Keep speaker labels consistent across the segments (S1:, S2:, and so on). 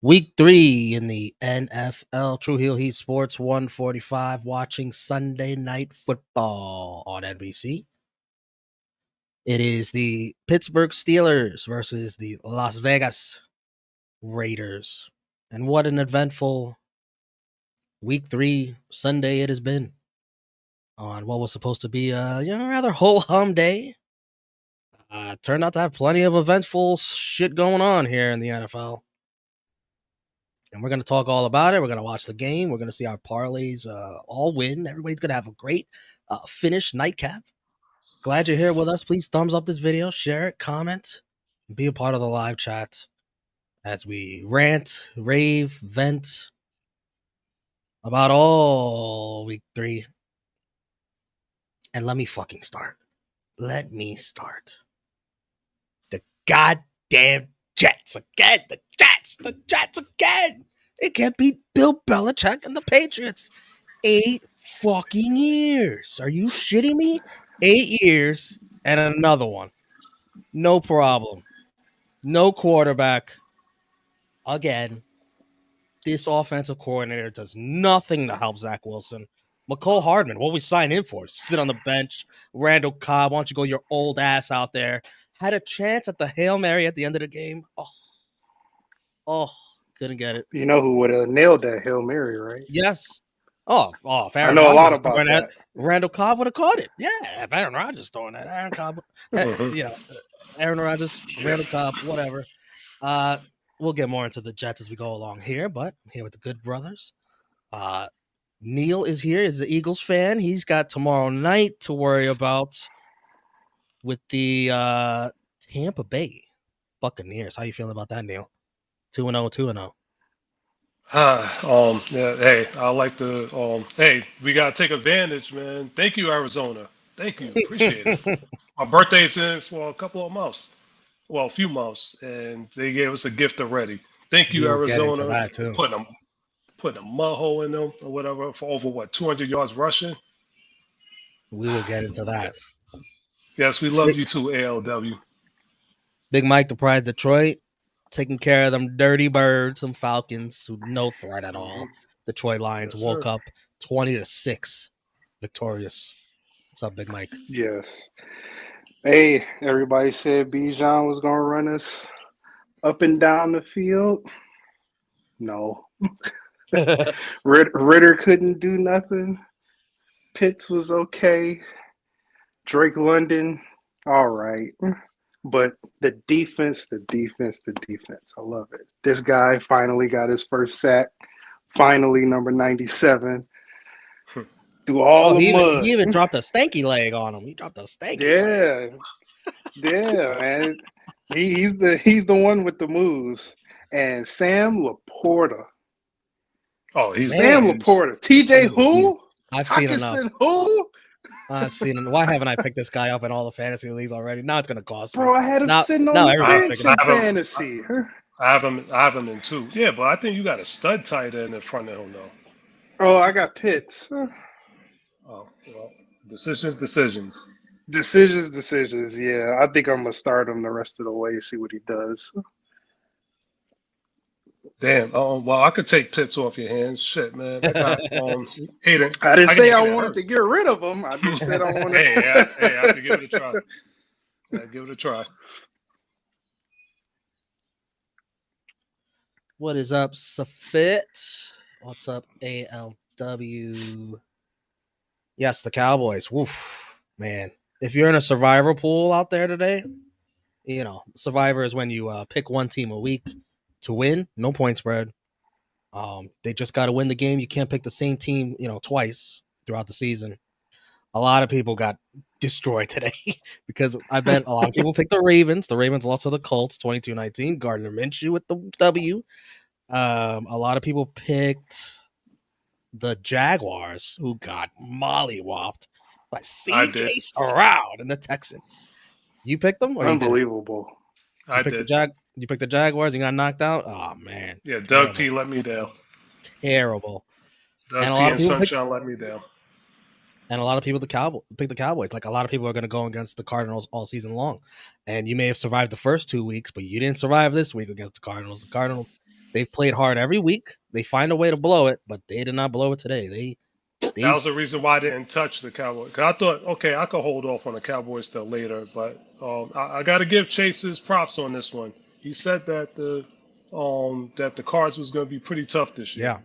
S1: Week 3 in the NFL. True Heel Heat Sports 145, watching Sunday Night Football on NBC. It is the Pittsburgh Steelers versus the Las Vegas Raiders. And what an eventful Week 3 Sunday it has been on what was supposed to be a rather ho-hum day. Turned out to have plenty of eventful shit going on here in the NFL. And we're going to talk all about it. We're going to watch the game. We're going to see our parlays all win. Everybody's going to have a great finish nightcap. Glad you're here with us. Please thumbs up this video, share it, comment, and be a part of the live chat as we rant, rave, vent about all week 3. And let me fucking start. Let me start. The goddamn Jets again. The Jets again. It can't beat Bill Belichick and the Patriots. 8 fucking years. Are you shitting me? 8 years and another one. No problem. No quarterback. Again, this offensive coordinator does nothing to help Zach Wilson. McCole Hardman, what we signed in for? Sit on the bench. Randall Cobb, why don't you go your old ass out there? Had a chance at the Hail Mary at the end of the game. Oh, couldn't get it.
S2: You know who would have nailed that Hail Mary, right?
S1: Yes. If
S2: I know a lot about that.
S1: Randall Cobb would have caught it. Yeah, if Aaron Rodgers throwing that, Aaron Cobb, Aaron Rodgers, Randall Cobb, whatever. We'll get more into the Jets as we go along here, but I'm here with the good brothers. Neil is here. He's an Eagles fan. He's got tomorrow night to worry about with the Tampa Bay Buccaneers. How you feeling about that, Neil? 2-0, 2-0.
S3: Hey, I like to. Hey, we gotta take advantage, man. Thank you, Arizona. Thank you, appreciate it. My birthday's in for a couple of months, well, a few months, and they gave us a gift already. Thank you, Arizona,
S1: that too.
S3: putting a mud hole in them or whatever for over 200 yards rushing.
S1: We will get into that.
S3: Yes, we love you too, ALW.
S1: Big Mike, the Pride of Detroit, taking care of them dirty birds, some Falcons who no threat at all. Detroit Lions woke up 20-6, victorious. What's up, Big Mike?
S2: Yes. Hey, everybody said Bijan was gonna run us up and down the field. No. Ritter couldn't do nothing. Pitts was okay. Drake London, all right. But the defense. I love it. This guy finally got his first sack. Finally, number 97. Through all the mud.
S1: He even dropped a stanky leg on him. He dropped a stanky leg.
S2: Yeah, man. He's the one with the moves. And Sam Laporta.
S3: Oh, he's
S2: Sam Laporta. TJ who?
S1: I've seen enough.
S2: Who?
S1: I've seen him. Why haven't I picked this guy up in all the fantasy leagues already? Now it's going to cost me.
S2: Bro, I had him sitting on the bench in fantasy.
S3: I have him in 2. Yeah, but I think you got a stud tight end in front of him, though.
S2: Oh, I got Pitts.
S3: Oh, well, decisions.
S2: Decisions. Yeah, I think I'm going to start him the rest of the way, see what he does.
S3: Damn. Well, I could take Pitts off your hands. Shit, man. I got Aiden.
S2: I didn't say I wanted to get rid of him. I just said I wanted to.
S3: Hey, I have to give it a try. Give it a try.
S1: What is up, Safit? What's up, ALW? Yes, the Cowboys. Woof, man. If you're in a survivor pool out there today, survivor is when you pick one team a week to win, no point spread. They just got to win the game. You can't pick the same team, twice throughout the season. A lot of people got destroyed today because I bet a lot of people picked the Ravens. The Ravens lost to the Colts 22-19. Gardner Minshew with the W. A lot of people picked the Jaguars, who got mollywopped by C.J. Stroud and the Texans. You picked them? Or
S2: unbelievable.
S3: I did.
S1: You picked the Jaguars and got knocked out? Oh, man.
S3: Yeah, Doug P. let me down.
S1: Terrible.
S3: Doug P. and Sunshine let me down.
S1: And a lot of people pick the Cowboys. Like, a lot of people are going to go against the Cardinals all season long. And you may have survived the first 2 weeks, but you didn't survive this week against the Cardinals. The Cardinals, They've played hard every week. They find a way to blow it, but they did not blow it today.
S3: That was the reason why I didn't touch the Cowboys. 'Cause I thought, okay, I could hold off on the Cowboys till later, but I got to give Chase his props on this one. He said that the Cards was going to be pretty tough this year.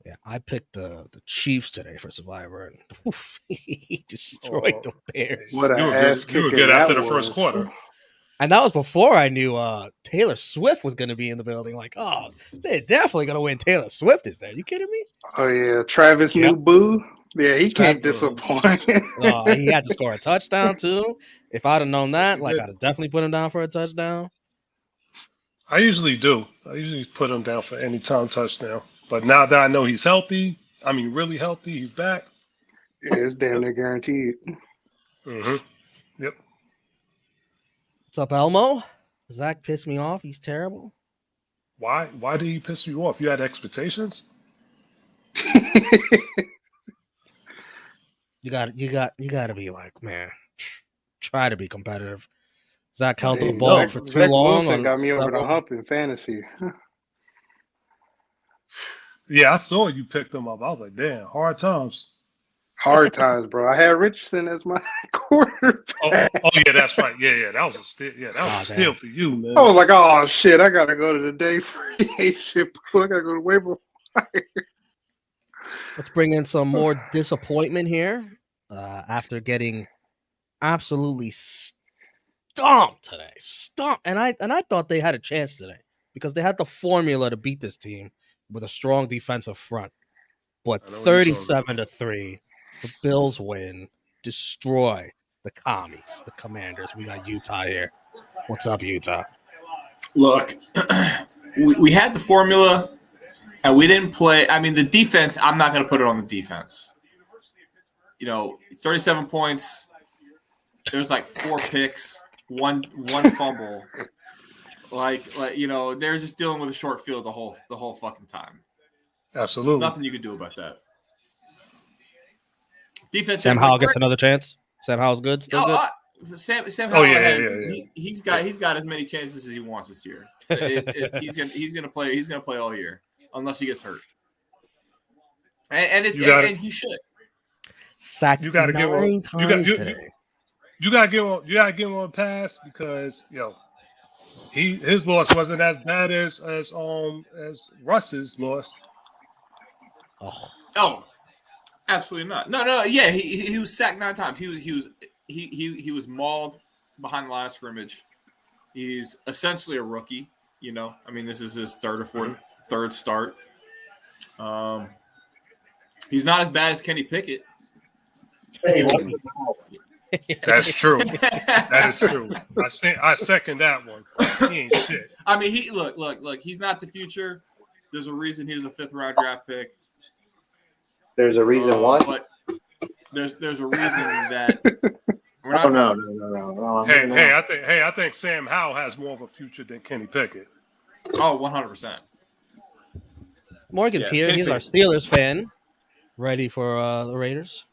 S1: Yeah, I picked the Chiefs today for Survivor, and he destroyed the Bears.
S2: What an
S3: You were
S2: ass
S3: good. You were
S2: kicking
S3: good after
S2: that
S3: the first
S2: was.
S3: quarter.
S1: And that was before I knew Taylor Swift was going to be in the building. Like, oh, they're definitely going to win. Taylor Swift is there. You kidding me?
S2: Oh yeah, Travis
S1: Yep.
S2: New Boo. Yeah, he can't
S3: Travis.
S2: disappoint.
S1: He had to score a touchdown too. If I'd have known that,
S3: Yes, he
S1: like,
S3: did.
S1: I'd have definitely put him down for a touchdown.
S3: I usually do. I usually put him down for any time touchdown. But now that I know he's healthy, I mean really healthy, he's back.
S2: Yeah, it's damn near guaranteed.
S3: Mm-hmm. Yep.
S1: What's up, Elmo? Zach pissed me off. He's terrible.
S3: Why? Why did he piss you off? You had expectations?
S1: You got to be like, man, try to be competitive. Zach held the ball for too
S2: Zach
S1: long.
S2: Wilson got me over the
S1: several-
S2: hump in fantasy.
S3: Yeah, I saw you picked him up. I was like, damn, hard times.
S2: Hard times, bro. I had Richardson as my quarterback.
S3: Oh yeah, that's right. Yeah, that was a steal. Yeah, that was a steal
S1: damn.
S3: for you, man.
S2: I was like, oh shit, I gotta go to the day free agent pool. I gotta go to waiver wire.
S1: Let's bring in some more disappointment here after getting absolutely stomped today. And I thought they had a chance today because they had the formula to beat this team with a strong defensive front. But 37-3, the Bills win, destroy the commies, the Commanders. We got Utah here. What's up, Utah?
S4: Look, we had the formula, and we didn't play. I mean, the defense, I'm not going to put it on the defense. 37 points. There's like 4 picks, one fumble. They're just dealing with a short field the whole fucking time.
S3: Absolutely.
S4: Nothing you can do about that. Defense.
S1: Sam Howell gets another chance. Sam Howell's good. Still good.
S4: Sam Howell
S3: yeah.
S4: He's got as many chances as he wants this year. He's gonna play. He's gonna play all year unless he gets hurt. And he should.
S1: Sacked
S3: You got to give him.
S1: today.
S3: You got to give him a pass because his loss wasn't as bad as Russ's loss.
S1: Oh,
S4: absolutely not. No. Yeah, he was sacked 9 times. He was mauled behind the line of scrimmage. He's essentially a rookie. I mean, this is his third start. He's not as bad as Kenny Pickett.
S3: That's true. That is true. I second that one. He ain't shit.
S4: I mean, look. He's not the future. There's a reason he was a 5th-round draft pick.
S5: There's a reason why.
S4: But there's a reason that.
S5: No.
S3: I think Sam Howell has more of a future than Kenny Pickett.
S4: Oh, 100%.
S1: Morgan's here. He's our Steelers fan. Ready for the Raiders?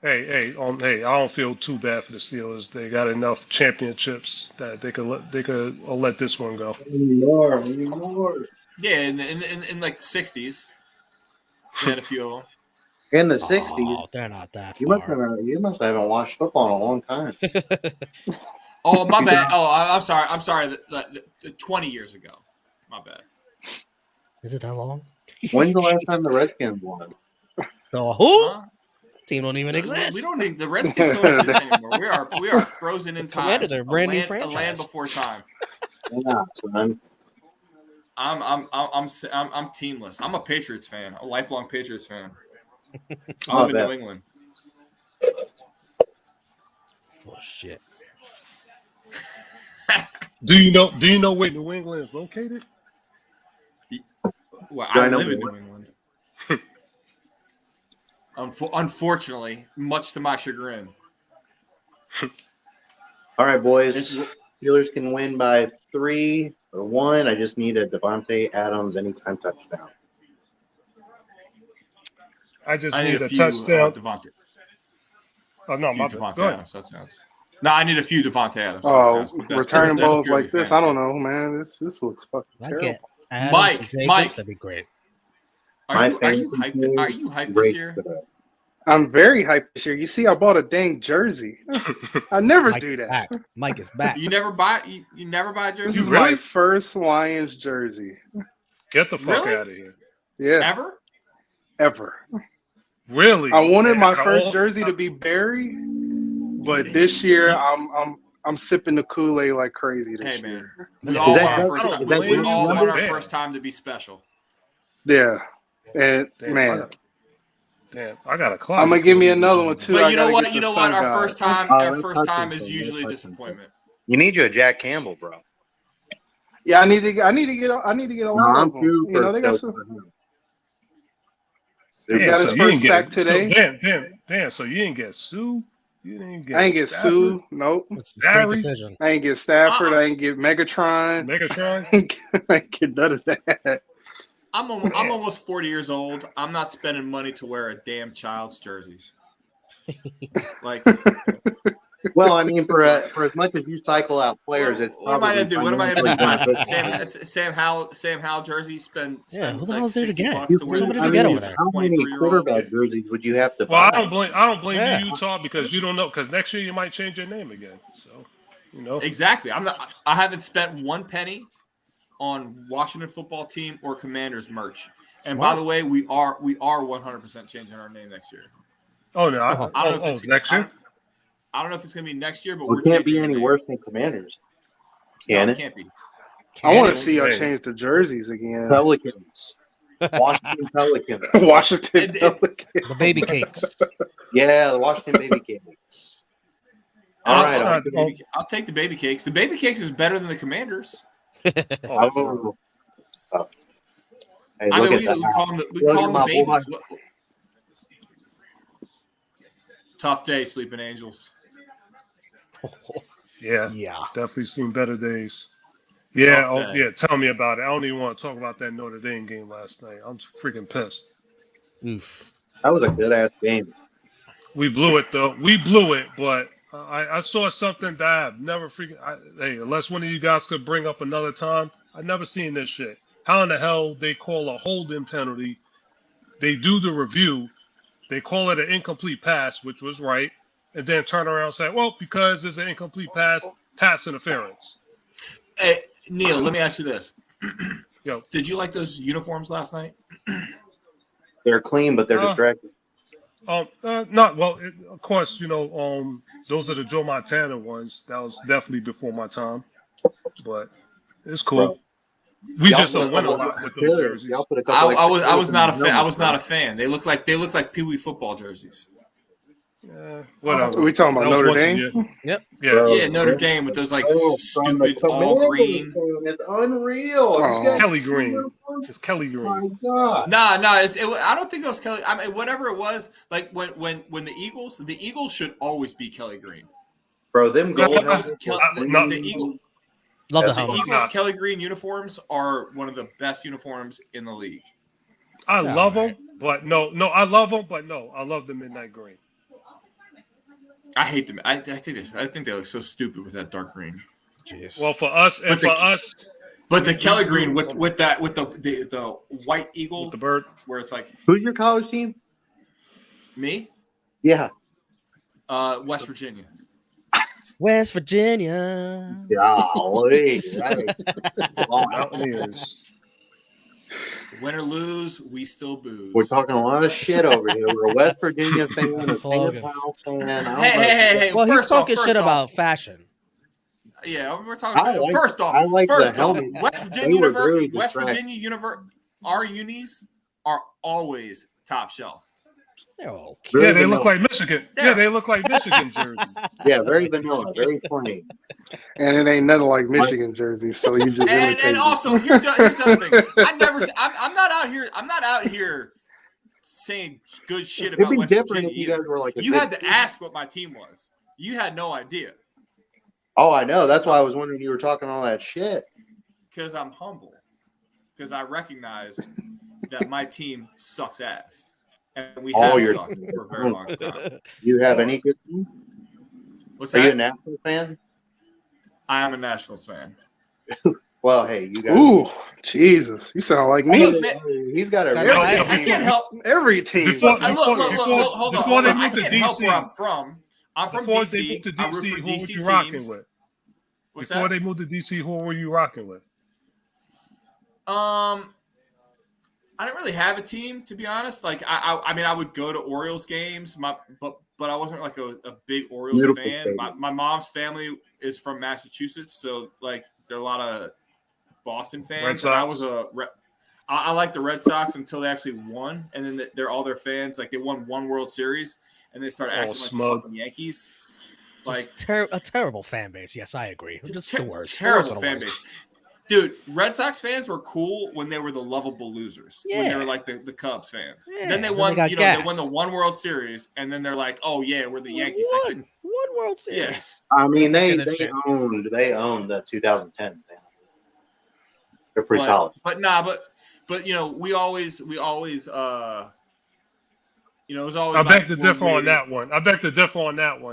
S3: Hey, I don't feel too bad for the Steelers. They got enough championships that they could let this one go.
S5: More.
S4: Yeah, in like the 60s, they had a few of them.
S5: In the 60s.
S1: Oh, they're not that far.
S5: You must haven't watched football in a long time.
S4: Oh, my bad. Oh, I'm sorry. 20 years ago. My bad.
S1: Is it that long?
S5: When's the last time the Redskins won?
S1: So who? Team don't even exist.
S4: We don't need the Redskins don't exist anymore. We are frozen in time.
S1: Commanders are a brand new franchise.
S4: A land before time.
S5: Yeah, son.
S4: I'm teamless. I'm a Patriots fan. A lifelong Patriots fan. I
S5: Oh,
S4: live in New England.
S1: Oh shit.
S3: Do you know where New England is located?
S4: Well,
S5: Do
S4: I
S5: I know
S4: live in
S5: what?
S4: New England. Unfortunately, much to my chagrin.
S5: All right, boys. Steelers can win by 3 or 1. I just need a Devontae Adams anytime touchdown.
S3: I just
S4: I
S3: need
S4: need
S3: a
S4: few
S3: touchdown.
S4: Devontae.
S3: Oh no, my
S4: Devontae
S3: bad. Go ahead.
S4: Adams touchdowns. No, I need a few Devontae Adams.
S2: Oh,
S4: success, but
S2: returning
S4: that's
S2: balls
S4: purely
S2: like this.
S4: fantasy.
S2: I don't know, man. This looks fucking
S1: If I
S2: terrible.
S1: get Adams
S4: Mike,
S1: and Jacobs,
S4: Mike.
S1: that'd be great.
S4: Are you hyped? Are you hyped this year?
S2: I'm very hyped this year. You see, I bought a dang jersey. I never
S1: Mike
S2: do
S1: is
S2: that.
S1: back. Mike is back.
S4: You never buy a jersey?
S2: This is
S3: really?
S2: my first Lions jersey.
S3: Get the fuck
S4: Really?
S3: out of here.
S2: Yeah,
S4: Ever?
S3: Really?
S2: I wanted my
S3: After
S2: first
S3: all-
S2: jersey to be Barry, but this year I'm sipping the Kool-Aid like crazy this
S4: Hey man,
S2: year.
S4: we
S1: Is
S4: all
S5: that
S4: want our
S5: Doug-
S4: first
S3: is
S4: time.
S3: that
S4: We
S3: Doug
S4: all want
S3: Williams?
S4: our
S3: Damn.
S4: first time to be special.
S2: Yeah, and
S3: Damn,
S2: man,
S3: I got a clock.
S2: I'm gonna give me another one too.
S4: But
S2: I
S4: you know
S2: gotta
S4: what?
S2: get
S4: You
S2: the
S4: know what?
S2: Sun
S4: Our
S2: God.
S4: first time,
S5: Oh,
S4: our
S5: that's
S4: first time is
S5: Hutchinson.
S4: usually a
S5: That's Hutchinson.
S4: disappointment.
S5: You need you a Jack Campbell, bro.
S2: Yeah, I need to get a lot
S5: I'm
S2: of them.
S5: due
S2: You know,
S5: for
S2: they got
S5: Stokes
S2: some.
S5: for him.
S2: He
S3: Damn,
S2: got
S3: so
S2: his
S3: you
S2: first
S3: didn't
S2: sack
S3: get
S2: today.
S3: Damn. So you didn't get Sue. You didn't get.
S2: I ain't get
S3: Stafford?
S2: Sue. Nope.
S1: It's a great
S3: Barry?
S1: decision.
S2: I ain't get Stafford. I ain't get Megatron.
S3: Megatron.
S2: I ain't get none of that.
S4: I'm almost 40 years old. I'm not spending money to wear a damn child's jerseys. Like,
S5: Well, I mean, for as much as you cycle out players, it's
S4: what am I gonna do? What am I gonna do?
S5: financially
S4: Sam Howell jersey spend
S1: Yeah, who the
S4: like
S1: hell's there to
S4: 60
S1: get?
S4: bucks to wear the
S1: Nobody
S4: jersey
S1: to get
S4: of
S1: over
S4: a
S1: there.
S5: How many
S4: 23-year-old?
S5: quarterback jerseys would you have to
S3: Well,
S5: buy?
S3: I don't blame
S1: Yeah.
S3: you, Utah, because you don't know. Because next year you might change your name again. So, you know.
S4: Exactly. I haven't spent one penny on Washington football team or Commanders merch. And by
S1: Smart.
S4: the way, we are 100% changing our name next year.
S3: Oh no!
S4: I don't know if it's
S3: next year.
S4: I don't know if it's gonna be next year, but
S5: Well,
S4: we're
S5: it can't be
S4: changing
S5: any
S4: the name.
S5: worse than Commanders.
S4: No,
S5: Can
S4: it
S5: it?
S4: can't be.
S2: I want to
S1: Can't-
S2: see y'all
S3: Hey.
S2: change the jerseys again.
S5: Pelicans. Washington Pelicans.
S2: Washington
S4: And-
S2: Pelicans.
S1: The baby cakes.
S5: Yeah, the Washington Baby Cakes. All right.
S4: I'll take the baby cakes. The baby cakes is better than the Commanders.
S5: Oh. Hey,
S4: I
S5: look
S4: mean,
S5: at
S4: we
S5: that.
S4: call them
S5: Look at my
S4: babies.
S5: boy.
S4: Tough day, sleeping angels.
S3: Yeah,
S1: Yeah.
S3: definitely seen better days. Yeah,
S4: Tough day.
S3: Tell me about it. I don't even want to talk about that Notre Dame game last night. I'm freaking pissed.
S1: Oof.
S5: That was a good ass game.
S3: We blew it though. We blew it, but I saw something that I've never freaking. Hey, unless one of you guys could bring up another time, I've never seen this shit. How in the hell they call a holding penalty? They do the review. They call it an incomplete pass, which was right, and then turn around and say, "Well, because it's an incomplete pass interference."
S4: Hey, Neil, let me ask you this.
S3: Yo,
S4: Did you like those uniforms last night?
S5: They're clean, but they're distracting.
S3: not well. Of course, those are the Joe Montana ones. That was definitely before my time, but it's cool.
S5: Bro.
S3: We
S5: Y'all
S3: just
S5: put
S3: don't
S5: a
S3: win a
S5: couple
S3: lot
S5: extra
S3: with those
S5: pillars.
S3: jerseys.
S5: Y'all put a couple
S4: I was
S5: extra
S4: not a
S5: pillars in
S4: fan.
S5: the
S4: I was not a
S5: helmet,
S4: fan. They look like Pee Wee football jerseys.
S3: Whatever.
S2: Are we talking about
S3: That was
S2: Notre
S3: once a
S2: Dame?
S3: year.
S1: Yep.
S3: Yeah.
S5: bro.
S4: Yeah, Notre Dame with those like
S5: Oh, from the
S4: stupid all
S5: Commanders
S4: green.
S5: game. It's unreal.
S2: Oh.
S5: You guys
S3: Kelly
S5: see
S3: Green.
S5: uniforms?
S3: It's Kelly Green.
S5: My God.
S4: No, I don't think it was Kelly. I mean, whatever it was, like when the Eagles should always be Kelly Green.
S5: Bro, them gold
S4: Eagles,
S5: helmets
S4: the Eagle,
S1: Love the
S5: That's
S4: the
S1: helmet.
S4: Eagles Kelly Green uniforms are one of the best uniforms in the league.
S3: I
S1: Yeah,
S3: love
S1: right.
S3: them, but no. I love them, but no. I love the midnight green.
S4: I hate them. I think they look so stupid with that dark green.
S1: Jeez.
S3: Well, for us,
S4: But the Kelly Green with the white eagle
S3: with the bird.
S4: where it's like
S5: Who's your college team?
S4: me,
S5: Yeah.
S4: West Virginia.
S1: West Virginia.
S5: Golly. That is wow.
S3: Mountaineers.
S4: Win or lose, we still booze.
S5: We're talking a lot of shit over here. We're a West Virginia fan,
S1: That's
S5: a
S1: a slogan.
S5: Powell fan. I don't
S4: Hey!
S1: Well, he's
S4: first
S1: talking
S4: off,
S1: shit about fashion.
S4: Yeah, we're talking.
S5: I like-
S4: first off,
S5: I like the
S4: first off,
S5: helmet.
S4: West
S5: They
S4: Virginia
S5: were very
S4: our unis are always top shelf.
S1: They're okay.
S5: Very
S3: Yeah, they
S5: vanilla.
S3: look like Michigan. Yeah, they look like Michigan jerseys.
S5: Yeah, very vanilla, very plain.
S2: And it ain't nothing like Michigan jerseys, so you just
S4: And
S2: imitate it.
S4: also, here's the other thing. I'm not out here saying good shit
S5: It'd
S4: about
S5: be
S4: West
S5: different
S4: Virginia
S5: if you
S4: either.
S5: guys were like a
S4: You
S5: big
S4: had to
S5: team.
S4: ask what my team was. You had no idea
S5: Oh, I know. That's why I was wondering you were talking all that shit.
S4: because I'm humble. Because I recognize that my team sucks ass, and we
S5: Oh,
S4: have
S5: you're-
S4: sucked for a very long time.
S5: Do you have any good team?
S4: What's
S5: Are you a
S4: that?
S5: Nationals fan?
S4: I am a Nationals fan.
S5: Well, hey, you guys.
S2: Ooh, Jesus! You sound like me.
S4: Look, man,
S5: He's got a
S1: Got
S5: real
S1: bias.
S4: I can't help.
S2: Every team.
S3: Before
S4: Look, hold
S3: before
S4: on.
S3: they
S4: I
S3: moved to
S4: can't help where
S3: DC,
S4: I'm from. I'm from
S3: before they moved
S4: DC.
S3: to
S4: I root
S3: DC,
S4: for
S3: who were
S4: DC
S3: you rocking
S4: teams.
S3: with?
S4: What's
S3: Before
S4: that?
S3: they moved to DC, who were you rocking with?
S4: I didn't really have a team, to be honest. Like I mean, I would go to Orioles games, but I wasn't like a big Orioles
S5: Beautiful
S4: fan.
S5: stadium.
S4: My mom's family is from Massachusetts, so like there are a lot of Boston fans.
S3: Red Sox?
S4: And I like the Red Sox until they actually won, and then they're all their fans. Like they won one World Series, and they started acting like
S3: smug.
S4: the fucking Yankees. Like
S1: a terrible fan base. Yes, I agree. Just the worst.
S4: Terrible fan base. Dude, Red Sox fans were cool when they were the lovable losers. When they were like the Cubs fans.
S1: Yeah,
S4: then they won,
S1: they
S4: they won the one World Series, and then they're like, oh yeah, we're the Yankees.
S1: One World Series.
S5: I mean, they
S1: shit.
S5: owned the 2010s, man. They're pretty solid.
S4: But we always it was always.
S3: I beg to differ on that one.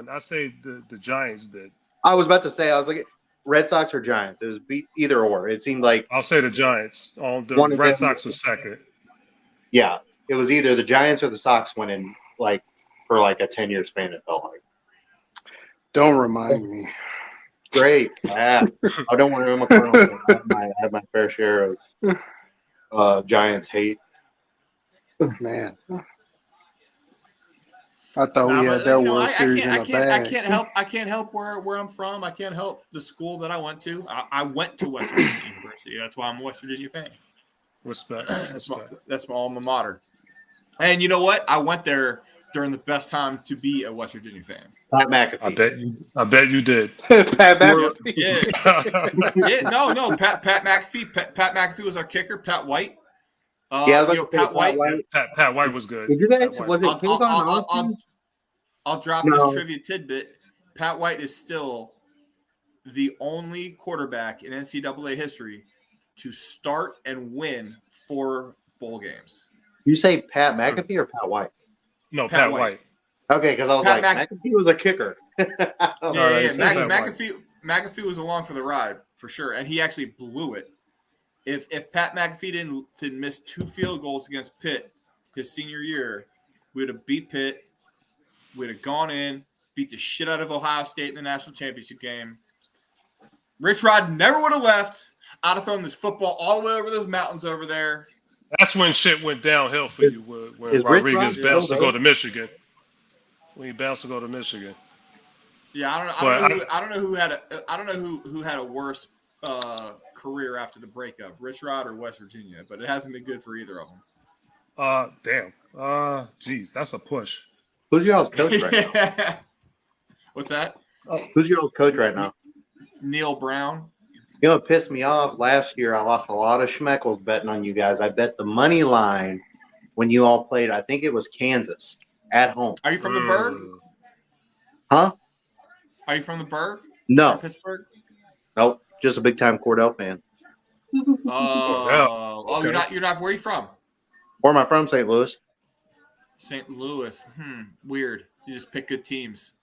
S3: I say the Giants did.
S5: I was about to say, I was like, Red Sox or Giants. It was either or. It seemed like
S3: I'll say the Giants. The Red Sox was second.
S5: Yeah, it was either the Giants or the Sox winning for a 10-year span. It felt like.
S2: Don't remind me.
S5: Great. I don't want to. I'm a Colonel. I have my fair share of Giants hate.
S2: Man. I thought we had that World Series in the bag.
S4: I can't help where I'm from. I can't help the school that I went to. I went to West Virginia University. That's why I'm a West Virginia fan.
S3: Respect.
S4: That's my alma mater. And you know what? I went there during the best time to be a West Virginia fan.
S5: Pat McAfee.
S3: I bet you did.
S2: Pat McAfee.
S4: Yeah. No. Pat McAfee. Pat McAfee was our kicker. Pat White.
S5: Pat White.
S3: Pat White was good.
S5: Did you guys? Was it?
S4: I'll drop this trivia tidbit. Pat White is still the only quarterback in NCAA history to start and win 4 bowl games.
S5: You say Pat McAfee or Pat White?
S3: No, Pat White.
S5: Okay, because I was McAfee was a kicker.
S4: McAfee was along for the ride for sure, and he actually blew it. If Pat McAfee didn't miss 2 field goals against Pitt his senior year, we would have beat Pitt. We'd have gone in, beat the shit out of Ohio State in the national championship game. Rich Rod never would have left. I'd have thrown this football all the way over those mountains over there.
S3: That's when shit went downhill for you when Rodriguez bounced to go to Michigan. When he bounced to go to Michigan.
S4: Yeah, I don't know who had a worse career after the breakup, Rich Rod or West Virginia, but it hasn't been good for either of them.
S3: Damn. Geez, that's a push.
S5: Who's your all's coach right now?
S4: What's that?
S5: Who's your all's coach right now?
S4: Neil Brown.
S5: You know what pissed me off? Last year, I lost a lot of schmeckles betting on you guys. I bet the money line when you all played, I think it was Kansas, at home.
S4: Are you from the Burgh?
S5: Huh?
S4: Are you from the Burgh?
S5: No.
S4: From Pittsburgh?
S5: Nope. Just a big-time Cordell fan.
S3: Okay.
S4: You're not. Where are you from?
S5: Where am I from? St. Louis.
S4: St. Louis. Weird. You just pick good teams.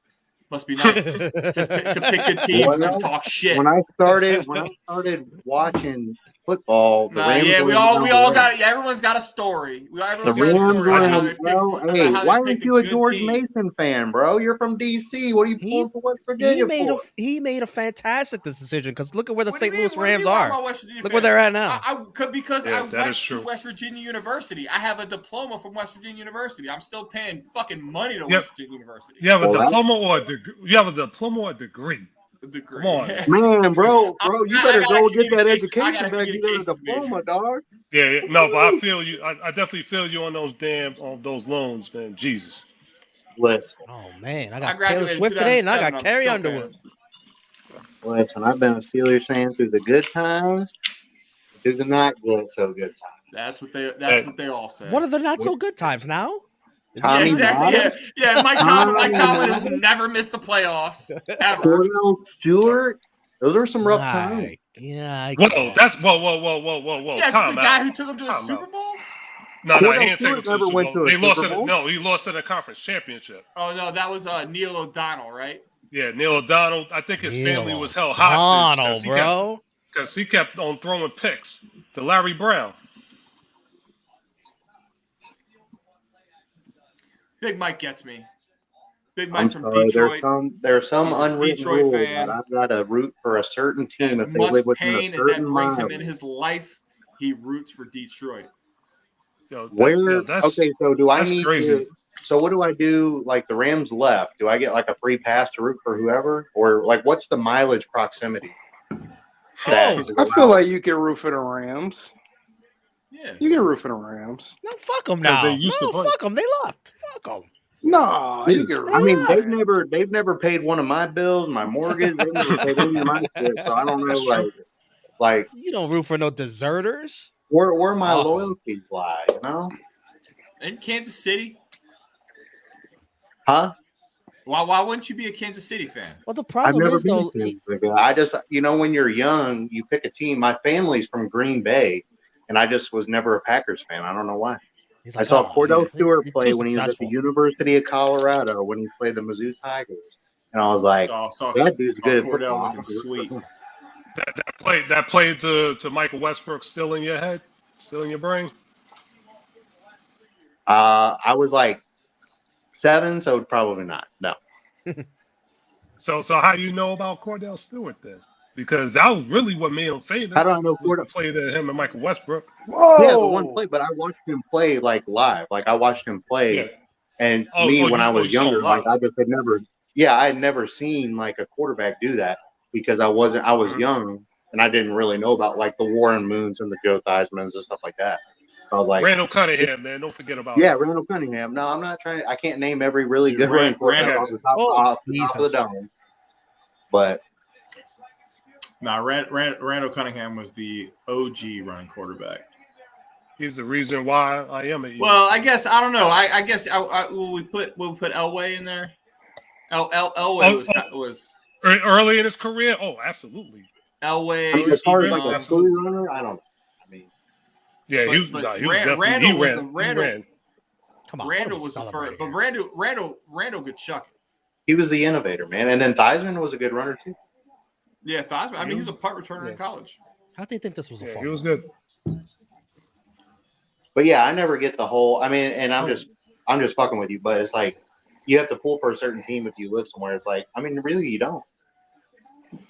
S4: Must be nice to pick good teams and talk shit.
S5: When I started watching football, the Rams
S4: we all got it. Yeah, everyone's got a story.
S5: The Rams why aren't you a George Mason fan, bro? You're from DC. What are you pulling for West Virginia for?
S1: He made a fantastic decision because look at where the St. Louis Rams
S4: are.
S1: Look where they're at now.
S4: I went to West Virginia University. I have a diploma from West Virginia University. I'm still paying fucking money to West Virginia University.
S3: You have a diploma or a degree? You have a diploma or a degree?
S4: Come
S3: on,
S5: man, bro, you better go get that education back. You got a diploma, dog.
S3: Yeah, no, but I feel you. I definitely feel you on those loans, man. Jesus.
S5: Listen.
S1: Oh man, I got Taylor Swift today, and I got Carrie Underwood.
S5: Listen, I've been a Steelers fan through the good times, through the not good so good times.
S4: That's what they all say.
S1: What are the not so good times now?
S4: Yeah, exactly. Yeah. Mike Tomlin has never missed the playoffs ever.
S5: Cordell Stewart, those are some rough times.
S1: Yeah.
S3: Whoa.
S4: Yeah,
S3: Time
S4: the guy who took him to a Super Bowl.
S3: No, he didn't take him to the Super Bowl. He lost in a conference championship.
S4: Oh no, that was Neil O'Donnell, right?
S3: Yeah, Neil O'Donnell. I think his family was held
S1: O'Donnell,
S3: hostage
S1: bro.
S3: because he kept on throwing picks to Larry Brown.
S4: Big Mike gets me. Big
S5: I'm
S4: Mike's from
S5: sorry.
S4: Detroit.
S5: There's some
S4: He's a
S5: unwritten
S4: Detroit
S5: rule
S4: fan.
S5: that I've got to root for a certain team
S4: As
S5: if they
S4: much
S5: live within a
S4: pain as that
S5: certain
S4: brings him
S5: mile.
S4: in his life, he roots for Detroit.
S3: Yo, that's
S5: Okay, so do I
S3: that's
S5: need
S3: crazy.
S5: to? So what do I do? Like the Rams left, do I get like a free pass to root for whoever, or like what's the mileage proximity? That is
S2: I feel
S5: allowed?
S2: like you can root for the Rams.
S4: Yeah.
S2: You can root for the Rams.
S1: No, fuck them
S3: 'Cause
S1: now.
S3: they used to
S1: No,
S3: play.
S1: fuck them. They left. Fuck them.
S2: No, you can root.
S5: I mean,
S1: Yeah.
S5: they've never paid one of my bills, my mortgage. They've never paid any of my shit, so I don't know.
S3: That's
S5: Like
S1: You don't root for no deserters.
S5: where my
S1: Fuck 'em.
S5: loyalties lie, you know?
S4: In Kansas City,
S5: Huh?
S4: why wouldn't you be a Kansas City fan?
S1: Well, the
S5: I've
S1: problem
S5: never
S1: is
S5: been
S1: though.
S5: to Kansas City. I just, when you're young, you pick a team. My family's from Green Bay, and I just was never a Packers fan. I don't know why.
S1: He's
S5: I
S1: like,
S5: saw
S1: oh,
S5: Cordell
S1: yeah,
S5: Stewart
S1: it's
S5: play
S1: too
S5: when he was at the
S1: successful.
S5: University of Colorado when he played the Mizzou Tigers, and I was like,
S4: Saw
S5: that dude's good at
S4: Cordell
S5: football.
S4: looking sweet.
S3: that played to Michael Westbrook still in your head, still in your brain.
S5: I was like 7, so probably not. No.
S3: So how do you know about Cordell Stewart then? Because that was really what made him famous.
S5: How do I know
S3: was
S5: Cordell?
S3: the play to him and Michael Westbrook.
S2: Whoa!
S5: Yeah, the one play, but I watched him play like live. Like I watched him play,
S3: Yeah.
S5: and
S3: Oh,
S5: when I was
S3: you saw him
S5: younger, like
S3: live.
S5: I just had never. Yeah, I had never seen like a quarterback do that because I was
S3: Mhm.
S5: young and I didn't really know about like the Warren Moons and the Joe Theismanns and stuff like that. I was like,
S3: Randall Cunningham, man, don't forget about
S5: yeah,
S3: him.
S5: Randall Cunningham. No, I'm not trying. I can't name every really
S4: Dude,
S5: good running quarterback
S4: Randall-
S5: off the top,
S1: Oh,
S5: off the
S1: he's
S5: top of the
S1: done
S5: dome. But
S4: Nah, Randall Cunningham was the OG running quarterback.
S3: He's the reason why I am at
S4: Well, I guess I don't know. I guess will we put Elway in there? Elway was
S3: early in his career. Oh, absolutely.
S4: Elway.
S5: I mean, as far as
S3: Steve
S5: like a
S3: Absolutely.
S5: true runner, I don't know. I mean,
S3: Yeah, he was definitely
S4: Randall
S3: he
S4: was
S3: ran.
S4: the
S3: He
S4: Randall.
S3: ran.
S1: Come on,
S4: Randall
S1: what are we
S4: was the first,
S1: celebrating
S4: but
S1: here?
S4: Randall could chuck it.
S5: he was the innovator, man. And then Theismann was a good runner too.
S4: Yeah, Theismann. I mean, he's a punt returner in college.
S1: How do you think this was a
S3: Yeah,
S1: fun?
S3: he was good.
S5: But yeah, I never get the whole. I mean, and I'm just fucking with you. But it's like you have to pull for a certain team if you live somewhere. It's like, I mean, really, you don't.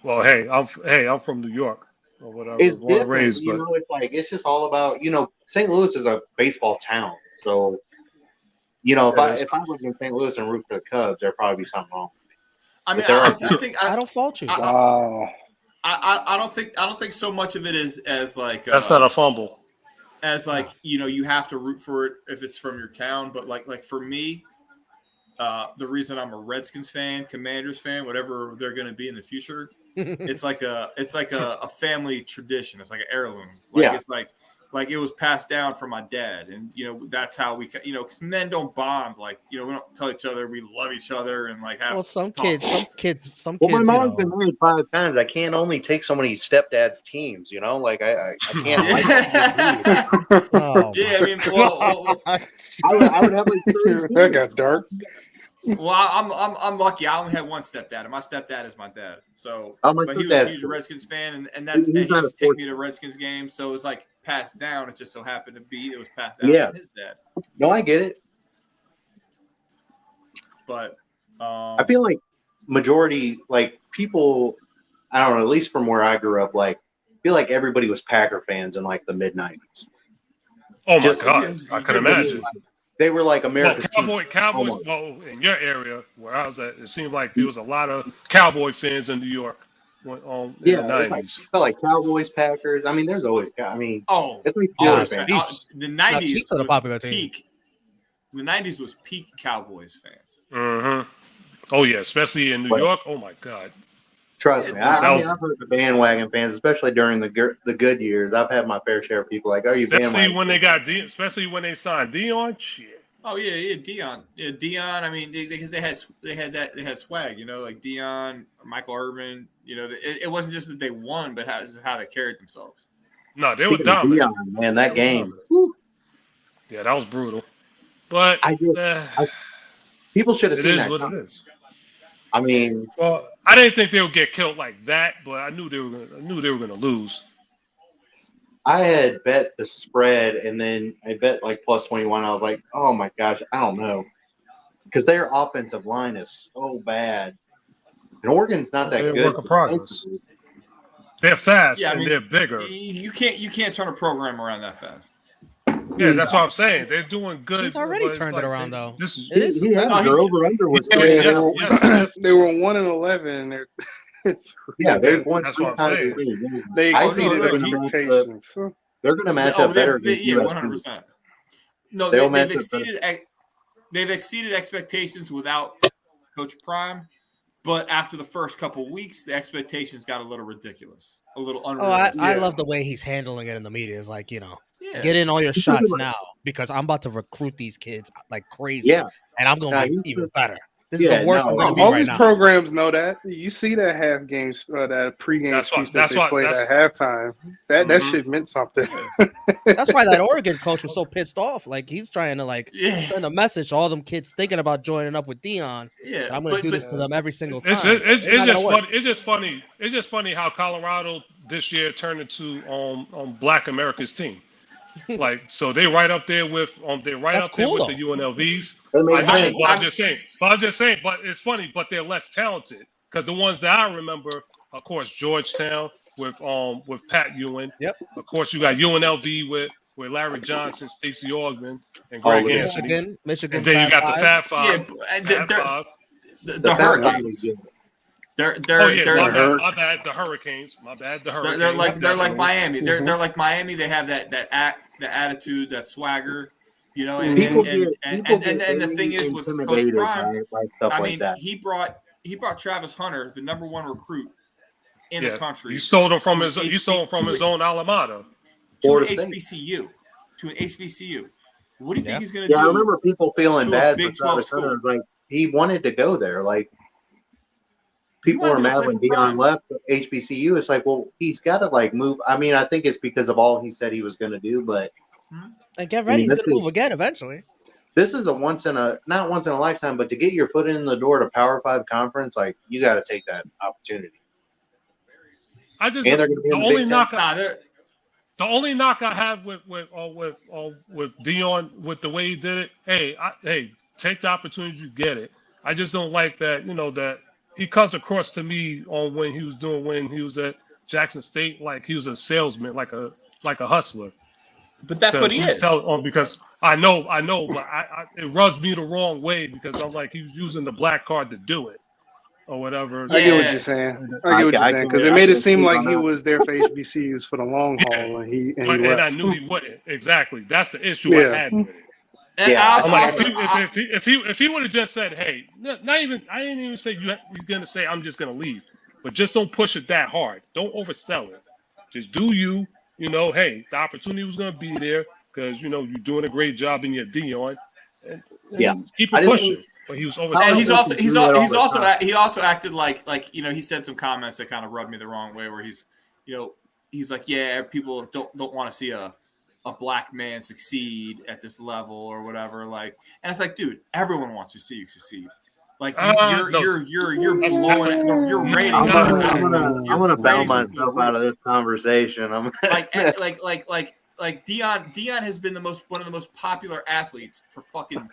S3: Well, I'm from New York or whatever.
S5: It's
S3: Born and
S5: different,
S3: raised,
S5: you
S3: but
S5: know. It's like it's just all about St. Louis is a baseball town, so if I lived in St. Louis and root for the Cubs, there'd probably be something wrong.
S4: I mean,
S5: But there
S4: I
S5: are
S4: think
S1: I don't fault you.
S2: Wow.
S4: I don't think so much of it is as like
S3: that's not a fumble.
S4: as like you have to root for it if it's from your town, but like for me, the reason I'm a Redskins fan, Commanders fan, whatever they're going to be in the future, it's like a family tradition. It's like an heirloom. Like
S5: Yeah.
S4: it's like it was passed down from my dad, and that's how we because men don't bond. Like we don't tell each other we love each other and like have.
S1: Well, some
S4: talks.
S1: kids.
S5: Well, my mom's been married 5 times. I can't only take so many stepdad's teams. Like I can't.
S1: Oh,
S4: Yeah, I mean, well,
S5: I would have like 30
S2: That got dark.
S4: I'm lucky. I only had one stepdad, and my stepdad is my dad. So,
S5: Oh, my
S4: but he was
S5: stepdad's
S4: a huge
S5: cool.
S4: Redskins fan, and
S5: He's
S4: he
S5: not a
S4: used to take
S5: sports
S4: me to Redskins games. So it was like passed down. It just so happened to be it was passed down
S5: Yeah.
S4: from his dad.
S5: No, I get it.
S4: But
S5: I feel like majority, like people, I don't know, at least from where I grew up, like I feel like everybody was Packer fans in like the mid 90s.
S3: Oh my
S5: Just-
S3: God, I could imagine.
S5: They were like
S3: Well,
S5: America's team.
S3: Cowboys.
S5: Almost.
S3: Well, in your area where I was at, it seemed like there was a lot of Cowboy fans in New York. In
S5: Yeah,
S3: the
S5: it's
S3: 90s.
S5: felt like Cowboys, Packers. I mean, there's always. I mean, it's like
S1: Oh,
S5: Steelers
S1: it's
S5: fans.
S1: Chiefs.
S4: the
S1: Now,
S4: 90s
S1: Chiefs are the
S4: was
S1: popular team.
S4: peak. The 90s was peak Cowboys fans.
S3: Mm-hmm. Oh yeah, especially in New
S5: But-
S3: York. Oh my God.
S5: Trust me,
S4: That
S5: I
S3: was-
S5: mean, I've heard the bandwagon fans, especially during the good years. I've had my fair share of people like, "Oh, you
S3: Especially
S5: bandwagon."
S3: when especially when they signed Dion. Shit.
S4: Oh yeah, Dion. Yeah, Dion. I mean, they had swag. Like Dion, Michael Irvin. It wasn't just that they won, but how they carried themselves.
S3: No, they were
S5: Speaking of
S3: dominant.
S5: Dion, man, that
S3: They were
S5: game.
S3: dominant.
S5: Whew,
S3: Yeah, that was brutal. But
S5: I just- people should have
S3: it
S5: seen
S3: is
S5: that.
S3: what it is.
S5: I mean,
S3: Well, I didn't think they would get killed like that, but I knew they were gonna lose.
S5: I had bet the spread, and then I bet like plus 21. I was like, oh my gosh, I don't know, because their offensive line is so bad, and Oregon's not that
S3: They're a
S5: good
S3: work in progress.
S5: defensively.
S3: They're fast
S4: Yeah, I
S3: and
S4: mean,
S3: they're bigger.
S4: You can't turn a program around that fast.
S3: Yeah, that's what I'm saying. They're doing good.
S1: He's already
S3: but it's
S1: turned
S3: like
S1: it around, though.
S3: This is
S1: It is
S5: He had
S1: successful.
S5: their over under was
S3: Yeah,
S2: Yeah,
S3: yes, yes.
S2: they were 1-11. And
S5: yeah, they've won
S3: That's
S5: 3
S3: what I'm
S5: times.
S3: saying.
S2: they
S5: I
S2: exceeded
S5: think they're gonna match up.
S2: expectations.
S5: They're going to match
S4: Oh,
S5: up better
S4: yeah,
S5: against
S4: 100%. No,
S5: They'll
S4: they've
S5: match up
S4: exceeded they've exceeded expectations without Coach Prime, but after the first couple weeks, the expectations got a little ridiculous, a little
S1: Oh,
S4: unrealistic.
S1: I love the way he's handling it in the media. It's like,
S4: Yeah.
S1: get in all your shots now because I'm about to recruit these kids like crazy.
S5: Yeah.
S1: And I'm going to be even better. This is
S5: Yeah,
S1: the worst
S5: no,
S1: I'm going to be
S2: All
S1: right
S2: these
S1: now.
S2: programs know that. You see that half games, that pregame speech that they played at halftime. That shit meant something.
S1: That's why that Oregon coach was so pissed off. Like, he's trying to send a message to all them kids thinking about joining up with Dion.
S4: Yeah,
S1: I'm going to do this to them every single time.
S3: It's just funny. It's just funny. It's just funny how Colorado this year turned into Black America's team. Like, so they right up there with there with the UNLVs. I know, but I'm just saying. But it's funny. But they're less talented because the ones that I remember, of course, Georgetown with Pat Ewing.
S1: Yep.
S3: Of course, you got UNLV with Larry Johnson, Stacey Orgman, and Greg Anthony.
S1: Michigan.
S3: And then you got the Fab Five.
S4: Yeah, the Hurricanes. They're
S3: my bad. The Hurricanes. My bad. The Hurricanes.
S4: They're like Miami. They're like Miami. They have that attitude, that swagger, And the thing is with Coach Prime, I mean, he brought Travis Hunter, the #1 recruit in the country.
S3: You stole him from his own alma mater.
S4: To an HBCU. What do you think he's going to do?
S5: Yeah, I remember people feeling bad for
S4: Big 12
S5: Travis
S4: school.
S5: Hunter. Like, he wanted to go there. Like, people were mad when Dion left HBCU. It's like, well, he's got to move. I mean, I think it's because of all he said he was going to do, but
S1: and get ready, he's going to move again eventually.
S5: This is not once in a lifetime, but to get your foot in the door to Power 5 conference, you got to take that opportunity.
S3: The only knock I have with Dion with the way he did it, hey, take the opportunity to get it. I just don't like that, that he comes across to me on when he was at Jackson State, like he was a salesman, like a hustler.
S4: But that's what he is.
S3: Because I know, but it rubs me the wrong way because I'm like, he was using the black card to do it or whatever.
S2: I get what you're saying. Because it made it seem like he was there for HBCUs for the long haul, and he left.
S3: I knew he wouldn't. Exactly. That's the issue I had with it. If he would have just said, "Hey," I didn't even say you're gonna say I'm just gonna leave, but just don't push it that hard. Don't oversell it. Just do you. Hey, the opportunity was gonna be there because you're doing a great job in your Dion. And keep it pushing. But he was overselling.
S4: And he also acted like he said some comments that kind of rubbed me the wrong way. Where he's like, yeah, people don't want to see a black man succeed at this level or whatever. And it's like, dude, everyone wants to see you succeed. Like you're blowing your rating.
S5: I'm gonna bow myself out of this conversation. I'm
S4: like Dion has been one of the most popular athletes for fucking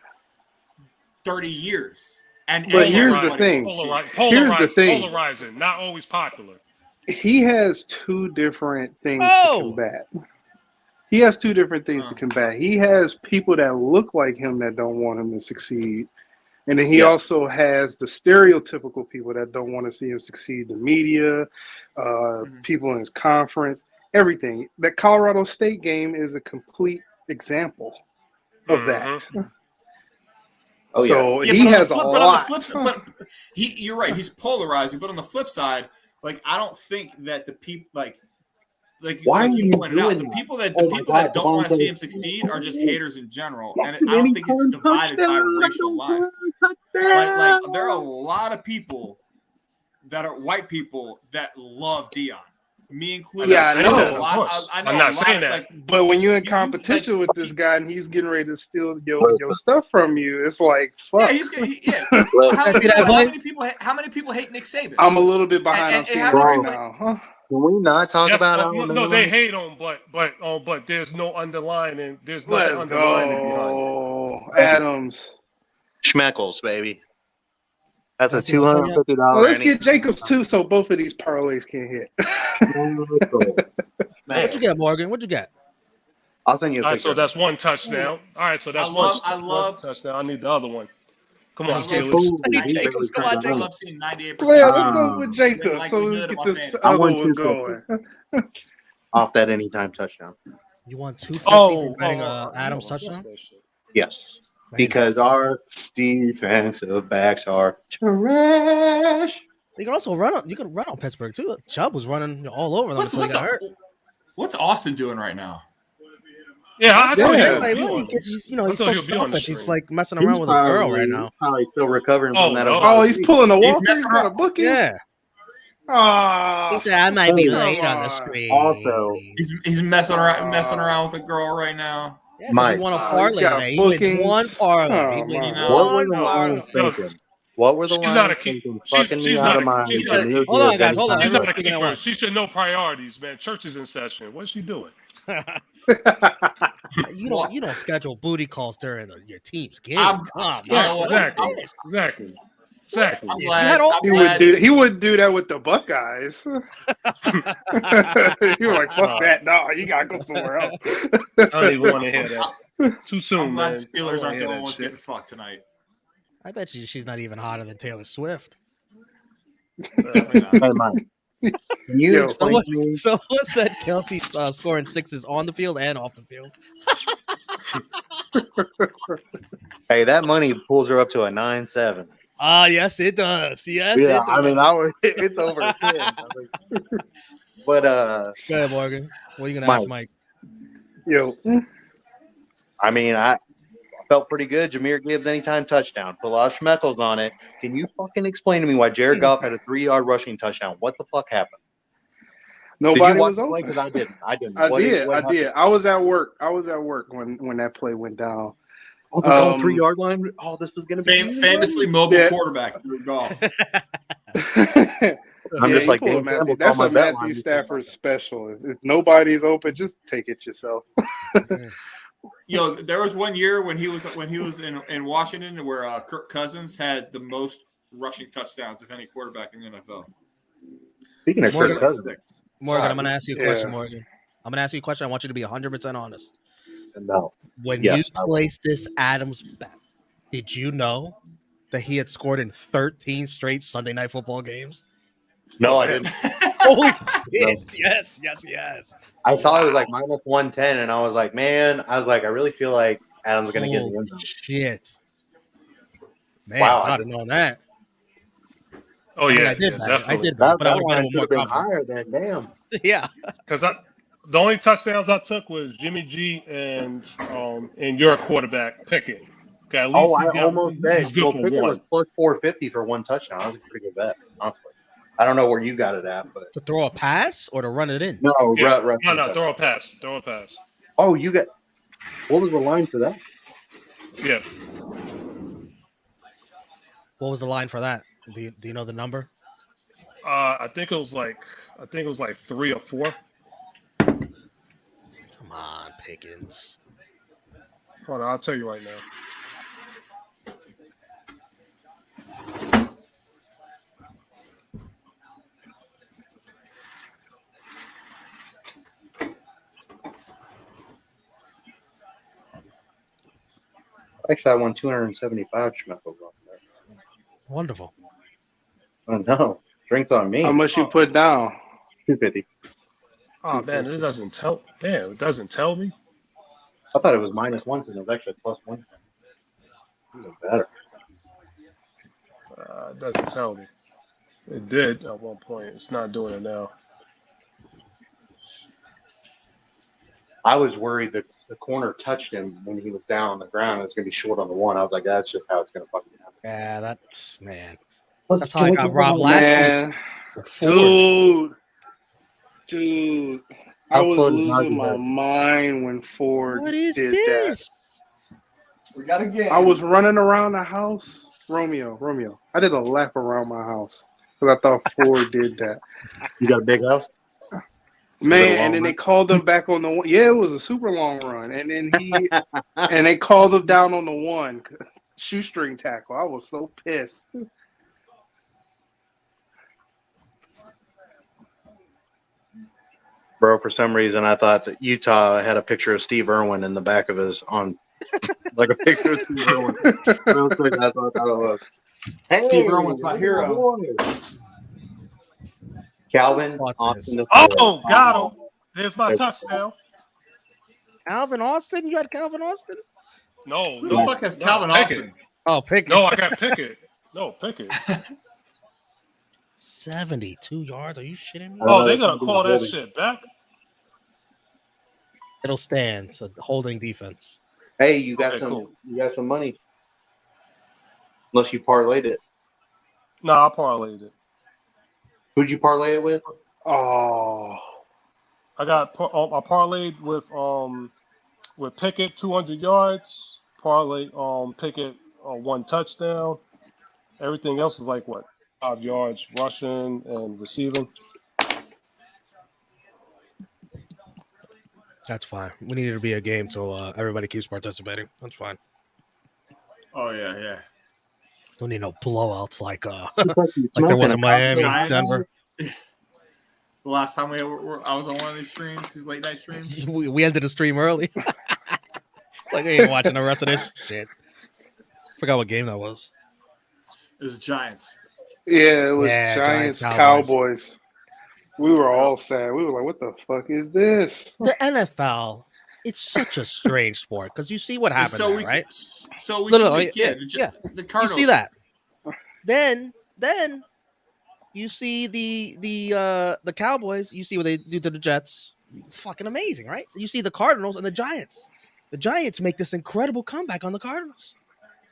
S4: 30 years.
S2: But here's the thing.
S3: Polarizing, not always popular.
S2: He has two different things to combat. He has two different things to combat. He has people that look like him that don't want him to succeed. And then he also has the stereotypical people that don't want to see him succeed. The media, people in his conference, everything. That Colorado State game is a complete example of that.
S5: Oh,
S2: so he has a lot.
S4: You're right. He's polarizing. But on the flip side, I don't think that the people
S5: why
S4: like you pointed out,
S5: the
S4: people that don't want to see him succeed are just haters in general, and I don't think it's divided by racial lines. There are a lot of people that are white people that love Dion. me included.
S2: Yeah, I know.
S3: I'm not saying that.
S4: Like,
S2: But when you're in competition with this guy and he's getting ready to steal your stuff from you, it's like, fuck.
S4: Yeah. How many people hate Nick Saban?
S2: I'm a little bit behind on seeing right now. Huh?
S5: Can we not talk about
S3: Alabama? No, they hate him, but there's no underlining. There's nothing
S2: Let's
S3: underlining behind it.
S2: go, Adams.
S5: Schmeckles, baby. That's a
S1: That's what I'm
S5: $250.
S2: Well, let's get Jacobs too, so both of these parlays can hit.
S1: What'd you get, Morgan? What'd you get?
S5: I'll send you a
S3: All right,
S5: picture.
S3: so that's one touchdown. All right, so that's one touchdown. I need the other one. Come on, Steelers.
S1: Jacobs, come on,
S4: I
S1: Jacobs.
S4: love seeing 98%.
S2: Yeah, let's go with Jacobs. So let's get this other one going.
S5: Off that anytime touchdown.
S1: You won $250 for betting Adams touchdown?
S5: Yes. Because our defensive backs are trash.
S1: You can also run on Pittsburgh too. Chubb was running all over them until he got hurt.
S4: What's Austin doing right now?
S3: Yeah, I thought
S1: he's so selfish. He's like messing around with a girl right now.
S5: Probably still recovering from that.
S2: Oh, he's pulling a Walker. He's got a bookie.
S1: Yeah. He said, "I might be late on the street."
S5: Also,
S4: he's messing around with a girl right now.
S1: Yeah, he won a parlay today. He wins one parlay.
S5: What were the
S3: She's not a key. Hold
S1: on, guys. Hold on.
S3: She's not a keeper. She should know priorities, man. Church is in session. What's she doing?
S1: You don't schedule booty calls during your team's game.
S3: Exactly.
S2: He wouldn't do that with the Buckeyes. You were like, fuck that. No, you gotta go somewhere else.
S3: I don't even want to hear that. Too soon,
S4: I'm
S3: man.
S4: glad Steelers aren't the only ones getting fucked tonight.
S1: I bet you she's not even hotter than Taylor Swift. So what said Kelsey's scoring sixes on the field and off the field?
S5: Hey, that money pulls her up to a 9-7.
S1: Yes, it does. Yes,
S5: yeah,
S1: it does.
S5: It's over 10. But
S1: go ahead, Morgan. What are you gonna ask Mike?
S5: I felt pretty good. Jameer Gibbs anytime touchdown. Put a lot of Schmeckles on it. Can you fucking explain to me why Jared Goff had a 3-yard rushing touchdown? What the fuck happened?
S2: Nobody was open.
S5: Because I didn't.
S2: I did. I was at work. When that play went down.
S5: Oh, the 3-yard line. Oh, this was going to be
S4: famously mobile quarterback. Goff.
S5: I'm just like,
S2: that's a Matthew Stafford special. If nobody's open, just take it yourself.
S4: There was one year when he was in Washington where Kirk Cousins had the most rushing touchdowns of any quarterback in the NFL.
S5: Speaking of Kirk Cousins,
S1: Morgan, I'm going to ask you a question. Morgan, I'm going to ask you a question. I want you to be 100% honest.
S5: No.
S1: When you placed this Adams bet, did you know that he had scored in 13 straight Sunday Night Football games?
S5: No, I didn't.
S1: Holy shit! No. Yes.
S5: I saw it was like minus 110, and I was like, man, I really feel like Adams going to get the end zone.
S1: Shit. Man,
S5: wow,
S1: I'd have known that.
S3: Oh yeah,
S1: I did. I did,
S5: but
S1: I would have
S5: been more higher than damn.
S1: Yeah,
S3: because the only touchdowns I took was Jimmy G and your quarterback Pickett. Okay, at least
S5: I almost bet.
S3: Well,
S5: Pickett was plus 450 for one touchdown. That was a pretty good bet, honestly. I don't know where you got it at, but
S1: to throw a pass or to run it in?
S5: No,
S3: no, throw a pass.
S5: Oh, you got. What was the line for that?
S3: Yeah.
S1: What was the line for that? Do you know the number?
S3: I think it was like 3 or 4.
S1: Come on, Pickens.
S3: Hold on, I'll tell you right now.
S5: Actually, I won 275 schmeckles off there.
S1: Wonderful.
S5: Oh no, drinks on me.
S2: How much you put down?
S5: 250.
S3: Oh man, it doesn't tell. Damn, it doesn't tell me.
S5: I thought it was minus 1, and it was actually plus 1. Even better.
S3: It doesn't tell me. It did at one point. It's not doing it now.
S5: I was worried that the corner touched him when he was down on the ground. It's going to be short on the 1. I was like, that's just how it's going to fucking happen.
S1: Yeah, that's how I got robbed last week.
S2: Dude. Dude, I
S5: How
S2: was
S5: slow does
S2: losing
S5: Najee
S2: my
S5: Harris?
S2: mind when Ford
S1: What is
S2: did
S1: this?
S6: We got a game.
S2: that. I was running around the house. Romeo. I did a lap around my house because I thought Ford did that.
S5: You got a big house?
S2: Man, and then they called him back on the one. Yeah, it was a super long run. And then and they called him down on the one. Shoestring tackle. I was so pissed.
S5: Bro, for some reason, I thought that Utah had a picture of Steve Irwin in the back of his on, like a picture of Steve Irwin. Real quick, that's what I thought it was. Hey,
S6: Steve Irwin's my
S5: look at
S6: hero.
S5: boy. Calvin
S1: Watch
S5: Austin.
S1: this.
S3: Oh, got him. There's my touchdown.
S1: Calvin Austin? You got Calvin Austin?
S3: No,
S4: Who
S3: no.
S4: the fuck has
S3: no,
S4: Calvin
S3: Pickett.
S4: Austin?
S1: Oh, Pickett.
S3: No, I got Pickett. No, Pickett.
S1: 72 yards? Are you shitting me?
S3: Oh, they gotta call that shit back.
S1: It'll stand. So holding defense.
S5: Hey, you got
S3: Okay, cool.
S5: You got some money. Unless you parlayed it.
S3: No, I parlayed it.
S5: Who'd you parlay it with?
S2: Oh.
S3: I parlayed with Pickett 200 yards. Parlay Pickett 1 touchdown. Everything else is like what 5 yards rushing and receiving.
S1: That's fine. We need it to be a game so everybody keeps participating. That's fine.
S4: Oh yeah.
S1: Don't need no blowouts like
S5: like
S1: there was in Miami,
S4: Giants.
S1: Denver.
S4: The last time I was on one of these streams, these late night streams.
S1: We ended the stream early. Like I ain't watching the rest of this shit. Forgot what game that was.
S4: It was Giants.
S2: Yeah, it was
S1: Yeah,
S2: Giants,
S1: Giants,
S2: Cowboys. We were all sad. We were like, what the fuck is this?
S1: The NFL, it's such a strange sport because you see what happened there, right?
S4: So we
S1: No,
S4: can
S1: no,
S4: make,
S1: yeah.
S4: the
S1: You
S4: Cardinals.
S1: see that. Then you see the Cowboys. You see what they do to the Jets. Fucking amazing, right? You see the Cardinals and the Giants. The Giants make this incredible comeback on the Cardinals.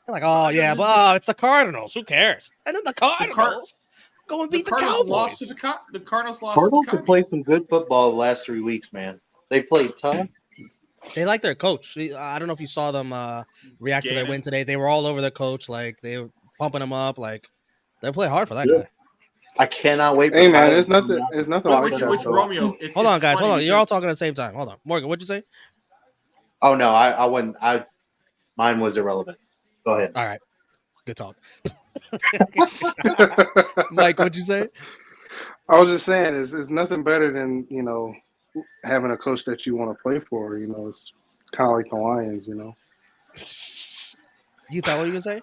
S1: They're like, oh yeah, but it's the Cardinals. Who cares? And then the Cardinals go and beat the
S4: Cardinals
S1: Cowboys.
S4: lost to the Cardinals lost
S5: Cardinals
S4: to the
S5: have played
S4: Commies.
S5: some good football the last 3 weeks, man. They played tough.
S1: They like their coach. I don't know if you saw them react to their win today. They were all over their coach. Like they were pumping him up. Like they play hard for that guy.
S5: I cannot wait for
S2: Hey man,
S5: Kyler
S2: it's
S5: to come
S2: nothing.
S5: out.
S2: It's nothing like that.
S4: Which
S2: though.
S4: Romeo?
S1: Hold on, guys. Hold on. You're all
S4: talking.
S1: talking at the same time. Hold on. Morgan, what'd you say?
S5: Oh no, I wouldn't. Mine was irrelevant. Go ahead.
S1: All right. Good talk. Mike, what'd you say?
S2: I was just saying, it's nothing better than having a coach that you want to play for. It's kind of like the Lions.
S1: You thought what you gonna say?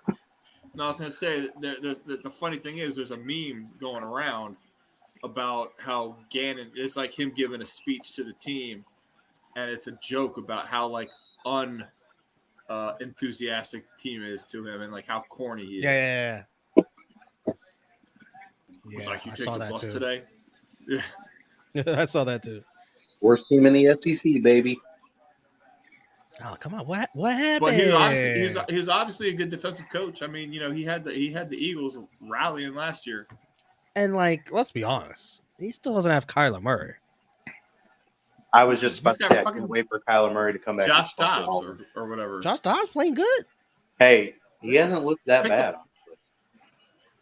S4: No, I was going to say the funny thing is there's a meme going around about how Gannon it's like him giving a speech to the team, and it's a joke about how like enthusiastic the team is to him and like how corny he is.
S1: Yeah.
S4: It's like you
S1: I
S4: take
S1: saw
S4: the
S1: that
S4: bus
S1: too.
S4: today. Yeah.
S1: I saw that too.
S5: Worst team in the FCC, baby.
S1: Oh, come on. What happened?
S4: But he was obviously a good defensive coach. I mean, he had the Eagles rallying last year.
S1: And like, let's be honest, he still doesn't have Kyler Murray.
S5: I was just about
S4: He's
S5: to
S4: got
S5: say I
S4: fucking
S5: can't wait for Kyler Murray to come back.
S4: Josh
S5: and fuck
S4: Dobbs
S5: Auburn.
S4: or whatever.
S1: Josh Dobbs playing good.
S5: Hey, he hasn't looked that bad.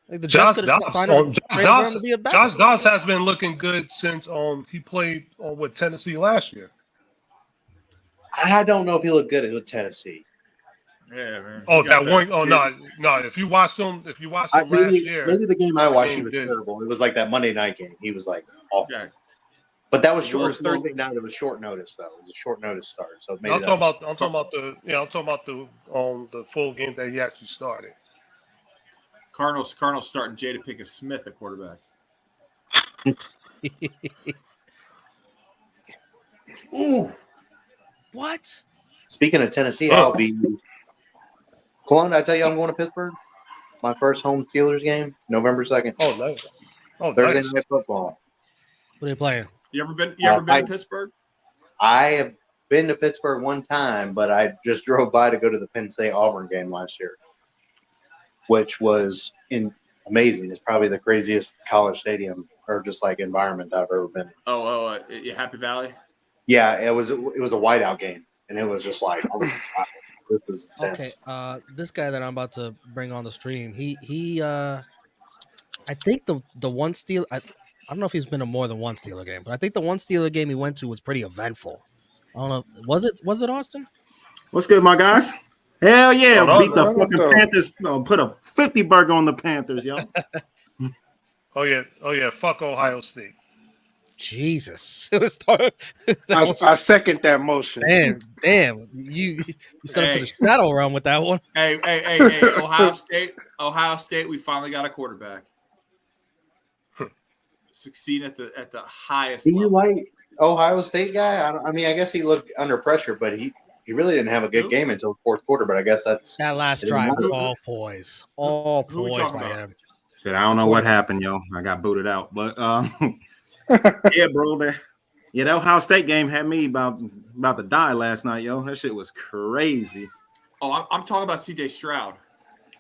S1: Like the Jets could have signed him for him to be a backup.
S3: Josh Dobbs has been looking good since he played with Tennessee last year.
S5: I don't know if he looked good with Tennessee.
S4: Yeah, man.
S3: Oh, that one! Oh no! If you watched him, last year,
S5: maybe the game I watched, he
S3: game
S5: was
S3: did.
S5: terrible. It was like that Monday night game. He was like awful.
S4: Yeah.
S5: But that was short. It was
S4: Well,
S5: Thursday night. It was short notice though. It was a short notice start. So maybe
S3: I'm talking about the full game that he actually started.
S4: Cardinals starting Jada Pinkett Smith at quarterback. Ooh.
S1: What?
S5: Speaking of Tennessee, I'll be. Cologne, did I tell you I'm going to Pittsburgh? My first home Steelers game, November 2nd.
S3: Oh, nice. Oh,
S5: Thursday
S3: nice.
S5: night football.
S1: What are they playing?
S4: You ever been to Pittsburgh?
S5: I have been to Pittsburgh one time, but I just drove by to go to the Penn State Auburn game last year, which was amazing. It's probably the craziest college stadium or just like environment I've ever been in.
S4: Happy Valley.
S5: Yeah, it was a whiteout game, and it was just like, oh, wow, this was intense.
S1: Okay, this guy that I'm about to bring on the stream, he I think the one Steel, I don't know if he's been to more than one Steeler game, but I think the one Steeler game he went to was pretty eventful. I don't know, was it Austin?
S7: What's good, my guys? Hell yeah,
S3: Oh, no,
S7: beat the
S2: no,
S7: fucking
S2: no.
S7: Panthers. Put a 50 burger on the Panthers, yo.
S3: Oh yeah. Fuck Ohio State.
S1: Jesus, it was that was,
S2: I second that motion.
S1: damn, you sent him to the
S4: Hey.
S1: shadow realm with that one.
S4: Hey, Ohio State, we finally got a quarterback. Succeeding at the highest
S5: Do you
S4: level.
S5: like Ohio State guy? I mean, I guess he looked under pressure, but he really didn't have a good
S4: Who?
S5: game until the fourth quarter. But I guess that's
S1: That last
S5: It didn't
S1: drive was
S4: matter.
S1: all poise, all
S4: Who we
S1: poise
S4: talking
S1: by
S4: about?
S1: him.
S7: Shit, I don't know what happened, yo. I got booted out. But yeah, bro. That Ohio State game had me about to die last night, yo. That shit was crazy.
S4: Oh, I'm talking about C.J. Stroud.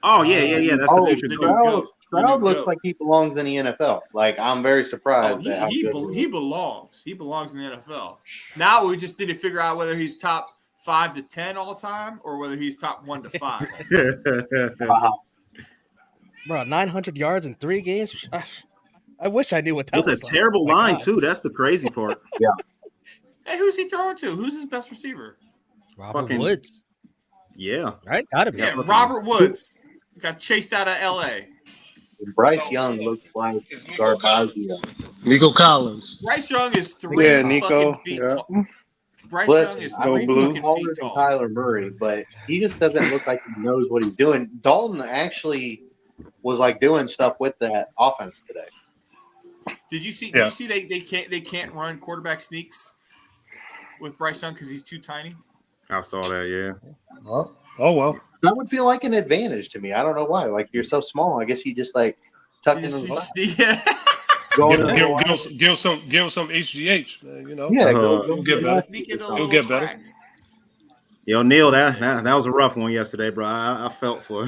S7: Oh, yeah. That's the future.
S4: the
S7: dude.
S4: new
S5: Stroud looks
S4: goat.
S5: like he belongs in the NFL. Like, I'm very
S4: Oh,
S5: surprised at how
S4: he
S5: good he is.
S4: belongs. He belongs in the NFL. Now we just need to figure out whether he's top 5 to 10 all time or whether he's top 1 to 5.
S1: Bro, 900 yards in 3 games. I wish I knew what that
S7: With a
S1: was. like.
S7: terrible
S1: Oh my
S7: line,
S1: God.
S7: too. That's the crazy part.
S4: Hey, who's he throwing to? Who's his best receiver?
S1: Robert
S7: Fucking-
S1: Woods,
S7: Yeah.
S1: right? Gotta be.
S4: Yeah,
S7: looking-
S4: Robert Woods got chased out of L.A.
S5: Bryce Young looks like Garbazio.
S3: Nico Collins.
S4: Bryce Young is 3
S2: Yeah, Nico.
S4: fucking feet
S2: Yeah.
S4: tall. Bryce
S5: Listen,
S4: Young is
S5: I
S4: 3
S5: mean,
S2: Blue.
S5: he's
S4: fucking
S5: taller
S4: feet
S5: than
S4: tall.
S5: Kyler Murray, but he just doesn't look like he knows what he's doing. Dalton actually was like doing stuff with that offense today.
S4: Did you see?
S3: Yeah.
S4: Did you see they can't run quarterback sneaks with Bryce Young because he's too tiny?
S7: I saw that, yeah.
S3: Oh well.
S5: That would feel like an advantage to me. I don't know why. Like, you're so small. I guess you just like tuck in
S4: Just-
S5: his lap.
S4: yeah.
S5: Go
S3: Give
S5: in the middle.
S3: him some HGH, man. You know.
S5: Yeah,
S7: He'll
S3: get better.
S4: Sneak into the
S3: He'll
S4: little
S3: get better.
S4: cracks.
S7: Yo, Neil, that was a rough one yesterday, bro. I felt for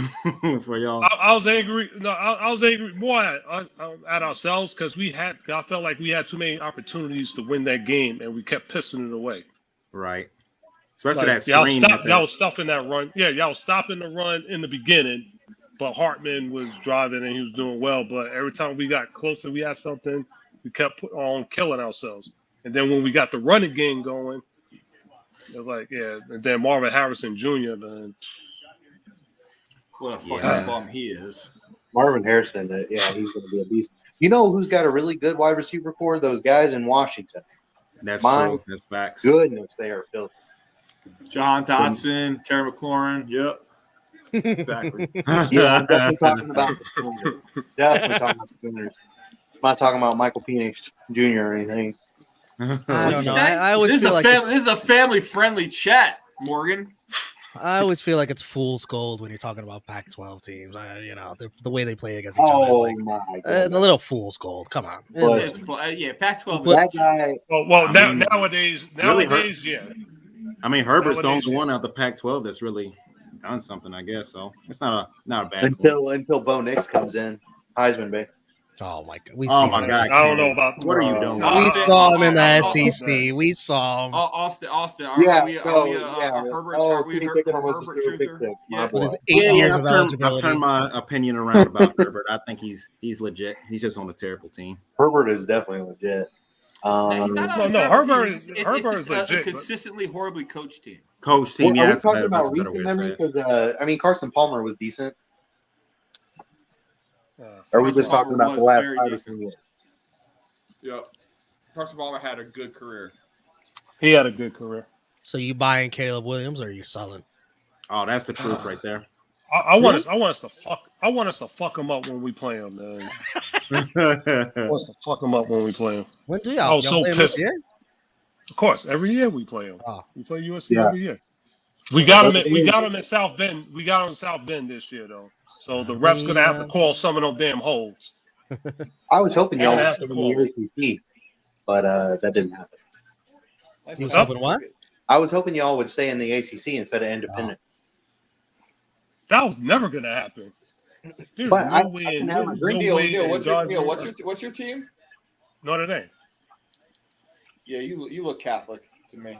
S7: for y'all.
S3: I was angry. No, I was angry more at ourselves because I felt like we had too many opportunities to win that game, and we kept pissing it away.
S7: Right. Especially
S3: Like,
S7: that screen.
S3: y'all was stuffing that run. Yeah, y'all was stopping the run in the beginning, but Hartman was driving and he was doing well. But every time we got closer, we had something. We kept on killing ourselves. And then when we got the running game going, it was like, yeah. And then Marvin Harrison Jr. Then
S4: What a fucking
S7: Yeah.
S4: bum he is.
S5: Marvin Harrison, yeah, he's going to be a beast. You know who's got a really good wide receiver core? Those guys in Washington.
S7: That's
S5: My
S7: true. That's facts.
S5: Goodness, they are filthy.
S4: John Dotson, Terry McLaurin. Yep. Exactly.
S5: Yeah, I'm definitely talking about the Sooners. Definitely talking about the Sooners. I'm not talking about Michael Penix Jr. or anything.
S1: I
S4: What'd
S1: don't
S4: you
S1: know.
S4: say?
S1: I always
S4: this
S1: feel
S4: is
S1: like
S4: this is a family-friendly chat, Morgan.
S1: I always feel like it's fool's gold when you're talking about Pac-12 teams. The way they play against each other is
S5: Oh,
S1: like
S5: my
S1: it's
S5: God.
S1: a little fool's gold. Come on.
S5: But-
S4: It's yeah, Pac-12.
S5: That guy,
S3: well,
S7: I
S3: now,
S7: mean,
S3: nowadays,
S7: really
S3: yeah.
S7: I mean, Herbert's the
S3: Nowadays,
S7: only one out the Pac-12 that's really done something, I guess. So it's not a bad point.
S5: until Bo Nix comes in, Heisman, babe.
S1: Oh my God. We
S7: Oh
S1: seen
S7: my
S1: him.
S7: God!
S3: I don't know about.
S7: What are you doing?
S4: No,
S1: We saw him in the
S4: Oh,
S1: SEC. We saw him
S4: Austin,
S5: Yeah,
S4: are we
S5: yeah.
S4: Herbert?
S5: Oh,
S4: Are we
S5: Kenny
S4: a
S5: Pickett with
S4: Herbert
S5: the pick
S4: truther?
S5: six, my
S4: Yeah.
S5: boy.
S1: with his 8 years of
S7: I've
S1: eligibility.
S7: turned my opinion around about Herbert. I think he's legit. He's just on a terrible team.
S5: Herbert is definitely legit.
S4: No, he's not on
S3: No,
S4: a
S3: no,
S4: terrible
S3: Herbert
S4: team.
S3: is-
S4: It's
S3: Herbert
S4: just
S3: is legit,
S4: a
S3: but-
S4: consistently horribly coached team.
S7: Coach team,
S5: Are
S7: yeah.
S5: we
S7: That's
S5: talking
S7: a
S5: about
S7: better
S5: recent
S7: way to
S5: memory?
S7: say it.
S5: Because Carson Palmer was decent.
S3: Uh,
S5: Or are we
S4: Carson
S5: just talking
S4: Palmer
S5: about the
S4: was
S5: last
S4: very
S5: 5 or
S4: decent.
S5: 10 years?
S4: Yep. Carson Palmer had a good career.
S3: he had a good career.
S1: So you buying Caleb Williams or are you selling?
S7: Oh, that's the truth right there.
S3: I want us to fuck him up when we play him, man. I want us to fuck him up when we play him.
S1: When do
S3: I
S1: y'all?
S3: was
S1: Y'all
S3: so
S1: play him this
S3: pissed.
S1: year?
S3: Of course, every year we play him.
S1: Oh.
S3: We play USC
S5: Yeah.
S3: every year. We got him in South Bend. We got him in South Bend this year though. So the ref's gonna have to call some of them damn holes.
S5: I was hoping y'all
S3: Yeah,
S5: would
S3: that's
S5: stay in
S3: cool.
S5: the ACC, but that didn't happen.
S1: You was
S3: Huh?
S1: hoping what?
S5: I was hoping y'all would stay in the ACC instead of independent.
S3: That was never gonna happen. There's
S5: But I
S3: no way
S5: can
S3: in
S5: have a
S3: there's
S5: drink.
S3: no
S4: Neil,
S3: way
S4: Neil,
S3: in
S4: what's
S3: God's
S4: your
S3: green earth.
S4: what's your team?
S3: Notre Dame.
S4: Yeah, you look Catholic to me.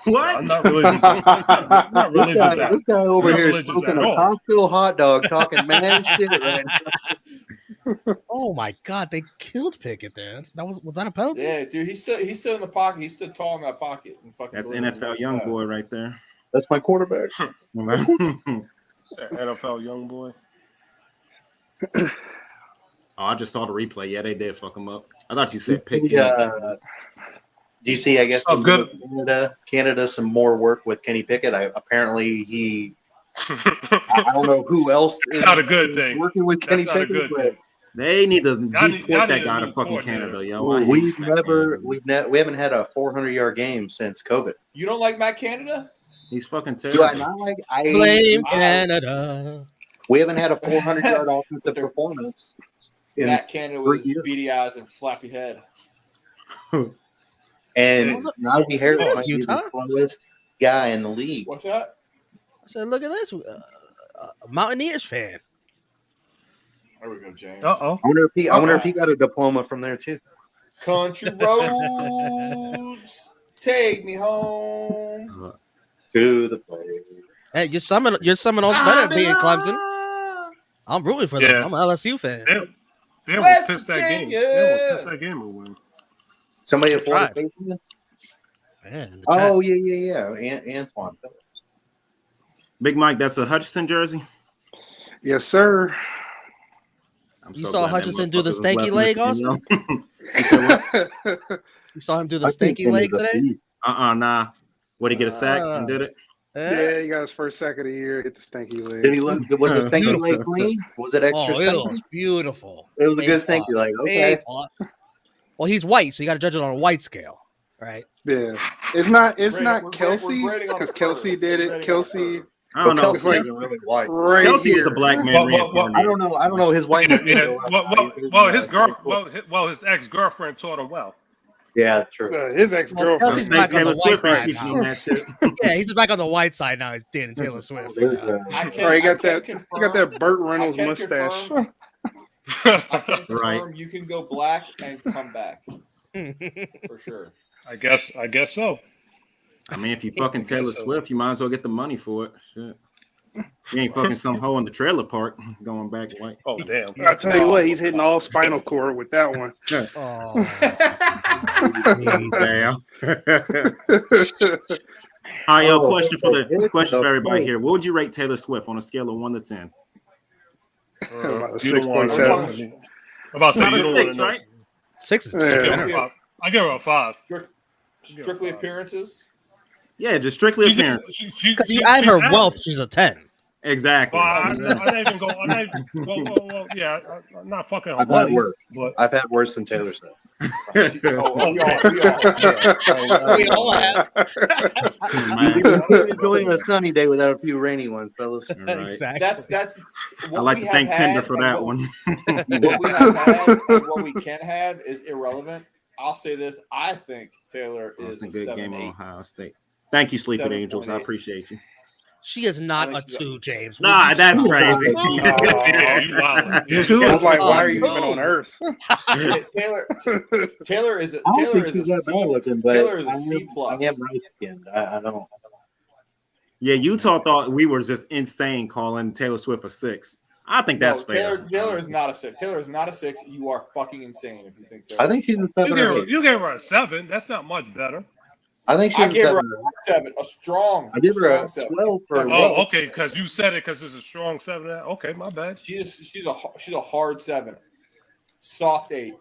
S7: What?
S3: I'm not religious. I'm not religious at
S5: This guy over
S3: not
S5: here is
S3: religious
S5: smoking
S3: at
S5: a
S3: all.
S5: Costco hot dog, talking mad shit right now.
S1: Oh my God, they killed Pickett there. Was that a penalty?
S4: Yeah, dude, he's still in the pocket. He's still tall in that pocket. And fucking
S7: That's
S4: delivers a
S7: NFL
S4: nice
S7: young
S4: pass.
S7: boy right there.
S5: That's my quarterback.
S3: NFL young boy.
S7: Oh, I just saw the replay. Yeah, they did fuck him up. I thought you said pick.
S5: Do you see? I guess
S3: Oh, good.
S5: Canada some more work with Kenny Pickett. Apparently he. I don't know who else.
S3: It's not a good thing.
S5: Working with Kenny
S3: That's not a
S5: Pickett,
S3: good
S5: but
S3: thing.
S7: They need to
S3: Y'all need
S7: deport that
S3: a
S7: guy to
S3: new
S7: fucking
S3: coordinator.
S7: Canada, yo. I hate
S5: we
S7: Matt Canada.
S5: haven't had a 400-yard game since COVID.
S4: You don't like Matt Canada?
S7: He's fucking
S5: Do I
S7: terrible.
S5: not like?
S1: Blame Canada.
S5: We haven't had a 400-yard offensive performance. in
S4: Matt Canada
S5: 3
S4: with
S5: years.
S4: beady eyes and flappy head.
S5: And Najee Harris
S1: Look at
S5: might be
S1: Utah.
S5: the slowest guy in the league.
S4: What's that?
S1: I said, look at this. Mountaineers fan.
S4: There we go, James.
S3: Uh-oh.
S5: I wonder if he got a diploma from there too.
S4: Country roads, take me home.
S5: To the place.
S1: Hey, your Seminoles better be in Clemson. I'm rooting for them.
S3: Yeah.
S1: I'm an LSU fan.
S3: They almost
S4: West
S3: pissed that game.
S4: Virginia.
S3: They almost pissed that game away.
S5: Somebody at Florida
S1: Tried.
S5: State?
S1: Man, in the
S5: Oh
S1: chat.
S5: yeah. Antoine Phillips.
S7: Big Mike, that's a Hutchinson jersey.
S2: Yes, sir.
S7: I'm
S1: You
S7: so
S1: saw
S7: glad that
S1: Hutchinson do the
S7: motherfucker was
S1: stanky
S7: left
S1: leg,
S7: Michigan,
S1: Austin?
S7: You said what?
S1: You saw him do the
S5: I think
S1: stanky
S5: him
S1: leg
S5: as a
S1: today?
S5: beast.
S7: Nah. What, he get a sack and did it?
S2: Yeah, he got his first sack of the year. Hit the stinky leg.
S5: Did he look? Was the stinky
S1: Beautiful.
S5: leg clean? Was it extra
S1: Oh, it
S5: stinky?
S1: was beautiful.
S5: It was a good
S1: A+.
S5: stinky leg. Okay.
S1: A+. Well, he's white, so you got to judge it on a white scale, right?
S2: Yeah, it's not
S4: We're
S2: Kelsey
S4: grading on
S2: because
S4: the
S2: Kelsey
S4: curve.
S2: did
S4: We're
S2: it.
S4: grading
S2: Kelsey
S7: I don't know.
S5: Kelsey
S2: It's like-
S5: isn't really white.
S2: right
S7: Kelsey
S2: here.
S7: is a black man.
S3: Well,
S7: reincarnated.
S5: I don't know his whiteness.
S3: His ex-girlfriend taught him well.
S5: Yeah, true.
S2: His ex-girlfriend.
S1: Kelsey's
S7: Hey,
S1: back on
S7: Taylor
S1: the white
S7: Swift ain't
S1: side
S7: teaching
S1: now.
S7: him that shit.
S1: Yeah, he's back on the white side now. He's dating Taylor Swift.
S5: There's,
S4: I
S2: All right, he got that.
S4: confirm,
S2: He got that Burt Reynolds
S4: I can
S2: mustache.
S4: confirm- I can
S7: Right.
S4: confirm you can go black and come back for sure.
S3: I guess so.
S7: I mean, if you fucking Taylor
S3: so.
S7: Swift, you might as well get the money for it. Shit. You ain't fucking some hoe in the trailer park going back white.
S3: Oh damn.
S2: I tell you what, he's hitting all spinal cord with that one.
S1: Oh,
S7: Damn. All right, yo,
S5: Oh,
S7: question for
S5: okay.
S7: everybody here. What would you rate Taylor Swift on a scale of 1 to 10?
S2: About a
S3: You don't want
S2: 6.7.
S3: to- I'm about to say
S7: Not
S3: you
S7: a
S3: don't
S7: 6,
S3: want to know.
S7: right?
S1: 6 is
S2: Yeah.
S1: better.
S3: I give her a 5.
S4: Strictly appearances.
S7: Yeah, just strictly
S3: She
S7: appearance.
S3: just-
S1: Because you add
S3: she's
S1: her
S3: average.
S1: wealth, she's a 10.
S7: Exactly.
S3: Well, I'm not even going. Well, yeah, I'm not fucking her
S5: I've had
S3: money,
S5: worse.
S3: but
S5: I've had worse than Taylor Swift.
S4: Oh, we all.
S1: We all have.
S7: Man.
S5: Enjoying a sunny day without a few rainy ones, fellas.
S7: Right.
S1: Exactly.
S4: That's.
S7: I like to thank Tinder for that one.
S4: What we have had and what we can have is irrelevant. I'll say this: I think Taylor
S7: That's
S4: is
S7: a
S4: a
S7: good game
S4: 7-8.
S7: on Ohio State. Thank you, Sleeping
S4: 7.8.
S7: Angels. I appreciate you.
S1: She is not
S4: I
S1: a
S4: think she's
S1: 2, James.
S7: Nah, that's crazy.
S3: yeah, you wild.
S2: Two is like, why are you
S1: Oh,
S2: even on Earth?
S4: Taylor is a
S5: I don't
S4: Taylor
S5: think
S4: is
S5: she's
S4: a
S5: that bad looking, but
S4: Taylor is
S5: I
S4: a C
S5: am
S4: plus.
S5: light skinned. I don't.
S7: Yeah, Utah thought we were just insane calling Taylor Swift a 6. I think that's fair.
S4: Taylor is not a 6. Taylor is not a 6. You are fucking insane if you think. Taylor
S5: I think she's a 7 or 8.
S3: You gave her a 7. That's not much better.
S5: I think
S4: I
S5: she's a
S4: gave her
S5: 7.
S4: a 7. A strong.
S5: I give her a
S4: strong 7.
S5: 12 for.
S3: Oh, okay, because you said it because it's a strong 7. Okay, my bad.
S4: She's a hard 7. Soft 8.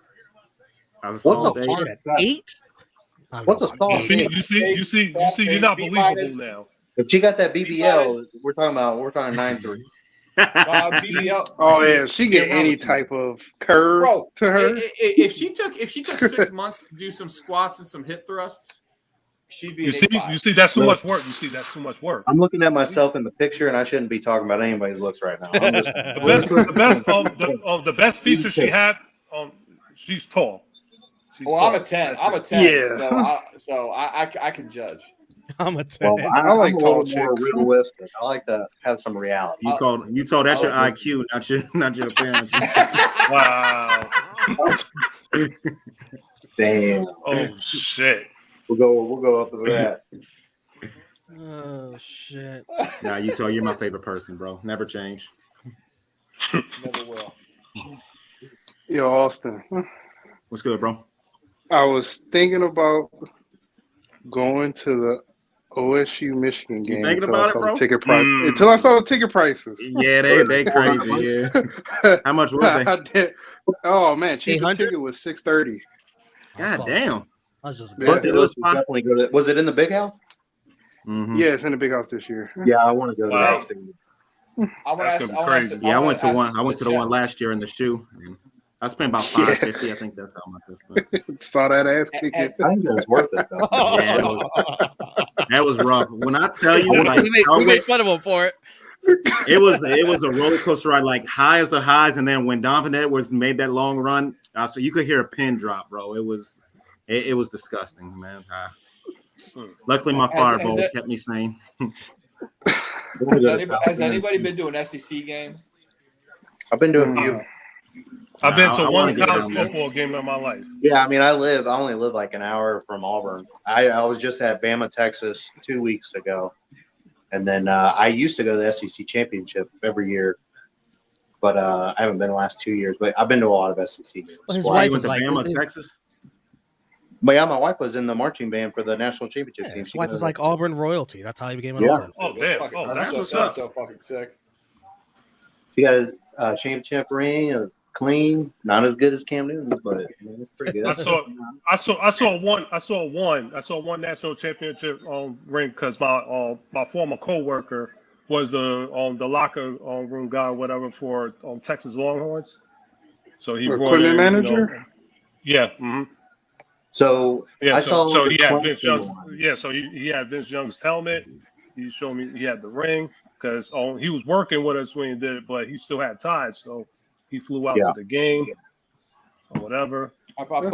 S5: What's a
S7: Solid
S5: hard
S7: eight.
S1: 8?
S5: What's a soft
S3: You
S5: 8?
S3: see, you're not
S4: B
S3: believable
S4: minus.
S3: now.
S5: If she got that
S4: B
S5: BBL,
S4: minus.
S5: we're talking 9.3.
S4: BBL.
S2: Oh yeah, she get any type of curve
S4: Bro,
S2: to her.
S4: if she took 6 months to do some squats and some hip thrusts, she'd be.
S3: You see, that's too much work. You see, that's too much work.
S5: I'm looking at myself in the picture, and I shouldn't be talking about anybody's looks right now. I'm just,
S3: The best feature she had, she's tall. She's
S4: Well,
S3: tall.
S4: I'm a 10.
S3: That's
S4: I'm a
S3: it.
S4: 10.
S2: Yeah.
S4: So I can judge.
S1: I'm a 10.
S5: well,
S2: I like
S5: I'm a
S2: tall
S5: little more
S2: chicks.
S5: realistic. I like to have some reality.
S7: You told that's your
S5: I like
S7: IQ, not your appearance.
S3: Wow.
S5: Damn.
S3: Oh shit!
S5: We'll go up to that.
S1: Oh shit!
S7: Nah, you're my favorite person, bro. Never change.
S4: Never will.
S2: Yo, Austin.
S7: What's good, bro?
S2: I was thinking about going to the OSU Michigan
S7: You
S2: game
S7: thinking
S2: until I
S7: about it,
S2: saw the
S7: bro?
S2: ticket price. Until I saw the ticket prices.
S7: Yeah, they crazy. Yeah. How much was they?
S2: I did. Oh man, cheapest
S1: 800?
S2: ticket was $630.
S7: God damn.
S1: That's just
S2: Yeah.
S5: Plus,
S7: It
S5: it
S7: was
S5: was
S7: fun.
S5: definitely good. Was it in the big house?
S7: Mm-hmm.
S2: Yeah, it's in the big house this year.
S5: Yeah, I want to go to
S3: Wow.
S5: that stadium.
S4: I want to
S3: That's
S4: ask.
S3: gonna be crazy.
S7: Yeah, I went to
S4: ask
S7: one. I went to the
S4: chat.
S7: one last year in the shoe. And I spent about
S2: Yeah.
S7: $550. I think that's how much I spent.
S2: Saw that ass kicking.
S5: I think it was worth it though.
S7: Yeah, that was rough. When I tell you, like,
S1: we made fun of him for it.
S7: it was a roller coaster ride, like high as the highs, and then when Donovan Edwards made that long run, so you could hear a pin drop, bro. It was disgusting, man. Luckily, my fireball kept me sane.
S4: Has anybody been to an SEC game?
S5: I've been to a few.
S3: I've been to
S7: I
S3: one
S7: wanna get
S3: college
S7: down there.
S3: football game in my life.
S5: Yeah, I mean, I only live like an hour from Auburn. I was just at Bama, Texas 2 weeks ago. And then I used to go to the SEC championship every year, but I haven't been the last 2 years. But I've been to a lot of SEC games.
S1: Well, his
S7: Why
S1: wife
S7: you went
S1: was
S7: to
S1: like,
S7: Bama,
S1: his,
S7: Texas?
S5: But yeah, my wife was in the marching band for the national championship
S1: yeah,
S5: team.
S1: his wife was like Auburn royalty. That's how he became an
S5: Yeah.
S1: Auburn.
S3: Oh damn!
S4: Fucking-
S3: Oh, that's what's
S4: that's
S3: up.
S4: so fucking sick.
S5: She got a championship ring, clean, not as good as Cam Newton's, but it's pretty good.
S3: I saw one national championship ring because my former coworker was the locker room guy or whatever for Texas Longhorns. So he brought
S2: Equipment
S3: in,
S2: manager?
S3: yeah. Mm-hmm.
S5: So
S3: Yeah,
S5: I
S3: so
S5: saw
S3: he
S5: the
S3: had
S5: Clemson
S3: Vince Young's.
S5: one.
S3: Yeah, so he had Vince Young's helmet. He showed me he had the ring because he was working with us when he did it, but he still had ties, so he flew out
S5: Yeah.
S3: to the game or whatever.
S4: I
S3: cool.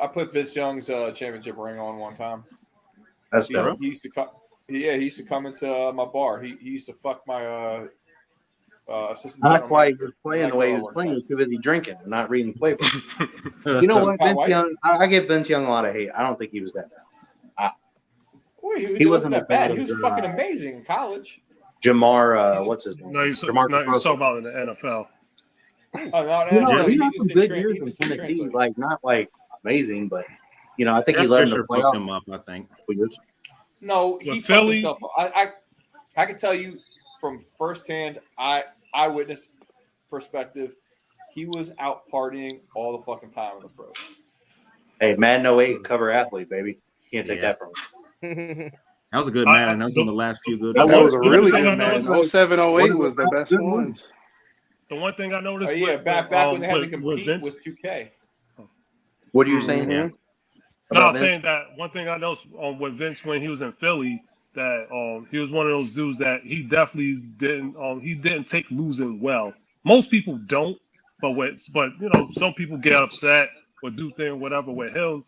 S4: put Vince Young's championship ring on one time.
S5: That's
S4: He
S5: dope.
S4: used to come. Yeah, he used to come into my bar. He used to fuck my assistant.
S5: That's
S4: general
S5: why he
S4: manager.
S5: was playing the way he was playing. He was too busy drinking and not reading the playbook. You know what,
S4: Pat
S5: Vince
S4: White?
S5: Young? I give Vince Young a lot of hate. I don't think he was that bad.
S4: Wait,
S5: He
S4: wasn't
S5: wasn't
S4: that
S5: as
S4: bad.
S5: bad
S4: He was
S5: as,
S4: fucking amazing in college.
S5: Jamar, what's his name?
S3: No, he's
S5: Jamarcus
S3: talking
S5: Russell.
S3: about in the NFL.
S4: Oh, no,
S5: You know,
S4: no,
S5: he had
S4: just
S5: some
S4: didn't
S5: good
S4: tra-
S5: years
S4: he
S5: in
S4: just didn't
S5: Tennessee,
S4: translate.
S5: like not like amazing, but I think he
S7: That
S5: led in the
S7: Fisher fucked
S5: playoff
S7: him up, I think.
S5: years.
S4: No, he
S3: With
S4: fucked
S3: Philly-
S4: himself up. I can tell you from firsthand eyewitness perspective, he was out partying all the fucking time in the pros.
S5: Hey, Madden 08 cover athlete, baby. Can't take
S7: Yeah.
S5: that from him.
S7: That was a good man. That was one of the last few good.
S5: That
S2: That was a
S3: The one
S2: really
S3: thing I
S2: good man.
S3: noticed-
S2: 07, 08
S5: One of
S2: was
S5: the
S2: the best
S5: good
S2: ones.
S3: The one thing I noticed,
S4: Yeah,
S3: with,
S4: back when they had to compete
S3: Vince,
S4: with 2K.
S5: What are you saying?
S2: Mhm.
S7: Yeah.
S3: No,
S5: About
S3: I'm
S5: Vince?
S3: saying that one thing I noticed with Vince when he was in Philly, that he was one of those dudes that he definitely didn't take losing well. Most people don't, but some people get upset or do things whatever. With him,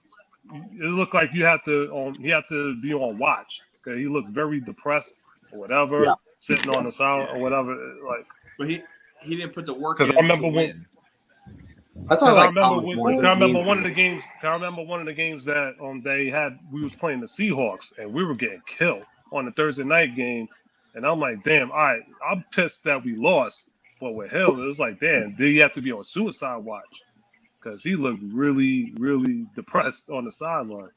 S3: it looked like he had to be on watch because he looked very depressed or whatever,
S5: Yeah.
S3: sitting on the side or whatever. Like,
S4: But he didn't put the work
S3: 'Cause
S4: in
S3: I remember
S4: to
S3: when-
S4: win.
S5: That's
S3: Cause
S5: why I
S3: I
S5: like
S3: remember
S5: college more.
S3: I remember one of the games. I remember one of the games that they had. We was playing the Seahawks and we were getting killed on the Thursday night game. And I'm like, damn, all right, I'm pissed that we lost. But with him, it was like, damn, did he have to be on suicide watch? Because he looked really, really depressed on the sideline.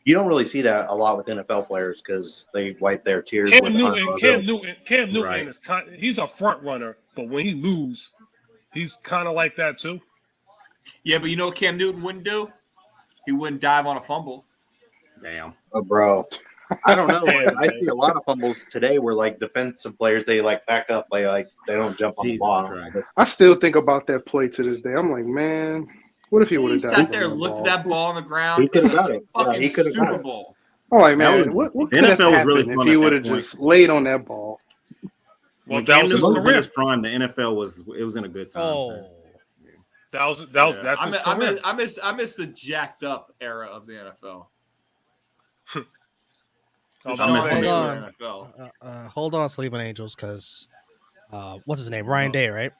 S5: You don't really see that a lot with NFL players because they wipe their tears
S3: Cam
S5: with
S3: Newton
S7: Right.
S3: is he's a front runner, but when he lose, he's kind of like that too.
S4: Yeah, but you know what Cam Newton wouldn't do? He wouldn't dive on a fumble.
S7: Damn.
S5: Oh, bro. I don't know.
S3: Yeah,
S5: I see a lot of fumbles today where like defensive players they like back up, like they don't jump on
S7: Jesus
S5: the ball.
S7: Christ.
S2: I still think about that play to this day. I'm like, man, what if he would
S4: He
S2: have
S4: sat
S2: died?
S4: there,
S2: on
S4: looked at
S2: ball?
S4: that ball on the
S5: He
S4: ground
S5: could
S4: in
S5: have got
S4: the
S5: it. Yeah,
S4: fucking
S5: he could have got
S4: Super
S5: it.
S4: Bowl.
S2: I'm like,
S7: That
S2: man,
S7: was-
S2: what
S7: the
S2: could have
S7: NFL was
S2: happened
S7: really
S2: if
S7: fun
S2: he
S7: at
S2: would
S7: that
S2: have
S7: point.
S2: just laid on that ball?
S3: Well,
S7: When
S3: that
S7: Cam
S3: was his
S7: Newton was in
S3: career.
S7: his prime, the NFL was in a good time.
S1: Oh,
S3: That's his career.
S4: I miss the jacked up era of the NFL.
S3: Oh,
S4: Sean
S7: miss
S4: Payton
S1: hold
S4: era
S1: on.
S4: NFL.
S1: Hold on, Sleeping Angels, because what's his name? Ryan Day, right?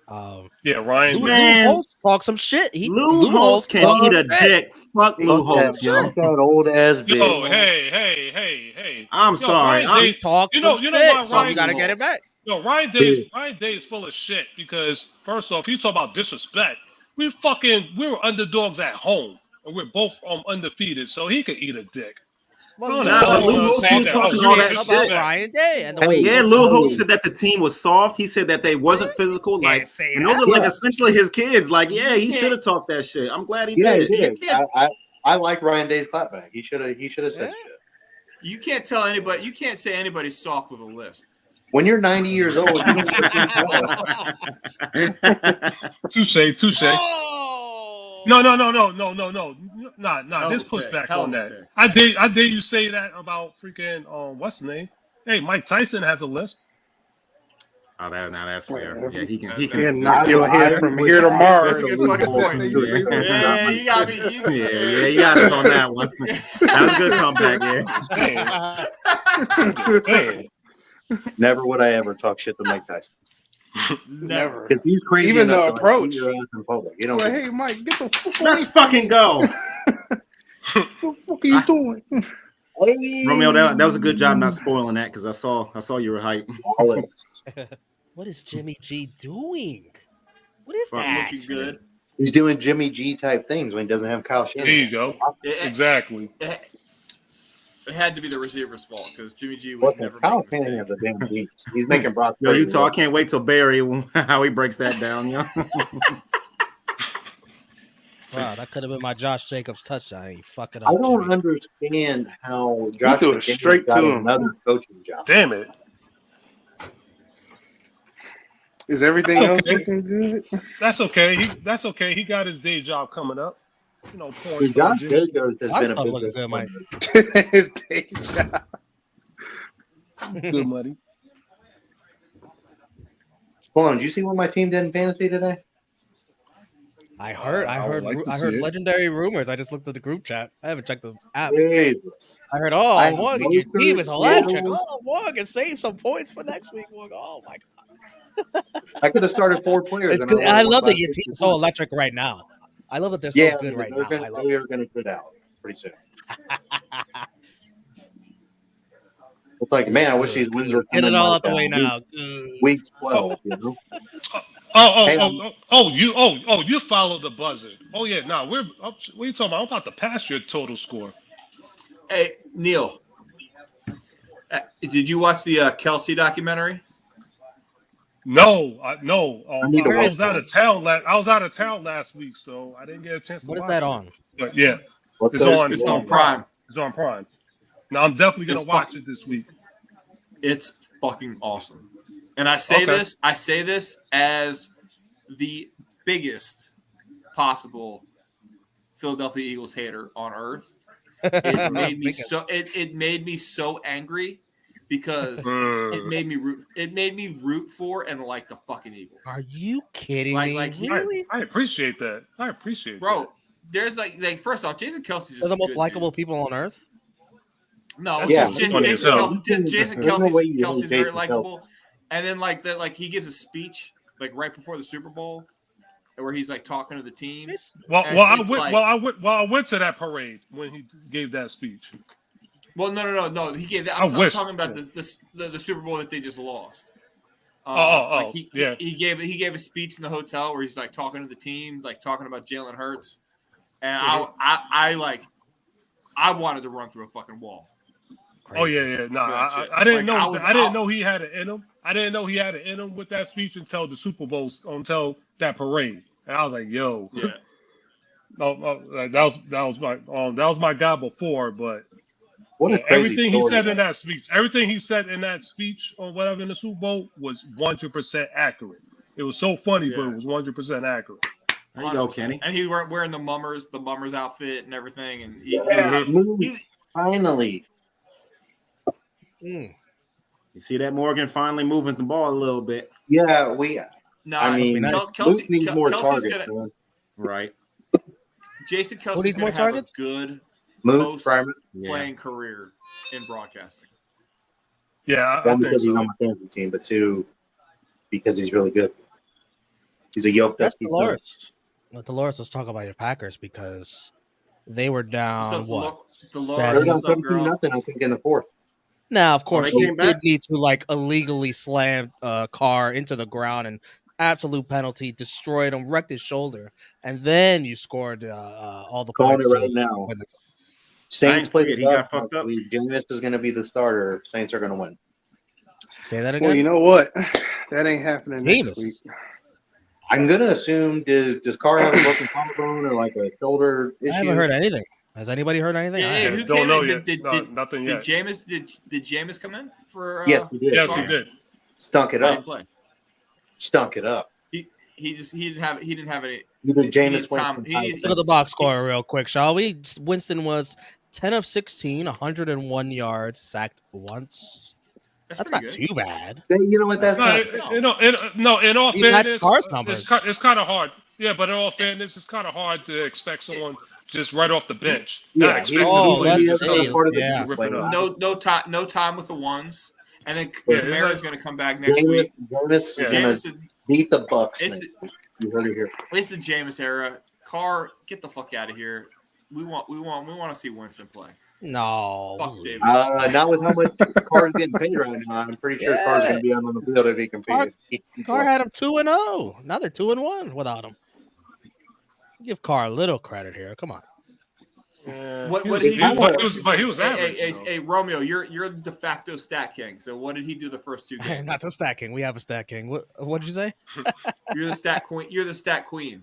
S3: Yeah, Ryan.
S1: Lou
S7: Man.
S1: Holtz talks some shit.
S7: Lou Holtz can
S1: talks
S7: eat
S1: some
S7: a
S1: shit.
S7: dick. Fuck Lou Holtz, yo.
S5: Fuck that old ass bitch.
S3: Yo, hey.
S7: I'm
S3: Yo,
S7: sorry.
S3: Ryan
S1: He
S3: Day,
S1: talks
S3: you know
S1: some
S3: why
S1: shit, so
S3: Ryan?
S1: you gotta get it back.
S3: Yo, Ryan Day is full of shit because first off, you talk about disrespect. We were underdogs at home, and we're both undefeated, so he could eat a dick.
S1: Well,
S7: Nah, but Lou Holtz was talking all that
S1: about
S7: shit.
S1: Ryan Day and the way
S7: Yeah, Lou Holtz said that the team was soft. He said that they wasn't physical. Like, and those are like essentially his kids. Like, yeah, he should have talked that shit. I'm glad he did.
S5: He did. I like Ryan Day's clapback. He should have said shit.
S4: You can't tell anybody. You can't say anybody's soft with a lisp.
S5: When you're 90 years old, you don't
S3: Touche.
S1: Oh!
S3: No. Nah. This pushback on that. I dare you say that about freaking what's the name? Hey, Mike Tyson has a lisp.
S7: Oh, that's fair. Yeah, he can.
S2: Yeah, knock your head from here to Mars.
S4: That's a good fucking point. Yeah, you got me.
S7: Yeah, you got us on that one. That was a good comeback. Yeah.
S5: Never would I ever talk shit to Mike Tyson.
S2: Never.
S5: Because he's crazy.
S2: Even the
S5: enough to,
S2: approach.
S5: Like, eat your ass in public. You know.
S2: Like, hey, Mike, get the fuck.
S7: Let's fucking go.
S2: What the fuck are you doing?
S7: Romeo, that was a good job not spoiling that because I saw you were hype.
S1: What is Jimmy G doing? What is that?
S4: Looking good.
S5: He's doing Jimmy G type things when he doesn't have Kyle Shanahan.
S3: There you go. Exactly.
S4: It had to be the receiver's fault because Jimmy G was never
S5: Kyle
S4: making
S5: Shanahan
S4: mistakes.
S5: has a damn G. He's making Brock.
S7: Yo, Utah, I can't wait till Barry how he breaks that down, yo.
S1: Wow, that could have been my Josh Jacobs touchdown. He fuck it up.
S5: I don't
S1: Jimmy.
S5: understand how Josh
S2: threw it
S5: McDaniels
S2: straight
S5: got
S2: to him.
S5: another coaching job.
S3: Damn it.
S2: Is everything
S3: That's
S2: else
S3: okay.
S2: looking good?
S3: That's okay. That's okay. He got his day job coming up. You know, porn
S5: Josh
S3: star Jimmy.
S5: Jacobs has
S1: My
S5: been a
S1: stuff looking
S5: business
S1: good, Mike.
S2: His day job.
S3: Good money.
S5: Hold on, did you see what my team did in fantasy today?
S1: I heard
S3: like to
S1: I
S3: see
S1: heard
S3: it.
S1: legendary rumors. I just looked at the group chat. I haven't checked the app.
S5: Jesus.
S1: I heard,
S5: I have
S1: Morgan,
S5: no
S1: your team
S5: clue.
S1: is electric. Oh, Morgan, save some points for next week, Morgan. Oh my god.
S5: I could have started 4 players.
S1: It's
S5: and
S1: good.
S5: I
S1: I
S5: won
S1: love
S5: by
S1: that your team's so
S5: 50%.
S1: electric right now. I love that they're so
S5: Yeah,
S1: good right
S5: they're
S1: now.
S5: gonna,
S1: I love
S5: they
S1: it.
S5: are going to quit out pretty soon. It's like, man, I wish these wins were
S1: Get
S5: coming
S1: it all
S5: like,
S1: out the way
S5: week-
S1: now.
S5: Week 12, you know?
S3: You followed the buzzer. Oh yeah, nah, what are you talking about? I'm about to pass your total score.
S4: Hey, Neil. Did you watch the Kelsey documentary?
S3: No.
S5: I need to
S3: I
S5: watch
S3: was out of town. I was out of town last week, so I didn't get a chance to
S1: What is
S3: watch
S1: that
S3: it.
S1: on?
S3: But yeah,
S5: What's
S3: it's
S5: those-
S3: on.
S4: It's on Prime.
S3: It's on Prime. Now I'm definitely gonna
S4: It's
S3: watch
S4: fun.
S3: it this week.
S4: It's fucking awesome. And I say
S3: Okay.
S4: this as the biggest possible Philadelphia Eagles hater on earth. It made me it made me so angry because it made me root for and like the fucking Eagles.
S1: Are you kidding
S4: Like-
S1: me?
S4: like he-
S1: Really?
S3: I appreciate that.
S4: Bro, there's like first off, Jason Kelsey's
S1: They're
S4: just
S1: the most
S4: good,
S1: likable
S4: dude.
S1: people on earth.
S4: No,
S5: Yeah.
S4: just
S3: Funny as hell.
S4: Jason
S5: There's no way
S4: Kelsey's,
S5: you hate
S4: Kelsey's very
S5: Jason
S4: likable. And then like he gives a speech like right before the Super Bowl where he's like talking to the team.
S3: Well,
S4: And
S3: I
S4: it's
S3: went.
S4: like-
S3: I went to that parade when he gave that speech.
S4: Well, no. He gave that.
S3: I
S4: I'm
S3: wish.
S4: talking about the Super Bowl that they just lost. He gave a speech in the hotel where he's like talking to the team, like talking about Jalen Hurts, and I wanted to run through a fucking wall.
S1: Crazy.
S3: Oh yeah. No,
S4: That shit.
S3: I didn't
S4: Like,
S3: know. I didn't know he had it in him. I didn't know he had it in him with that speech until the Super Bowl, until that parade, and I was like, "Yo,
S4: Yeah.
S3: that was my guy before." But
S5: What a crazy
S3: everything he
S5: story.
S3: said in that speech or whatever in the Super Bowl was 100% accurate. It was so funny, but it was 100% accurate.
S7: There you go, Kenny.
S4: And he was wearing the mummers outfit and everything, and
S5: Finally.
S1: Mm.
S7: You see that Morgan finally moving the ball a little bit.
S5: Yeah,
S4: no,
S5: I mean, Luke needs more targets, man.
S7: Right.
S4: Jason
S1: Who
S4: Kelsey's
S1: needs more
S4: going to have a
S1: targets?
S4: good
S5: Moose, Fryman.
S4: playing career in broadcasting.
S3: Yeah, I
S5: One,
S3: think
S5: because he's
S3: so.
S5: on my fantasy team, but two, because he's really good. He's a yoked up
S1: That's
S5: pizza.
S1: Dolores. Well, Dolores, let's talk about your Packers because they were down what?
S5: They're
S1: Seven.
S5: down
S4: What's up, girl?
S5: 17-0, I think, in the fourth.
S1: Now, of course,
S7: they
S1: you
S7: came
S1: did
S7: back?
S1: need to like illegally slam Carr into the ground and absolute penalty, destroyed him, wrecked his shoulder, and then you scored all the
S5: Calling
S1: points
S5: it
S1: to
S5: right now.
S1: win the
S5: Saints
S7: I
S5: play
S7: didn't
S5: the
S7: see it. He
S5: Bucks
S7: got fucked
S5: next
S7: up.
S5: week. Jameis is going to be the starter. Saints are going to win.
S1: Say that again.
S2: Well, you know what? That ain't happening next
S1: Jameis.
S2: week.
S5: I'm going to assume, does Carr have a broken collarbone or like a shoulder issue?
S1: I haven't heard anything. Has anybody heard anything? I
S4: Yeah,
S1: haven't.
S4: who
S3: Don't
S4: came
S3: know
S4: in?
S3: yet.
S4: Did
S3: No, nothing yet.
S4: Jameis did Jameis come in for?
S5: Yes, he did.
S3: Yes,
S4: Carr?
S3: he did.
S5: Stunk it
S4: How did he
S5: up.
S4: play?
S5: Stunk it up.
S4: He didn't have any.
S5: Either
S4: He
S5: Jameis
S4: needs time.
S5: Winston.
S4: He-
S1: Look at the box score real quick, shall we? Winston was 10 of 16, 101 yards, sacked once. That's not
S4: pretty good.
S1: too bad.
S5: You know what? That's
S3: No,
S5: not.
S3: in all
S1: He matched
S3: fairness,
S1: Carr's numbers.
S3: it's kind of hard. Yeah, but in all fairness, it's kind of hard to expect someone just right off the bench.
S5: Yeah,
S3: Not expect
S1: Oh,
S3: them to
S1: let's
S3: just
S1: see.
S3: come
S1: Yeah.
S3: rip it up.
S4: No time with the ones, and then
S5: Yeah,
S4: Kamara's going to come back next
S5: Jameis
S4: week.
S5: is
S3: Yeah.
S5: going to
S4: Jameis,
S5: beat the Bucks.
S4: It's-
S5: next week. You heard it here.
S4: it's the Jameis era. Carr, get the fuck out of here. We want to see Winston play.
S1: No.
S4: Fuck Davis.
S5: Not with how much Carr's getting paid right now. I'm pretty sure Carr's going to be on the field if he competed.
S1: Carr had him 2-0. Now they're 2-1 without him. Give Carr a little credit here. Come on.
S3: Yeah,
S4: What
S3: he
S4: did
S3: was-
S4: he do?
S3: but he was average.
S4: Hey,
S3: though.
S4: hey, Romeo, you're the de facto stat king. So what did he do the first two games?
S1: Not the stat king. We have a stat king. What did you say?
S4: You're the stat queen. You're the stat queen.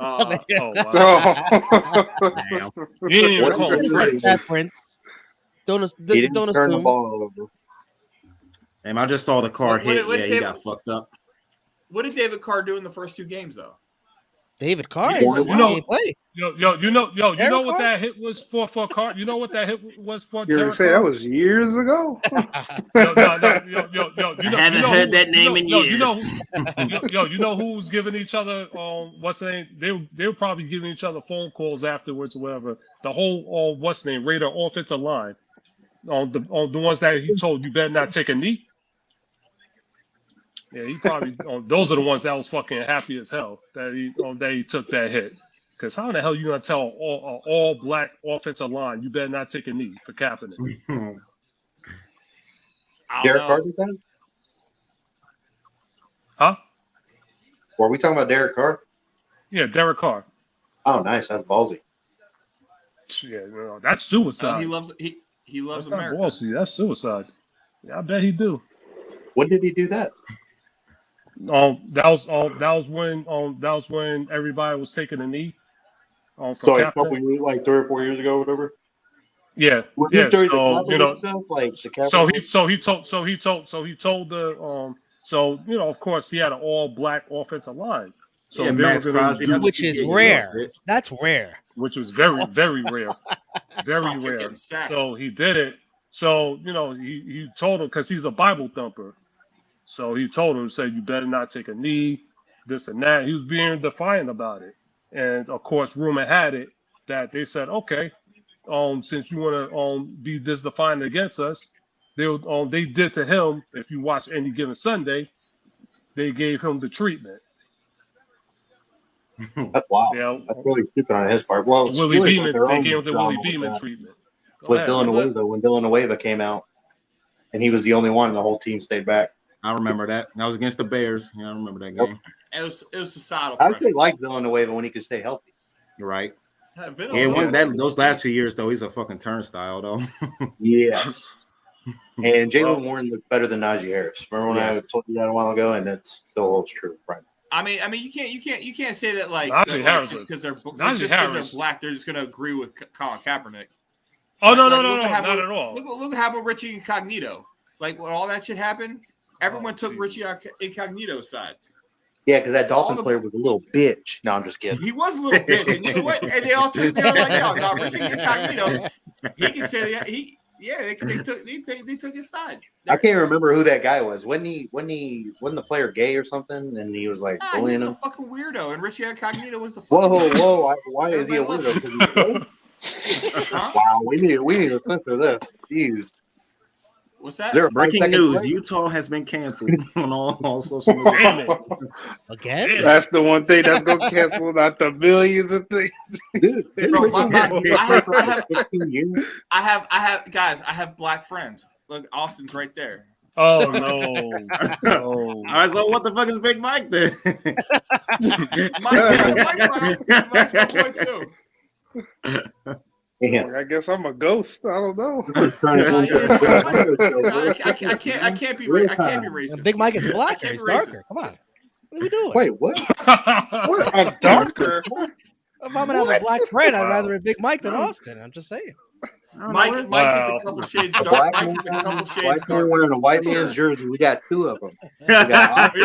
S3: Oh, wow.
S2: Oh.
S7: Damn.
S3: You didn't even
S5: What
S3: call
S5: is
S3: him.
S5: it?
S1: Not stat prince. Don't
S5: He didn't
S1: don't
S5: turn the
S1: assume.
S5: ball over.
S7: Damn, I just saw the car
S4: What-
S7: hit.
S4: what
S7: Yeah,
S4: did
S7: he
S4: they-
S7: got fucked up.
S4: What did David Carr do in the first two games, though?
S1: David Carr.
S4: You
S1: He
S5: know-
S1: didn't play.
S3: You know
S1: Derek
S3: what
S1: Carr?
S3: that hit was for Carr? You know what that hit was for
S2: You ever
S3: Derek
S2: say
S3: Carr?
S2: that was years ago?
S3: Yo,
S7: I haven't heard that name in years.
S3: You know who's giving each other what's the name? They were probably giving each other phone calls afterwards or whatever. The whole what's the name Raider offensive line on the ones that he told you better not take a knee. Yeah, he probably those are the ones that was fucking happy as hell that he took that hit. Because how the hell you gonna tell all black offensive line you better not take a knee for capping it?
S4: I don't
S5: Derek
S4: know.
S5: Carr did that?
S3: Huh?
S5: Were we talking about Derek Carr?
S3: Yeah, Derek Carr.
S5: Oh, nice. That's ballsy.
S3: Yeah, that's suicide.
S4: He loves
S3: That's not
S4: America.
S3: ballsy. That's suicide. Yeah, I bet he do.
S5: When did he do that?
S3: That was when everybody was taking a knee. For
S5: So like a
S3: Kaepernick.
S5: couple years, like 3 or 4 years ago, or whatever.
S3: Yeah,
S5: Was
S3: yeah.
S5: this during
S3: So
S5: the
S3: you know,
S5: stuff, like the Kaepernick?
S3: of course he had an all black offensive line. So
S7: Yeah,
S3: they
S7: Max
S3: were gonna
S7: Crosby,
S3: do-
S7: that's what
S1: Which
S7: you
S1: is
S7: get, you
S1: rare.
S7: little bitch.
S1: That's rare.
S3: which was very, very rare. Very
S4: Fuck, you're
S3: rare.
S4: getting sacked.
S3: So he did it. So, he told him, because he's a Bible thumper. So he told him, said, you better not take a knee, this and that. He was being defiant about it. And of course, rumor had it that they said, okay, since you want to be this defiant against us, they did to him, if you watch Any Given Sunday, they gave him the treatment.
S5: That's wild.
S3: Yeah,
S5: That's really stupid on his part. Well,
S3: Willie
S5: Steelers
S3: Beeman,
S5: had their
S3: they
S5: own
S3: gave him the
S5: drama
S3: Willie
S5: with
S3: Beeman
S5: that.
S3: treatment. Go
S5: With
S3: ahead.
S5: Villanueva, when Villanueva came out, and he was the only one, and the whole team stayed back.
S7: I remember that. That was against the Bears. Yeah, I remember that
S5: Yep.
S7: game.
S4: It was societal
S5: I
S4: pressure.
S5: actually liked Villanueva when he could stay healthy.
S7: You're right.
S4: Vin
S7: Yeah,
S4: O'Neill-
S7: those last few years though, he's a fucking turnstile though.
S5: Yes. And Jalen Warren looked better than Najee Harris. Remember when I
S7: Yes.
S5: told you that a while ago, and it still holds true, right?
S4: I mean, you can't say that like,
S3: Najee Harris
S4: just because they're
S3: Najee Harris.
S4: black, they're just gonna agree with Colin Kaepernick.
S3: Oh, no,
S4: Like,
S3: no,
S4: look
S3: no,
S4: what happened
S3: not
S4: with-
S3: at all.
S4: Look what happened with Richie Incognito. Like when all that shit happened, everyone took
S3: Jesus.
S4: Richie Incognito's side.
S5: Yeah, because that Dolphins
S4: All the-
S5: player was a little bitch. No, I'm just kidding.
S4: He was a little bitch, and you know what? And they were like, no, Richie Incognito. He can say that they took his side.
S5: I can't remember who that guy was. Wasn't the player gay or something? And he was like
S4: Nah, he
S5: bullying
S4: was a
S5: him.
S4: fucking weirdo, and Richie Incognito was the
S5: Whoa! Why is he a
S4: Everybody
S5: weirdo? 'Cause he's gay?
S4: Huh?
S5: Wow, we need to censor this. Jeez.
S4: What's that?
S5: Is there a
S7: Breaking
S5: 5 second
S7: news:
S5: break?
S7: Utah has been canceled on all social media.
S3: Damn it.
S1: Again?
S3: Damn.
S2: That's the one thing that's gonna cancel out the millions of things.
S5: Dude, this
S4: Bro,
S5: freaking
S4: I
S5: game
S4: have-
S5: for
S4: I have-
S5: 15 years.
S4: I have guys. I have black friends. Look, Austin's right there.
S3: Oh no.
S7: All right, so what the fuck is Big Mike then?
S4: Mike's my boy too.
S5: Damn.
S2: I guess I'm a ghost. I don't know.
S5: I
S4: I can't be racist.
S1: And Big Mike is blacker.
S4: can't
S1: He's
S4: be racist.
S1: darker. Come on. What are we doing?
S5: Wait, what?
S2: What? I'm darker.
S1: If I'm gonna have a black friend, I'd rather have Big Mike than Austin. I'm just saying.
S4: Mike is a couple shades
S5: A
S4: dark.
S5: black
S4: Mike
S5: man,
S4: is a couple shades
S5: white man
S4: dark.
S5: wearing a white man's jersey. We got two of them. We got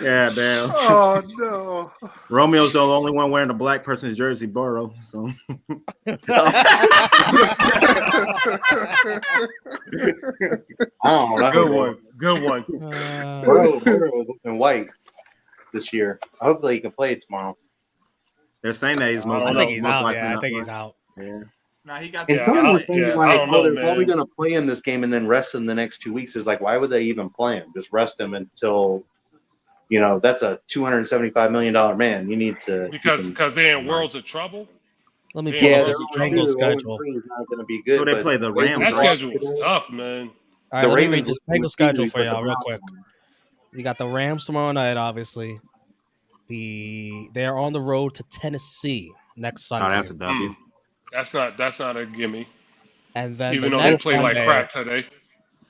S7: Yeah, damn.
S2: Oh no.
S7: Romeo's the only one wearing a black person's jersey, Burrow. So
S5: I don't know.
S3: Good one. Good one.
S5: Burrow was looking white this year. Hopefully he can play it tomorrow.
S7: they're saying that he's most.
S1: I think he's
S7: most
S1: out.
S7: likely
S1: Yeah, I
S7: not
S1: think he's
S7: playing.
S1: out.
S7: Yeah.
S4: Nah, he got
S5: And
S3: Yeah,
S5: some of
S3: I-
S5: the things
S3: yeah, I
S5: like,
S3: don't know,
S5: they're probably
S3: man.
S5: going to play him this game and then rest him the next 2 weeks. Is like, why would they even play him? Just rest him until, that's a $275 million man. You need to
S3: Because they're in worlds of trouble.
S1: Let me
S3: Yeah,
S1: pull
S5: yeah,
S1: up
S5: they're
S1: this
S5: on
S1: Bengals
S5: 2.
S1: schedule.
S5: 0-3 is not going to be good.
S7: So they
S5: but
S7: play the Rams,
S3: That
S7: right?
S3: schedule is tough, man.
S1: All right,
S5: The
S1: let me
S5: Ravens
S1: read this
S5: look
S1: Bengals schedule
S5: easy,
S1: for
S5: but
S1: y'all
S5: the
S1: real
S5: Browns
S1: quick.
S5: won.
S1: You got the Rams tomorrow night, obviously. They are on the road to Tennessee next
S7: Oh,
S1: Sunday.
S7: that's a W.
S3: That's not a gimme.
S1: And then
S3: Even
S1: the
S3: though they
S1: next
S3: played like
S1: Sunday,
S3: crap today.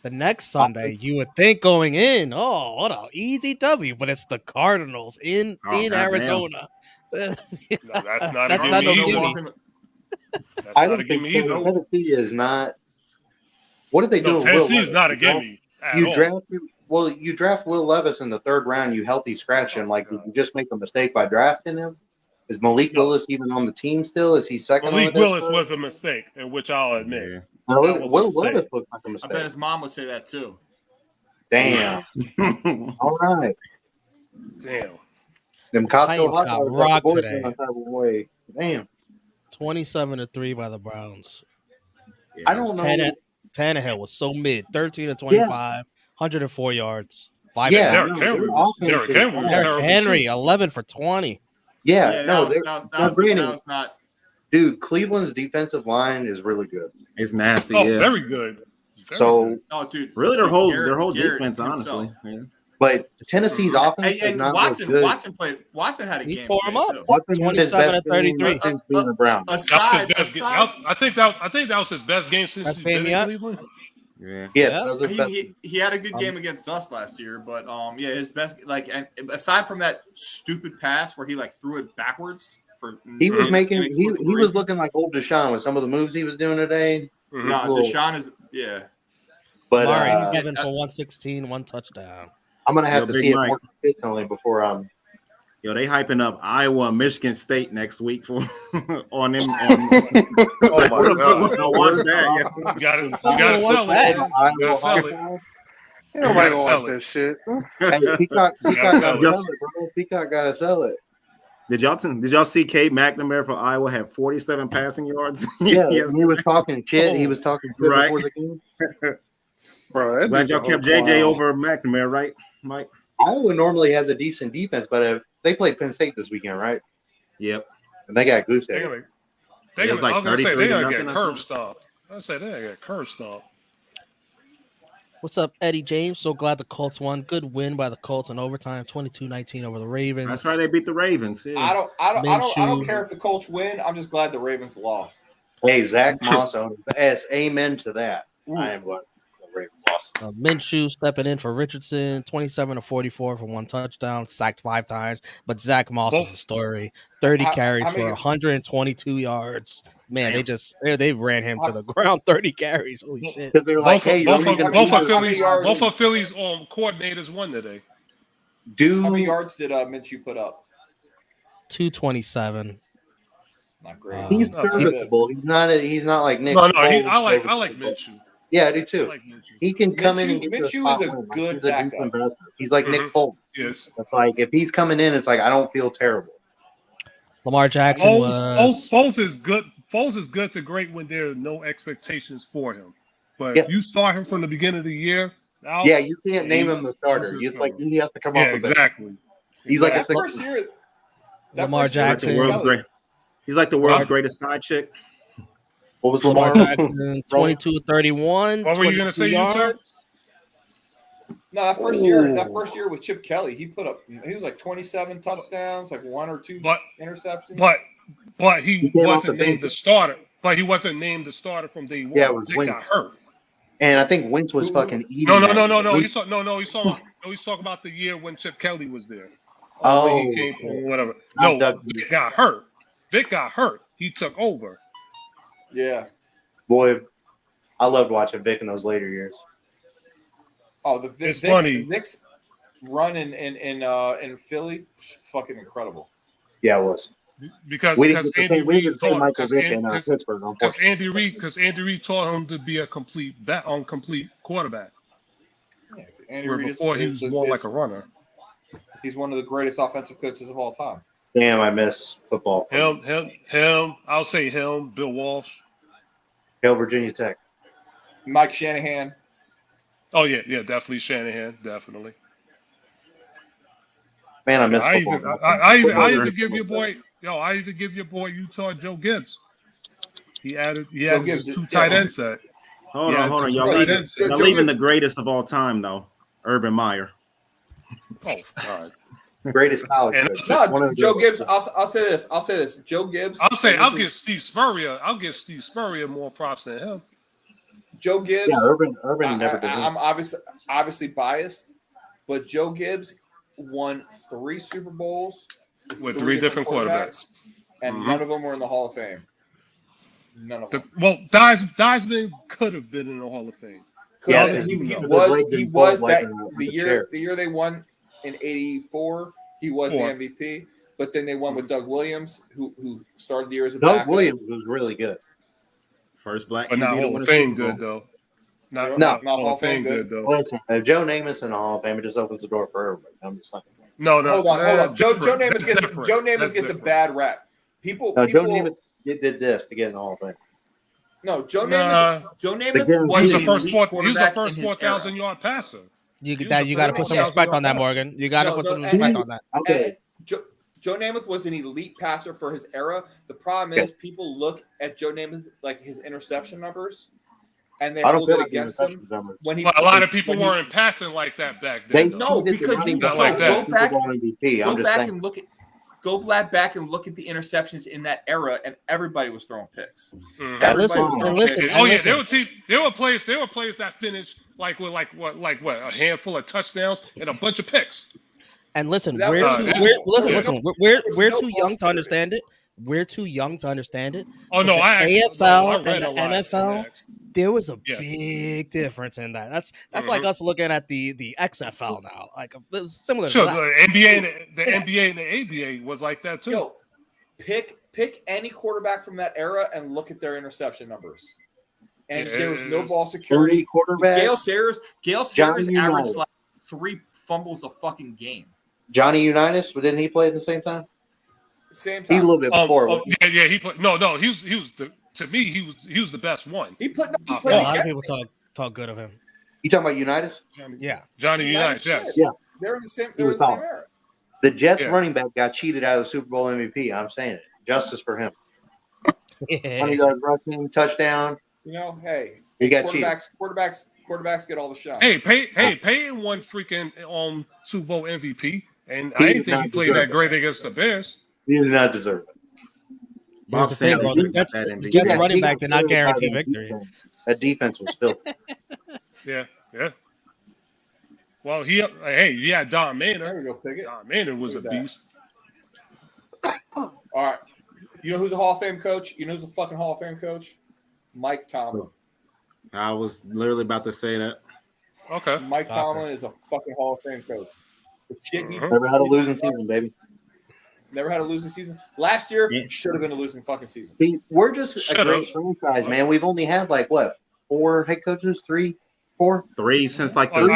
S1: the next Sunday, you would think going in, oh, what a easy W, but it's the Cardinals in
S7: Oh, goddamn.
S1: Arizona.
S3: No, that's not
S1: That's
S3: a
S1: not
S3: gimme
S1: no
S3: either.
S1: gimme.
S3: That's
S5: I
S3: not a
S5: don't think
S3: gimme either.
S5: Tennessee is not. What did they do?
S3: No,
S5: with Will
S3: Tennessee is
S5: Levis?
S3: not a gimme at
S5: You
S3: all.
S5: draft Will Levis in the 3rd round. You healthy scratch him. Like, did you just make a mistake by drafting him? Is Malik
S3: No.
S5: Willis even on the team still? Is he second
S3: Malik
S5: on the
S3: Willis
S5: depth
S3: was a mistake, in which I'll admit.
S7: Yeah.
S5: chart?
S3: that was a
S5: Will
S3: mistake.
S5: Levis looked like a
S4: I
S5: mistake.
S4: bet his mom would say that too.
S5: Damn. All right.
S3: Damn.
S5: Them
S1: Titans
S5: Costco hot
S1: got
S5: dogs got
S1: rocked
S5: the boys
S1: today.
S5: on type of way. Damn.
S1: 27-3 by the Browns.
S5: I don't know.
S1: Tannehill was so mid, 13-25, 104 yards, 5
S5: Yeah,
S3: Derrick
S5: no,
S3: Henry
S5: their
S3: was
S5: offense
S3: Derrick
S5: is
S3: Henry was
S5: bad.
S1: Derrick
S3: terrible.
S1: Henry,
S3: too.
S1: 11 for 20.
S5: Yeah, no,
S4: that
S5: now granted,
S4: was not.
S5: dude, Cleveland's defensive line is really good.
S7: It's nasty.
S3: Oh,
S7: Yeah.
S3: very good. Very
S5: So,
S3: good.
S4: Oh, dude.
S7: Really, their whole
S4: Garrett
S7: defense,
S4: himself.
S7: honestly. Yeah.
S5: but Tennessee's offense is
S4: And
S5: not
S4: Watson,
S5: good.
S4: Watson had a
S1: He
S4: game.
S1: tore him
S4: today,
S1: up.
S4: too.
S5: Watson had his
S1: 27
S5: best
S1: to 33.
S5: game since being the Browns.
S3: That was
S4: Aside,
S3: his best game.
S4: aside,
S3: I think that was his best game since
S1: Best
S3: he's been
S1: game
S3: in
S1: yet?
S3: Cleveland.
S7: Yeah.
S5: Yeah,
S1: Yeah.
S5: that was his best.
S4: he had a good game against us last year, but yeah, his best and aside from that stupid pass where he threw it backwards for
S5: He was making.
S4: inexplicable
S5: He was
S4: reason.
S5: looking like old Deshaun with some of the moves he was doing today.
S3: Mhm.
S4: Nah,
S5: little-
S4: Deshaun is
S5: But
S1: Murray,
S5: uh,
S1: 7 for 116, 1 touchdown.
S5: I'm gonna have
S7: Yo,
S5: to
S7: Big
S5: see
S7: Mike.
S5: it more consistently before
S7: Yo, they hyping up Iowa, Michigan State next week for on them.
S3: Oh my God.
S7: So watch that. Yeah.
S3: You gotta
S1: What's
S3: sell
S1: that?
S3: it. You gotta sell it.
S2: Ain't
S3: You
S2: nobody
S3: gotta
S2: gonna
S3: sell
S2: watch
S3: it.
S2: that shit.
S5: Hey, Peacock
S3: gotta
S5: gotta
S3: sell
S5: sell
S7: it.
S5: it, bro. Peacock gotta sell it.
S7: Did y'all see Kate McNamara for Iowa have 47 passing yards?
S5: Yeah,
S7: Yes.
S5: he was talking shit. He was talking shit
S7: Right.
S5: before the game.
S2: Bro, that
S7: Glad
S2: dude's
S7: y'all
S2: a
S7: kept
S2: whole
S7: JJ
S2: clown.
S7: over McNamara, right, Mike?
S5: Iowa normally has a decent defense, but they played Penn State this weekend, right?
S7: Yep.
S5: And they got goose
S3: They're
S5: egg.
S3: gonna,
S7: It was like
S3: I was gonna say
S7: 33
S3: they're
S7: to
S3: gonna get
S7: nothing, I
S3: curb
S7: think.
S3: stomped. I say they're gonna get curb stomped.
S1: What's up, Eddie James? So glad the Colts won. Good win by the Colts in overtime, 22-19 over the Ravens.
S7: That's right. They beat the Ravens. Yeah.
S4: I don't
S1: Minshew.
S4: care if the Colts win. I'm just glad the Ravens lost.
S5: Hey, Zach Moss owned yes, amen to that. I am glad the Ravens lost.
S1: Minshew stepping in for Richardson, 27-44 for 1 touchdown, sacked 5 times. But Zach Moss is a story. 30 carries for 122 yards. Man, they ran him to the ground. 30 carries. Holy shit.
S5: Because they were like, hey, you don't even
S3: both of
S5: do
S3: Philly's
S4: yards.
S3: both of Philly's coordinators won today.
S4: How many yards did Minshew put up?
S1: 227.
S4: Not great.
S5: He's
S3: Not bad.
S5: serviceable. He's not like Nick.
S3: No,
S5: Foles.
S3: I like Minshew.
S5: Yeah, I do
S3: I
S5: too.
S3: like Minshew.
S5: He can come in and get
S4: Minshew
S5: you a spot
S4: is a
S5: win. Like,
S4: good
S5: he's a decent
S4: backup.
S5: backup. He's like Nick
S3: Mhm.
S5: Foles.
S3: Yes.
S5: It's like if he's coming in, it's like I don't feel terrible.
S1: Lamar Jackson was.
S3: Foles is good. Foles is good to great when there are no expectations for him. But
S5: Yeah.
S3: if you start him from the beginning of the year, out,
S5: Yeah, you can't name
S3: he-
S5: him the starter.
S3: he's a
S5: It's like
S3: starter.
S5: he has to come
S3: Yeah,
S5: off the bench.
S3: exactly.
S5: He's like a
S4: That
S5: six.
S4: first year,
S1: Lamar
S7: He's like
S1: Jackson.
S7: the world's
S4: Kelly.
S7: great. He's like the world's greatest side chick.
S5: What was
S1: Lamar
S5: Lamar?
S1: Jackson, 22-31.
S3: What were you gonna say,
S1: 22
S3: Utah?
S1: yards.
S4: No, that first year with Chip Kelly, he was like 27 touchdowns, like 1 or 2
S3: But
S4: interceptions.
S3: but he
S5: came off
S3: wasn't
S5: the
S3: named
S5: bench.
S3: the starter. But he wasn't named the starter from day one.
S5: Yeah, it was
S3: Vic got
S5: Wentz.
S3: hurt.
S5: And I think Wentz was
S4: Who-
S5: fucking eating.
S3: No.
S5: Wentz-
S3: He's talking about the year when Chip Kelly was there.
S5: Oh,
S3: When he came or whatever.
S5: I'm
S3: No,
S5: Doug.
S3: Vic got hurt. Vic got hurt. He took over.
S4: yeah.
S5: boy, I loved watching Vic in those later years.
S4: Oh, the
S3: It's funny.
S4: Vic's run in Philly, fucking incredible.
S5: Yeah, it was.
S3: Because
S5: We didn't get to
S3: Andy
S5: say, we
S3: Reid
S5: didn't say
S3: taught
S5: Michael Vick in
S3: because
S5: Pittsburgh, unfortunately.
S3: Andy Reid taught him to be a complete quarterback.
S4: Yeah, Andy
S3: Where
S4: Reid
S3: before he was more like a runner.
S4: He's one of the greatest offensive coaches of all time.
S5: Damn, I miss football.
S3: Him. I'll say him. Bill Walsh.
S5: Hail Virginia Tech.
S4: Mike Shanahan.
S3: Oh yeah, definitely Shanahan, definitely.
S5: Man, I miss
S3: I
S5: football.
S3: even give your boy, Utah Joe Gibbs. He added
S4: Gibbs,
S3: two
S4: yeah.
S3: tight end set.
S7: Hold
S3: Yeah,
S7: on. Y'all
S3: Joe
S7: leaving,
S3: Gibbs-
S7: y'all
S4: Joe
S7: leaving the
S4: Gibbs-
S7: greatest of all time, though. Urban Meyer.
S3: Oh God.
S5: Greatest college
S3: And
S5: coach.
S4: No,
S5: One of the
S4: Joe
S5: greatest.
S4: Gibbs. I'll say this. Joe Gibbs.
S3: I'll give Steve Spurrier more props than him.
S4: Joe Gibbs.
S5: Yeah, Urban never did.
S4: I'm obviously biased, but Joe Gibbs won 3 Super Bowls
S3: With 3 different quarterbacks.
S4: and
S3: Mhm.
S4: none of them were in the Hall of Fame. None of them.
S3: Theismann could have been in the Hall of Fame.
S5: Yeah,
S4: he
S5: the
S4: was.
S5: leg
S4: He
S5: didn't
S4: was
S5: fold like
S4: that
S5: a
S4: the year.
S5: chair.
S4: The year they won in '84. He was the MVP. But then they won with Doug Williams, who started the year as a
S5: Doug
S4: backup.
S5: Williams was really good.
S7: First black
S3: But not
S7: QB to
S3: Hall
S7: win
S3: of
S7: a
S3: Fame
S7: Super Bowl.
S3: good though.
S4: No,
S3: Not
S4: not Hall of Fame good.
S3: though.
S5: Listen, if Joe Namath's in the Hall of Fame, it just opens the door for everybody. I'm just saying.
S3: No.
S4: Hold on. Joe
S3: different.
S4: Namath
S3: That's different.
S4: gets a
S3: different.
S4: bad rap. People.
S5: No, Joe
S4: people
S5: Namath did this to get in the Hall of Fame.
S4: no, Joe
S3: Nah.
S4: Namath. Joe
S5: Again,
S4: Namath was
S3: He was the
S4: an
S3: first
S4: elite
S3: he was the
S4: quarterback
S3: first
S4: in his
S3: 4,000
S4: era.
S3: yard passer.
S1: You
S3: He was
S1: got
S3: the
S1: to
S3: first
S1: put some
S3: 4,000
S1: respect on that,
S3: yard passer.
S1: Morgan. You got to
S4: No,
S1: put
S4: no,
S1: some respect
S4: and-
S1: on that.
S5: Okay.
S4: Joe Namath was an elite passer for his era. The problem is people look at Joe Namath like his interception numbers, and they
S5: I don't
S4: hold
S5: feel
S4: it
S5: like
S4: against him
S5: numbers.
S4: when he.
S3: But a lot of people
S4: when he-
S3: weren't passing like that back
S5: They
S3: then. though.
S4: No, because
S5: running
S4: you
S3: Not
S5: back
S3: like
S5: to
S3: that.
S4: go back-
S5: Super Bowl MVP. I'm
S4: go
S5: just
S4: back
S5: saying.
S4: and look at the interceptions in that era, and everybody was throwing picks.
S3: Mhm.
S5: That's
S1: Listen,
S5: fine.
S1: and listen,
S3: Oh
S1: and
S3: yeah,
S1: listen.
S3: there were plays that finished like with a handful of touchdowns and a bunch of picks.
S1: And listen,
S4: That
S1: we're
S4: was-
S1: too,
S3: yeah.
S1: we're, listen,
S3: Yeah.
S1: listen, we're too young to understand it. We're too young to understand it.
S3: Oh no,
S1: But
S3: I
S1: the
S3: actually,
S1: AFL
S3: I
S1: and
S3: read
S1: the
S3: a lot.
S1: NFL, there was a
S3: Yeah.
S1: big difference in that. That's like us looking at the XFL now. Like it's similar
S3: Sure,
S1: to that.
S3: the NBA and the NBA and the ABA was like that too.
S4: Yo, pick any quarterback from that era and look at their interception numbers. And there was no ball security.
S5: Elite quarterback.
S4: Gail Sayers
S5: Johnny
S4: averaged
S5: Unitas.
S4: like 3 fumbles a fucking game.
S5: Johnny Unitas, but didn't he play at the same time?
S4: Same
S5: He's a
S4: time.
S5: little bit before.
S3: Yeah, he played. No, he was to me he was the best one.
S4: He played
S1: A lot of
S4: against
S1: people
S4: me.
S1: talk good of him.
S5: You talking about Unitas?
S1: Yeah.
S3: Johnny Unitas, yes.
S5: Yeah.
S4: They're in the same.
S5: He
S4: They're in
S5: was
S4: the same
S5: tall.
S4: era.
S5: The Jets
S3: Yeah.
S5: running back got cheated out of the Super Bowl MVP. I'm saying it. Justice for him. 20 yard rushing, touchdown.
S4: You know, hey,
S5: He got cheated.
S4: quarterbacks get all the shots.
S3: Peyton won freaking Super Bowl MVP, and
S5: He
S3: I
S5: did
S3: didn't think
S5: not
S3: he played
S5: deserve
S3: that great against the Bears.
S5: He did not deserve it.
S1: Here's the thing,
S7: Sanders
S1: bro.
S7: should've got
S1: Jets,
S7: that
S1: the
S7: MVP.
S1: Jets
S5: He got-
S1: running
S5: he
S1: back
S5: got
S1: did not
S5: killed by
S1: guarantee
S5: that
S1: victory.
S5: defense. That defense was filthy.
S3: Yeah. Well, he had Don
S4: There
S3: Maynard.
S4: we go, Pickett.
S3: Don Maynard was a
S4: Look at that.
S3: beast.
S4: All right. You know who's a Hall of Fame coach? You know who's a fucking Hall of Fame coach? Mike Tomlin.
S7: I was literally about to say that.
S3: Okay.
S4: Mike Tomlin is a fucking Hall of Fame coach. The shit he
S3: Mhm.
S5: Never had a losing season, baby.
S4: never had a losing season. Last year
S7: Yeah.
S4: should have been a losing fucking season.
S5: See, we're just a
S3: Shut
S5: great
S3: up.
S5: franchise, man. We've only had like what, 4 head coaches, 3, 4.
S7: 3 since like
S3: Oh,
S7: the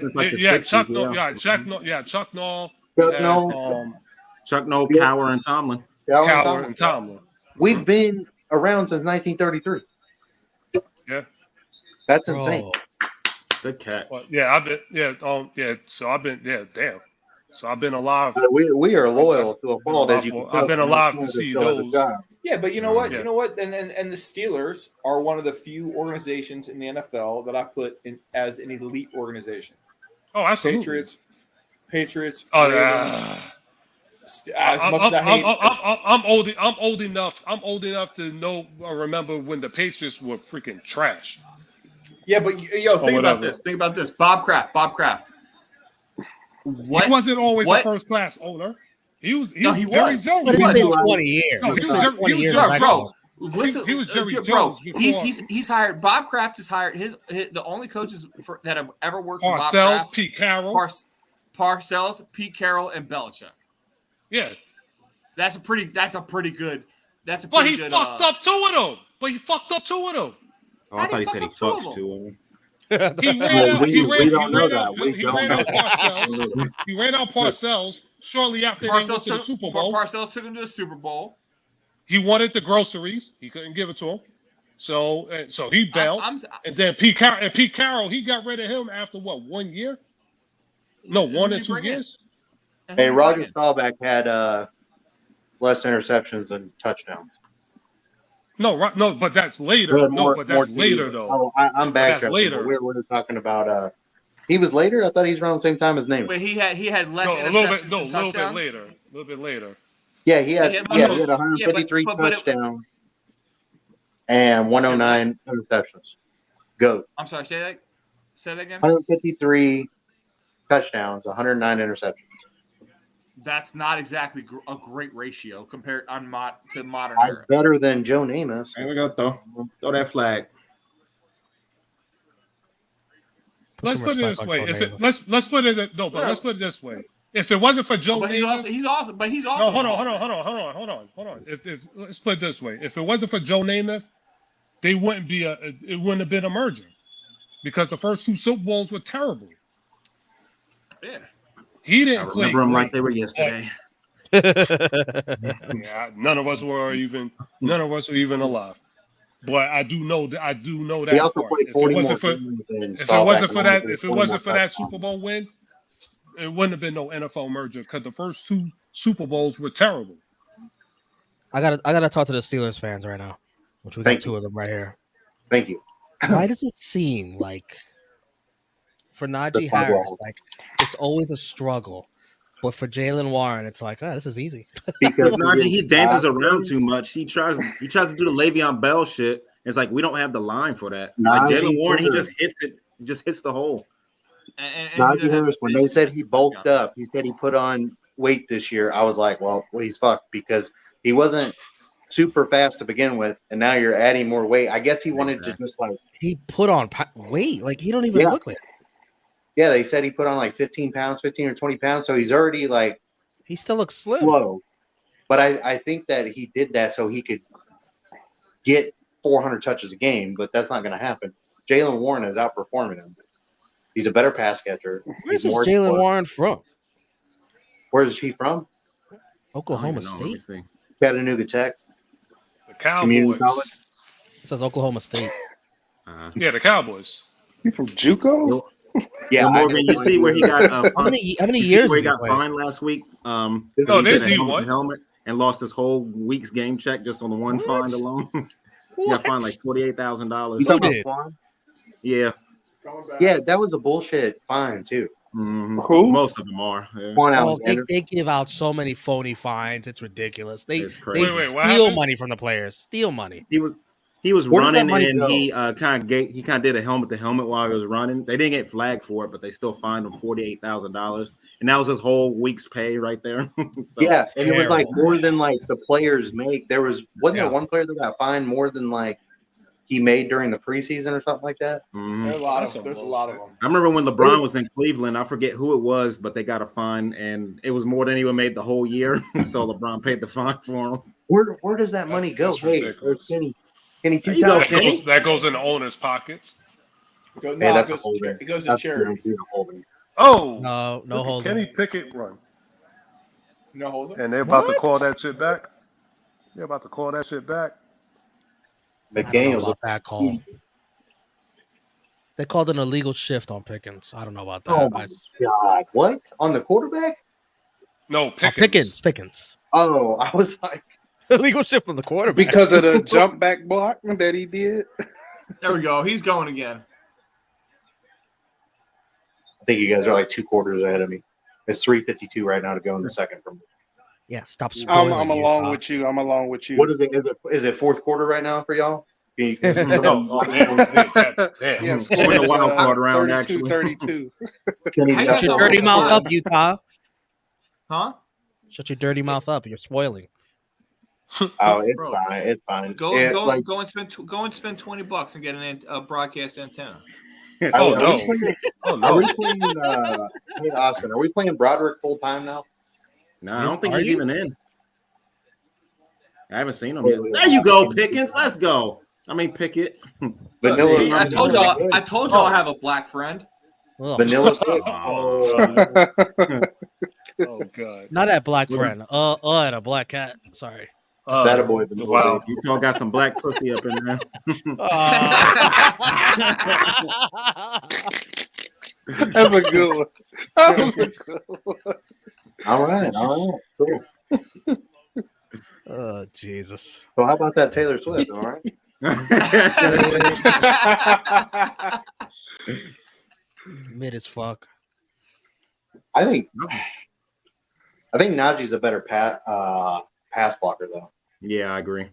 S7: It's like the
S3: yeah,
S7: 60s,
S3: Chuck,
S7: yeah.
S3: Chuck Noll.
S5: Chuck
S3: had,
S5: Noll.
S7: Chuck Noll,
S5: Yeah.
S7: Cowher, and Tomlin.
S3: Coward and Tomlin.
S5: We've been around since 1933.
S3: Yeah.
S5: That's insane.
S1: Bro,
S7: Good catch.
S3: Well, yeah, I've been. So I've been. Yeah, damn. So I've been alive.
S5: We are loyal to a fault, as you can tell.
S3: I've been alive to see those.
S4: Yeah, but you know what?
S3: Yeah.
S4: You know what? And the Steelers are one of the few organizations in the NFL that I put in as an elite organization.
S3: Oh, absolutely.
S4: Patriots.
S3: Oh,
S4: Ravens. As much as I hate,
S3: I'm old enough. I'm old enough to know or remember when the Patriots were freaking trash.
S4: yeah, but think about this. Think about this. Bob Kraft. What?
S3: He wasn't always
S4: what?
S3: a first class owner. He was.
S4: No, he
S3: Jerry
S4: was.
S3: Jones.
S1: but it's
S4: was.
S1: been 20 years.
S3: No, he
S1: It's
S3: was
S1: been
S3: Jerry-
S1: 20
S3: he was
S1: years
S3: Jerry-
S1: of
S4: bro.
S1: excellence.
S4: Listen,
S3: He was Jerry
S4: bro.
S3: Jones before.
S4: He's hired. Bob Kraft has hired the only coaches that have ever worked for Bob
S3: Parcells,
S4: Kraft.
S3: Pete Carroll.
S4: Parcells, Pete Carroll, and Belichick.
S3: Yeah,
S4: That's a pretty good.
S3: but he fucked up two of them.
S7: Oh, I thought he said he fucked two of them.
S3: He ran out.
S5: We don't know that. We don't
S3: ran
S5: know
S3: out Parcells. He ran out Parcells shortly after they went to the Super Bowl.
S4: Parcells took him to the Super Bowl.
S3: He wanted the groceries. He couldn't give it to him. So he bounced. And then Pete Carroll, he got rid of him after what, 1 year? No, 1 or 2 years.
S5: Hey, Roger Staubach had less interceptions than touchdowns.
S3: No, but that's later. That's later though.
S5: Oh, I'm back.
S3: That's later.
S5: We're talking about. He was later. I thought he was around the same time as Namath.
S4: Wait, he had less
S3: No,
S4: interceptions than
S3: a
S4: touchdowns.
S3: little bit later.
S5: Yeah, he had 153 touchdowns and 109 interceptions. Go.
S4: I'm sorry. Say that again.
S5: 153 touchdowns, 109 interceptions.
S4: That's not exactly a great ratio compared to modern era.
S5: Better than Joe Namath.
S7: There we go. Throw that flag.
S3: Let's put it this way. Let's put it this way. If it wasn't for Joe Namath,
S4: he's awesome.
S3: No, hold on. Let's put it this way. If it wasn't for Joe Namath, it wouldn't have been a merger because the first 2 Super Bowls were terrible.
S4: Yeah.
S3: He didn't play.
S7: Remember them like they were yesterday.
S3: Yeah, none of us were even alive. But I do know that.
S5: He also played 40 more
S3: If it wasn't for that Super Bowl win, it wouldn't have been no NFL merger because the first 2 Super Bowls were terrible.
S1: I gotta talk to the Steelers fans right now, which we got 2 of them right here.
S5: Thank you.
S1: Why does it seem like for Najee Harris, like it's always a struggle, but for Jaylen Warren, it's like, oh, this is easy.
S7: Because Najee, he dances around too much. He tries to do the Le'Veon Bell shit. It's like we don't have the line for that. Like Jaylen Warren, he just hits it, just hits the hole.
S5: Najee Harris, when they said he bulked up, he said he put on weight this year. I was like, well, he's fucked because he wasn't super fast to begin with, and now you're adding more weight. I guess he wanted to just like
S1: he put on weight, like he don't even look like.
S5: Yeah, they said he put on like 15 or 20 pounds, so he's already like
S1: he still looks slim.
S5: Slow. But I think that he did that so he could get 400 touches a game, but that's not going to happen. Jaylen Warren is outperforming him. He's a better pass catcher.
S1: Where's this Jaylen Warren from?
S5: Where's he from?
S1: Oklahoma State.
S5: Chattanooga Tech.
S3: The Cowboys.
S1: It says Oklahoma State.
S3: Yeah, the Cowboys.
S2: He from JUCO?
S5: Yeah,
S7: Morgan, you see where he got
S1: how many years
S7: where he got fined last week?
S3: No, there's he
S7: helmet and lost his whole week's game check just on the one fine alone. He got fined like $48,000. Yeah.
S5: Yeah, that was a bullshit fine too.
S7: Mm-hmm.
S2: Who?
S7: Most of them are. Yeah.
S1: They give out so many phony fines. It's ridiculous. They
S3: steal
S1: money from the players. Steal money.
S7: He was running and he kind of did a helmet to helmet while he was running. They didn't get flagged for it, but they still fined him $48,000, and that was his whole week's pay right there. So,
S5: yeah, and it was like more than like the players make. Wasn't there one player that got fined more than like he made during the preseason or something like that?
S7: Mm-hmm.
S4: There's a lot of them.
S7: I remember when LeBron was in Cleveland. I forget who it was, but they got a fine, and it was more than anyone made the whole year. So LeBron paid the fine for him.
S5: Where does that money go? Hey, Kenny,
S3: that goes in the owner's pockets.
S4: It goes to charity.
S3: Oh
S1: no holding.
S3: Kenny Pickett run.
S4: No holding.
S3: And they're about to call that shit back. They're about to call that shit back.
S1: I don't know
S5: McDaniels.
S1: about that call. They called an illegal shift on Pickens. I don't know about that.
S5: Oh my God! What on the quarterback?
S3: No,
S1: Pickens.
S5: Oh, I was like,
S1: Illegal shift on the quarterback.
S2: Because of the jump back block that he did.
S4: There we go. He's going again.
S5: I think you guys are like 2 quarters ahead of me. It's 3:52 right now to go in the second from.
S1: Yeah, stop spoiling.
S2: I'm along with you. I'm along with you.
S5: What is it? Is it fourth quarter right now for y'all?
S3: No, oh, damn. Damn.
S2: Yeah,
S7: We're in the wild card round,
S2: 32.
S5: Can you
S1: Shut your dirty mouth up, Utah.
S4: Huh?
S1: Shut your dirty mouth up. You're spoiling.
S5: Oh, it's
S4: Bro.
S5: fine. It's fine.
S4: Go and spend $20 and get a broadcast antenna.
S3: Oh,
S5: Are
S3: no.
S5: we playing,
S3: Oh,
S5: are
S3: no.
S5: we playing hey, Austin, are we playing Broderick full time now?
S7: No, I don't think
S1: Are
S7: he's
S1: you?
S7: even in. I haven't seen him yet. There you go, Pickens. Let's go. I mean, Pickett.
S5: Vanilla.
S4: See, I told y'all I have a black friend.
S1: Ugh.
S5: Vanilla.
S3: Oh, God.
S1: Not that black friend. At a black cat. Sorry.
S5: That a boy. Vanilla.
S3: Wow.
S7: Utah got some black pussy up in there.
S2: That's a good one. That was a good one.
S5: All right. Cool.
S1: Oh, Jesus.
S5: So how about that Taylor Swift? All right.
S1: Mid as fuck.
S5: I think Najee's a better pass blocker though.
S7: Yeah, I agree.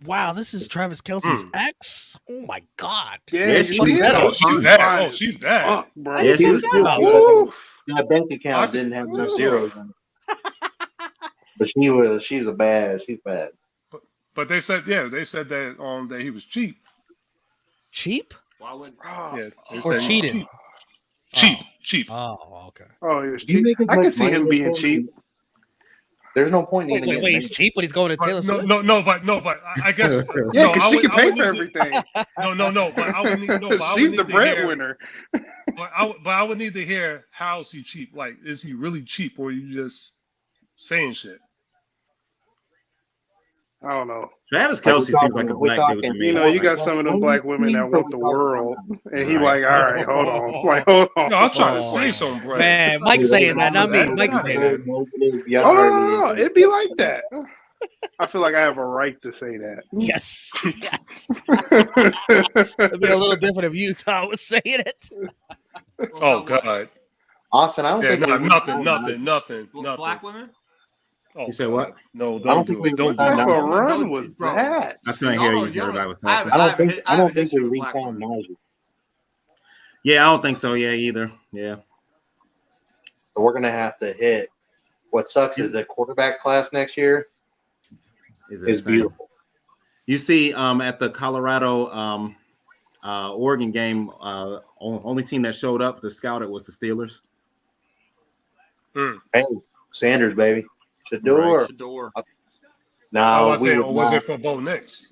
S1: Wow, this is Travis Kelce's ex? Oh, my God.
S2: Yeah,
S7: Yeah,
S2: you
S7: she's
S2: see
S7: better.
S2: it?
S3: Oh, she's bad. Oh, she's bad.
S2: Fuck, bro.
S7: Yeah, she was
S1: that
S7: too.
S1: up?
S2: Woo.
S5: That bank account didn't have enough zeros in it. But she's bad.
S3: But they said that that he was cheap.
S1: Cheap?
S4: Why would
S3: Yeah, they
S1: Or
S3: said he was
S1: cheating?
S3: cheap.
S1: Oh, okay.
S2: Oh, he was
S5: You
S2: cheap.
S5: make as
S2: I can
S5: much
S2: see
S5: money
S2: him
S5: as
S2: being
S5: him.
S2: cheap.
S5: There's no point in
S1: Wait, he's cheap when he's going to Taylor Swift?
S3: But I guess
S2: Yeah,
S3: no,
S2: because
S3: I
S2: she
S3: would-
S2: can
S3: I
S2: pay
S3: would
S2: for
S3: need to-
S2: everything.
S3: No, but I would need no. But I would
S2: She's
S3: need
S2: the
S3: to hear-
S2: breadwinner.
S3: But I would need to hear how is he cheap? Like, is he really cheap, or are you just saying shit?
S2: I don't know.
S7: Travis Kelce seems like a black dude to me.
S2: You know, you got some of them black women that want the world, and he like, all right, hold on, like, hold on.
S3: No, I'm trying to
S1: Oh,
S3: save some bread.
S1: Man, Mike's saying that, not me. Mike's saying that.
S2: Oh no, it'd be like that. I feel like I have a right to say that.
S1: Yes. It'd be a little different if Utah was saying it.
S3: Oh God.
S5: Austin, I don't
S3: Yeah,
S5: think
S3: nothing.
S4: black women?
S3: Oh,
S7: You said what?
S3: No,
S5: I don't
S3: don't
S5: think
S3: do
S5: we
S3: it. Don't
S5: would
S3: do
S2: What
S5: find
S3: it.
S2: type
S5: out.
S2: of run
S4: Don't-
S2: was
S4: bro.
S2: that?
S7: I couldn't hear you. Everybody was talking.
S5: I don't think we
S4: history with black
S5: re-signed
S4: women.
S5: Najee.
S7: Yeah, I don't think so. Yeah, either. Yeah.
S5: So we're gonna have to hit. What sucks is the quarterback class next year
S7: Is
S5: is
S7: insane.
S5: beautiful.
S7: You see, at the Colorado Oregon game, only team that showed up to scout it was the Steelers.
S5: Hey, Sanders, baby, Shador.
S4: Shador.
S3: I
S5: No,
S3: was
S5: we
S3: saying,
S5: would
S3: or was
S5: not.
S3: it for Bo Nix?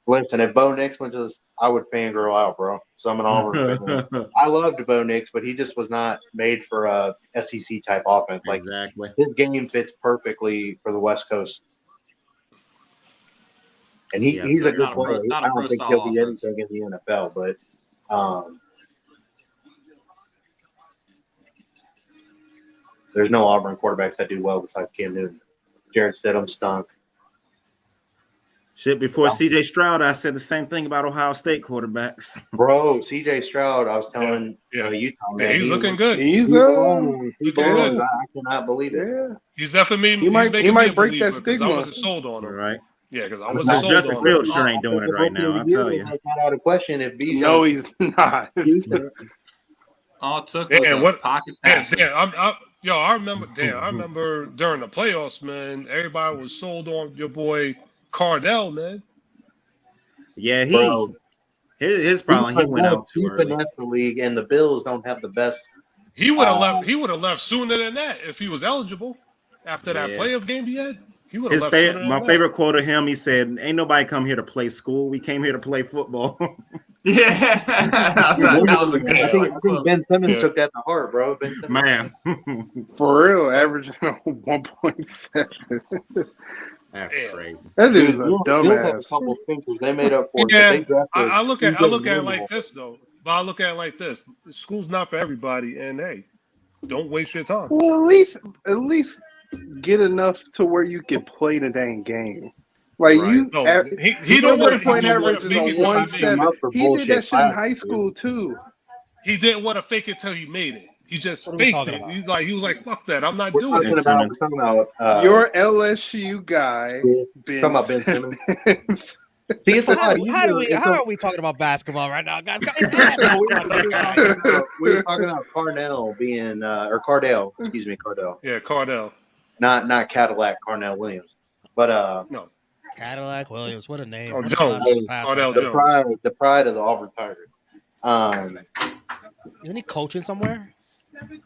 S5: Listen, if Bo Nix went to this, I would fangirl out, bro. So I'm an Auburn fan. I loved Bo Nix, but he just was not made for a SEC type offense. Like
S7: Exactly.
S5: his game fits perfectly for the West Coast. And
S7: Yeah.
S5: he's a good
S4: Not a pro-
S5: player.
S4: not
S5: I
S4: a
S5: don't think
S4: pro-style
S5: he'll be
S4: offense.
S5: anything in the NFL, but there's no Auburn quarterbacks that do well besides Cam Newton. Jared Stidham stunk.
S7: Shit, before CJ Stroud, I said the same thing about Ohio State quarterbacks.
S5: Bro, CJ Stroud, I was telling
S3: Yeah.
S5: Utah,
S3: Yeah,
S5: man,
S3: he's looking good.
S2: He's
S5: He blows.
S3: good.
S5: I cannot believe it.
S2: yeah.
S3: He's definitely.
S2: He might
S3: he's making me a
S2: break that
S3: believer 'cause
S2: stigma.
S3: I wasn't sold on
S7: All
S3: him.
S7: right.
S3: Yeah, because I
S5: But
S3: wasn't
S7: But
S3: sold
S7: Justin
S3: on
S7: Fields
S3: him.
S7: sure ain't doing it right now. I'll tell you.
S5: It's not out of question if Bijan.
S2: No, he's not.
S4: All it took was
S3: And
S4: a
S3: what?
S4: pocket
S3: Yeah,
S4: pass.
S3: I remember during the playoffs, man. Everybody was sold on your boy Cardell, man.
S7: Yeah,
S5: Bro,
S7: his problem, he went out too early.
S5: finessed the league, and the Bills don't have the best.
S3: He would have left. He would have left sooner than that if he was eligible. After that
S7: Yeah.
S3: playoff game he had, he would have left sooner than
S7: My
S3: that.
S7: favorite quote of him, he said, "Ain't nobody come here to play school. We came here to play football."
S4: Yeah, that was a good
S5: I think
S4: quote.
S5: Ben Simmons
S3: Yeah.
S5: took that to heart, bro. Ben Simmons.
S7: Man.
S2: For real, averaging 1.7.
S7: That's
S3: Damn.
S7: crazy.
S2: That
S5: Dude,
S2: dude's a
S5: Bills have a
S2: dumbass.
S5: couple thinkers. They made up for it.
S3: Yeah,
S5: They drafted.
S3: I look at it
S5: Manuel.
S3: like this though. But I look at it like this: school's not for everybody, and hey, don't waste your time.
S2: Well, at least get enough to where you can play the dang game. Like
S7: Right.
S2: you,
S3: No, he
S2: your
S3: don't want
S2: 30 point
S3: to
S2: average is
S3: fake
S2: a
S3: it till he made
S2: 1.7.
S3: it.
S5: For
S2: He did that
S5: bullshit
S2: shit in high
S5: classes,
S2: school
S5: dude.
S2: too.
S3: He didn't want to fake it till he made it. He just
S1: What are we
S3: faked
S1: talking
S3: it.
S1: about?
S3: He was like, "Fuck that! I'm not
S5: We're
S3: doing
S5: talking
S3: it."
S5: about
S2: Your LSU guy, Ben
S5: talking about Ben Simmons.
S2: Simmons.
S5: See, it's a lot
S1: How are we talking about basketball right now, guys? It's
S5: No,
S1: NFL.
S5: we were talking about Cardell being or Cardell, excuse me, Cardell,
S3: Yeah, Cardell.
S5: not Cadillac, Carnell Williams, but
S3: No,
S1: Cadillac Williams, what a name.
S3: Oh,
S1: What a
S3: Jones.
S1: classic pass right
S3: Cardell
S1: there.
S3: Jones.
S5: the pride of the Auburn Tigers.
S1: Isn't he coaching somewhere?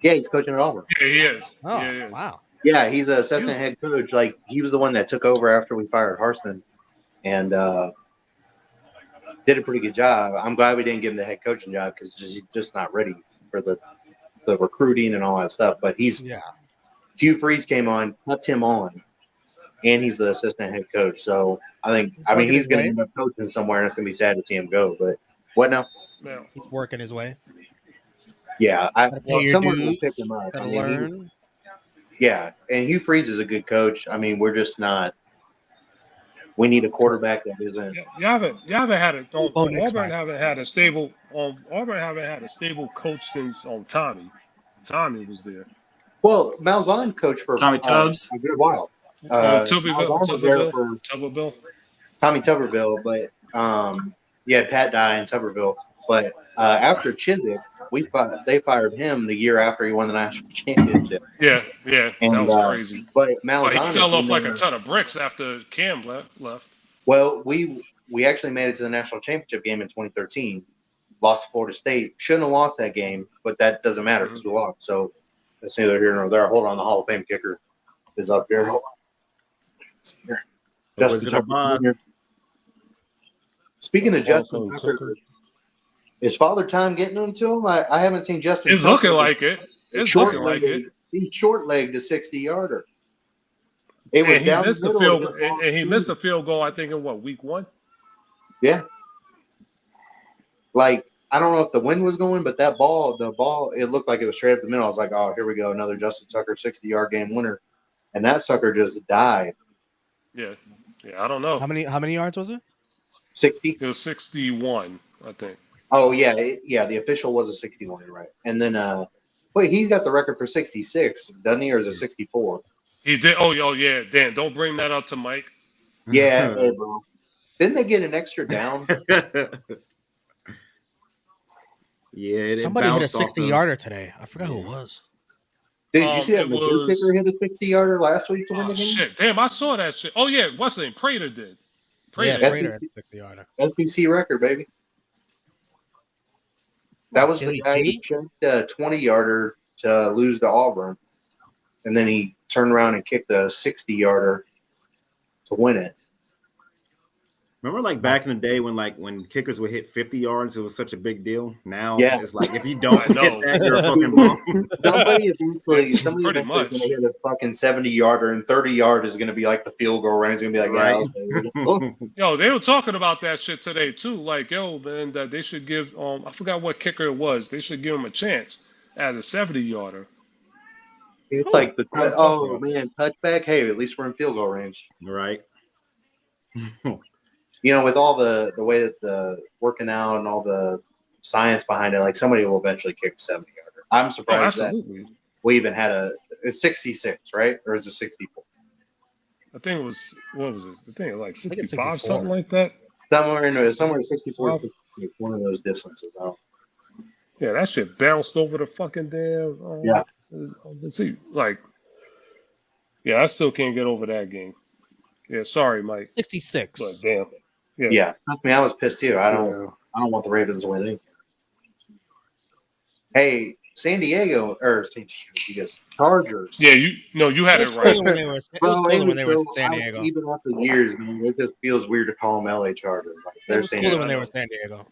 S5: Yeah, he's coaching at Auburn.
S3: Yeah, he is.
S1: Oh,
S3: Yeah, he is.
S1: wow.
S5: Yeah, he's the assistant head coach. Like he was the one that took over after we fired Harsman, and did a pretty good job. I'm glad we didn't give him the head coaching job because he's just not ready for the recruiting and all that stuff. But
S1: Yeah.
S5: Hugh Freeze came on, kept him on, and he's the assistant head coach. So
S1: working
S5: he's
S1: his
S5: going to
S1: way.
S5: end up coaching somewhere, and it's going to be sad to see him go. But what now?
S3: Yeah.
S1: He's working his way.
S5: Yeah,
S1: Gotta pay your
S5: someone will
S1: dues.
S5: pick him up.
S1: Gotta
S5: I mean,
S1: learn.
S5: yeah, and Hugh Freeze is a good coach. I mean, we're just not. We need a quarterback that isn't.
S3: You haven't had a
S1: Next
S3: Auburn
S1: back.
S3: haven't had a stable coach since Tommy. Tommy was there.
S5: Well, Malzahn coached for
S4: Tommy Tubbs?
S5: a good while.
S3: Tuberville.
S5: Tommy Tuberville, but Pat Dye and Tuberville. But after Chiswick, they fired him the year after he won the national championship.
S3: Yeah,
S5: And,
S3: that was crazy.
S5: But
S3: But
S5: Malzahn
S3: he fell off like a ton of bricks after Cam left.
S5: Well, we actually made it to the national championship game in 2013. Lost to Florida State. Shouldn't have lost that game, but that doesn't matter because we lost. So it's neither here nor there. Hold on, the Hall of Fame kicker is up here. Hold on. Justin Tucker Jr. Speaking of Justin Tucker, is Father Time getting into him? I haven't seen Justin.
S3: It's
S5: Tucker.
S3: looking like it. It's looking like it.
S5: He's short-legged a 60-yarder. It was
S3: And he
S5: down
S3: missed
S5: the
S3: the
S5: middle.
S3: field, and he missed the field goal. I think in week 1.
S5: Yeah. Like, I don't know if the wind was going, but the ball, it looked like it was straight up the middle. I was like, oh, here we go, another Justin Tucker 60-yard game winner, and that sucker just died.
S3: Yeah, I don't know.
S1: How many yards was it?
S5: 60.
S3: It was 61, I think.
S5: Oh yeah, the official was a 61, right? And then, wait, he's got the record for 66, doesn't he, or is it 64?
S3: He did. Oh yeah, Dan, don't bring that up to Mike.
S5: Yeah, hey, bro. Didn't they get an extra down?
S7: Yeah,
S1: Somebody hit a 60-yarder today. I forgot who it was.
S5: Dude, did you see that
S3: it
S5: Mizzou
S3: was-
S5: kicker hit a 60-yarder last week to win
S3: Oh,
S5: the game?
S3: shit, damn! I saw that shit. Oh yeah, what's the name? Prater did.
S1: Yeah,
S3: Prater.
S1: Prater hit a 60-yarder.
S5: SBC record, baby. That was the
S1: Jimmy
S5: guy who
S1: G?
S5: checked a 20-yarder to lose to Auburn, and then he turned around and kicked a 60-yarder to win it.
S7: Remember, like back in the day when kickers would hit 50 yards, it was such a big deal. Now
S5: Yeah.
S7: it's like if you don't
S3: I
S7: hit
S3: know.
S7: that, you're a fucking bum.
S5: Somebody eventually
S3: Pretty
S5: is
S3: much.
S5: going to hit a fucking 70-yarder, and 30-yard is going to be like the field goal range. It's going to be like,
S7: Right.
S5: yeah, okay.
S3: Yo, they were talking about that shit today too. Like, yo, man, that they should give. I forgot what kicker it was. They should give him a chance at a 70-yarder.
S5: It's like the
S3: What I'm
S5: oh
S3: talking
S5: man, touchback. Hey, at least we're in field goal range.
S7: Right.
S5: You know, with all the way that the working out and all the science behind it, like somebody will eventually kick a 70-yarder. I'm
S3: Oh,
S5: surprised that
S3: absolutely.
S5: we even had it's 66, right? Or is it 64?
S3: I think it was what was it? I think it was like
S1: think it's
S3: 65,
S1: 64.
S3: something like that.
S5: Somewhere 64, 66, one of those distances.
S3: Yeah, that shit bounced over the fucking damn.
S5: Yeah.
S3: Let's see, like, yeah, I still can't get over that game. Yeah, sorry, Mike,
S1: 66.
S3: but damn.
S5: Yeah. Trust me, I was pissed too. I don't want the Ravens to win anything. Hey, San Diego, you guys, Chargers.
S3: Yeah, you had
S1: It was
S3: it right.
S1: cooler when they were, it was
S5: Bro,
S1: cooler when they were in
S5: so-
S1: San Diego.
S5: Even after years, man, it just feels weird to call them LA Chargers. Like
S1: It
S5: they're
S1: was
S5: San
S1: cooler
S5: Diego.
S1: when they were in San Diego.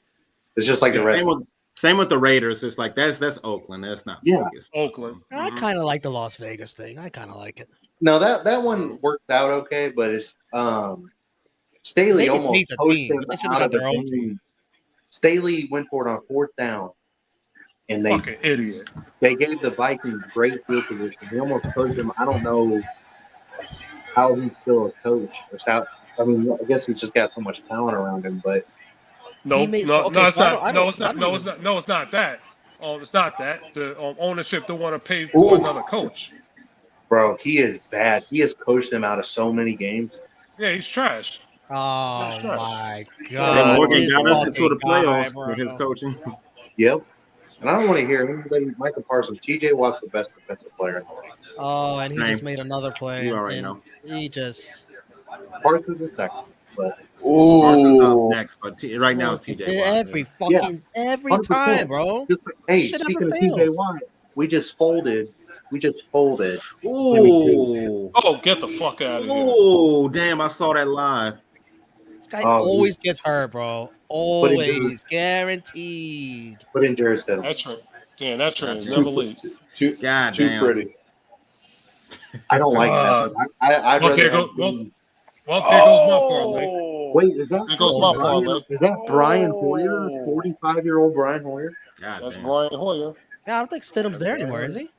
S5: It's just like the rest.
S7: Same with Same with the Raiders. It's like that's Oakland. That's not Vegas.
S3: Oakland.
S1: I kind of like the Las Vegas thing. I kind of like it.
S5: No, that one worked out okay, but it's Staley
S1: Vegas
S5: almost
S1: needs a
S5: coached
S1: team,
S5: them
S1: but they should've
S5: out
S1: got
S5: of the
S1: their own
S5: game.
S1: team.
S5: Staley went for it on 4th down, and
S3: Fucking idiot.
S5: they gave the Vikings great field position. He almost coached them. I don't know how he's still a coach. I mean, I guess he's just got so much talent around him, but
S3: No,
S1: He
S3: no,
S1: makes-
S3: no,
S1: okay,
S3: it's
S1: so I
S3: not.
S1: don't-
S3: No,
S1: I
S3: it's not.
S1: don't
S3: No,
S1: even-
S3: it's not. No, it's not that. It's not that. The ownership don't want to pay for another coach.
S5: bro, he is bad. He has coached them out of so many games.
S3: Yeah, he's trash.
S1: Oh
S3: That's right.
S1: my
S7: Yeah,
S1: god!
S7: Morgan
S1: This
S7: got us into the
S1: fucking guy,
S7: playoffs
S1: bro.
S7: with his coaching.
S5: Yep. And I don't want to hear anybody. Michael Parsons, TJ Watt's the best defensive player in the league.
S1: Oh, and he
S7: Same.
S1: just made another play.
S7: You already
S1: and
S7: know.
S1: He just
S5: Parsons is second. But
S7: Parsons up next, but right now it's TJ Watt.
S1: every fucking every
S5: 100%.
S1: time, bro.
S5: just hey,
S1: Shit
S5: speaking
S1: never
S5: of TJ
S1: fails.
S5: Watt, we just folded.
S7: Ooh.
S3: Oh, get the fuck out of here.
S7: Oh, damn! I saw that live.
S1: This guy
S5: Oh,
S1: always gets hurt, bro. Always guaranteed.
S5: Put in Jared Stidham.
S3: That train. Damn, that train is never late.
S8: Too
S7: God damn.
S8: pretty.
S5: I don't like that. I'd
S3: Well,
S5: rather
S3: there
S5: have
S3: go- well,
S5: been-
S3: Well, there goes my parlay.
S5: Wait, is that
S3: There goes my
S5: Brian,
S3: parlay.
S5: is that Brian Hoyer? 45-year-old Brian Hoyer?
S7: God
S3: That's
S7: damn.
S3: Brian Hoyer.
S1: Yeah, I don't think Stidham's there anymore, is he?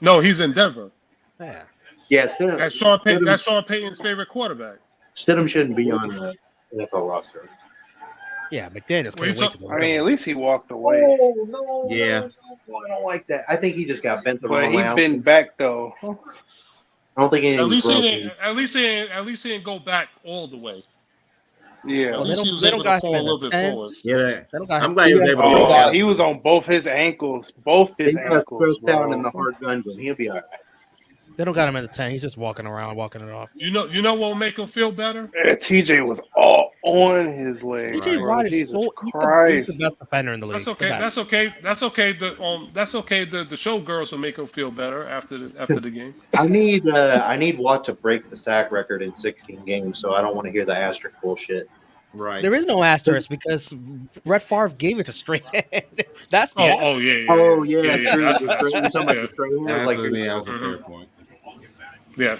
S3: No, he's in Denver.
S1: Yeah.
S5: Yeah, Stidham.
S3: That's Sean Payton's favorite quarterback.
S5: Stidham shouldn't be on the NFL roster.
S1: Yeah, McDaniels
S3: What are you
S1: couldn't wait to go.
S2: I mean, at least he walked away.
S5: Oh, no.
S7: Yeah.
S5: I don't like that. I think he just got bent the
S2: But
S5: wrong
S2: he
S5: way. I
S2: been back though.
S5: don't think anything
S3: At least he
S5: broken.
S3: didn't. At least he didn't go back all the way.
S2: Yeah.
S3: At
S1: Well,
S3: least he was
S1: they
S3: able
S1: don't
S3: to
S1: got
S3: fall
S1: him
S3: a
S1: in
S3: little
S1: the
S3: bit forward.
S1: tents.
S7: Yeah,
S1: They don't got
S7: I'm glad he was able to
S2: Oh,
S7: get out.
S2: he was on both his ankles. Both his
S5: He got
S2: ankles.
S5: stretched
S2: Bro.
S5: down in the hard gun. He'll be all right.
S1: They don't got him in the tent. He's just walking around, walking it off.
S3: You know what will make him feel better?
S2: TJ was all on his leg.
S1: TJ
S2: bro.
S1: Watt is
S2: Jesus
S1: he's
S2: Christ.
S1: the best defender in the league.
S3: That's okay.
S1: The best.
S3: That's okay. That's okay. The showgirls will make him feel better after the game.
S5: I need Watt to break the sack record in 16 games, so I don't want to hear the asterisk bullshit.
S7: Right.
S1: There is no asterisk because Brett Favre gave it to Strahan. That's the asterisk.
S3: Oh yeah.
S5: Oh yeah,
S3: yeah.
S5: true.
S3: That's-
S5: You're talking about the trade. I was like,
S7: That was a fair
S3: Mhm.
S7: point.
S3: Yeah.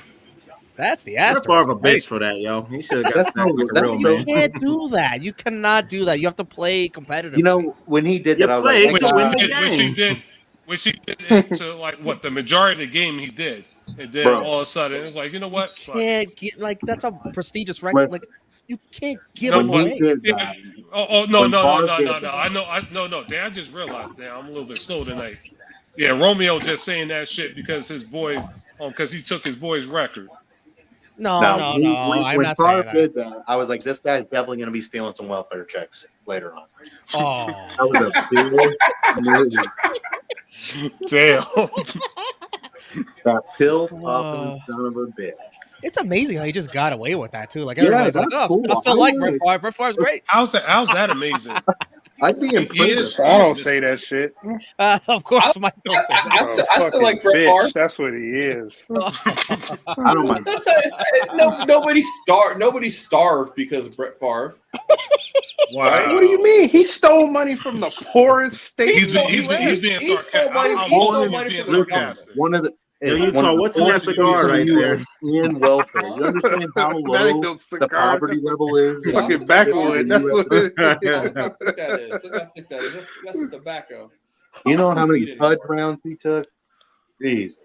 S1: That's the
S7: Brett
S1: asterisk.
S7: Favre a bitch for that, yo. He should have got
S5: That's
S7: sacked like a
S5: no-
S7: real
S5: that's
S7: man.
S1: You can't do that. You cannot do that. You have to play competitive.
S5: you know, when he did
S7: You
S5: that, I was
S7: play,
S5: like,
S7: you
S5: that
S7: can win
S5: guy-
S7: the
S3: Which he did into like what the majority of the game he did. And then
S5: Bro.
S3: all of a sudden it was like, you know what? Fuck.
S1: can't get like that's a prestigious record.
S5: When-
S1: Like you can't give
S3: No,
S1: him
S5: when
S1: away.
S5: he did
S3: Yeah.
S5: that,
S3: Oh no
S5: When
S3: no
S5: Favre
S3: no
S5: did
S3: no no
S5: that.
S3: I know no Dan, I just realized that I'm a little bit slow tonight. Yeah, Romeo just saying that shit because his boy because he took his boy's record.
S1: No,
S5: No,
S1: no,
S5: when-
S1: no.
S5: when-
S1: I'm
S5: when
S1: not
S5: Favre
S1: saying that.
S5: did that, I was like, this guy's definitely going to be stealing some welfare checks later on.
S1: Oh,
S5: That was a big move.
S3: Damn.
S5: That pill
S1: Uh,
S5: popping son of a bitch.
S1: it's amazing how he just got away with that too. Like
S5: Yeah,
S1: everybody's like,
S5: that's
S1: "Oh,
S5: cool.
S1: I still
S5: I
S1: like
S5: would.
S1: Brett Favre. Brett Favre's great."
S3: How's that amazing?
S5: I'd be
S3: He
S5: impressed.
S3: is.
S2: I don't say that shit.
S1: Of course, Mike. Don't say that.
S8: I still
S2: Fucking
S8: like Brett
S2: bitch.
S8: Favre.
S2: That's what he is.
S5: I don't like
S8: Nobody starved because of Brett Favre.
S3: Wow.
S2: What do you mean? He stole money from the poorest state.
S3: He's
S2: in the
S3: being
S2: US.
S8: He stole
S3: sarcastic.
S8: money-
S3: I'm
S8: he stole
S3: being
S8: money from the
S3: sarcastic.
S5: one of the.
S7: Yo,
S5: one
S7: Utah,
S5: of the
S7: what's in that
S5: poorest
S7: cigar
S5: people
S7: right there?
S5: in welfare. You understand how
S2: That ain't
S5: low
S2: no
S5: the
S2: cigar.
S5: poverty
S2: That's
S5: level is?
S8: Yeah.
S2: fucking backwood. That's what it
S8: Look
S2: is.
S8: how thick that is. Look how thick that is. That's tobacco.
S5: You know how many
S8: Weed
S5: Bud
S8: anymore.
S5: rounds he took? Jeez.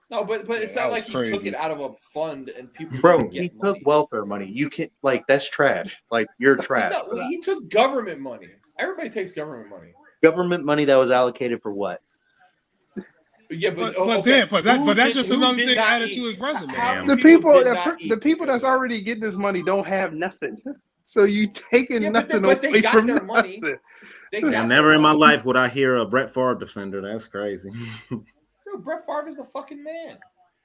S8: No, but it's
S3: that
S8: not
S3: was
S8: like he took
S3: crazy.
S8: it out of a fund and people
S5: Bro,
S8: didn't get
S5: he took
S8: money.
S5: welfare money. You can't, like, that's trash. Like, you're trash.
S8: No, he took government money. Everybody takes government money.
S5: Government money that was allocated for what?
S8: Yeah,
S3: But
S8: okay.
S3: that's just
S8: Who
S3: another
S8: did
S3: thing
S8: not
S3: added
S8: eat?
S3: to his resume.
S8: How many
S2: The people
S8: did not eat?
S2: the people that's already getting this money don't have nothing. So you taking
S8: Yeah, but
S2: nothing
S8: they
S2: away
S8: got
S2: from
S8: their money.
S2: nothing.
S8: They
S7: Yeah,
S8: got
S7: never
S8: their
S7: in my
S8: money.
S7: life would I hear a Brett Favre defender. That's crazy.
S8: Dude, Brett Favre is the fucking man.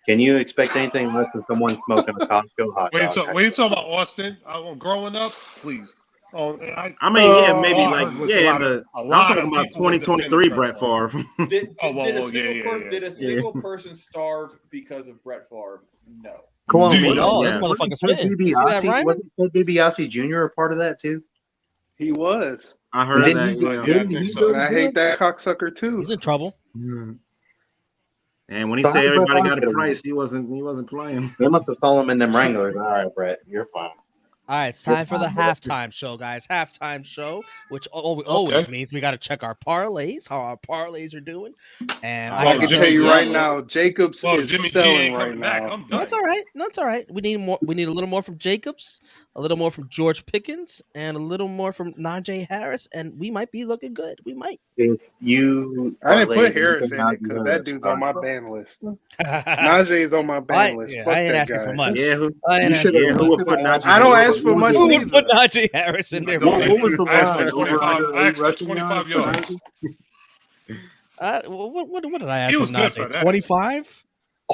S5: Can you expect anything less than someone smoking a Costco hot
S3: When you
S5: dog?
S3: talk about Austin, growing up, please.
S7: I mean, yeah, maybe like
S3: was a
S7: yeah,
S3: lot of-
S7: but
S3: a
S7: I'm
S3: lot
S7: talking
S3: of
S7: about
S3: people would
S7: 2023
S3: defend
S7: Brett Favre.
S8: Did,
S3: Oh, well,
S8: did a
S3: well,
S8: single
S3: yeah,
S8: person
S3: yeah.
S8: did a single person starve because of Brett Favre? No.
S5: Come on,
S3: Do you
S5: what-
S3: know?
S1: This
S7: Yeah.
S1: motherfucker
S5: wasn't Ted
S1: spin. You see that,
S5: DiBiase-
S1: Ryman?
S5: wasn't Ted DiBiase Jr. a part of that too?
S2: He was.
S7: I heard
S5: Didn't
S7: that.
S5: he go-
S7: Yeah.
S3: Yeah, I
S5: didn't
S3: think
S5: he
S3: so.
S5: go
S2: And I
S5: to
S2: hate
S5: jail?
S2: that cocksucker too.
S1: He's in trouble.
S7: And when he
S5: So
S7: said
S5: how Brett
S7: everybody
S5: Favre
S7: got a
S5: get away?
S7: price, he wasn't playing.
S5: They must have called him in them Wranglers. All right, Brett, you're fine.
S1: All right, it's time for the halftime show, guys. Halftime show, which always means we got to check our parlays, how our parlays are doing. And
S2: I can tell you right now, Jacobs
S3: Well,
S2: is
S3: Jimmy G
S2: selling
S3: ain't
S2: right
S3: coming back.
S2: now.
S3: I'm done.
S1: That's all right. That's all right. We need more. We need a little more from Jacobs, a little more from George Pickens, and a little more from Najee Harris, and we might be looking good. We might.
S5: If you
S2: I didn't
S5: parlay
S2: put Harris
S5: anything
S2: in it because that dude's on my
S5: bro.
S2: ban list. Najee is on my ban list. Fuck
S1: I ain't
S2: that
S1: asking
S2: guy.
S1: for much.
S7: Yeah, who
S1: I ain't
S5: You
S1: asking
S5: should
S1: for
S5: have.
S7: who would put Najee?
S2: I don't ask for much
S1: Who would
S2: neither.
S1: put Najee Harris in there?
S3: Don't
S5: What
S3: even-
S5: was the
S3: I asked for
S5: line?
S3: 25. I asked for
S5: rushing
S3: 25
S5: yards for
S3: yards.
S5: Najee?
S1: What did I ask
S3: He
S1: for
S3: was good for
S1: Najee?
S3: that.
S1: 25?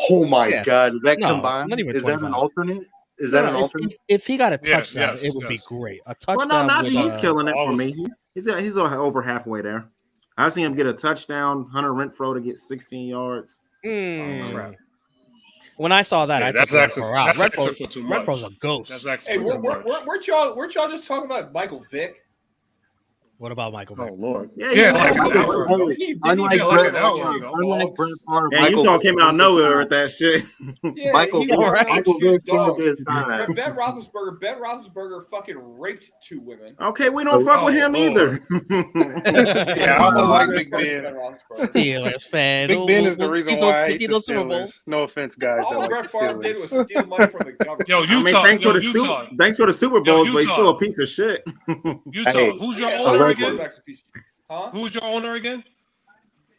S5: Oh my
S1: Yeah.
S5: God! Is that
S1: No,
S5: combined?
S1: not even
S5: Is that an
S1: 25.
S5: alternate? Is that an alternate?
S1: If he got a
S3: Yeah,
S1: touchdown,
S3: yes,
S1: it would be
S3: yes.
S1: great. A
S7: Well,
S1: touchdown.
S7: no,
S1: with,
S7: Najee, he's killing it for
S3: always-
S7: me. He's over halfway there. I seen him get a touchdown. Hunter Renfro to get 16 yards.
S3: crap.
S1: When I saw that,
S3: Yeah,
S1: I
S3: that's
S1: took
S3: actually-
S1: Renfro out.
S3: that's actually for too much.
S1: Renfro's a ghost.
S3: That's actually
S8: Hey,
S3: too much.
S8: weren't y'all just talking about Michael Vick?
S1: What about Michael Vick?
S3: Oh Lord.
S7: Yeah,
S3: Yeah,
S7: he's
S3: like
S7: like,
S3: an hour ago.
S5: Unlike
S3: Yeah, like
S5: Brett
S3: an hour
S5: Favre,
S3: ago.
S5: unlike Brett Favre,
S7: yeah,
S5: Michael
S7: Utah came out of
S5: Vick
S7: nowhere with that shit.
S8: Yeah,
S5: Michael
S8: he
S5: Vick,
S8: went around
S5: Michael
S8: shooting
S5: Vick
S8: dogs.
S5: did his time.
S8: Ben Roethlisberger fucking raped 2 women.
S7: Okay, we don't fuck with him
S3: Oh,
S7: either.
S2: Yeah, I don't like Big Ben.
S8: Roethlisberger.
S1: Steelers fans.
S2: Big Ben is the reason
S1: keep
S2: why
S1: those-
S2: I hate
S1: keep
S2: the
S1: those Super Bowls.
S2: Steelers. No offense, guys that
S8: All
S2: like
S8: Brett
S2: the
S8: Favre did
S2: Steelers.
S8: was steal money from the government.
S3: Yo,
S7: I mean,
S3: Utah.
S7: thanks
S3: Yo,
S7: for the
S3: Utah.
S7: thanks for the Super Bowls, but he's
S3: Utah.
S7: still a piece of shit.
S3: Utah.
S5: Hey,
S3: Who's your
S8: Yeah,
S3: owner
S5: Allegedly.
S3: again?
S8: quarterback's a piece of- Huh?
S3: Who's your owner again?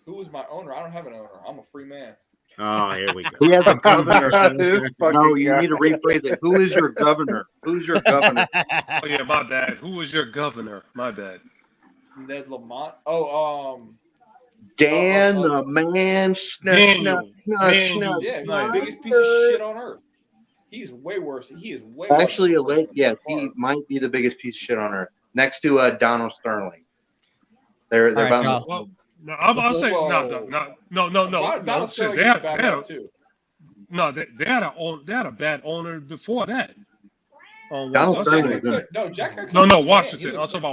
S8: Who is my owner? I don't have an owner. I'm a free man.
S7: Oh, here we go.
S5: He has a governor.
S2: This fucking
S5: No, you
S2: guy.
S5: need to rephrase it. Who is your governor? Who's your governor?
S3: Oh yeah, my bad. Who was your governor? My bad.
S8: Ned Lamont. Oh,
S5: Dan the man.
S3: Daniel. Daniel.
S8: yeah,
S3: Snyder.
S8: biggest piece of shit on earth. He's way worse. He is way worse.
S5: Actually,
S8: than Favre.
S5: yes, he might be the biggest piece of shit on earth. Next to Donald Sterling. They're
S1: All right,
S5: about
S1: y'all.
S3: Well, no, I'll say
S8: Whoa.
S3: no.
S8: Donald
S3: Shit,
S8: Sterling
S3: they
S8: gets
S3: had,
S8: a bad
S3: they had
S8: rap
S3: a,
S8: too.
S3: no, they had a bad owner before that.
S5: Donald
S8: Jack
S5: Sterling.
S8: Hackett- no, Jack Hackett
S3: No,
S8: was the man.
S3: Washington.
S8: He
S3: I'm
S8: was-
S3: talking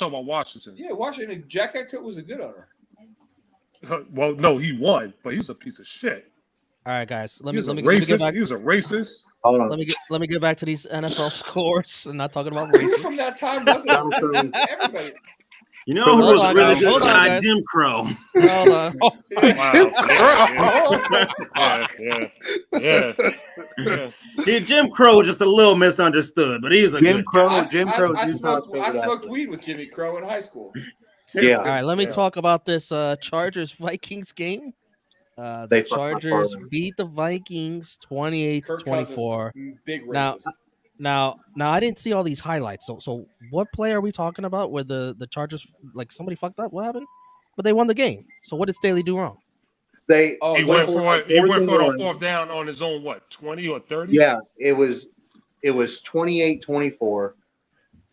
S3: about Washington.
S8: Yeah, Washington. Jack Hackett was a good owner.
S3: Well, no, he won, but he's a piece of shit.
S1: All right, guys. Let
S3: He
S1: me
S3: was a
S1: get
S3: racist.
S1: back.
S3: He was a racist.
S5: Hold on.
S1: Let me get back to these NFL scores and not talking about
S8: Who
S1: races.
S8: from that time wasn't
S5: Donald Sterling.
S8: everybody?
S7: You know who
S1: Hold
S7: was
S1: on,
S7: really
S1: guys.
S7: good?
S1: Hold on, guys.
S7: Jim Crow.
S1: Hold on.
S3: Yeah.
S7: Yeah, Jim Crow just a little misunderstood, but he's a
S5: Jim
S7: good.
S5: Crow.
S8: I
S5: do
S8: smoked
S5: not say that.
S8: weed with Jimmy Crow in high school.
S5: Yeah.
S1: All right, let me talk about this Chargers Vikings game. The
S5: They fucked my
S1: Chargers
S5: parlay.
S1: beat the Vikings
S8: Kirk
S1: 28-24.
S8: Cousins, big
S1: Now-
S8: racist.
S1: Now I didn't see all these highlights. So what play are we talking about where the Chargers, like, somebody fucked up? What happened? But they won the game. So what did Staley do wrong?
S5: They
S8: Oh,
S3: He
S8: he
S3: went for it. He went for
S5: one.
S3: the 4th down on his own. What, 20 or 30?
S5: Yeah, it was 28-24.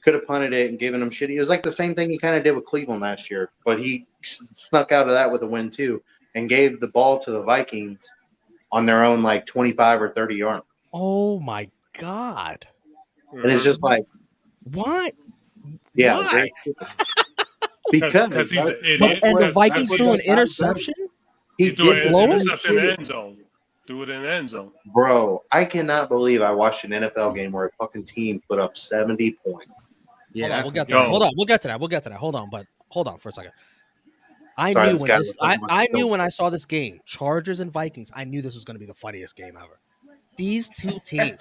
S5: Could have punted it and given them shit. It was like the same thing he kind of did with Cleveland last year, but he snuck out of that with a win too, and gave the ball to the Vikings on their own like 25 or 30 yard.
S1: Oh my God.
S5: And it's just like,
S1: What?
S5: yeah,
S1: Why?
S5: very stupid. because
S3: he's an
S5: that's-
S3: idiot.
S1: And the
S3: That's-
S1: Vikings
S3: that's
S1: threw
S3: what
S1: an
S3: he-
S1: interception?
S3: He threw an
S1: blow it?
S3: interception in the end zone. Threw it in the end zone.
S5: Bro, I cannot believe I watched an NFL game where a fucking team put up 70 points.
S1: Hold on, we'll get to
S3: Yo.
S1: that. Hold on, we'll get to that. We'll get to that. Hold on for a second. I
S5: Sorry,
S1: knew
S5: this
S1: when
S5: guy
S1: this.
S5: was talking about
S1: I knew
S5: dope.
S1: when I saw this game, Chargers and Vikings. I knew this was going to be the funniest game ever. These two teams,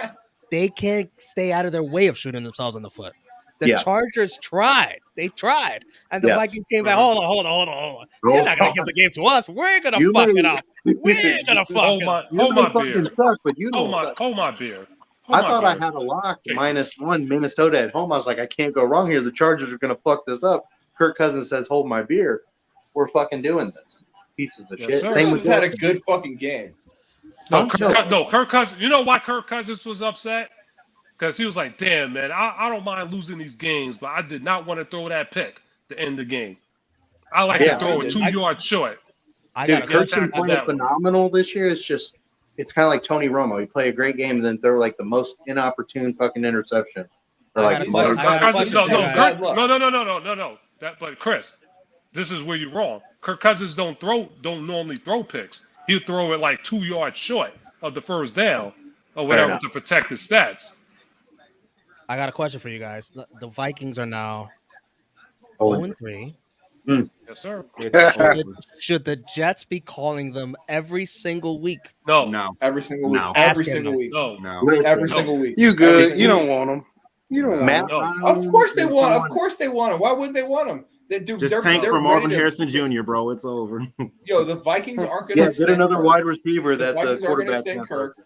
S1: they can't stay out of their way of shooting themselves in the foot. The
S5: Yeah.
S1: Chargers tried. They tried, and the
S5: Yes.
S1: Vikings came back. Hold on. You're not going to give the game to us. We're going to
S5: You
S1: fuck
S5: may-
S1: it up. We're going to fuck
S3: Hold
S1: it
S3: my,
S1: up.
S3: hold my beer.
S5: Suck, but you don't suck.
S3: Hold my beer.
S5: I thought I had a lock -1 Minnesota at home. I was like, I can't go wrong here. The Chargers are going to fuck this up. Kirk Cousins says, hold my beer. We're fucking doing this. Pieces of
S3: Yes,
S5: shit.
S3: sir.
S5: Same
S8: Cousins
S5: with
S8: had a good fucking game.
S3: No,
S5: Huh?
S3: Kirk Cousins. You know why Kirk Cousins was upset? Because he was like, damn, man, I don't mind losing these games, but I did not want to throw that pick to end the game. I like
S5: Yeah.
S3: to throw it 2 yards short.
S1: I
S5: Dude,
S1: got
S5: Kirk's been
S3: tackle
S5: playing
S3: that one.
S5: phenomenal this year. It's kind of like Tony Romo. He play a great game and then throw like the most inopportune fucking interception.
S1: I
S5: Like,
S1: got a
S8: Mother-
S1: question. I got a
S3: Kirk
S1: question
S3: Cousins,
S1: for you
S8: Cousins-
S1: guys.
S8: bad luck.
S3: no. But Chris, this is where you're wrong. Kirk Cousins don't normally throw picks. He'll throw it like 2 yards short of the first down or whatever
S5: enough.
S3: to protect his stats.
S1: I got a question for you guys. The Vikings are now
S5: Oh,
S1: 0-3.
S3: Yes, sir.
S7: It's over.
S1: Should the Jets be calling them every single week?
S3: No.
S7: No,
S8: Every single week.
S7: No.
S8: Every
S1: Asking
S8: single
S1: them.
S8: week.
S3: No.
S7: no.
S8: Every
S3: No.
S8: single week.
S2: You
S8: Every
S2: good?
S8: single
S2: You don't
S8: week.
S2: want them. You don't want
S5: Matt
S2: them.
S3: No.
S8: Of course they want. Of
S5: Come on.
S8: course they want him. Why wouldn't they want him?
S7: Just tank
S8: they're
S7: for Marvin
S8: ready to-
S7: Harrison Jr., bro. It's over.
S8: Yo, the Vikings aren't going to
S5: Yeah, get
S8: extend
S5: another
S8: Kirk.
S5: wide receiver
S8: The
S5: that the
S8: Vikings aren't going to
S5: quarterback
S8: extend
S5: has.
S8: Kirk.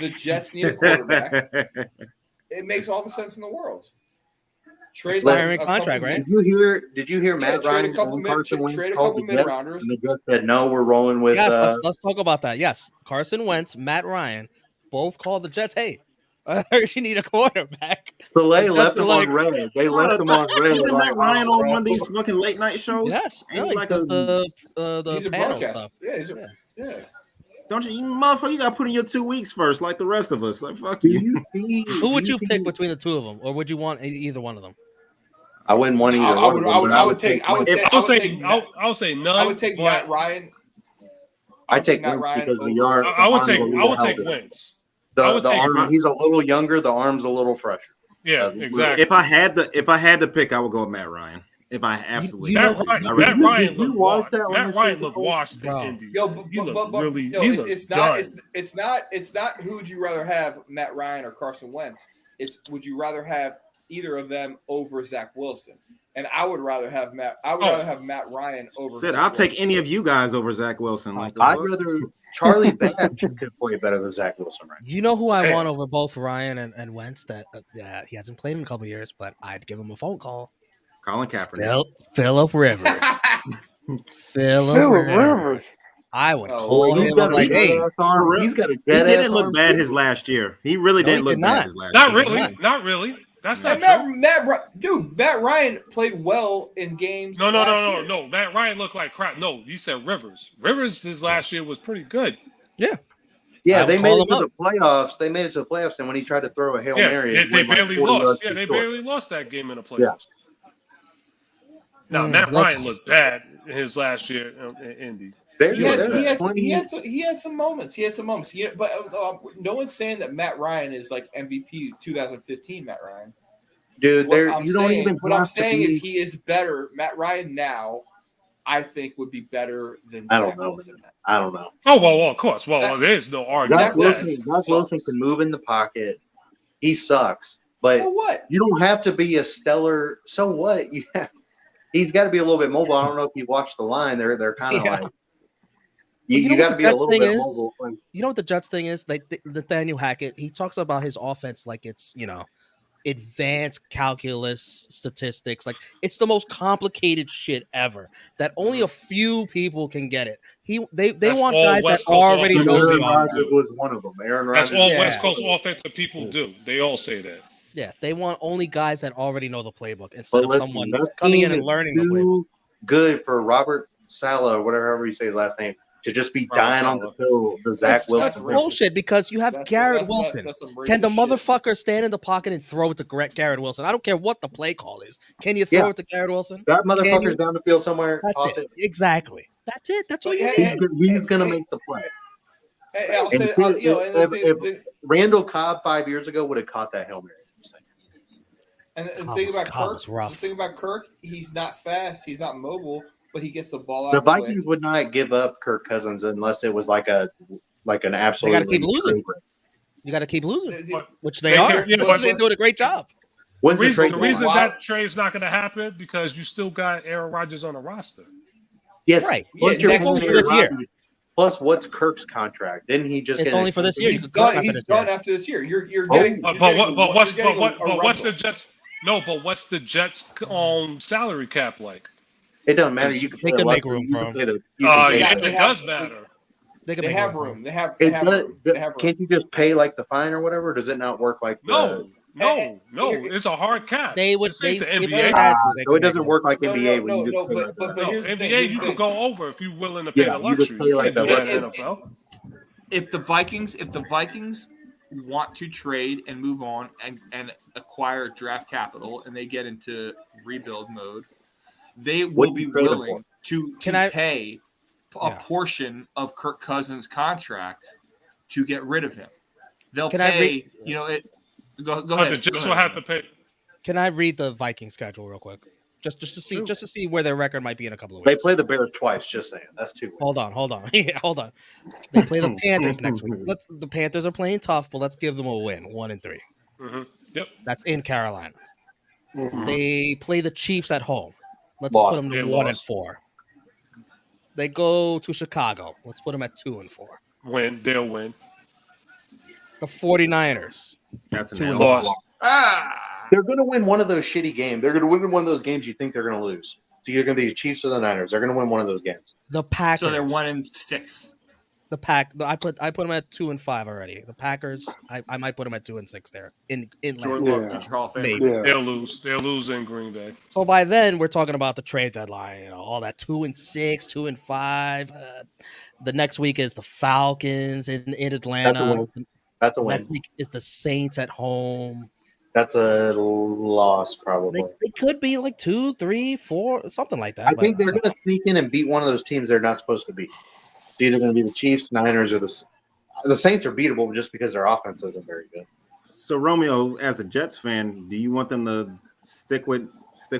S8: The Jets need a quarterback. It makes all the sense in the world. Trade
S1: Expiring
S8: a
S1: contract,
S8: couple-
S1: right?
S5: Did you hear Matt
S8: trade
S5: Ryan
S8: a couple
S5: and
S8: mid,
S5: Carson Wentz
S8: trade a
S5: called
S8: couple
S5: the Jets,
S8: mid-rounders.
S5: and the Jets said no, we're rolling with.
S1: Yes, let's talk about that. Yes, Carson Wentz, Matt Ryan, both called the Jets. Hey, I heard you need a quarterback.
S5: Soleil
S1: the
S5: left
S1: Jets
S5: him
S1: are
S5: on red. They left him on red.
S7: Isn't
S5: Like,
S7: Matt Ryan
S5: oh,
S7: on
S5: bro.
S7: one of these fucking late night shows?
S1: Yes,
S7: Ain't
S1: no,
S7: he
S1: he
S7: like
S1: does
S7: a,
S1: the
S8: He's a
S1: panel
S8: broadcaster.
S1: stuff.
S8: Yeah, yeah.
S7: don't you motherfucker? You got to put in your 2 weeks first, like the rest of us. Like fuck
S5: Do
S7: you.
S5: you see?
S1: Who would
S5: do
S1: you
S5: see-
S1: pick between the two of them, or would you want either one of them?
S5: I wouldn't want either.
S8: I would-
S5: one of
S8: I would-
S5: them,
S8: I
S5: but
S8: would take- I would
S5: Wentz.
S8: take-
S3: I'll say none.
S8: I would take
S3: but
S8: Matt Ryan.
S5: I take
S8: Matt
S5: Wentz
S8: Ryan
S5: because the
S8: over-
S5: yard.
S3: I would
S5: the
S3: take
S5: arm's a
S3: I
S5: little
S3: would take
S5: healthier.
S3: Wentz. I would
S5: The
S3: take
S5: arm.
S3: Wentz.
S5: He's a little younger. The arm's a little fresher.
S3: Yeah, exactly.
S7: If I had to pick, I would go with Matt Ryan. If I absolutely
S1: you
S7: had
S1: know-
S7: to. I
S3: Matt
S7: really would.
S3: Ryan
S5: Did you
S3: looked
S5: watch
S3: washed.
S5: that
S3: Matt
S5: last
S3: Ryan
S5: Super
S3: looked
S5: Bowl?
S3: washed in
S1: Bro.
S3: Indy.
S8: Yo,
S3: He looked really.
S8: yo,
S3: He
S8: it's
S3: looked
S8: not.
S3: done.
S8: It's not. Who would you rather have, Matt Ryan or Carson Wentz? It's would you rather have either of them over Zach Wilson? And I would rather have Matt. I would rather have Matt Ryan over.
S7: Shit,
S8: Zach
S7: I'll take
S8: Wilson.
S7: any of you guys over Zach Wilson. Like the
S5: I'd
S7: fuck?
S5: rather Charlie Batch could play better than Zach Wilson right
S1: You know who I
S3: Hey.
S1: want over both Ryan and Wentz? That he hasn't played in a couple years, but I'd give him a phone call.
S7: Colin Kaepernick.
S1: Philip Rivers. Philip
S2: Phillip
S1: Rivers.
S2: Rivers.
S1: I would
S8: Oh,
S1: call
S5: He's
S1: him.
S5: got
S1: I'm
S5: a
S1: like, hey,
S5: dead-ass arm.
S7: real?
S5: He's got a
S7: He
S5: dead ass
S7: didn't look
S5: arm,
S7: bad
S5: too.
S7: his last year. He really
S1: No,
S7: didn't
S1: he
S7: look
S1: did
S7: bad
S1: not.
S7: his last
S3: Not
S7: year.
S3: really. Not really. That's
S8: And
S3: not true.
S8: Dude, Matt Ryan played well in games.
S3: No.
S8: last year.
S3: Matt Ryan looked like crap. No, you said Rivers. Rivers his last year was pretty good.
S5: Yeah,
S1: I
S5: they
S1: would
S5: made
S1: call
S5: it
S1: him
S5: to
S1: up.
S5: the playoffs. They made it to the playoffs, and when he tried to throw a Hail
S3: Yeah,
S5: Mary,
S3: they
S5: it went like
S3: barely
S5: 40 yards
S3: lost. Yeah,
S5: too
S3: they
S5: short.
S3: barely lost that game in the playoffs.
S5: Yeah.
S3: Now, Matt
S1: let's-
S3: Ryan looked bad in his last year in Indy.
S5: There
S8: He
S5: you
S8: had,
S5: go.
S8: he, had some,
S5: 20
S8: he, had some, he had some moments. But no one's saying that Matt Ryan is like MVP 2015 Matt Ryan.
S5: Dude,
S8: What
S5: there
S8: I'm
S5: you don't
S8: saying,
S5: even.
S8: what I'm
S5: have to
S8: saying
S5: be-
S8: is he is better. Matt Ryan now, I think, would be better than
S5: I don't
S8: Zach
S5: know.
S8: Wilson.
S5: I don't know.
S3: Oh, well, of course. Well,
S8: Zach-
S3: there's no argument.
S5: Zach
S3: with that.
S5: Wilson,
S8: sucks.
S5: Zach Wilson can move in the pocket. He sucks, but
S8: So what?
S5: you don't have to be a stellar. So what? He's got to be a little bit mobile. I don't know if you watched the line. They're kind of
S1: Yeah.
S5: like
S1: Well,
S5: you,
S1: you know
S5: got
S1: what
S5: to
S1: the
S5: be a
S1: Jets
S5: little
S1: thing
S5: bit
S1: is?
S5: mobile. Like,
S1: You know what the Jets thing is? Like Nathaniel Hackett, he talks about his offense like it's, advanced calculus statistics. Like it's the most complicated shit ever that only a few people can get it. They
S3: That's
S1: want
S3: all
S1: guys that
S3: West Coast
S1: already
S3: offense.
S1: know
S5: Aaron
S1: the
S5: Rodgers
S1: offense.
S5: was one of them. Aaron
S3: That's
S5: Rodgers.
S3: all
S1: Yeah.
S3: West Coast offensive people do. They all say that.
S1: Yeah, they want only guys that already know the playbook instead
S5: But
S1: of
S5: listen,
S1: someone
S5: that
S1: coming in
S5: team
S1: and
S5: is
S1: learning the playbook.
S5: too good for Robert Saleh, whatever you say his last name, to just be
S3: Robert
S5: dying on
S3: Saleh.
S5: the field. The Zach
S1: That's
S5: Wilson.
S8: racist.
S1: bullshit because you have Garrett Wilson.
S8: That's some
S1: Can the
S8: racist shit.
S1: motherfucker stand in the pocket and throw it to Garrett Wilson? I don't care what the play call is. Can you throw
S5: Yeah.
S1: it to Garrett Wilson?
S5: That
S1: Can you?
S5: motherfucker's down the field somewhere.
S1: That's
S5: Toss
S1: it.
S5: it.
S1: Exactly. That's it. That's all you
S8: Yeah,
S1: need.
S5: He's going to make the play.
S8: Hey, I'll
S5: And
S8: say,
S5: see,
S8: and the
S5: if Randall Cobb 5 years ago would have caught that Hail Mary.
S8: thing about
S1: Cobb
S8: Kirk,
S1: was rough.
S8: the thing about Kirk, he's not fast, he's not mobile, but he gets the ball out.
S5: The
S8: quick.
S5: Vikings would not give up Kirk Cousins unless it was like an absolute.
S1: keep losing. You got to keep losing, which they are.
S3: Yeah, but-
S1: They're doing a great job.
S5: When's the
S3: The
S5: trade?
S3: reason
S8: Why-
S3: that trade's not going to happen because you still got Aaron Rodgers on the roster.
S5: Yes,
S1: Right.
S5: plus
S8: Yeah,
S5: you're
S8: next
S5: paying
S8: year.
S1: This year.
S5: Rodgers. Plus, what's Kirk's contract? Didn't he just
S1: It's
S5: get
S1: only for this year.
S8: He's
S1: He's
S8: done.
S1: after
S8: He's
S1: this
S8: done
S1: year.
S8: after this year. You're
S5: Oh.
S8: getting.
S3: But
S8: you're getting
S3: what's
S8: you're getting a
S3: the
S8: rental.
S3: Jets? No, but what's the Jets' salary cap like?
S5: It doesn't matter. You can
S1: They
S5: pay
S1: could
S5: a
S1: make
S5: lot-
S1: room
S5: you
S1: for
S5: can
S1: him.
S5: pay the- you can pay
S8: yeah,
S3: It
S8: they
S3: does
S8: have-
S3: matter.
S1: They can
S8: They
S1: make
S8: have
S1: room.
S8: room. They have
S5: It
S8: room.
S5: does-
S8: They have room.
S5: Can't you just pay like the fine or whatever? Does it not work like the?
S3: No. It's a hard cap.
S1: They would.
S3: This
S1: They
S3: ain't the
S1: if
S3: NBA.
S1: they had to. They
S5: So
S1: could
S5: it doesn't
S1: make
S5: work like
S8: No,
S5: NBA
S8: no,
S5: where you just
S8: no,
S5: pay
S8: but-
S5: like
S8: but-
S5: that.
S8: but
S3: No,
S8: here's the thing,
S3: NBA,
S8: here's
S3: you
S8: the
S3: can
S8: thing.
S3: go over if you're willing to pay
S5: Yeah,
S3: the
S5: you just
S3: luxury.
S5: pay
S3: You
S5: like
S3: can't do
S5: the
S3: that in
S8: luxury.
S3: NFL.
S4: If the Vikings want to trade and move on and acquire draft capital and they get into rebuild mode, they
S5: What
S4: will
S5: do you
S4: be
S5: trade him
S4: willing to pay a portion of Kirk Cousins' contract to get rid of him. They'll pay, you know, it. Go ahead.
S3: The Jets
S4: go
S3: will
S4: ahead,
S3: have to pay.
S1: Can I read the Viking schedule real quick? Just to see where their record might be in a couple of
S5: They
S1: weeks.
S5: play the Bears twice. Just saying, that's 2 wins.
S1: Hold on. Yeah, hold on. They play the Panthers next week. The Panthers are playing tough, but let's give them a win. 1-3.
S3: Mm-hmm. Yep.
S1: That's in Carolina.
S2: Mhm.
S1: They play the Chiefs at home. Let's
S5: Lost.
S1: put them to
S3: They
S1: 1-4. They go to Chicago. Let's put them at 2-4.
S3: They'll win.
S1: The 49ers.
S7: That's an
S1: 2-1.
S3: Loss.
S5: They're going to win one of those shitty games. They're going to win one of those games you think they're going to lose. It's either going to be the Chiefs or the Niners. They're going to win one of those games.
S1: The Packers.
S4: So they're 1-6.
S1: I put them at 2-5 already. The Packers, I might put them at 2-6 there. In
S4: Jordan
S1: Lambeau.
S4: Love, future Hall of Famer.
S1: Maybe.
S2: Yeah.
S3: They'll lose. They'll lose in Green Bay.
S1: So by then we're talking about the trade deadline, all that 2-6, 2-5. The next week is the Falcons in Atlanta.
S5: That's a win.
S1: Next week is the Saints at home.
S5: That's a loss, probably.
S1: They could be like 2, 3, 4, something like that.
S5: I think they're going to sneak in and beat one of those teams they're not supposed to beat. It's either going to be the Chiefs, Niners, or the Saints are beatable just because their offense isn't very good.
S7: So Romeo, as a Jets fan, do you want them to stick with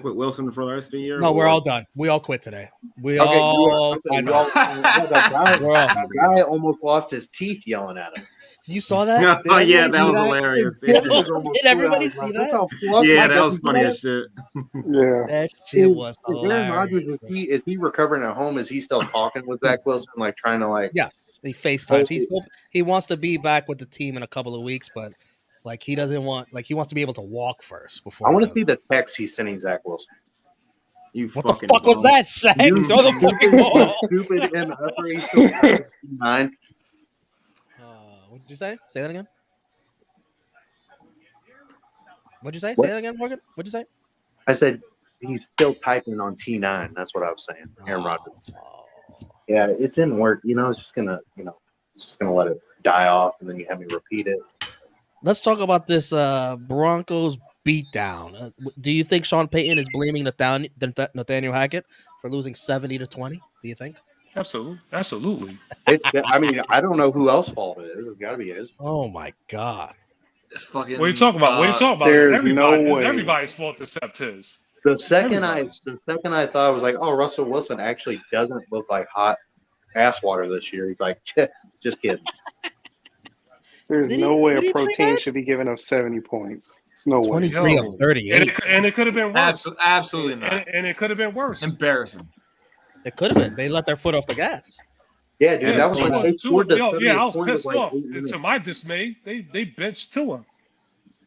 S7: Wilson for the rest of the year?
S1: No, we're all done. We all quit today. The
S5: guy almost lost his teeth yelling at him.
S1: You saw that?
S7: Oh yeah, that was hilarious.
S1: Did everybody see that?
S7: Yeah, that was funny as shit.
S2: Yeah,
S1: that shit was
S5: Aaron Rodgers,
S1: hilarious.
S5: is he recovering at home? Is he still talking with Zach Wilson, like trying to like?
S1: Yes, he FaceTimes. He wants to be back with the team in a couple of weeks, but like he doesn't want, like he wants to be able to walk first before.
S5: I want to see the text he's sending Zach Wilson.
S1: What the fuck was that, Zach? Throw the fucking ball.
S5: Stupid MF. 9.
S1: What did you say? Say that again. What'd you say?
S5: What?
S1: Say that again, Morgan. What'd you say?
S5: I said he's still typing on T9. That's what I was saying. Aaron Rodgers. Yeah, it didn't work. It's just gonna, let it die off, and then you have me repeat it.
S1: Let's talk about this Broncos beatdown. Do you think Sean Payton is blaming Nathaniel Hackett for losing 70-20? Do you think?
S3: Absolutely.
S5: I don't know who else's fault it is. It's got to be his.
S1: Oh my god!
S3: What are you talking about?
S2: There's no way.
S3: It's everybody's fault except his.
S5: The second I thought, I was like, oh, Russell Wilson actually doesn't look like hot ass water this year. He's like, just kidding.
S2: There's no way a pro team should be giving up 70 points. There's no way.
S1: 23 of 38.
S3: And it could have been worse.
S4: Absolutely not.
S3: And it could have been worse.
S4: Embarrassing.
S1: It could have been. They let their foot off the gas.
S5: Yeah, dude, that was like they scored the
S3: I was
S5: 30
S3: pissed
S5: like
S3: off.
S5: 8 minutes.
S3: To my dismay, they benched Tua.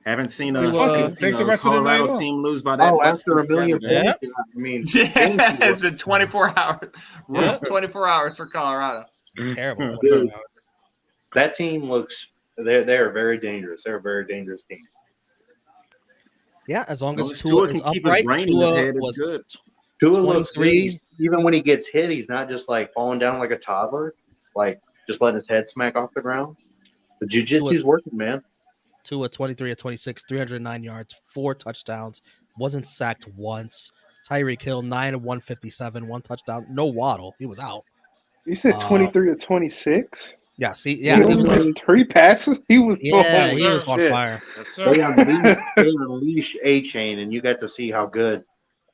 S7: Haven't seen
S3: Take the rest of the night
S7: Colorado
S3: off.
S7: team lose by that.
S5: Oh,
S7: much
S5: after a
S7: since
S5: million
S7: Saturday.
S5: points. I mean,
S4: It's been 24 hours. 24 hours for Colorado.
S1: Terrible.
S5: Dude, that team looks. They're very dangerous. They're a very dangerous team.
S1: Yeah, as long as
S7: Tua
S1: Tua
S7: can
S1: is
S7: keep his
S1: upright,
S7: brain in his
S1: Tua
S7: head, it's
S1: was
S7: good.
S5: Tua looks good.
S1: 23.
S5: Even when he gets hit, he's not just like falling down like a toddler, like just letting his head smack off the ground. The jiu-jitsu's working, man.
S1: Tua 23 of 26, 309 yards, 4 touchdowns, wasn't sacked once. Tyreek Hill 9 of 157, 1 touchdown, no Waddle, he was out.
S2: You said 23 to 26?
S1: Yes, he
S2: He
S1: was
S2: missed 3 passes. He was
S1: he was on fire.
S3: Yes, sir.
S5: They unleash A-Chain, and you got to see how good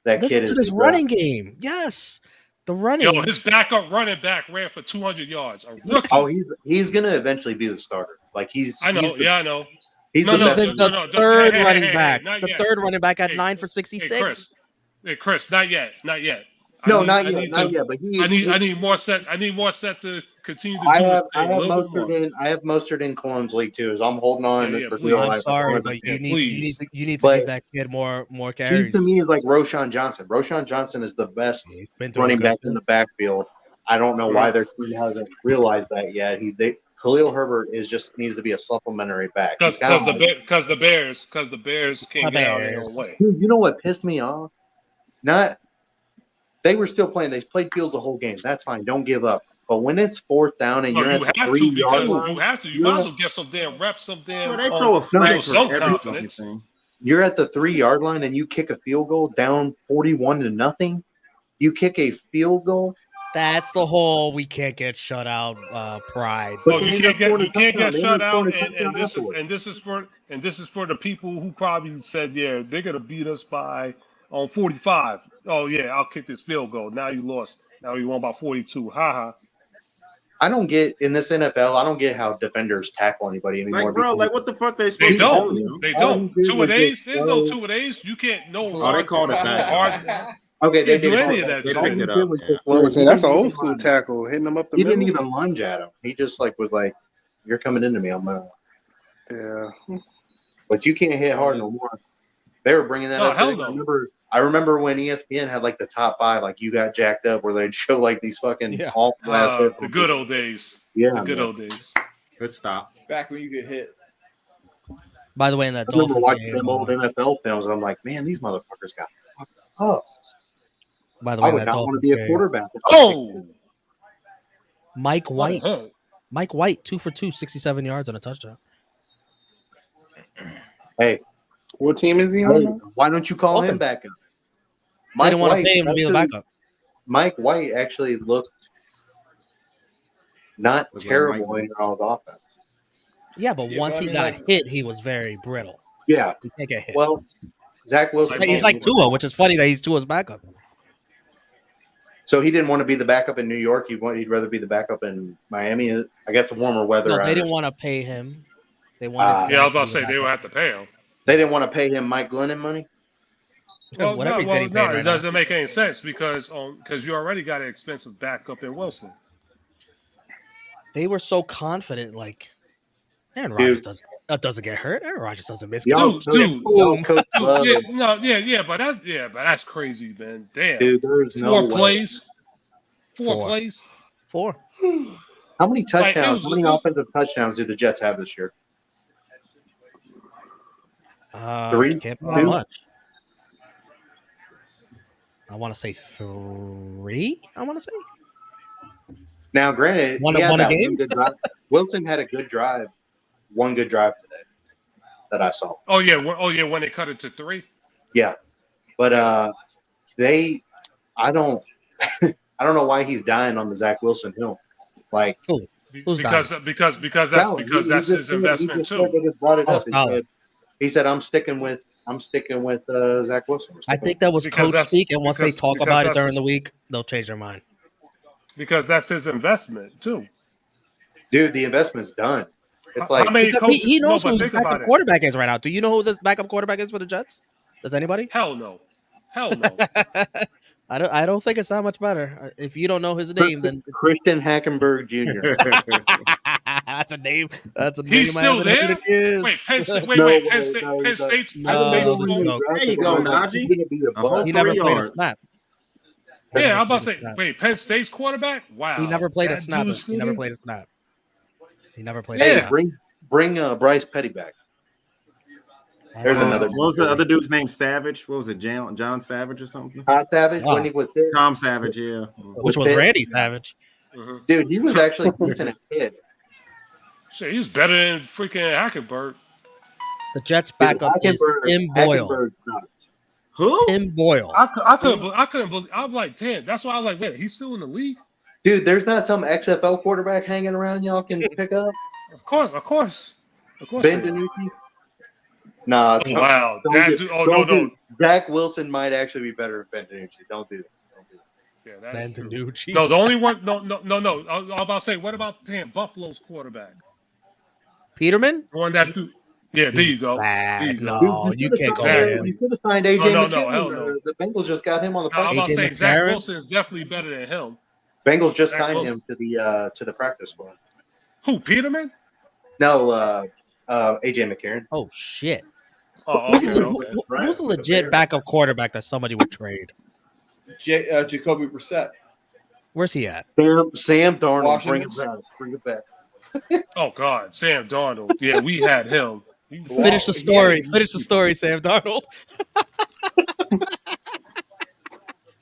S5: that
S1: Listen
S5: kid
S1: to
S5: is.
S1: this running game. Yes, the running.
S3: Yo, his backup running back ran for 200 yards. A rookie.
S5: Oh, he's gonna eventually be the starter. Like
S3: I know. I know.
S5: He's
S3: No,
S5: the best.
S1: Even
S3: no,
S1: the
S3: no,
S1: third
S3: hey,
S1: running
S3: hey,
S1: back.
S3: not
S1: The
S3: yet.
S1: third running back had
S3: Hey,
S1: 9 for 66.
S3: Hey, Chris, not yet.
S5: Not yet. But
S3: I need more set. I need more set to continue to do
S5: I
S3: this
S5: have
S3: thing a little bit more.
S5: I have Mostert in Cologne League too. So I'm holding on.
S3: Yeah,
S5: for
S3: please.
S5: dear
S1: I'm
S5: life.
S1: sorry, but
S3: Yeah,
S1: you need to
S5: But
S1: give that kid more
S5: He
S1: carries.
S5: to me is like Roshan Johnson. Roshan Johnson is the best
S1: He's been doing
S5: running
S1: good,
S5: back
S1: too.
S5: in the backfield. I don't know why their team hasn't realized that yet. Khalil Herbert needs to be a supplementary back.
S3: Because the Bears can't get out of their own way.
S5: Dude, you know what pissed me off? They were still playing. They played fields the whole game. That's fine. Don't give up. But when it's 4th down and you're at the 3-yard line,
S3: you have to. You might as well get some damn reps, some damn.
S7: So they throw a flag for
S3: some
S7: every
S3: confidence.
S7: fucking thing.
S5: you're at the 3-yard line and you kick a field goal down 41-0. you kick a field goal.
S1: That's the whole we can't get shut out pride.
S5: But
S3: Oh,
S5: they
S3: you
S5: end
S3: can't
S5: up
S3: get
S5: scoring a
S3: you can't
S5: touchdown.
S3: get
S5: They
S3: shut
S5: end up scoring
S3: out,
S5: a touchdown afterwards.
S3: this is for the people who probably said, yeah, they're gonna beat us by on 45. Oh yeah, I'll kick this field goal. Now you lost. Now you won by 42. Ha ha.
S5: I don't get in this NFL. I don't get how defenders tackle anybody anymore.
S7: Like, bro,
S5: because
S7: like what the fuck they
S3: They
S7: supposed to
S3: don't.
S7: do?
S3: They
S5: all
S3: don't.
S5: he did
S3: Two
S5: was
S3: of days.
S5: just
S3: There's no
S5: throw-
S3: 2 of days. You can't no
S7: Oh, they called it back.
S3: hard.
S5: Okay, they
S3: Can't do
S5: did
S3: any
S5: call
S3: of that
S5: but
S3: shit.
S5: all
S7: They
S5: he
S7: picked it
S5: did
S7: up,
S5: was
S7: yeah.
S5: just
S2: I was gonna say
S5: he
S2: that's an
S5: didn't
S2: old
S5: even
S2: school
S5: lunge.
S2: tackle, hitting them up the
S5: He
S2: middle.
S5: didn't even lunge at him. He just like was like, "You're coming into me. I'm gonna."
S2: Yeah.
S5: But you can't hit hard no more. They were bringing that
S3: No,
S5: up.
S3: hell
S5: today.
S3: no.
S5: I remember when ESPN had like the top 5, like you got jacked up, where they'd show like these fucking
S1: Yeah.
S5: awful ass hits.
S3: The good old days.
S5: Yeah,
S3: The good
S5: man.
S3: old days.
S7: Good stop.
S8: Back when you get hit.
S1: By the way, in that
S5: I remember
S1: Dolphins
S5: watching
S1: game,
S5: them old NFL films, and I'm like, man, these motherfuckers got fucked up.
S1: by the way,
S5: I
S1: in
S5: would
S1: that
S5: not want to
S1: Dolphins
S5: be a
S1: game,
S5: quarterback.
S3: Oh,
S1: Mike
S3: what a
S1: White,
S3: hit.
S1: Mike White, 2 for 2, 67 yards on a touchdown.
S5: Hey,
S2: What team is he on?
S5: hey,
S2: now?
S5: why don't you call him
S1: Dolphins.
S5: back up?
S1: They
S5: Mike
S1: didn't want to
S5: White,
S1: pay him to be the
S5: actually-
S1: backup.
S5: Mike White actually looked not
S7: Looked like
S5: terrible
S7: Mike
S5: in y'all's offense.
S1: Yeah, but
S8: Yeah,
S1: once
S8: but I
S1: he
S8: mean,
S1: got
S8: like-
S1: hit, he was very brittle.
S5: Yeah.
S1: He can't get hit.
S5: Well, Zach Wilson.
S3: Like,
S1: He's like Tua, which is funny that he's Tua's backup.
S5: So he didn't want to be the backup in New York. He'd rather be the backup in Miami. I guess the warmer weather.
S1: No,
S5: I
S1: they didn't
S5: understand.
S1: want to pay him. They wanted. Zach
S3: Yeah, I was about to
S1: be
S3: say
S1: the
S3: they would
S1: backup.
S3: have to pay him.
S5: They didn't want to pay him Mike Glennon money.
S1: Whatever he's getting paid
S3: it
S1: right now.
S3: doesn't make any sense because you already got an expensive backup in Wilson.
S1: They were so confident, like Aaron
S5: Dude.
S1: Rodgers doesn't get hurt. Aaron Rodgers doesn't miss
S5: Y'all,
S1: games.
S3: Dude,
S5: y'all coach
S3: Dude,
S5: Love.
S3: but that's crazy, man. Damn,
S5: Dude, there's no
S3: 4
S5: way.
S3: plays, 4
S1: 4.
S3: plays.
S1: 4.
S5: How many touchdowns?
S3: was-
S5: How many offensive touchdowns do the Jets have this year? 3?
S1: Can't be
S5: 2?
S1: that much. I want to say 3. I want to say.
S5: Now, granted,
S1: Won
S5: he had
S1: a
S5: that
S1: game?
S5: one good drive. Wilson had a good drive, one good drive today that I saw.
S3: Oh yeah, when they cut it to 3.
S5: Yeah, but I don't, I don't know why he's dying on the Zach Wilson hill. Like,
S1: Who's
S3: because that's
S5: Fallon,
S3: because
S5: he
S3: that's
S5: just
S3: his
S5: said-
S3: investment
S5: he just
S3: too.
S5: said they just brought it
S1: Oh,
S5: up.
S1: Fallon.
S5: He said, I'm sticking with Zach Wilson.
S1: I think that was
S3: Because
S1: coach
S3: that's-
S1: speak, and once they
S3: because-
S1: talk
S3: because
S1: about it
S3: that's-
S1: during the week, they'll change their mind.
S3: Because that's his investment too.
S5: Dude, the investment's done. It's
S3: How
S5: like
S3: many
S1: Because
S3: coaches?
S1: he knows
S3: no,
S1: who
S3: but
S1: his
S3: think about
S1: backup
S3: it.
S1: quarterback is right now. Do you know who the backup quarterback is for the Jets? Does anybody?
S3: Hell no. Hell no.
S1: I don't think it's that much better. If you don't know his name, then
S5: Christian Hackenberg Jr.
S1: that's a name. That's a name.
S3: He's
S1: I
S3: still
S1: haven't heard
S3: there?
S1: it is.
S3: Wait, Penn State.
S5: No
S3: Wait,
S5: way,
S3: Penn State.
S5: no,
S3: Penn State's.
S1: no.
S3: Penn State's
S1: No.
S3: still-
S7: There you go, Najee. A whole
S1: He never
S7: 3
S1: played a
S7: yards.
S1: snap.
S3: Yeah, I'm about to say.
S1: Snap.
S3: Wait, Penn State's quarterback? Wow.
S1: He never played a
S3: That
S1: snap.
S3: dude's
S1: He never
S3: still
S1: played a snap. He never played.
S5: Hey,
S1: A
S3: Yeah.
S1: snap.
S5: bring Bryce Petty back. There's another-
S7: What was the other dude's name? Savage? What was it? John Savage or something?
S5: Todd Savage,
S1: Wow.
S5: when he was there.
S7: Tom Savage, yeah.
S1: Which was Randy Savage.
S3: Mhm.
S5: Dude, he was actually decent at kid.
S3: Shit, he was better than freaking Hackenberg.
S1: The Jets' backup is Tim Boyle.
S5: Hackenberg sucked.
S7: Who?
S1: Tim Boyle.
S3: I couldn't believe. I'm like, damn. That's why I was like, wait, he's still in the league?
S5: Dude, there's not some XFL quarterback hanging around y'all can pick up?
S3: Of course.
S5: Ben
S3: they are.
S5: DiNucci? Nah,
S3: Oh, wow.
S5: don't
S3: That
S5: do-
S3: dude, oh
S5: don't
S3: no.
S5: do- Zach Wilson might actually be better than Ben DiNucci. Don't do that. Don't do that.
S3: Yeah, that's
S1: Ben
S3: true.
S1: DiNucci.
S3: No, the only one. No. I was about to say, what about damn Buffalo's quarterback?
S1: Peterman.
S3: The one that do. Yeah, there you go.
S1: Bad.
S3: There you go.
S1: No,
S5: Dude,
S1: you
S5: could've
S1: can't go
S5: signed-
S1: there.
S5: You could have signed AJ
S3: No,
S5: McCarron.
S3: hell no.
S5: The Bengals just got him on the
S3: No, I'm
S5: practice.
S3: about to say
S1: AJ
S3: Zach
S1: McCarron?
S3: Wilson is definitely better than him.
S5: Bengals just
S3: Zach
S5: signed
S3: Wilson.
S5: him to the practice squad.
S3: Who? Peterman?
S5: No, AJ McCarron.
S1: Oh shit.
S3: Oh,
S1: Who's,
S3: okay.
S1: who's a legit backup quarterback that somebody would trade?
S8: Jacoby Brissett.
S1: Where's he at?
S5: Sam Darnold,
S8: Washington.
S5: bring it back.
S3: Oh God, Sam Darnold. Yeah, we had him.
S1: Finish the story. Finish the story, Sam Darnold.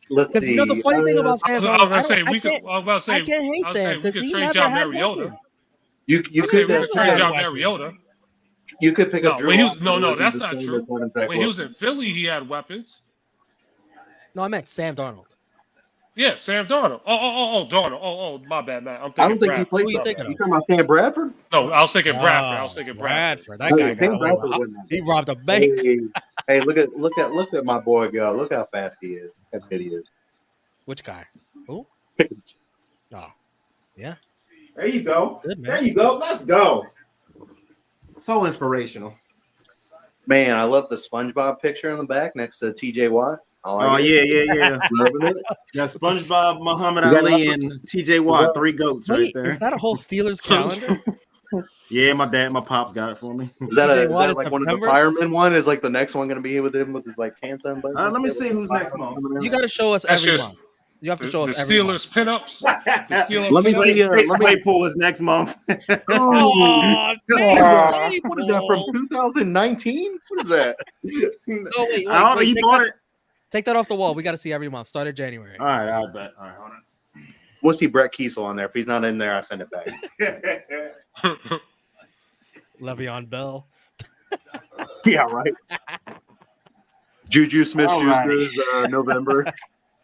S5: Let's
S1: Because
S5: see.
S1: you know the funny thing about Sam
S3: I was
S1: Darnold,
S3: gonna say
S1: I
S3: we could.
S1: can't-
S3: I was about to say
S1: I can't hate
S3: I was saying
S1: Sam
S3: we
S1: because
S3: could
S1: he
S3: trade
S1: never
S3: John
S1: had
S3: Mariota.
S1: weapons.
S5: you
S3: I
S5: could
S3: say we could
S1: never
S3: trade
S1: had
S3: John
S1: weapons.
S3: Mariota.
S5: you could pick up
S3: No,
S5: Drew
S3: when he was,
S5: Lock
S3: no,
S5: and
S3: no,
S5: do
S3: that's
S5: the
S3: not
S5: same
S3: true.
S5: as Zach
S3: When he was
S5: Wilson.
S3: in Philly, he had weapons.
S1: No, I meant Sam Darnold.
S3: Yeah, Sam Darnold. Oh, Darnold. Oh, my bad, man. I'm
S5: I
S3: thinking
S5: don't think he
S3: Bradford.
S5: played.
S1: Who you
S3: My
S1: thinking
S3: bad.
S5: You
S1: of?
S5: talking about Sam Bradford?
S3: No, I was thinking Bradford. I
S1: Oh,
S3: was thinking
S1: Bradford.
S3: Bradford.
S1: That guy
S5: Sam
S1: got
S5: Bradford wasn't.
S1: he robbed a bank.
S5: Hey, look at my boy go. Look how fast he is. How good he is.
S1: Which guy? Who? Oh, yeah.
S7: There you go.
S1: Good, man.
S7: There you go. Let's go. So inspirational.
S5: Man, I love the SpongeBob picture in the back next to TJ Watt. I
S7: Oh
S5: like it.
S7: yeah.
S5: Loving it.
S7: Yeah, SpongeBob, Muhammad
S5: You got
S7: Ali,
S5: nothing?
S7: and TJ Watt, 3 goats right
S1: Wait,
S7: there.
S1: is that a whole Steelers calendar?
S7: Yeah, my pops got it for me.
S5: Is that
S1: TJ Watt is
S5: like one of the
S1: September?
S5: firemen one? Is like the next one going to be with him with his like pants unbuttoned?
S7: Let me see who's next month.
S1: You got to show us
S3: That's
S1: every
S3: just
S1: month. You have to
S3: the
S1: show us every month.
S3: Steelers pinups. The Steelers
S5: Let me
S3: pinups.
S5: see.
S7: Chase
S5: Let me.
S7: Claypool is next month.
S1: Oh,
S5: Hey, what is that from 2019? What is that?
S1: Oh, wait,
S7: I don't know. He
S1: take
S7: bought
S1: that,
S7: it.
S1: take that off the wall. We got to see every month. Start at January.
S7: All right, I bet. All right, hold
S5: We'll see Brett Kiesel on there. If he's not in there, I send it back.
S7: on.
S1: Le'Veon Bell.
S5: Yeah, right. Juju
S7: All
S5: Smith-Schuster's November.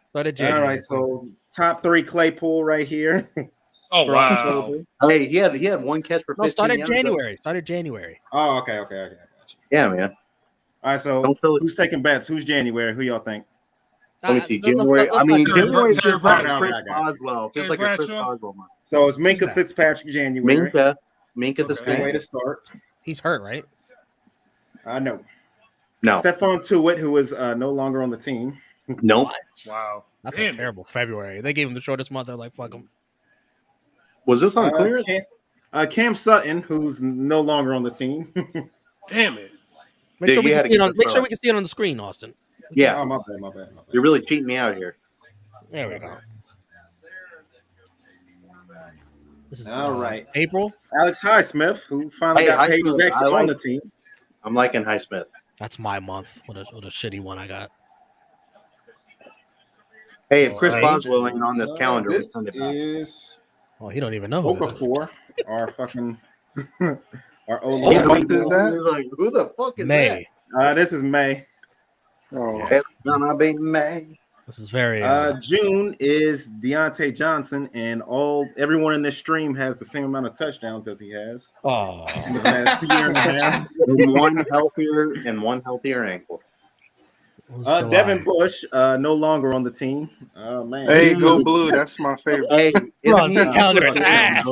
S1: Start at
S7: All
S1: January.
S7: right, so top 3 Claypool right here.
S3: Oh
S7: for
S3: wow.
S7: October.
S5: Hey, he had one catch for 15
S1: No, start at
S5: yards.
S1: January. Start at January.
S7: Oh, okay. I got you.
S5: Yeah, man.
S7: All right, so
S5: Don't feel it.
S7: who's taking bets? Who's January? Who y'all think?
S5: Let me see.
S1: Let's
S5: January.
S1: not
S5: I mean,
S1: do
S3: Terry
S1: that.
S5: January
S3: Terry
S5: feels like a
S3: Bradshaw.
S5: Chris
S7: I got you.
S5: Boswell. Feels
S3: Terry
S5: like a Chris
S3: Bradshaw?
S5: Boswell month.
S7: So it's Minka
S1: that?
S7: Fitzpatrick January.
S5: Minka the
S3: Okay.
S7: Good way
S5: Sting.
S7: to start.
S1: He's hurt, right?
S7: No.
S5: No,
S7: Stephon Tuitt, who is no longer on the team.
S5: nope.
S1: What?
S3: Wow.
S1: That's
S3: Damn
S1: a
S3: it.
S1: terrible February. They gave him the shortest month. They're like, fuck him.
S5: Was this on clearance?
S7: Cam Sutton, who's no longer on the team.
S3: Damn it.
S1: Make
S5: Dude,
S1: sure we
S5: you
S1: can
S5: had to
S1: see it
S5: get
S1: on.
S5: this
S1: Make sure
S5: fella.
S1: we can see it on the screen, Austin.
S5: Yeah,
S7: Oh, my bad.
S5: you're really cheating me out here.
S1: There we go. This is
S7: All right.
S1: April.
S7: Alex Highsmith, who finally
S5: Hey,
S7: got paid, was
S5: Highsmith,
S7: actually
S5: I like-
S7: on the team.
S5: I'm liking Highsmith.
S1: That's my month. What a shitty one I got.
S5: Hey, if Chris
S1: Hey.
S5: Boswell ain't on this calendar, we
S7: This
S5: send it back.
S7: is
S1: Oh, he don't even know who this is.
S7: Okafor, our fucking our O
S5: What
S7: line.
S2: month is that?
S5: He's like, who the fuck is
S1: May.
S7: This is May.
S2: Oh,
S1: Yeah.
S5: that? It's gonna be May.
S1: This is very.
S7: June is Deontay Johnson, and everyone in this stream has the same amount of touchdowns as he has
S1: Oh,
S7: in the past year and a half.
S5: And one healthier ankle.
S1: it was July.
S7: Devin Bush, no longer on the team. Oh man.
S2: hey, go blue. That's my favorite.
S5: Hey,
S1: Bro,
S5: isn't
S1: this
S5: he-
S1: calendar is ass.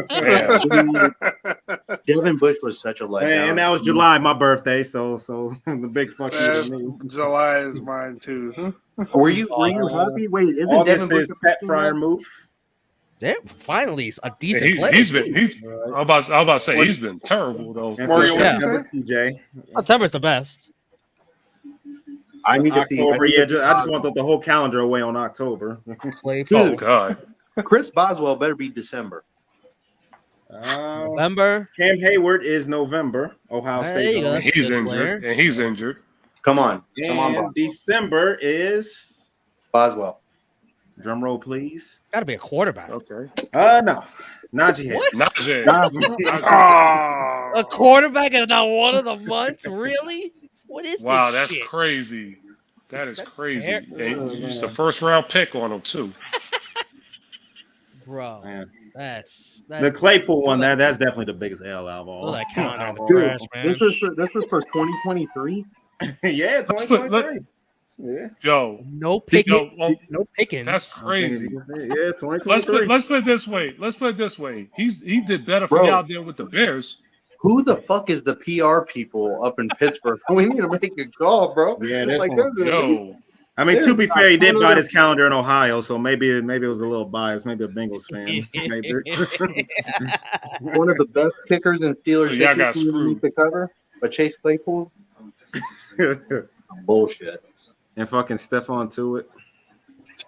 S3: Damn.
S5: Devin Bush was such a letdown.
S7: And that was July, my birthday, so the big fuck you
S2: That's-
S7: to me.
S2: July is mine too.
S5: Were you happy? Wait, isn't Devin
S7: August
S5: Bush
S7: is
S5: a
S7: Pat
S5: Christian
S7: Fryer
S5: man?
S7: move.
S1: Yeah, finally a decent player.
S3: He's been. I was about to say he's been terrible though.
S7: And
S2: Mario,
S7: for
S2: what you
S7: September,
S2: say?
S7: TJ.
S1: September's the best.
S5: I need to see.
S7: October, I just want the whole calendar away on October.
S1: Claypool.
S3: Oh God.
S5: Chris Boswell better be December.
S1: November.
S7: Cam Hayward is November. Ohio
S1: There
S7: State.
S1: you go.
S7: goes.
S3: And
S1: That's a
S3: he's
S1: good
S3: injured.
S1: player.
S3: And he's injured.
S5: Come on,
S7: And
S5: Boswell.
S7: December is
S5: Boswell.
S7: drum roll, please.
S1: Got to be a quarterback.
S3: Okay.
S7: No, Najee Harris.
S1: What?
S3: Najee.
S2: Oh,
S1: A quarterback is not one of the months? Really? What is
S3: Wow,
S1: this
S3: that's
S1: shit?
S3: crazy. That is
S1: That's
S3: crazy.
S1: terrible.
S3: And it's a first round pick on him too.
S1: Bro,
S7: Man.
S1: that's
S7: The Claypool one, that's definitely the biggest L out of
S1: throw
S7: all.
S1: that calendar in the
S5: Dude,
S1: trash, man.
S5: this was for 2023.
S7: Yeah, 2023. Yeah,
S3: Yo,
S1: No picking.
S3: well,
S1: No pickings.
S3: that's crazy.
S7: Yeah, 2023.
S3: Let's put it this way. He did better for
S5: Bro.
S3: y'all there with the Bears.
S5: Who the fuck is the PR people up in Pittsburgh? We need to make a call, bro.
S7: Yeah, this
S5: like
S7: one.
S5: there's at least
S3: Yo,
S7: I mean, to
S5: There's
S7: be
S5: not
S7: fair, he did
S5: one
S7: buy
S5: other-
S7: this calendar in Ohio, so maybe it was a little biased. Maybe a Bengals fan. Maybe.
S5: one of the best kickers in Steelers
S3: So y'all got
S5: history underneath the cover, but Chase Claypool, bullshit.
S7: And fucking Stephon Tuitt.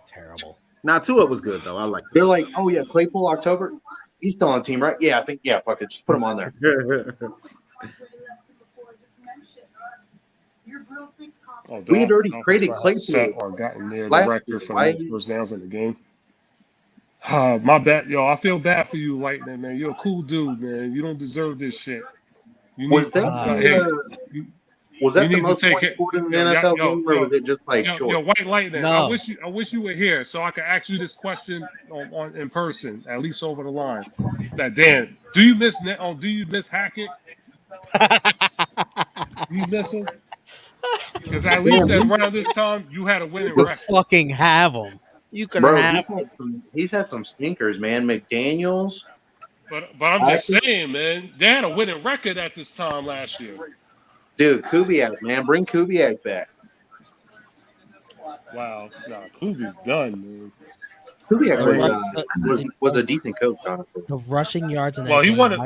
S1: Terrible.
S7: Now Tuitt was good though. I like
S5: They're like, oh yeah, Claypool October. He's still on the team, right? Yeah, I think fuck it, just put him on there.
S7: it.
S3: oh,
S5: We had already
S3: Dolphins
S5: traded
S3: might have
S5: Claypool
S3: set or gotten near the
S5: last
S3: record
S5: year,
S3: for
S5: right?
S3: most first downs in the game. My bad, yo. I feel bad for you, Lightning, man. You're a cool dude, man. You don't deserve this shit. You
S5: Was
S3: need-
S5: that
S3: hey,
S5: Was that
S3: You
S5: the
S3: need to
S5: most
S3: take
S5: points
S3: it.
S5: scored in an
S3: Yo,
S5: NFL game, or was it just like
S3: Yo,
S5: short?
S3: White Lightning.
S1: No.
S3: I wish you were here so I could ask you this question on in person, at least over the line. That Dan, do you miss Hackett? Do you miss him? Because at least
S5: Damn,
S3: around this time you had a winning
S1: You
S3: record.
S1: fucking have him. You can
S5: bro,
S1: have.
S5: he's had some stinkers, man. McDaniels.
S3: But I'm just saying, man, they had a winning record at this time last year.
S5: Dude, Kubiak, man, bring Kubiak back.
S3: Wow, nah, Kubi's done, man.
S5: Kubiak
S1: The
S5: was a decent coach, honestly.
S1: The rushing yards in that
S3: Well, he
S1: game.
S3: won it.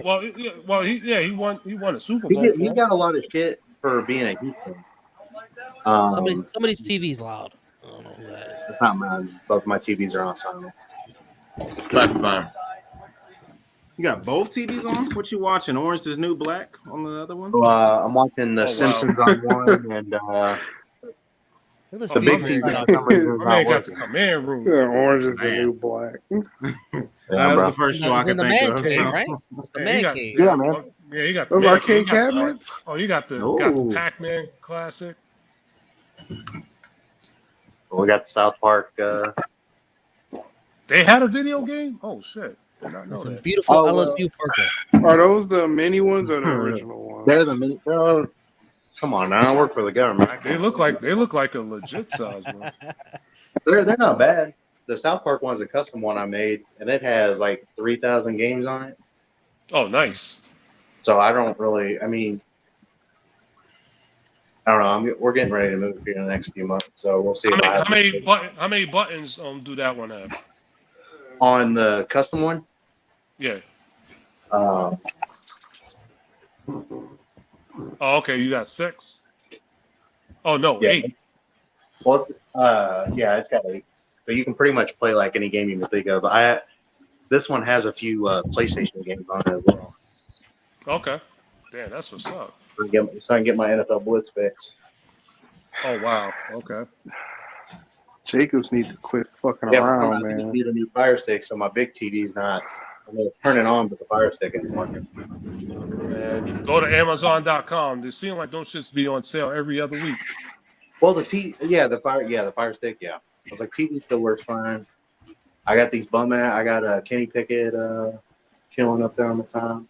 S3: He won a Super Bowl.
S5: He got a lot of shit for being a Houston.
S1: Somebody's TV's loud. I don't know who that is.
S5: It's not mine. Both my TVs are on silent.
S4: Black and Bottom.
S7: You got both TVs on? What you watching? Orange is New Black on the other one?
S5: I'm watching The Simpsons on one, and
S1: Look at this
S5: the big
S1: beaver
S5: TV
S1: setup.
S5: for some reason is
S3: My
S5: not
S3: man got the
S5: working.
S3: command room.
S2: Orange is the
S7: Man.
S2: new black.
S5: Yeah,
S7: That's
S5: bro.
S7: the first show I
S1: It's in
S7: can
S1: the
S7: think
S1: man
S7: of.
S1: cave, right? It's the
S3: Yeah,
S1: man
S3: he got-
S1: cave.
S5: Yeah, man.
S3: Yeah, you got
S2: Those
S3: the
S2: arcade cabinets.
S3: Oh, you got the
S7: Ooh.
S3: Pac-Man classic.
S5: We got the South Park.
S3: They had a video game. Oh shit! Did not know
S1: It's a
S3: that.
S1: beautiful
S5: Oh,
S1: LSU purple.
S2: Are those the mini ones or the original ones?
S5: They're the mini. Come on now, I work for the government.
S3: They look like a legit size, bro.
S5: They're not bad. The South Park one's a custom one I made, and it has like 3,000 games on it.
S3: Oh, nice.
S5: So I don't really. I mean, I don't know. We're getting ready to move here in the next few months, so we'll see.
S3: How many buttons do that one have?
S5: On the custom one?
S3: Yeah.
S5: Uh,
S3: Oh, okay. You got 6. Oh no,
S5: Yeah.
S3: 8.
S5: well, yeah, it's got 8. So you can pretty much play like any game you can think of. This one has a few PlayStation games on it as well.
S3: Okay. Damn, that's what's up.
S5: So I can get my NFL Blitz fix.
S3: Oh wow. Okay.
S2: Jacobs need to quit fucking
S5: Yeah,
S2: around,
S5: I
S2: man.
S5: need a new Fire Stick, so my big TV's not. I'm gonna turn it on, but the Fire Stick isn't working.
S3: And go to Amazon.com. They seem like those shits be on sale every other week.
S5: Well, the Fire Stick, yeah. I was like, TV still works fine. I got these I got Kenny Pickett chilling up there on the top.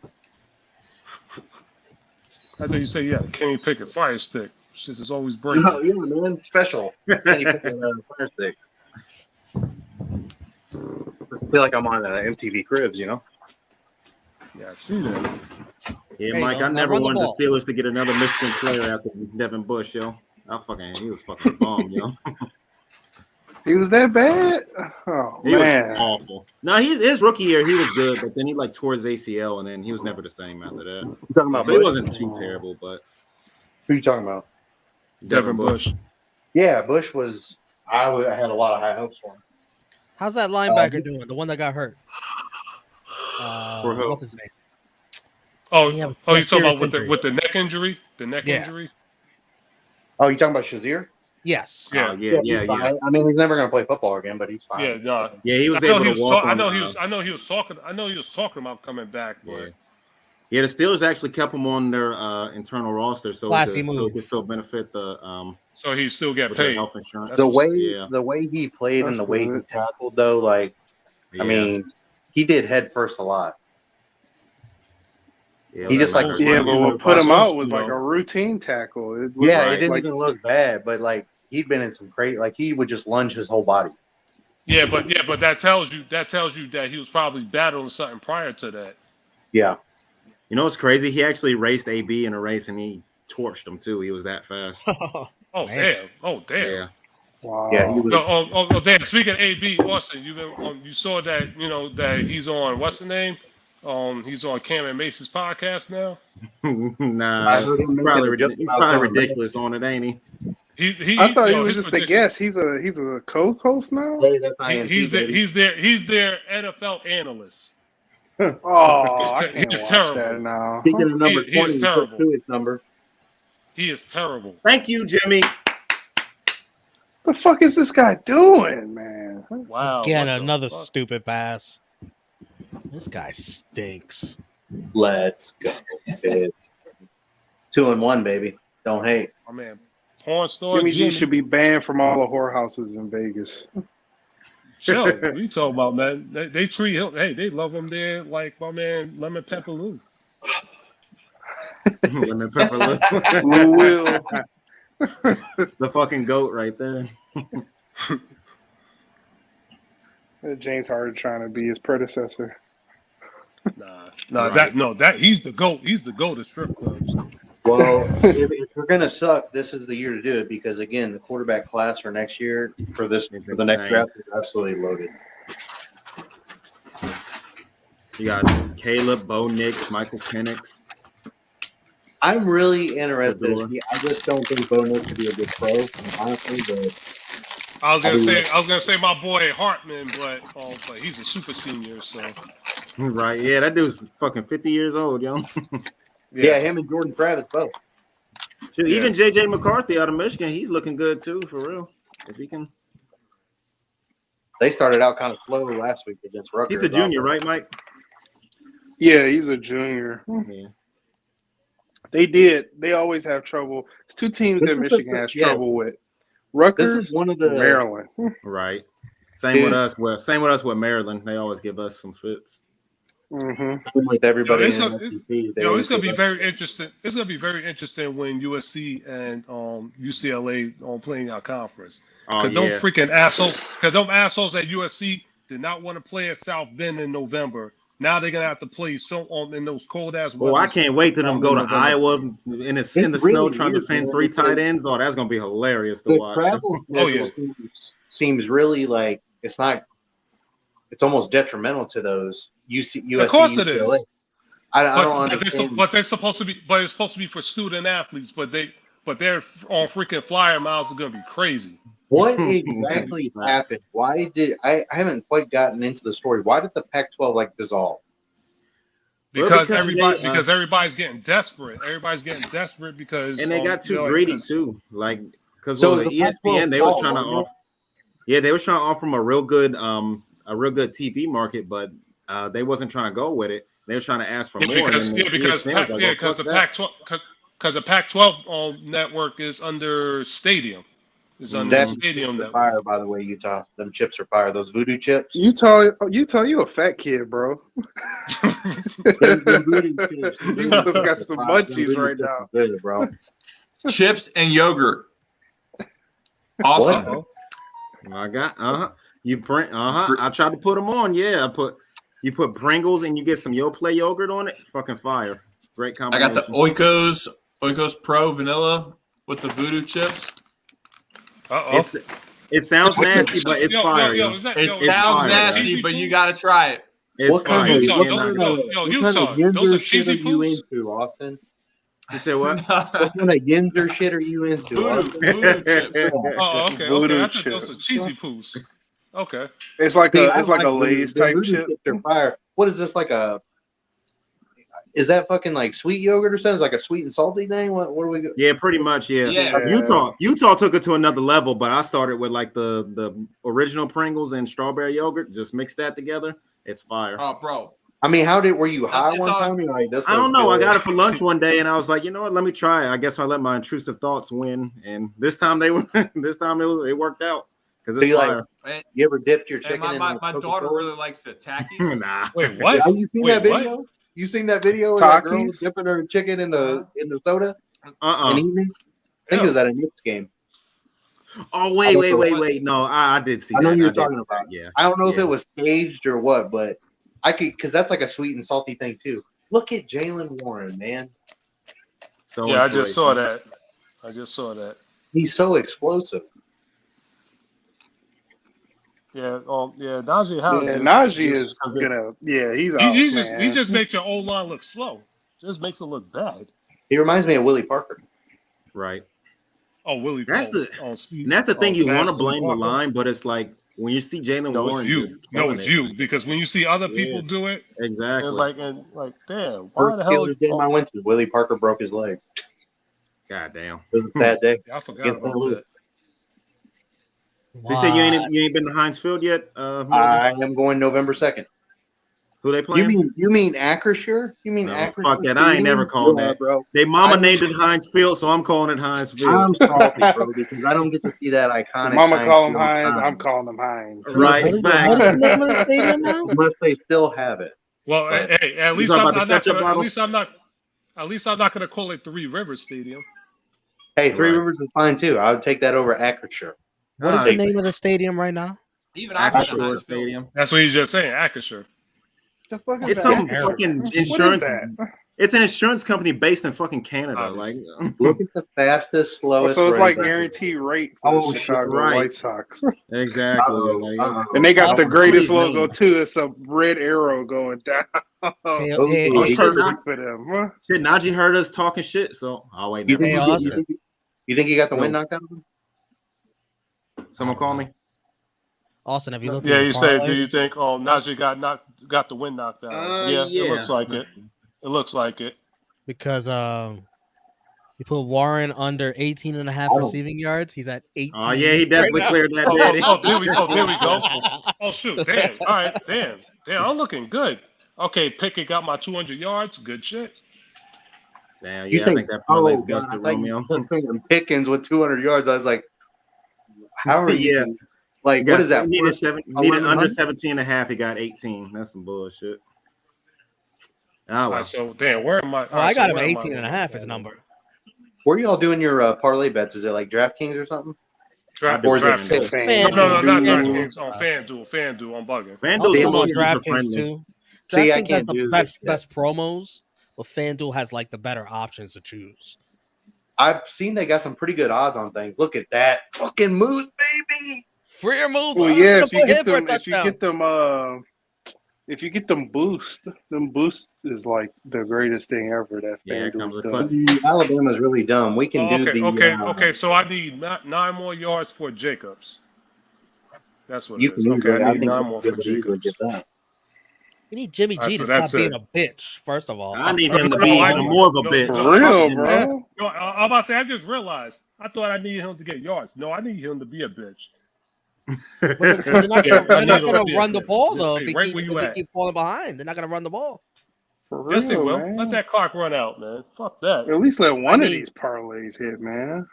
S3: I thought you said you had a Kenny Pickett Fire Stick. Shit is always breaking.
S5: No, yeah, man, special. Kenny Pickett Fire Stick. I feel like I'm on MTV Cribs, you know?
S3: Yeah, I see that.
S7: Yeah,
S1: There you
S7: Mike,
S1: go.
S7: I
S1: Now
S7: never
S1: run the
S7: wanted the
S1: ball.
S7: Steelers to get another Michigan player after Devin Bush, yo. He was fucking a bum, yo.
S2: He was that bad? Oh,
S7: He was
S2: man.
S7: awful. No, his rookie year, he was good, but then he like tore his ACL, and then he was never the same after that.
S5: You talking about
S7: So he
S5: Bush?
S7: wasn't too terrible, but
S5: Who you talking about?
S3: Devin Bush.
S5: Yeah, Bush was. I had a lot of high hopes for him.
S1: How's that linebacker doing? The one that got hurt.
S7: For who?
S1: What's his name?
S3: Oh,
S1: He has
S3: you
S1: a
S3: talking about
S1: serious injury.
S3: with the neck injury? The neck
S1: Yeah.
S3: injury?
S5: Oh, you talking about Shazier?
S1: Yes.
S3: Yeah.
S5: He's fine. I mean, he's never going to play football again, but he's fine.
S3: Yeah, no.
S7: yeah, he was
S3: I know
S7: able
S3: he
S7: to
S3: was
S7: walk on.
S3: I know he was talking about coming back, but
S7: Yeah, the Steelers actually kept him on their internal roster, so
S1: Classy
S7: it
S1: move.
S7: could still benefit the
S3: so he still get
S7: with their
S3: paid.
S7: health insurance.
S3: That's
S5: The way he played
S2: That's
S5: and the way he
S2: good.
S5: tackled, though, like
S7: Yeah.
S5: I mean, he did head first a lot.
S7: Yeah,
S5: he just
S7: that
S5: like
S7: was-
S2: Yeah, but what put him
S3: Bush,
S2: out was
S3: you
S2: like
S3: know.
S2: a routine tackle. It
S5: Yeah,
S2: looked
S5: it didn't
S2: like,
S5: even look bad, but like he'd been in some great. Like he would just lunge his whole body.
S3: Yeah, but that tells you that he was probably battling something prior to that.
S5: Yeah,
S7: You know what's crazy? He actually raced AB in a race, and he torched him too. He was that fast.
S3: Oh
S1: Man.
S3: damn! Oh damn!
S7: Yeah.
S2: wow.
S5: yeah, he was.
S3: No, damn! Speaking of AB, Austin, you saw that that he's on what's the name? He's on Cam and Mace's podcast now.
S7: Nah,
S5: I heard him making
S7: probably
S5: a joke
S7: he's
S5: about
S7: probably
S5: Kevin
S7: ridiculous on it, ain't he?
S2: I thought he was
S3: his
S2: just a
S3: prediction-
S2: guest. He's a co-host now.
S5: Hey, that's INT,
S3: He's
S5: baby.
S3: their NFL analyst.
S2: Oh, I can't
S3: He's
S2: watch
S3: terrible.
S2: that now.
S5: Speaking of number
S3: He is
S5: 20, he
S3: terrible.
S5: put 2 his number.
S3: He is terrible.
S7: Thank you, Jimmy.
S2: The fuck is this guy doing, man?
S3: Wow!
S1: Again,
S3: what the
S1: another
S3: fuck?
S1: stupid pass. This guy stinks.
S5: Let's go. It's 2-1, baby. Don't hate.
S3: My man, porn star
S2: Jimmy G
S3: Jimmy.
S2: should be banned from all the whorehouses in Vegas.
S3: Chill. What you talking about, man? They treat him. Hey, they love him there like my man Lemon Pepper Lou.
S7: Lemon Pepper Lou.
S2: Lou Will.
S7: The fucking goat right there.
S2: James Harden trying to be his predecessor.
S3: Nah,
S7: Right.
S3: that he's the goat. He's the goat of strip clubs.
S5: Well, if we're gonna suck, this is the year to do it because again, the quarterback class for next year for the next
S7: insane.
S5: draft is absolutely loaded.
S7: You got Caleb, Bo Nix, Michael Penix.
S5: I'm really interested.
S7: Fedora.
S5: I just don't think Bo Nix would be a good pro, honestly. But
S3: I was gonna say my boy Hartman, but he's a super senior, so
S7: Right. Yeah, that dude's fucking 50 years old, yo.
S5: yeah, him and Jordan Travis both.
S7: Dude, even JJ McCarthy out of Michigan, he's looking good too, for real. If he can.
S5: They started out kind of slow last week against Rutgers.
S7: He's a junior, right, Mike?
S2: Yeah, he's a junior.
S7: Yeah.
S2: They always have trouble. It's two teams that Michigan has trouble with. Rutgers,
S5: This is one of the
S2: Maryland.
S7: Right. Same with us. Well, same with us with Maryland. They always give us some fits.
S5: with everybody.
S3: It's
S5: in
S3: gonna,
S5: SEC,
S3: it's gonna be very interesting. It's gonna be very interesting when USC and UCLA playing our conference.
S7: Oh,
S3: Because
S7: yeah.
S3: them freaking assholes, because them assholes at USC did not want to play at South Bend in November. Now they're gonna have to play in those cold ass.
S7: Oh, I can't wait till them go to
S3: November.
S7: Iowa in the snow
S5: really
S7: trying to
S5: weird,
S7: defend
S5: man,
S7: 3
S5: because
S7: tight ends. Oh, that's gonna be hilarious to
S5: the
S7: watch.
S5: travel schedule seems really like it's not. It's almost detrimental to those USC.
S3: Of course it
S5: UCLA.
S3: is.
S5: I don't understand.
S3: But they're supposed to be. But it's supposed to be for student athletes. But their on freaking flyer miles are gonna be crazy.
S5: What exactly
S7: Nice.
S5: happened? Why did I haven't quite gotten into the story? Why did the Pac-12 dissolve?
S3: Because
S7: because
S3: because everybody's getting desperate. Everybody's getting desperate because
S7: And they got too
S3: like,
S7: gready too. Like because
S5: So
S7: the
S5: is the
S7: ESPN, they
S5: Pac-12
S7: was trying to
S5: wasn't
S7: offer. Yeah, they was trying to offer them a real good TV market, but they wasn't trying to go with it. They were trying to ask for more.
S3: because
S7: and then ESPN was like, "Oh,
S3: because
S7: fuck
S3: the
S7: that."
S3: Pac-12 network is under Stadium. Is under
S5: That
S3: Stadium
S5: chips are
S3: network.
S5: fire, by the way, Utah. Them chips are fire. Those voodoo chips.
S2: Utah, you a fat kid, bro.
S5: Them voodoo chips.
S2: You must got some
S5: Them
S2: munchies
S5: voodoo
S2: right
S5: chips
S2: now.
S5: are good, bro.
S4: Chips and yogurt. Awesome.
S7: I got You print I tried to put them on. Yeah, you put Pringles and you get some Yoplait yogurt on it. Fucking fire. Great
S4: I
S7: combination.
S4: got the Oikos Pro vanilla with the voodoo chips.
S7: It sounds nasty, but it's fire.
S4: It sounds nasty, but you got to try it.
S7: It's
S5: What kind
S7: fire.
S5: of
S7: You can't knock it.
S3: Utah, those are cheesy
S5: you
S3: poos.
S5: into, Austin?
S7: You said what?
S5: What kind of Yinzer shit are you into?
S4: Voodoo chips.
S3: Oh, okay.
S2: Voodoo
S3: I thought those are cheesy poos. Okay.
S2: It's like
S5: See,
S2: a Lay's
S5: the
S2: type
S5: voodoo
S2: chip.
S5: chips are fire. What is this like a? Is that fucking like sweet yogurt or something? It's like a sweet and salty thing. What are we?
S7: Yeah, pretty much. Yeah.
S4: Yeah.
S7: Utah took it to another level, but I started with like the original Pringles and strawberry yogurt. Just mix that together. It's fire.
S4: Oh, bro.
S5: I mean, were you high
S4: It's
S5: one
S4: all-
S5: time? You're like, this
S7: I don't
S5: looks
S7: know. I
S5: good.
S7: got it for lunch one day, and I was like, you know what? Let me try it. I guess I let my intrusive thoughts win, and this time it worked out because it's
S5: So you
S7: fire.
S5: You ever dipped your
S4: And
S5: chicken in
S4: my
S5: Coca-Cola?
S4: daughter really likes the Takis.
S7: Nah.
S3: Wait, what?
S5: Have you seen
S3: Wait,
S5: that video?
S3: what?
S5: You seen that video of that girl
S2: Takis?
S5: dipping her chicken in the soda
S7: Uh-uh.
S5: and eating it? I think it was at a Knicks game.
S7: Oh, wait. No, I did see
S5: I know
S7: that.
S5: you're
S7: did
S5: talking
S7: see
S5: about.
S7: that, yeah.
S5: I don't know if
S7: Yeah.
S5: it was staged or what, but I could because that's like a sweet and salty thing too. Look at Jalen Warren, man.
S7: So
S3: Yeah, I just saw
S7: inspirational.
S3: that.
S5: He's so explosive.
S3: Yeah, Najee Harris.
S2: Yeah, Najee is gonna. Yeah, he's out.
S3: He just makes your old line look slow. Just makes it look bad.
S5: He reminds me of Willie Parker.
S7: Right.
S3: Oh, Willie.
S7: That's
S3: speed.
S7: And that's the thing. You want to
S3: fast
S7: blame the
S3: Parker.
S7: line, but it's like when you see Jalen
S3: No,
S7: Warren,
S3: it's you.
S7: just
S3: No,
S7: killing
S3: it's
S7: it.
S3: you. Because when you see other people
S7: Yeah.
S3: do it,
S7: Exactly.
S3: it's like, damn, why
S5: First
S3: the hell?
S5: Steelers game I went to, Willie Parker broke his leg.
S7: God damn.
S5: It was a sad day.
S3: I forgot
S5: Against
S3: about
S5: St. Louis.
S3: that.
S7: They said you ain't been to Heinz Field yet. Morgan?
S5: I am going November 2nd.
S7: Who they playing?
S5: You mean Acrisure? You mean
S7: No,
S5: Acrisure?
S7: fuck that. I ain't never called that.
S5: Bro.
S7: They mama named it Heinz Field, so I'm calling it Heinz Field.
S5: I'm salty, bro, because I don't get to see that iconic.
S2: Mama
S5: Heinz
S2: call him
S5: Field
S2: Heinz.
S5: sign.
S2: I'm calling him Heinz.
S7: Right.
S1: What is the name of the stadium now?
S5: Unless they still have it.
S3: Well,
S5: But-
S3: hey, at least
S7: talking
S3: I'm
S7: about the
S3: not
S7: ketchup
S3: gonna,
S7: bottles?
S3: at least I'm not gonna call it Three Rivers Stadium.
S5: Hey, Three
S7: Right.
S5: Rivers is fine too. I would take that over Acrisure.
S1: What is the name of the stadium right now?
S4: Even I put the
S7: Acrisure
S4: Heinz Field.
S7: Stadium.
S3: That's what he's just saying, Acrisure.
S2: The fuck is
S7: It's
S2: that?
S7: some fucking
S2: What is
S7: insurance.
S2: that?
S7: It's an insurance company based in fucking Canada.
S3: Obviously.
S7: Like,
S5: Look at the fastest, slowest.
S2: So it's like
S5: run.
S2: guaranteed rate for
S5: Oh,
S2: the Chicago
S7: right.
S2: White Sox.
S7: exactly.
S5: Uh-oh,
S7: Like,
S5: uh-oh.
S2: And they got the
S1: Awesome.
S2: greatest
S7: Please
S2: logo
S7: name.
S2: too. It's a red arrow going down.
S1: Hey,
S5: Oh,
S1: hey,
S5: oh,
S1: hey,
S7: shit.
S2: Perfect for them. Huh?
S7: shit, Najee heard us talking shit, so I'll wait.
S5: You
S7: Never
S5: think,
S1: Hey,
S7: mind.
S1: Austin.
S5: you think he got the wind
S7: No.
S5: knocked out of him?
S7: Someone call me.
S1: Austin, have you looked
S3: Yeah,
S1: at your
S3: you say,
S1: parlay?
S3: do you think Najee got the wind knocked out? Yeah, it looks like it.
S7: Let's see.
S3: It looks like it.
S1: Because you put Warren under 18.5
S5: Oh.
S1: receiving yards. He's at 18.
S7: Oh yeah, he definitely
S1: now.
S7: cleared that.
S3: Oh,
S7: Daddy.
S3: there we go. Oh shoot, damn. All right, damn. I'm looking good. Okay, Pickett got my 200 yards. Good shit.
S7: Damn,
S5: You
S7: yeah, I
S5: say,
S7: think that parlay's
S5: God, I
S7: busted,
S5: thought
S7: Romeo.
S5: you put him Pickens with 200 yards. I was like, how are you?
S7: Yeah.
S5: Like,
S7: He
S5: what is that?
S7: He needed, needed under
S5: 1100?
S7: 17 and a half. He got 18. That's some bullshit. Oh,
S3: All
S7: well.
S3: right, so damn, where am I?
S1: Oh, I got him at 18.5 his number.
S5: Where y'all doing your parlay bets? Is it like DraftKings or something?
S3: Draft,
S7: I do
S3: draft.
S7: FanDuel.
S2: Fan-
S3: No, not
S1: FanDuel.
S3: DraftKings. On FanDuel. I'm bugging.
S1: I'll
S7: FanDuel's
S1: come on
S7: user
S1: DraftKings
S7: friendly.
S1: too.
S5: See, I
S1: DraftKings has
S5: can't
S1: the
S5: do
S1: best,
S5: this
S1: best promos, but FanDuel has like the better options to choose.
S5: I've seen they got some pretty good odds on things. Look at that fucking moose, baby.
S1: Freer move.
S2: Well,
S1: I
S2: yeah,
S1: should've put him for a touchdown.
S2: if you get them boost is like the greatest thing ever that
S7: Yeah, it comes
S2: FanDuel's
S7: with
S2: done.
S7: clutch.
S5: Alabama's really dumb. We can do the.
S3: Okay. So I need 9 more yards for Jacobs. That's what
S5: You
S3: it is.
S5: can
S3: Okay,
S5: easily,
S3: I
S5: I
S3: need
S5: think
S3: 9
S5: you
S3: more
S5: can
S3: for
S5: easily
S3: Jacobs.
S5: get that.
S1: You need Jimmy
S3: Alright,
S1: G
S3: so
S1: to stop
S3: that's
S1: being
S3: it.
S1: a bitch. First of all,
S7: I need him to
S3: No,
S7: be
S3: I
S7: even
S3: need-
S7: more of a
S3: no,
S7: bitch.
S3: no,
S2: For real,
S7: Fuck,
S2: bro.
S3: No, I'm about to say, I just realized. I thought I needed him to get yards. No, I need him to be a bitch.
S1: Because they're not
S3: Yeah,
S1: going
S3: I need
S1: to
S3: him to be a
S1: run the
S3: bitch.
S1: ball
S3: Just
S1: though.
S3: stay
S1: If he
S3: right where you at.
S1: keep falling behind, they're not going to run the ball.
S2: For
S3: Yes, they
S2: real,
S3: will.
S2: man.
S3: Let that clock run out, man. Fuck that.
S2: At least let one of
S1: mean-
S2: these parlays hit, man.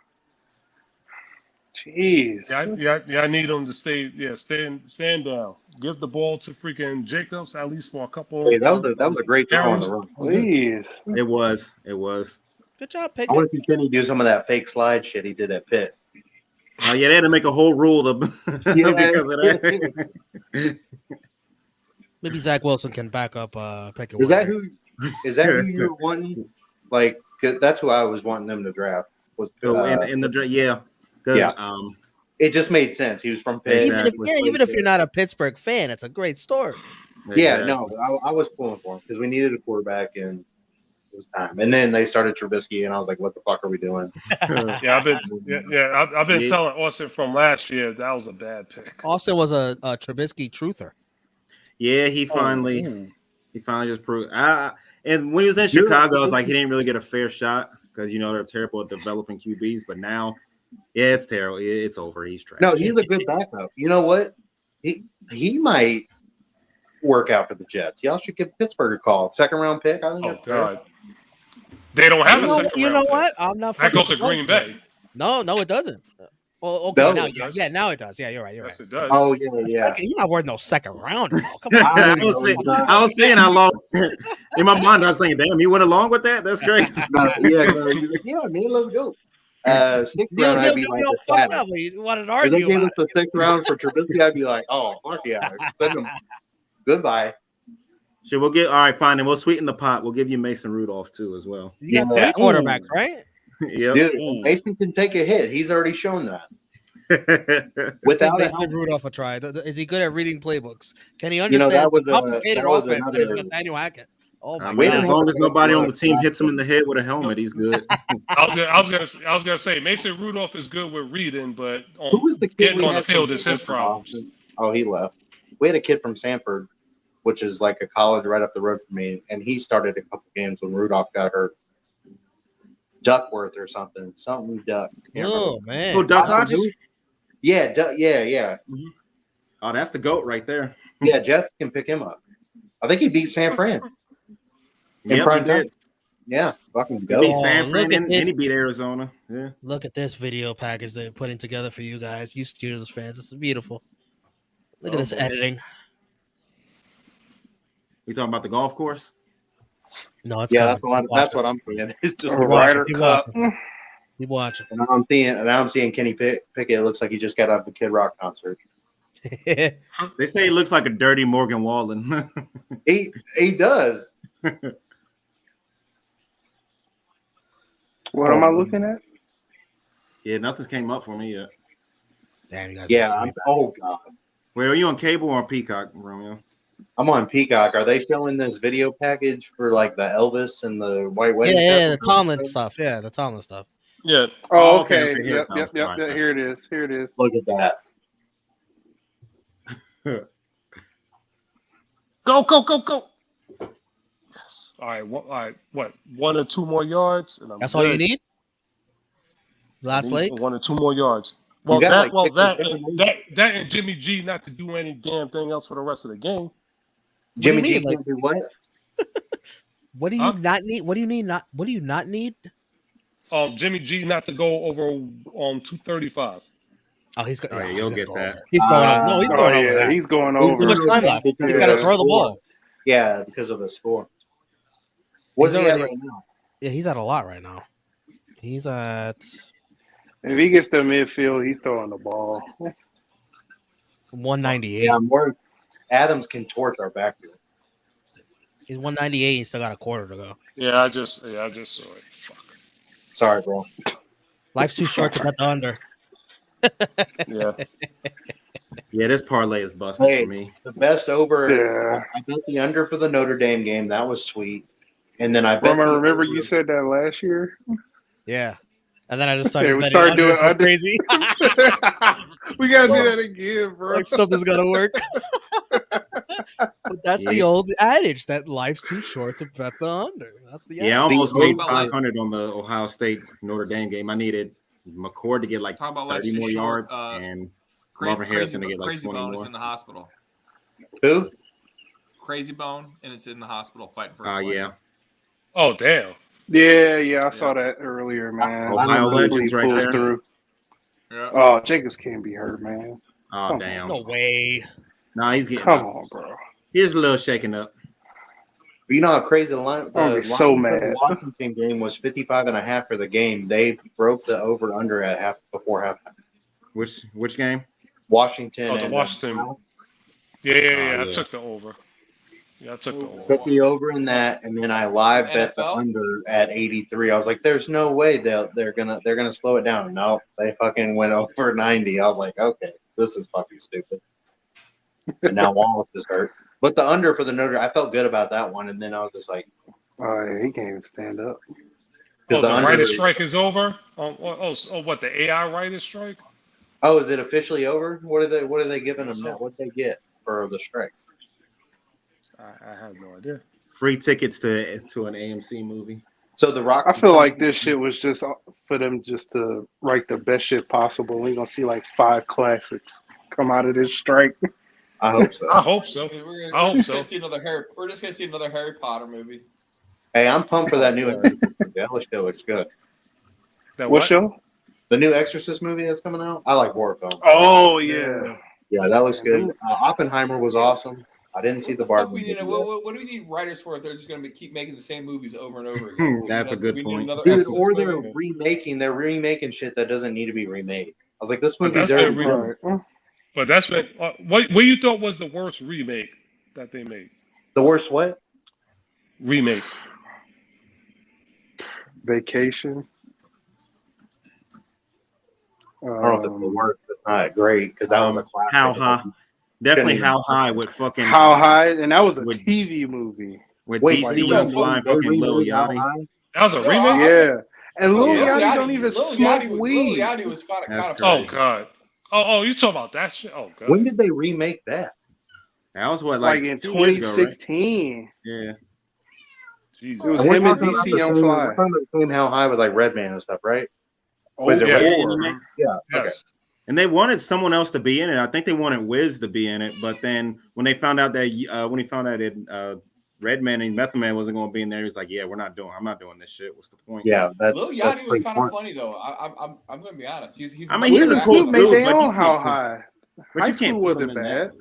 S2: Jeez.
S3: I need him to stay. Yeah, stand down. Give the ball to freaking Jacobs at least for a couple.
S5: Hey, that was a great throw on the
S3: carries.
S5: run.
S2: Please.
S7: It was.
S1: Good job,
S5: I
S1: Pickett.
S5: want to see Kenny do some of that fake slide shit he did at Pitt.
S7: Oh yeah, they had to make a whole rule to
S5: Yeah.
S7: because of that.
S1: Maybe Zach Wilson can back up Pickett.
S5: Is that
S1: one
S5: who? Is that who you're wanting? Like, 'cause that's who I was wanting them to draft. Was
S7: So in the yeah, because
S5: Yeah. It just made sense. He was from Pitt.
S1: Even if
S7: Exactly.
S1: even if you're not a Pittsburgh fan, it's a great story.
S5: Yeah,
S7: exactly.
S5: no, I was pulling for him because we needed a quarterback and it was time. And then they started Trubisky, and I was like, "What the fuck are we doing?"
S3: Yeah, I've been
S7: Yeah.
S3: telling Austin from last year that was a bad pick.
S1: Austin was a Trubisky truther.
S7: Yeah, he finally just proved. And when he was in
S5: You're-
S7: Chicago, I was like, he didn't really get a fair shot because they're terrible at developing QBs. But now, yeah, it's terrible. It's over. He's trash.
S5: No, he's a good backup. You know what? He might work out for the Jets. Y'all should give Pittsburgh a call. Second round pick. I think
S3: Oh
S5: that's fair.
S3: God, they don't have a second
S1: You know
S3: round pick.
S1: what? I'm not.
S3: That
S1: fucking
S3: goes to Green
S1: surprised.
S3: Bay.
S1: No, it doesn't. Oh, okay.
S5: No,
S1: Now,
S3: it does.
S1: now it does. Yeah, you're right.
S3: Yes, it does.
S5: Oh yeah.
S1: Second, you're not worth no second rounder. Come on.
S7: I was saying I lost. In my mind, I was saying, damn, you went along with that? That's great.
S5: No, he's like, yeah, man, let's go. Sixth round, I'd be like,
S1: fucked up. You wanted to
S5: if they
S1: argue
S5: gave
S1: about
S5: us the sixth round for Trubisky, I'd be like, oh, fuck yeah. Send him. Goodbye.
S7: Shit, we'll get all right, fine, and we'll sweeten the pot. We'll give you Mason Rudolph too as well.
S1: it. You got
S5: Yeah.
S1: three quarterbacks, right?
S7: Yep.
S5: Dude,
S3: Ooh.
S5: Mason can take a hit. He's already shown that.
S1: Give
S5: Without a
S1: Mason
S5: helmet.
S1: Rudolph a try. Is he good at reading playbooks? Can he
S5: know,
S1: understand
S5: that was a-
S1: complicated
S5: that was
S1: offense that is
S5: another-
S1: Nathaniel Hackett? Oh my
S7: I
S5: Wait
S7: mean,
S5: a
S1: god!
S7: as
S5: minute.
S7: long as nobody on the team hits him in the head with a helmet, he's good.
S3: I was gonna say Mason Rudolph is good with reading, but
S5: Who was the kid
S3: getting
S5: we
S3: on the
S5: had
S3: field
S5: from
S3: is his
S5: Sanford?
S3: problem.
S5: Oh, he left. We had a kid from Sanford, which is like a college right up the road from me, and he started a couple games when Rudolph got hurt. Duckworth or something. Something Duck. Can't remember.
S1: Oh man!
S7: Oh, Duck Hodges?
S5: Yeah, yeah.
S7: Oh, that's the GOAT right there.
S5: Yeah, Jets can pick him up. I think he beat San Fran in
S7: Yep,
S5: prime
S7: he
S5: time.
S7: did.
S5: Yeah, fucking
S7: He
S5: go.
S7: beat
S1: Oh,
S7: San Fran
S1: look at
S7: and
S1: this.
S7: he beat Arizona. Yeah.
S1: Look at this video package they're putting together for you guys, you Steelers fans. This is beautiful. Look at this
S3: boy.
S1: editing.
S7: We talking about the golf course?
S1: No, it's
S5: Yeah,
S1: coming.
S5: that's what I'm saying. It's just
S1: Keep
S2: Ryder
S1: watching, keep
S2: Cup.
S1: watching. Keep watching.
S5: and I'm seeing Kenny Pickett. It looks like he just got out of the Kid Rock concert.
S7: They say he looks like a dirty Morgan Wallen.
S5: He does.
S2: What am I looking at?
S7: Yeah, nothing's came up for me yet.
S1: Damn, you guys.
S5: Yeah. Oh god.
S7: Wait, are you on cable or on Peacock, Romeo?
S5: I'm on Peacock. Are they showing this video package for like the Elvis and the White Wedding?
S1: Yeah, the Tomlin stuff. Yeah, the Tomlin stuff.
S3: Yeah.
S2: Oh,
S7: okay,
S2: okay.
S7: okay, here it
S2: Yep.
S7: comes. All right.
S2: Here it is. Here it is.
S5: Look at that.
S3: Go. Yes. All right. What? 1 or 2 more yards, and I'm
S1: That's all you
S3: good.
S1: need? Last
S3: I need
S1: leg?
S3: 1 or 2 more yards. Well,
S5: got,
S3: that and Jimmy G not to do any damn thing else for the rest of the game.
S5: Jimmy
S1: do you
S5: G
S1: mean,
S5: can do what?
S1: What do you not need? What do you not need?
S3: Jimmy G not to go over on 235.
S1: Oh, he's
S7: Oh, yeah, you'll get that.
S1: He's going up. No, he's
S2: Oh
S1: going over
S2: yeah,
S1: that.
S2: he's going
S1: Too
S2: over.
S1: much time left. He's
S5: Because
S1: got to
S5: of the
S1: throw the
S5: score.
S1: ball.
S5: Yeah, because of the score. What's
S1: He's
S5: he at
S1: already-
S5: right now?
S1: Yeah, he's at a lot right now. He's at
S2: If he gets to midfield, he's throwing the ball.
S1: 198.
S5: Yeah, more Adams can torch our backfield.
S1: He's 198. He's still got a quarter to go.
S3: Yeah, I just saw it. Fuck.
S5: Sorry, bro.
S1: Life's too short to bet the under.
S3: Yeah.
S7: Yeah, this parlay is busted
S5: Hey,
S7: for me.
S5: the best over.
S2: Yeah.
S5: I bet the under for the Notre Dame game. That was sweet. And then I bet.
S2: Remember you said that last year?
S1: Yeah. And then I just started
S2: Yeah, we
S1: betting
S2: started
S1: under
S2: doing
S1: like
S2: under.
S1: crazy.
S2: We gotta do that again, bro.
S1: Like something's gonna work. But that's the
S7: Yeah.
S1: old adage that life's too short to bet the under. That's the
S7: Yeah, I
S1: adage.
S7: almost
S4: Talk
S7: made
S4: about life.
S7: 500 on the Ohio State Notre Dame game. I needed McCord to get like
S4: Talk about
S7: 30
S4: life's
S7: more
S4: too short,
S7: yards and Marvin Harrison to get like
S4: Crazy
S7: 20
S4: Bone
S7: more.
S4: is in the hospital.
S5: Who?
S4: Crazy Bone, and it's in the hospital fighting for his life.
S7: Yeah.
S3: Oh damn.
S2: Yeah, I saw that earlier, man.
S7: Ohio
S2: Hopefully
S7: legends
S2: he
S7: right
S2: pulls
S7: there.
S2: through.
S4: Yeah.
S2: Oh, Jacobs can't be hurt, man.
S7: Oh,
S2: Come
S7: damn.
S1: No way.
S7: Nah, he's getting
S2: Come
S7: up.
S2: on, bro.
S7: He's a little shaken up.
S5: You know how crazy the line.
S2: I'm gonna be so mad.
S5: The Washington game was 55.5 for the game. They broke the over under at before halftime.
S7: Which game?
S5: Washington.
S3: Oh, the
S5: and
S3: Washington. Yeah.
S7: yeah.
S3: I took the over. Yeah, I took the over.
S5: took the over in that, and then I live bet the
S4: NFL?
S5: under at 83. I was like, "There's no way they're gonna slow it down." No, they fucking went over 90. I was like, "Okay, this is fucking stupid." And now Wallace is hurt, but the under for the Notre, I felt good about that one, and then I was just like,
S2: Oh, yeah, he can't even stand up.
S3: Oh, the
S5: under
S3: writer's
S5: is-
S3: strike is over. What the AI writer's strike?
S5: "Oh, is it officially over? What are they giving them now? What they get for the strike?"
S3: I have no idea.
S7: Free tickets to an AMC movie.
S5: So the Rock.
S2: I feel like this shit was just for them just to write the best shit possible. We're gonna see like 5 classics come out of this strike.
S5: I hope so.
S3: I hope so.
S4: We're just gonna see another Harry Potter movie.
S5: Hey, I'm pumped for that new Exorcist movie. That looks good.
S3: That
S2: What show?
S5: The new Exorcist movie that's coming out. I like horror films.
S2: Oh yeah.
S5: Yeah, that looks good. Oppenheimer was awesome. I didn't see the
S4: Fuck
S5: Barbie.
S4: we need,
S5: movie
S4: what do we need writers for if they're just going to keep making the same movies over and over again?
S7: That's a good
S4: we
S7: point.
S4: Need another
S5: Dude,
S4: Exorcist
S5: or they're
S4: movie.
S5: remaking shit that doesn't need to be remade. I was like, this
S3: But
S5: movie's
S3: that's
S5: already
S3: been
S5: done.
S2: Right.
S3: But that's been what you thought was the worst remake that they made.
S5: The worst what?
S3: Remake.
S2: Vacation.
S5: I don't know if it's the worst. It's not great because that was a classic.
S7: How high? Definitely how high with fucking
S2: How High? And that was a
S7: With-
S2: TV movie.
S7: with
S5: Wait,
S7: DC
S2: so
S7: and flying
S5: they
S7: fucking Lil
S5: remade How
S7: Yachty.
S5: High?
S3: That was a
S4: No,
S3: remake.
S2: Yeah. And Lil
S5: Yeah.
S2: Yachty don't even smoke weed.
S4: Lil Yachty was kind
S7: That's
S4: of
S7: crazy.
S3: Oh god. Oh, you talking about that shit? Oh god.
S5: When did they remake that?
S7: That was what,
S2: Like
S7: like
S2: in
S7: 2 years ago, right?
S2: 2016.
S7: Yeah.
S3: Jesus.
S2: It was
S5: And we're
S2: him and
S5: talking about
S2: DC
S5: the
S2: Young
S5: same-
S2: Fly.
S5: we're talking about the same How High with like Redman and stuff, right?
S2: Oh,
S5: Was it
S3: yeah.
S5: Redman? Yeah. Okay.
S3: Yes.
S7: And they wanted someone else to be in it. I think they wanted Wiz to be in it, but then when they found out that Redman and Method Man wasn't going to be in there, he was like, "Yeah, I'm not doing this shit. What's the point?"
S5: Yeah,
S8: Lil Yachty was kind of funny though. I'm going to be honest. He's
S7: I mean, he's a
S2: Wiz
S7: cool
S2: and Snoop made
S7: dude,
S2: their
S7: but you
S2: own How
S7: can't put-
S2: High.
S7: but
S2: High
S7: you
S2: School
S7: can't put
S2: wasn't
S7: them in
S2: bad.
S7: that.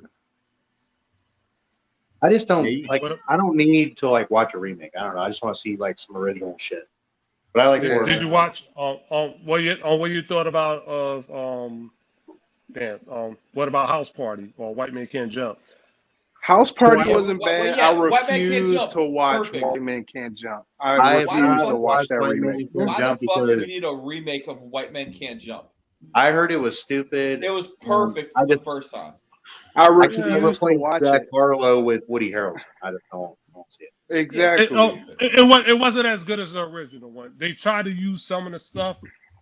S5: I just don't
S7: Yeah,
S5: like. I don't need to like watch a remake. I don't know. I just want to see like some original shit. But I like
S2: Yeah.
S5: horror.
S3: Did you watch what you thought about what about House Party or White Man Can't Jump?
S2: House Party
S8: Yeah,
S2: wasn't
S8: well,
S2: bad.
S8: yeah,
S2: I
S8: White Man Can't
S2: refuse
S8: Jump.
S2: to watch
S8: Perfect.
S2: White Man Can't Jump. I
S5: I have
S2: refuse
S8: not
S2: to watch that
S5: White Man
S2: remake.
S5: Can't
S8: Why
S5: Jump
S8: the fuck do
S5: because
S8: we need a remake of White Man Can't Jump?
S5: I heard it was stupid.
S8: It was perfect
S5: I
S8: the
S5: just-
S8: first time.
S2: I
S5: I can never
S2: refuse to
S5: play
S2: watch
S5: Jack
S2: it.
S5: Harlow with Woody Harrelson. I don't see it.
S2: Exactly.
S3: It wasn't as good as the original one. They tried to use some of the stuff,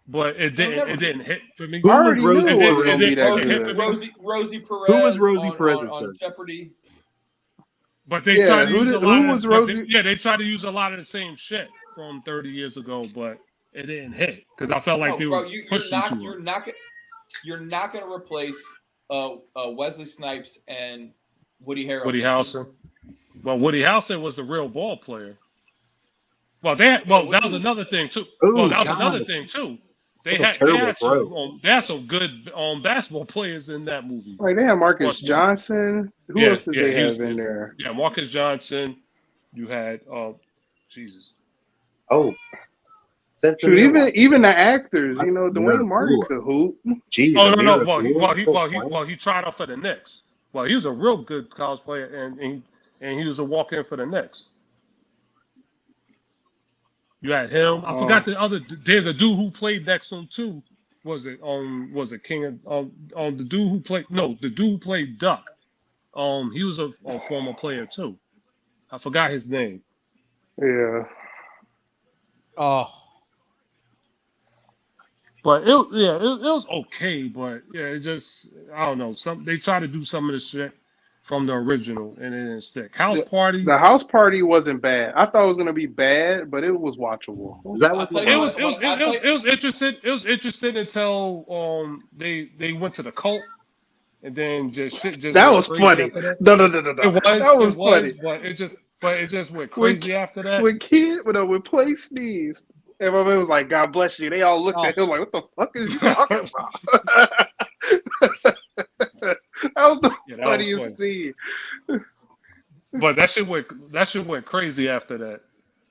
S3: but it didn't hit for me.
S2: I already knew
S7: Rosie
S2: it wasn't
S3: Perez?
S2: going to be that
S3: Rosie-
S2: good.
S8: Rosie Perez.
S5: Who was Rosie Perez
S8: on
S5: instead?
S8: Jeopardy?
S3: But they
S2: Yeah,
S3: tried to
S2: who
S3: use
S2: did-
S3: a lot
S2: who
S3: of
S2: was Rosie?
S3: they tried to use a lot of the same shit from 30 years ago, but it didn't hit because I felt like they were pushing too much.
S8: You're not going to replace Wesley Snipes and Woody Harrelson.
S3: Woody Harrelson. Well, Woody Harrelson was the real ball player. Well, that was another thing too.
S5: Ooh,
S3: Another
S5: God.
S3: thing too.
S5: They had
S3: some good basketball players in that movie.
S2: Like they had Marcus
S3: Plus,
S2: Johnson. Who
S3: yeah,
S2: else did
S3: yeah,
S2: they
S3: he was
S2: have in
S3: good.
S2: there?
S3: Yeah, Marcus Johnson. You had Jesus.
S5: Oh,
S2: Shoot, even the actors, you know, Dwayne
S5: Miracle.
S2: Martin could hoop.
S5: Jeez,
S3: Oh no.
S5: Miracle.
S3: Well, he tried out for the Knicks. Well, he was a real good college player, and he was a walk-in for the Knicks. You had him. I forgot the other. The dude who played next to him too. Was it King of the dude who played? No, the dude who played Duck. He was a former player too. I forgot his name.
S2: Yeah.
S1: Oh,
S3: But it was okay. But yeah, it just I don't know. They tried to do some of the shit from the original and it didn't stick. House Party.
S2: The House Party wasn't bad. I thought it was gonna be bad, but it was watchable.
S5: Is that what
S3: It was interesting. It was interesting until they went to the cult, and then just
S2: That was funny. No. That was funny.
S3: But it just went crazy after that.
S2: When Play sneezed, and my man was like, "God bless you." They all looked at him like, "What the fuck is you talking about?" That was the funniest scene.
S3: But that shit went crazy after that.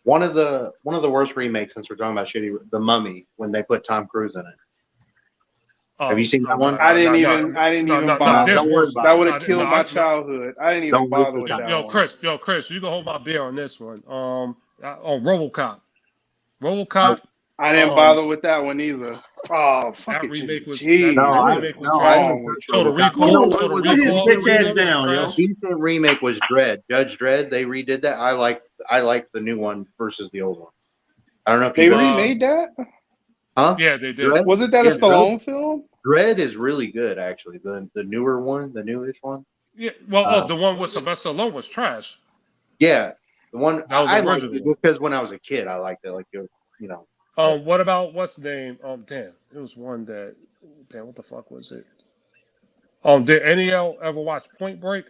S5: One of the worst remakes, since we're talking about shitty, The Mummy, when they put Tom Cruise in it. Have you seen that one?
S2: I didn't even bother. That would have killed my childhood. I didn't even bother with that.
S3: Yo, Chris, you can hold my beer on this one. On RoboCop.
S2: I didn't bother with that one either. Oh, fuck
S3: that
S2: it.
S3: remake was
S2: Total
S3: Recall.
S5: Decent remake was Dredd. Judge Dredd. They redid that. I like the new one versus the old one. I don't know if
S2: they remade that.
S5: Huh?
S3: Yeah, they did.
S5: Dredd?
S2: Wasn't that a Stallone film?
S5: Dredd is really good, actually. The newer one, the newish one.
S3: Yeah. Well, the one with Sylvester Stallone was trash.
S5: Yeah, the one I liked
S3: original.
S5: it just because when I was a kid, I liked it. Like you know.
S3: What about what's the name? Damn, it was one that. Damn, what the fuck was it? Did any of y'all ever watch Point Break?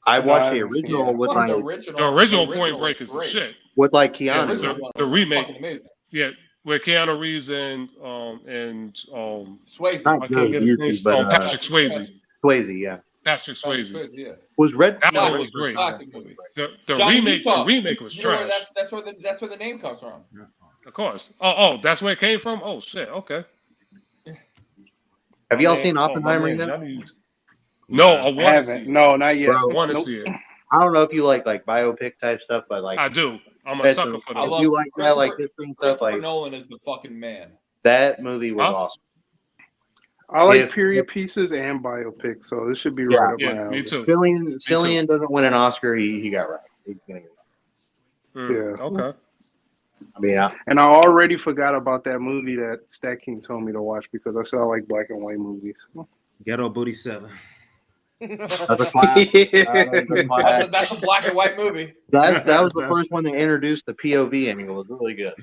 S5: I watched the original with like
S3: the original Point Break is the shit.
S5: With like Keanu.
S3: Yeah, the remake. Yeah, with Keanu Reeves and
S8: Swayze.
S5: Not
S3: I can't get his name.
S5: but,
S3: Patrick Swayze.
S5: Swayze, yeah.
S3: Patrick Swayze.
S8: Yeah.
S5: Was Red?
S3: That
S5: no,
S3: one was great.
S8: Classic movie.
S3: The
S8: Johnny
S3: remake.
S8: Utah.
S3: The remake was
S8: You know
S3: trash.
S8: that's where the name comes from.
S3: Of course. Oh, that's where it came from. Oh shit. Okay.
S5: Have y'all seen Oppenheimer yet?
S3: No, I want to see
S2: haven't.
S3: it.
S2: No, not yet.
S3: I want to see it.
S5: I don't know if you like biopic type stuff, but like
S3: I do. I'm a sucker for
S5: if
S3: that.
S5: you like that, like history and stuff,
S8: Christopher
S5: like
S8: Nolan is the fucking man.
S5: that movie was awesome.
S2: I like period pieces and biopics, so this should be right up my alley.
S3: Me too.
S5: Cillian doesn't win an Oscar. He got right. He's gonna get right.
S2: Yeah.
S3: Okay.
S5: I mean,
S2: And I already forgot about that movie that Stat King told me to watch because I said I like black and white movies.
S7: Ghetto Booty 7.
S5: that's a classic.
S8: That's a black and white movie.
S5: That was the first one that introduced the POV angle. It was really good.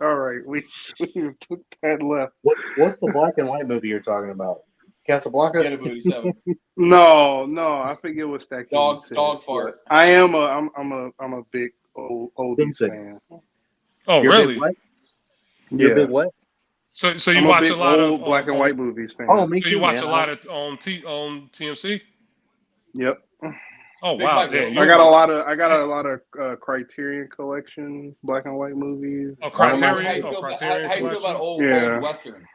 S2: All right, we took that left.
S5: What's the black and white movie you're talking about? Casablanca?
S8: Get a booty 7.
S2: No, I forget what that
S8: Dog
S2: said,
S8: fart.
S2: but I'm a big oldies
S5: Vincent.
S2: fan.
S3: Oh,
S5: You're a
S3: really?
S5: big what? You're a big what?
S3: So you
S2: I'm a
S3: watch
S2: big
S3: a lot
S2: old
S3: of
S2: black and white movies fan.
S5: Oh, me
S3: So
S5: too,
S3: you watch
S5: man.
S3: a lot of on TMC?
S2: Yep.
S3: Oh
S8: Big
S3: wow,
S8: Mike,
S3: damn!
S2: I got a lot of Criterion Collection black and white movies.
S3: Oh,
S8: How
S3: Criterion.
S8: you feel
S3: Criterion
S8: about old
S2: Yeah.
S8: Western?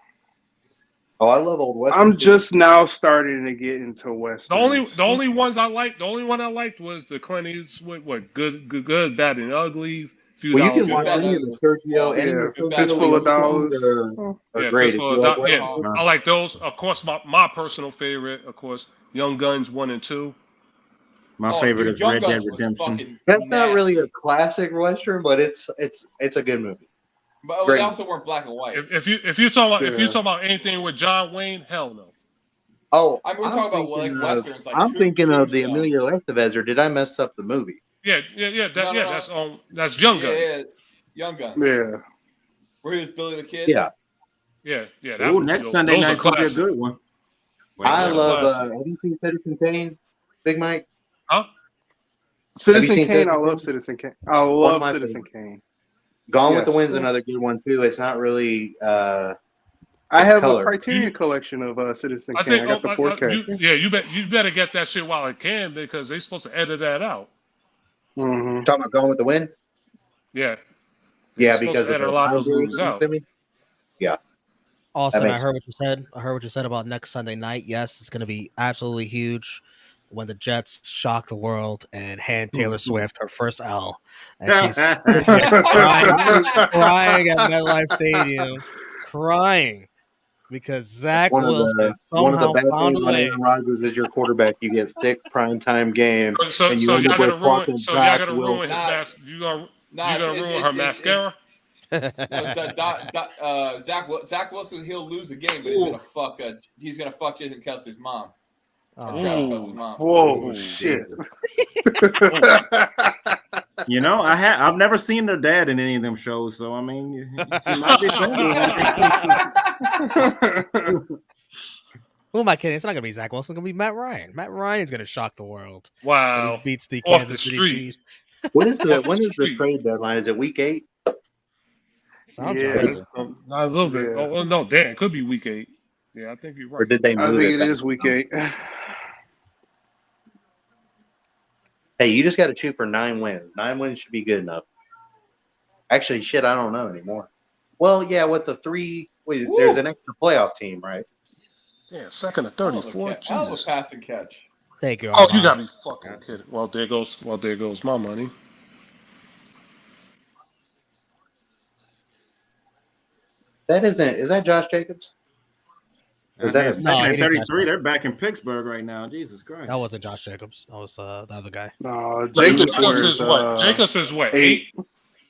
S5: Oh, I love old Western.
S2: I'm
S5: too.
S2: just now starting to get into
S3: The
S2: Western.
S3: only ones I liked. The only one I liked was the Clint Eastwood. What good, bad, and ugly.
S5: Well, you can
S8: Good,
S5: watch
S8: bad,
S5: any of
S8: ugly
S5: the
S8: was
S5: Sergio,
S8: awesome.
S5: any of the
S8: Good, bad,
S2: Fistful of
S8: ugly
S2: Dollars.
S5: are great. If
S3: Fistful
S5: you
S3: of
S5: love
S3: Dollars. Yeah,
S5: Western.
S3: I like those. Of course, my personal favorite, of course, Young Guns 1 and 2.
S7: My favorite is
S8: Young
S7: Red Dead
S8: Guns was
S7: Redemption.
S8: fucking
S5: That's not really a
S8: nasty.
S5: classic Western, but it's a good movie.
S8: But
S5: Great.
S8: they also weren't black and white.
S3: If you talk
S2: Yeah.
S3: about anything with John Wayne, hell no.
S5: Oh,
S8: I mean, we're talking about like Westerns. Like
S5: I'm thinking of the
S8: Tombstone.
S5: Emilio Estevez, or did I mess up the movie?
S3: Yeah.
S8: No.
S3: That's Young Guns.
S8: Yeah, Young Guns.
S2: Yeah.
S8: Where he was Billy the Kid.
S5: Yeah.
S3: Yeah.
S7: Ooh, next Sunday night's gonna be a
S3: classic.
S7: good one.
S5: I love.
S3: classic.
S5: Have you seen Citizen Kane, Big Mike?
S3: Huh?
S2: Citizen
S5: seen
S2: Kane, I
S5: Citizen
S2: love
S5: Kane?
S2: Citizen Kane. I
S5: One of
S2: love
S5: my
S2: Citizen
S5: favorites.
S2: Kane.
S5: Gone with the
S2: Yes.
S5: Wind's another good one too. It's not really.
S2: I have
S5: color.
S2: a Criterion collection of Citizen
S3: I
S2: Kane.
S3: think
S2: I got the 4K.
S3: you better get that shit while it can because they're supposed to edit that out.
S2: Mm-hmm.
S5: Talking about Gone with the Wind.
S3: Yeah.
S5: Yeah,
S3: They're supposed
S5: because
S3: to
S5: of
S3: edit a lot of those movies out.
S1: Austin,
S5: That
S1: I
S5: makes
S1: heard what you said. I heard what you said about next Sunday night. Yes, it's going to be absolutely huge when the Jets shock the world and hand Taylor Swift her first L, and she's crying at MetLife Stadium, crying because Zach Wilson
S5: one of the
S1: somehow
S5: bad
S1: found
S5: things
S1: a
S5: when
S1: way.
S5: Aaron Rodgers is your quarterback, you get sick primetime game,
S3: So
S5: and you
S3: y'all
S5: end up
S3: gotta
S5: with
S3: ruin.
S5: fucking
S3: So y'all
S5: Zach
S3: gotta ruin his
S5: Wilson.
S3: mask. You gonna ruin her
S8: it's-
S3: mascara.
S8: Zach Wilson, he'll lose the game, but he's gonna fuck Jason Kelsey's mom.
S1: Oh.
S8: Travis Kelsey's mom.
S2: Whoa,
S3: Ooh,
S2: shit.
S7: You know, I've never seen their dad in any of them shows, so I mean, she might be saying.
S1: Who am I kidding? It's not going to be Zach Wilson. It's going to be Matt Ryan. Matt Ryan's going to shock the world.
S3: Wow.
S1: When he beats the
S3: Off
S1: Kansas
S3: the
S1: City
S3: street.
S1: Chiefs.
S5: When is the
S3: Street.
S5: trade deadline? Is it week 8?
S1: Sounds
S2: Yeah.
S1: right.
S3: Not a little bit.
S2: Yeah.
S3: Oh no, damn, it could be week 8. Yeah, I think you're
S5: Or
S3: right.
S5: did they
S2: I
S5: move
S2: think
S5: it?
S2: it is week 8.
S5: Hey, you just got to shoot for 9 wins. 9 wins should be good enough. Actually, shit, I don't know anymore. Well, yeah, with the 3, there's an extra playoff team, right?
S3: Yeah, second to 34.
S8: Hell of a
S3: Jesus.
S8: pass and catch.
S1: Thank you.
S3: Oh, you
S1: Armand.
S3: gotta be fucking kidding. Well, there goes my money.
S5: Is that Josh Jacobs? Is that a-
S7: second
S1: No, he
S7: and
S1: didn't catch
S7: 33?
S1: that.
S7: They're back in Pittsburgh right now. Jesus Christ.
S1: That wasn't Josh Jacobs. That was the other guy.
S2: No,
S3: Jacobs
S2: Jacobs
S3: is what? Jacobs is what? 8?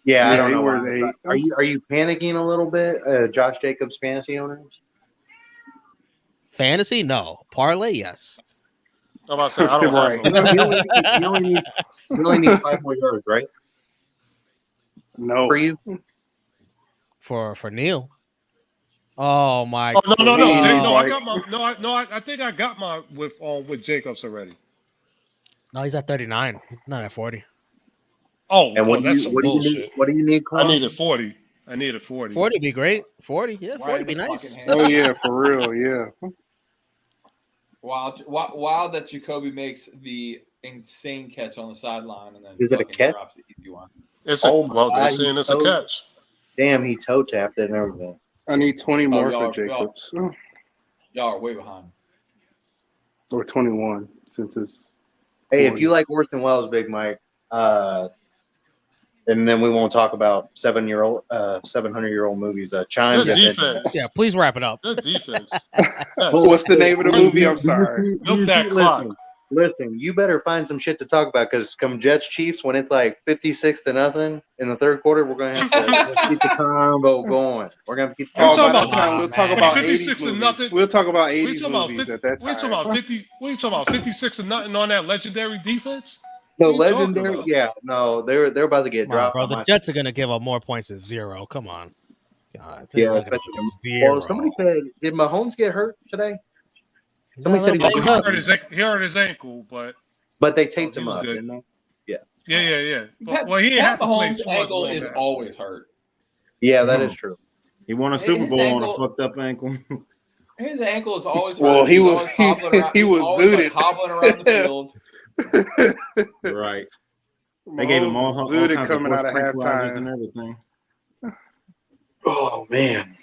S5: Yeah, I
S2: Yeah,
S5: don't
S2: he
S5: know.
S2: wears
S5: why.
S2: 8.
S5: Are you panicking a little bit, Josh Jacobs fantasy owners?
S1: Fantasy? No. Parlay? Yes.
S3: I'm about to say I don't
S2: Right.
S3: have him.
S5: He only needs 5 more yards, right?
S2: No.
S5: For you?
S1: For Neil. Oh my.
S3: Oh no!
S2: Please.
S3: I got my I think I got my with Jacobs already.
S1: No, he's at 39. He's not at 40.
S3: Oh,
S5: And what do
S3: that's
S5: you
S3: some
S5: what do you
S3: bullshit.
S5: need? What do you need,
S3: I
S5: Clark?
S3: needed 40. 40.
S1: 40 would be great. 40. Yeah,
S8: Right
S1: 40 would
S8: in
S1: be
S8: the
S1: nice.
S8: fucking hand.
S2: Oh, yeah, for real, yeah.
S8: Wild that Jacoby makes the insane catch on the sideline and then
S5: Is it a
S8: fucking
S5: catch?
S8: drops the easy one.
S3: It's
S5: Oh my
S3: they're
S5: God,
S3: saying it's a
S5: so-
S3: catch.
S5: Damn, he toe tapped it and everything.
S2: I need 20 more
S8: y'all-
S2: for Jacobs.
S8: Y'all are way behind.
S2: Or 21, since it's...
S5: Hey, if you like Orson Welles, Big Mike, and then we won't talk about 700-year-old movies. Chimes.
S3: Good
S5: and-
S3: defense.
S1: Yeah, please wrap it up.
S3: Good defense.
S2: What's the name of the movie? I'm sorry.
S3: Milk that clock.
S5: Listen, you better find some shit to talk about because come Jets Chiefs, when it's like 56-0 in the third quarter, we're gonna have to keep the combo going. We're gonna have to keep.
S2: Oh,
S3: talking
S2: by
S3: about-
S2: that time, we'll talk
S1: man.
S2: about
S3: 56
S2: 80s
S3: and
S2: movies.
S3: nothing.
S2: We'll talk about
S3: We
S2: 80s
S3: talking about
S2: movies
S3: 50,
S2: at that
S3: we
S2: time.
S3: talking about 50. We talking about 56 and nothing on that legendary defense.
S5: The
S3: What are you talking
S5: legendary,
S3: about?
S5: yeah, no, they're about to get
S1: Come on,
S5: dropped.
S1: bro.
S5: On
S1: The
S5: my
S1: Jets are gonna give up more points than 0. Come on. God, they're
S5: yeah,
S1: not gonna
S5: especially
S1: give up
S5: well,
S1: 0.
S5: somebody said, did Mahomes get hurt today?
S1: He got a
S5: Somebody said
S1: little
S5: he was
S3: Oh,
S1: banged
S5: going
S1: up.
S5: to
S3: he hurt his ankle, but
S5: but they taped
S3: he
S5: him
S3: was
S5: up,
S3: good.
S5: didn't they? Yeah.
S3: Yeah. But
S8: Pat,
S3: well, he didn't
S8: Pat
S3: have to play
S8: Mahomes'
S3: too much
S8: ankle
S3: more
S8: is
S3: than that.
S8: always hurt.
S5: Yeah, that is true.
S7: He won a Super
S8: His
S7: Bowl on a
S8: ankle,
S7: fucked up ankle.
S8: his ankle is always
S2: Well,
S8: hurt.
S2: he
S8: He's
S2: was
S8: always hobbling around.
S2: he
S8: He's
S2: was
S8: always like
S2: zooted.
S8: hobbling around the field.
S7: Right. They gave him
S2: Mahomes
S7: all
S2: was zooted
S7: kinds of
S2: coming
S7: horse
S2: out of
S7: tranquilizers and
S2: halftime.
S7: everything.
S5: Oh man.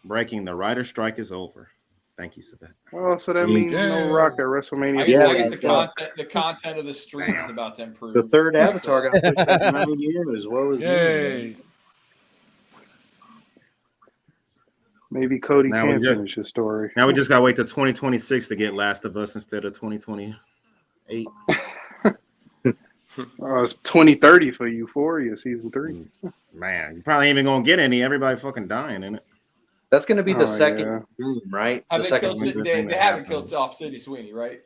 S7: Breaking the writer strike is over. Thank you, Sabet.
S2: Oh, so that means no
S3: Yeah.
S2: Rock at WrestleMania.
S5: Yeah,
S8: I guess
S5: yeah.
S8: the content of the stream is about to improve.
S5: The third Avatar got pushed back 9 years. What was
S3: Yay!
S2: Maybe Cody
S7: Now we
S2: can
S7: just-
S2: finish his story.
S7: Now we just gotta wait till 2026 to get Last of Us instead of 2028.
S2: It's 2030 for Euphoria season 3.
S7: Man, you probably ain't even gonna get any. Everybody fucking dying in it.
S5: That's going to be the
S2: Oh,
S5: second
S2: yeah.
S5: Doom, right?
S8: Have
S5: The
S8: they
S5: second
S8: killed?
S5: Doom.
S8: They haven't killed off City Sweeney, right?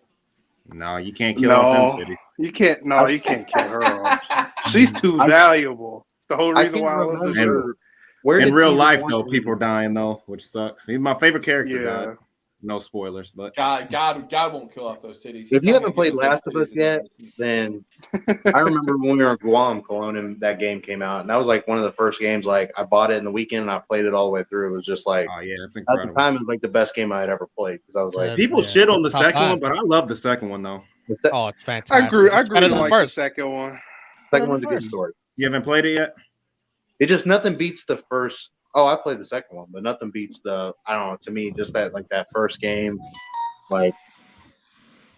S7: No, you can't kill off them
S2: No,
S7: cities.
S2: you can't. No, you can't kill her off. She's too valuable. It's the whole
S5: I
S2: reason
S5: can't
S2: why I love the
S5: remember.
S2: show.
S5: Where
S7: In
S5: did
S7: real
S5: season
S7: life,
S5: one
S7: though,
S5: end?
S7: people are dying though, which sucks. He's my favorite character.
S2: Yeah.
S7: Died. No spoilers, but
S8: God won't kill off those cities.
S5: If you haven't played Last of Us yet, then I remember when we were in Guam, Cologne, and that game came out, and that was like one of the first games. Like I bought it in the weekend, and I played it all the way through. It was just like
S7: oh yeah, it's
S5: at the
S7: incredible.
S5: time, it was like the best game I had ever played because I was like,
S7: People
S1: Yeah.
S7: shit on the
S1: Top
S7: second
S1: five.
S7: one, but I love the second one though.
S1: Oh, it's fantastic.
S2: I grew
S1: It's better
S2: to
S1: than the
S2: like the
S1: first.
S2: second one.
S5: second one's a good
S1: first.
S5: story.
S7: You haven't played it yet?
S5: It just nothing beats the first. Oh, I played the second one, but nothing beats the. I don't know. To me, just that first game, like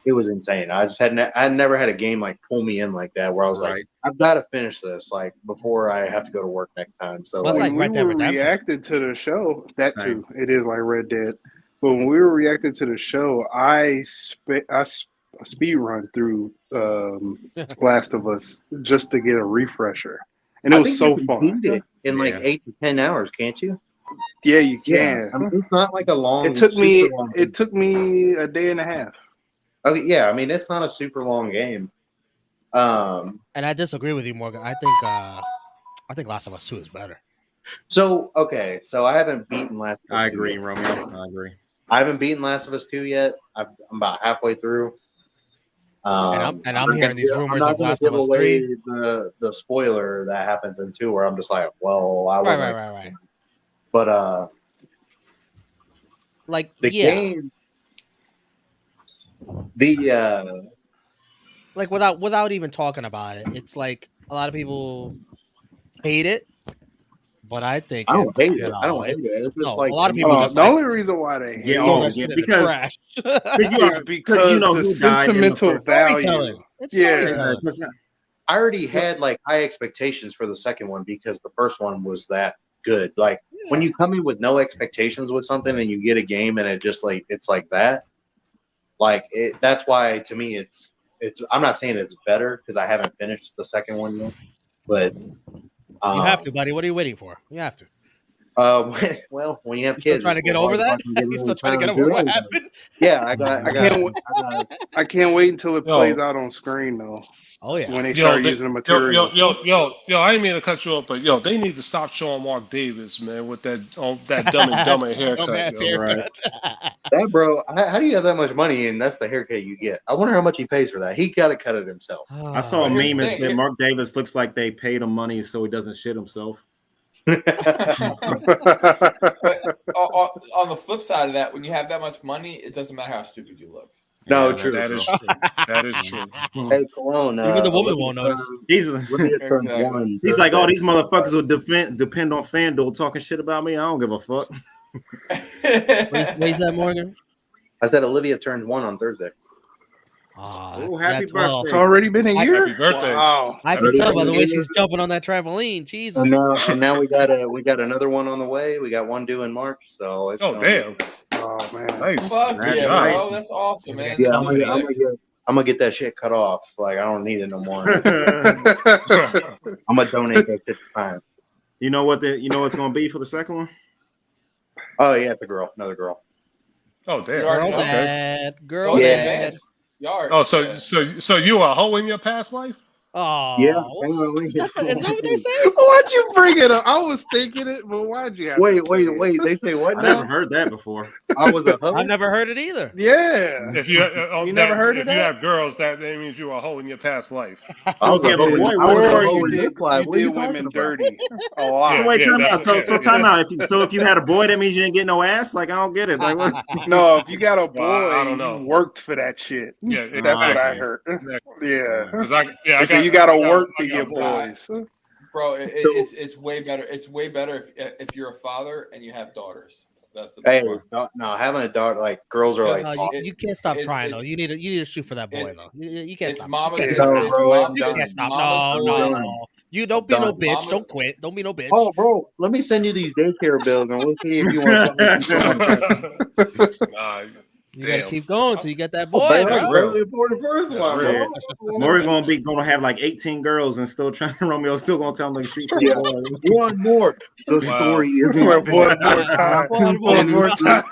S5: it was insane. I never had a game like pull me in like that where I was
S7: Right.
S5: like, I've got to finish this like before I have to go to work next time. So
S1: Well, it's
S5: like,
S1: like
S2: When
S1: Red Dead
S2: we were
S1: Redemption.
S2: reacting to the show, that
S7: Same.
S2: too, it is like Red Dead. But when we were reacting to the show, I speed run through Last of Us just to get a refresher, and it
S5: I
S2: was
S5: think
S2: so
S5: you can
S2: fun.
S5: beat it in like
S7: Yeah.
S5: 8 to 10 hours, can't you?
S2: Yeah, you can.
S5: I mean, it's not like a long.
S2: It took me.
S5: super long
S2: It took me a day and a half.
S5: Okay, yeah, I mean, it's not a super long game.
S1: And I disagree with you, Morgan. I think Last of Us 2 is better.
S5: So I haven't beaten Last of Us
S7: I
S5: 2
S7: agree,
S5: yet.
S7: Romeo. I agree.
S5: I haven't beaten Last of Us 2 yet. I'm about halfway through.
S1: I'm hearing these rumors
S5: I'm not
S1: of
S5: gonna
S1: Last
S5: give
S1: of Us
S5: away
S1: 3.
S5: the spoiler that happens in 2 where I'm just like, well, I wasn't.
S1: Right.
S5: But
S1: Like,
S5: the
S1: yeah.
S5: game,
S1: Like without even talking about it, it's like a lot of people hate it, but I think
S5: I don't
S1: it's,
S5: hate
S1: you
S5: it.
S1: know,
S5: I don't hate it. It's just
S1: no,
S5: like
S1: a lot of people just
S2: The
S1: like
S2: only reason why they hate
S7: Yeah,
S1: throw
S7: oh,
S1: that
S7: yeah,
S1: shit in the
S7: because-
S1: trash.
S2: is because
S7: you know
S2: the
S7: who died in the
S2: sentimental
S7: first-
S2: value.
S1: Storytelling. It's
S2: Yeah.
S1: storytelling.
S5: I already had like high expectations for the second one because the first one was that good. Like when you come in with no expectations with something and you get a game and it just like it's like that, like it. That's why to me it's. I'm not saying it's better because I haven't finished the second one yet, but
S1: You have to, buddy. What are you waiting for? You have to.
S5: Well, when you have
S1: You still
S5: kids,
S1: trying to
S5: it's
S1: get
S5: hard
S1: over that?
S5: fucking get
S1: You
S5: any
S1: still trying to
S5: time
S1: get over
S5: do
S1: what
S5: anything.
S1: happened?
S5: Yeah,
S2: I can't wait until it
S3: Yo.
S2: plays out on screen though.
S1: Oh yeah.
S2: When they start using the material.
S3: I didn't mean to cut you off, but they need to stop showing Mark Davis, man, with that Dumb and Dumber haircut.
S1: Dumbass
S3: yo.
S1: haircut.
S5: that, bro. How do you have that much money and that's the haircut you get? I wonder how much he pays for that. He got to cut it himself.
S7: I saw a
S8: But here's
S7: meme
S8: the
S7: that
S8: thing.
S7: said Mark Davis looks like they paid him money so he doesn't shit himself.
S8: But on the flip side of that, when you have that much money, it doesn't matter how stupid you look.
S5: No,
S7: Yeah,
S5: true.
S3: That
S5: bro.
S3: is true. That is true.
S5: Hey, Cologne.
S1: Even the woman
S5: Olivia
S1: won't notice.
S7: He's
S5: turned
S8: Exactly.
S5: 1.
S7: he's like, oh, these motherfuckers will depend on FanDuel talking shit about me. I don't give a fuck.
S1: What is that, Morgan?
S5: I said Olivia turned 1 on Thursday.
S7: Oh, happy
S2: It's
S7: birthday.
S2: already been a year.
S3: Happy birthday.
S2: Wow.
S1: I can tell by the way she's jumping on that trampoline. Jesus.
S5: And now we got another one on the way. We got one due in March. So it's
S3: Oh, damn.
S2: Oh man.
S3: Nice.
S8: Fuck
S7: That's
S8: yeah,
S7: nice.
S8: bro. That's awesome, man.
S5: Yeah,
S8: That's
S5: I'm
S8: so
S5: gonna,
S8: sick.
S5: I'm gonna get that shit cut off. Like I don't need it no more. I'm gonna donate that shit to time.
S7: You know what it's gonna be for the second one?
S5: Oh yeah, it's a girl, another girl.
S3: Oh, damn.
S8: You already
S1: Girl
S8: know.
S1: dad. Girl
S8: Go
S5: Yeah.
S8: in
S1: dad.
S8: advance. Y'all are,
S3: Oh, so you were a hoe in your past life?
S1: Oh,
S5: Yeah,
S1: is that what they say?
S2: Why'd you bring it up? I was thinking it, but why'd you have to say it?
S5: They say what
S7: I
S5: now?
S7: never heard that before.
S5: I was a hoe.
S1: I've never heard it either.
S2: Yeah.
S3: If you
S2: You never heard of
S3: if you
S2: that?
S3: have girls, that means you were a hoe in your past life.
S7: So
S5: I was a
S7: if a
S5: hoe.
S7: boy
S5: I was a
S2: Or
S5: hoe
S2: you
S5: in
S2: did,
S5: this life.
S2: you
S5: What are you
S2: did
S5: talking
S2: women
S5: about?
S2: dirty a lot.
S3: Yeah.
S7: So wait, time out.
S3: that's-
S7: So time out. If you had a boy, that means you didn't get no ass. Like I don't get it. Like what?
S2: No, if you got a
S3: Well, I
S2: boy,
S3: don't
S2: you
S3: know.
S2: worked for that shit.
S3: Yeah,
S2: That's what I
S3: exactly.
S2: heard.
S3: Exactly.
S2: Yeah.
S3: Because
S2: They say you gotta work to get boys.
S8: bro. It's way better. It's way better if you're a father and you have daughters. That's the
S5: Hey,
S8: best part.
S5: no, having a daughter, like girls are like,
S1: You can't stop
S8: it's-
S1: trying though.
S8: it's-
S1: You need to shoot for that boy though. You can't
S8: It's
S1: stop.
S8: mama's.
S1: You
S8: It's,
S1: can't
S5: No,
S1: stop.
S8: it's
S5: bro,
S8: mom,
S5: I'm
S1: You
S5: done.
S1: can't stop.
S8: mama's
S1: No,
S8: boys.
S1: no. You don't be no
S5: done.
S1: bitch.
S8: Mama-
S1: Don't quit. Don't be no bitch.
S5: Oh, bro, let me send you these daycare bills, and we'll see if you want to.
S3: Nah,
S1: You gotta
S3: damn.
S1: keep going till you get that
S5: Oh,
S1: boy,
S5: man,
S1: bro.
S5: I barely afford the first
S3: That's
S5: one,
S3: real.
S5: bro.
S7: Maury gonna have like 18 girls and still trying. Romeo still gonna tell him to shoot for
S5: Yeah.
S7: the boy.
S5: One more. The
S3: Wow.
S5: story is
S2: One more time. One more time.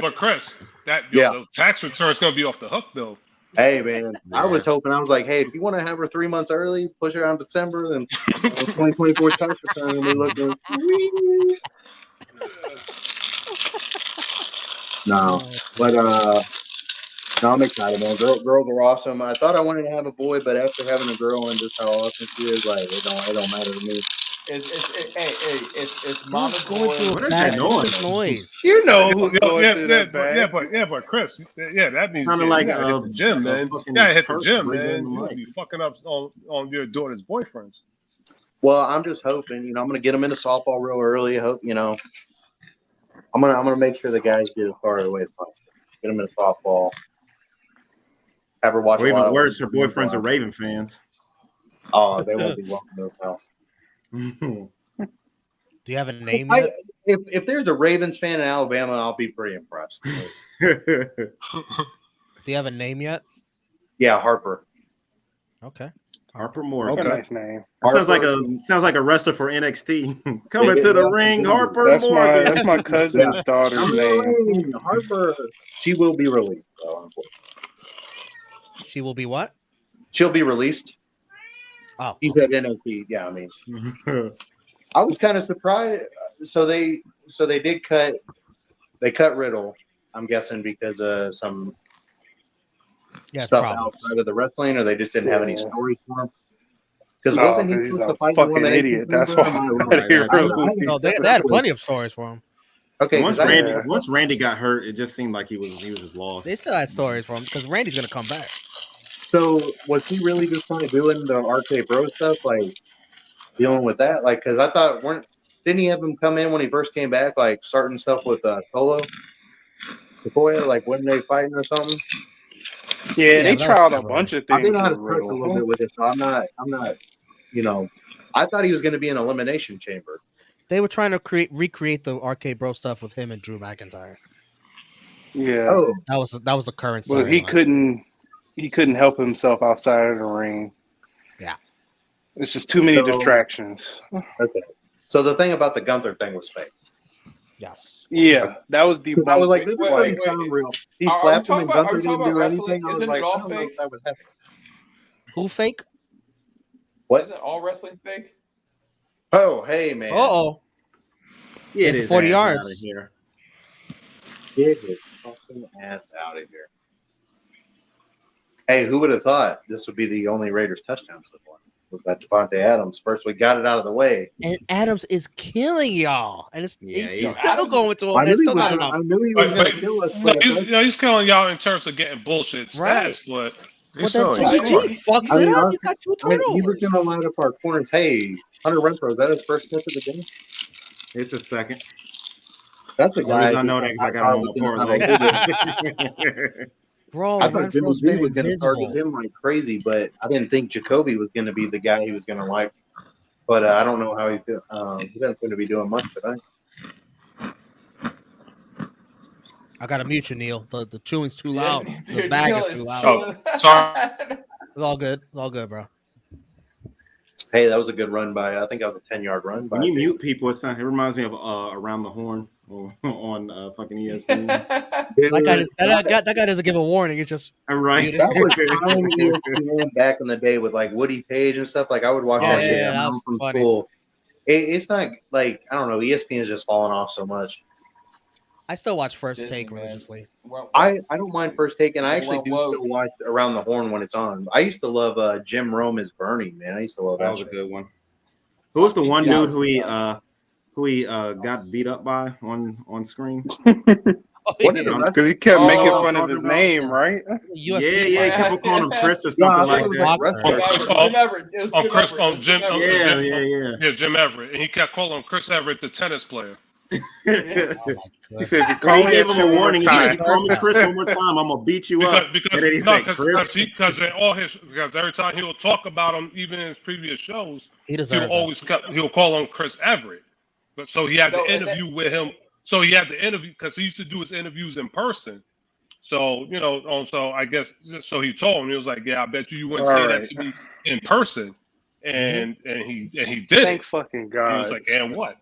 S3: But Chris,
S5: Yeah.
S3: the tax return's gonna be off the hook though.
S5: Hey, man, I was hoping. I was like, hey, if you want to have her 3 months early, push her out in December, then 2024 tax return will be looking. Whee! No, but no, I'm excited, man. Girls are awesome. I thought I wanted to have a boy, but after having a girl and just how awesome she is, like it don't matter to me.
S8: It's mama's
S1: going
S8: boys.
S1: through
S7: What
S1: a
S7: is
S1: bad
S7: that noise?
S1: noise?
S2: You know who's going
S3: yeah,
S2: through
S3: yeah,
S2: that bag.
S3: but Chris, that means
S7: Kinda
S3: you
S7: like
S3: gotta hit the gym,
S7: a
S3: man. You
S7: fucking
S3: gotta hit the
S7: perk
S3: gym,
S7: right there
S3: man.
S7: in the
S3: You gonna
S7: mic.
S3: be fucking up on your daughter's boyfriends.
S5: Well, I'm just hoping, I'm gonna get them into softball real early. I hope, I'm gonna make sure the guys get as far away as possible. Get them into softball. Have her watch
S7: Or
S5: a lot
S7: even
S5: of
S7: worse, her boyfriends are Raven fans.
S5: Oh, they won't be welcome to the house.
S1: Do you have a name yet?
S5: If there's a Ravens fan in Alabama, I'll be pretty impressed.
S1: Do you have a name yet?
S5: Yeah, Harper.
S1: Okay.
S7: Harper Morris.
S2: That's a nice name.
S7: That sounds like a wrestler for NXT. Coming to the ring, Harper
S2: That's
S7: Morgan.
S2: my cousin's daughter's name.
S5: Harper. She will be released, though.
S1: She will be what?
S5: She'll be released.
S1: Oh,
S5: He's at NXT. Yeah, I mean, I was kind of surprised. So they did cut. They cut Riddle. I'm guessing because of some stuff outside of the wrestling, or they just didn't have any story for him. Because wasn't he
S2: he's
S5: supposed
S2: a
S5: to fight
S2: fucking
S5: the
S2: idiot. That's why.
S1: No, they had plenty of stories for him.
S5: Okay.
S7: Once Randy got hurt, it just seemed like he was just lost.
S1: They still had stories for him because Randy's gonna come back.
S5: So was he really just kind of doing the RK Bro stuff, like dealing with that? Like, because I thought didn't he have him come in when he first came back, like starting stuff with Solo, Sequoia, like when they fighting or something?
S2: Yeah, they tried a bunch of things.
S5: I think I had to touch a little bit with it, so I'm not. I thought he was going to be an elimination chamber.
S1: They were trying to recreate the RK Bro stuff with him and Drew McIntyre.
S2: Yeah.
S5: Oh,
S1: that was the current story.
S2: Well, he couldn't help himself outside of the ring.
S1: Yeah.
S2: It's just too many distractions.
S5: Okay. So the thing about the Gunther thing was fake.
S1: Yes.
S2: Yeah, that was debunked.
S5: I was like, this doesn't sound real. He slapped him and Gunther didn't do anything.
S8: Isn't it all fake?
S5: That was happening.
S1: Who fake?
S5: What?
S8: Isn't all wrestling fake?
S5: Oh, hey, man.
S1: Uh-oh.
S7: Yeah,
S1: it's 40 yards.
S7: Out of here.
S5: Get his fucking ass out of here. Hey, who would have thought this would be the only Raiders touchdown so far? Was that Devontae Adams? First, we got it out of the way.
S1: And Adams is killing y'all. And he's still
S8: Adams,
S1: going to him.
S5: I
S1: That's
S5: knew
S1: still not enough.
S5: I knew he was going to kill us.
S3: He's killing y'all in terms of getting bullshit stats,
S1: Right.
S3: but
S1: Well, then THH fucks it up. He's got 2 turnovers.
S5: He was going to line up our corners. Hey, Hunter Renfro, is that his first catch of the game?
S7: It's a second.
S5: That's a guy.
S7: I know that because I got him on the parlay.
S1: Bro,
S5: I thought Jimmy
S1: Renfro's
S5: G
S1: been
S5: was going to target
S1: invisible.
S5: him like crazy, but I didn't think Jacoby was going to be the guy he was going to like. But I don't know how he's doing. He doesn't seem to be doing much today.
S1: I got to mute you, Neil. The chewing's too loud.
S8: Dude,
S1: The bag
S8: Neil
S1: is too
S8: is
S1: loud.
S3: Oh, sorry.
S1: It's all good. It's all good, bro.
S5: Hey, that was a good run by. I think that was a 10-yard run.
S7: When you mute people, it reminds me of Around the Horn on fucking ESPN.
S1: That guy doesn't give a warning. It's just
S7: Right.
S5: That was prime ESPN back in the day with like Woody Page and stuff. Like I would watch that shit
S1: that was
S5: from
S1: funny.
S5: school. It's not like I don't know. ESPN is just falling off so much.
S1: I still watch First
S8: Disney,
S1: Take
S8: man.
S1: religiously.
S5: I don't mind First Take, and I
S8: They
S5: actually
S8: went
S5: do
S8: woke.
S5: still watch Around the Horn when it's on. I used to love Jim Rome is Bernie, man. I used to love
S7: That
S5: that.
S7: was a
S5: shit.
S7: good one. Who was the one
S8: Yeah,
S7: dude who he got beat up by on screen?
S1: Oh,
S5: What
S1: yeah.
S5: did I-
S2: Because he kept making
S8: Oh,
S2: fun of his name, right?
S1: UFC
S7: Yeah, he
S1: fighter.
S7: kept calling him Chris or
S5: No, I
S7: something
S5: thought
S7: like
S5: it was
S7: that.
S5: like
S1: Boxer.
S5: wrestler.
S3: Oh,
S8: Jim Everett. It was
S3: Oh,
S8: Jim
S3: Chris,
S8: Everett. It was Jim
S3: Jim,
S8: Everett.
S7: Yeah.
S3: Jim Everett, and he kept calling him Chris Everett, the tennis player.
S1: Oh, my
S2: He said, if you
S7: So
S2: call
S7: he
S2: me
S7: gave
S2: that
S7: him a
S2: one more
S7: warning. He said,
S2: time.
S7: "You call me Chris one more time, I'm gonna beat you up."
S3: Because
S7: And then he said, "Chris."
S3: because every time he would talk about him, even in his previous shows,
S1: He deserved
S3: he'll call him Chris Everett. But so he had
S8: No,
S3: the
S8: and
S3: interview with him. So he had the interview because he used to do his interviews in person. So so I guess so he told him, he was like, "Yeah, I bet you wouldn't
S2: All
S3: say
S2: right.
S3: that to me in person." And he did
S2: Thank
S3: it.
S2: fucking
S3: He
S2: God.
S3: was like, "And what?"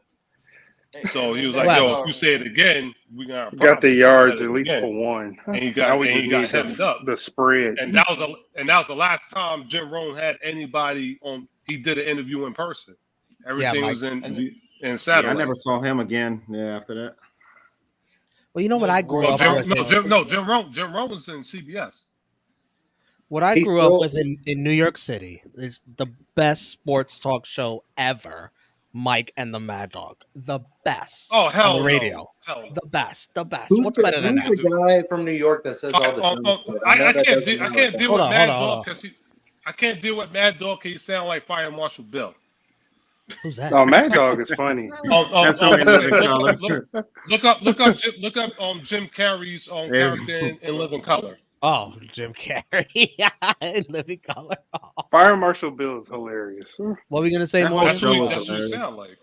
S8: And
S3: So he was
S8: then
S3: like,
S8: there's,
S3: "Yo, if you say it again, we got a
S2: Got the
S3: problem.
S2: yards
S3: Said
S2: at
S3: it
S2: least
S3: again."
S2: for one.
S3: And he
S2: Now
S3: got
S2: we just need
S3: hemmed up.
S2: the spread.
S3: And that was the last time Jim Rohn had anybody on. He did an interview in person. Everything
S1: Mike.
S3: was in
S7: Yeah,
S3: satellite.
S7: I never saw him again. Yeah, after that.
S1: Well, you know what I grew
S3: Well,
S1: up with?
S3: Jim Rohn was in CBS.
S1: What I
S5: He's
S1: grew up
S5: still-
S1: with in New York City is the best sports talk show ever. Mike and the Mad Dog, the best.
S3: Oh hell,
S1: on the
S3: no.
S1: radio,
S3: Hell no.
S1: the best.
S5: Who's
S1: What's
S5: the,
S1: better than
S5: who's
S1: that?
S5: the guy from New York that says all the dumb shit? I know
S3: I
S5: that
S3: can't
S5: doesn't
S3: deal. I
S5: know
S3: can't
S5: it.
S3: deal
S1: Hold
S3: with
S1: on,
S3: Mad
S1: hold on,
S3: Dog
S1: hold on.
S3: because I can't deal with Mad Dog because he sound like Fire Marshal Bill.
S1: Who's that?
S2: Oh, Mad Dog is funny.
S7: That's Romeo Anthony.
S3: Look up Jim Carrey's character in Living Color.
S1: Oh, Jim Carrey in Living Color. Oh.
S2: Fire Marshal Bill is hilarious.
S1: What are we gonna say,
S7: That
S1: Morgan?
S3: That's
S7: show
S3: what
S7: was
S3: that's what he
S7: hilarious.
S3: sound like.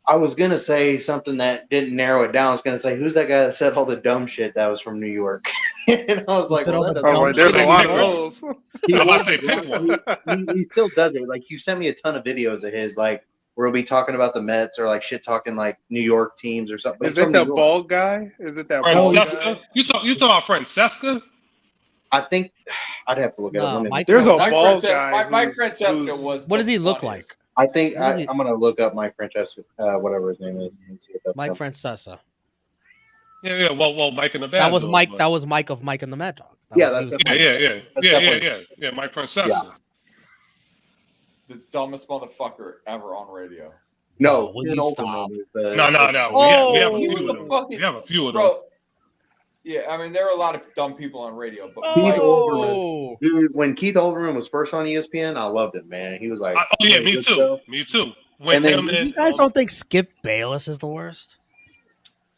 S5: I was gonna say something that didn't narrow it down. I was gonna say, who's that guy that said all the dumb shit that was from New York? And I was like,
S1: said all
S5: well,
S1: the
S5: that
S2: Oh,
S1: dumb
S2: right, there's a
S1: shit.
S2: lot of those.
S5: he,
S3: I'm about to
S5: was-
S3: say pick one.
S5: he still does it. Like you sent me a ton of videos of his, like where he'll be talking about the Mets or like shit talking like New York teams or something. But
S2: Is
S5: he's
S2: it
S5: from
S2: the
S5: New York.
S2: bald guy? Is it that bald
S3: Francesca.
S2: guy?
S3: You talking about Francesca?
S5: I think I'd have to look it
S1: No,
S5: up. Let me-
S1: Mike.
S2: There's a
S8: Mike
S2: bald
S8: Francesca,
S2: guy.
S8: Mike
S2: who's-
S8: Francesca
S2: who's-
S8: was.
S1: What does
S8: the
S1: he look
S8: funniest.
S1: like?
S5: I think
S1: What is he-
S5: I'm gonna look up Mike Francesca, whatever his name is, and see if that's
S1: Mike
S5: him.
S1: Francesa.
S3: Yeah. Well, Mike and the Bad
S1: That was
S3: Dog,
S1: Mike.
S3: but-
S1: That was Mike of Mike and the Mad Dog.
S5: Yeah,
S1: he
S5: that's
S1: was-
S5: definitely-
S3: Yeah. Mike Francesca.
S8: The dumbest motherfucker ever on radio.
S5: No,
S1: will
S5: Ian
S1: you
S5: Olbermann
S1: stop?
S5: is the-
S3: No.
S1: Oh,
S3: we have a
S8: he
S3: few
S8: was
S3: of
S8: a
S3: them.
S8: fucking-
S3: We have a few of them.
S8: Bro, yeah, I mean, there are a lot of dumb people on radio, but
S1: Oh,
S5: Dude, when Keith Olbermann was first on ESPN, I loved him, man. He was like,
S3: Oh yeah,
S5: doing
S3: me
S5: good
S3: too.
S5: stuff.
S3: Me too. When
S5: And then
S3: him
S1: you guys don't think Skip Bayless is the worst?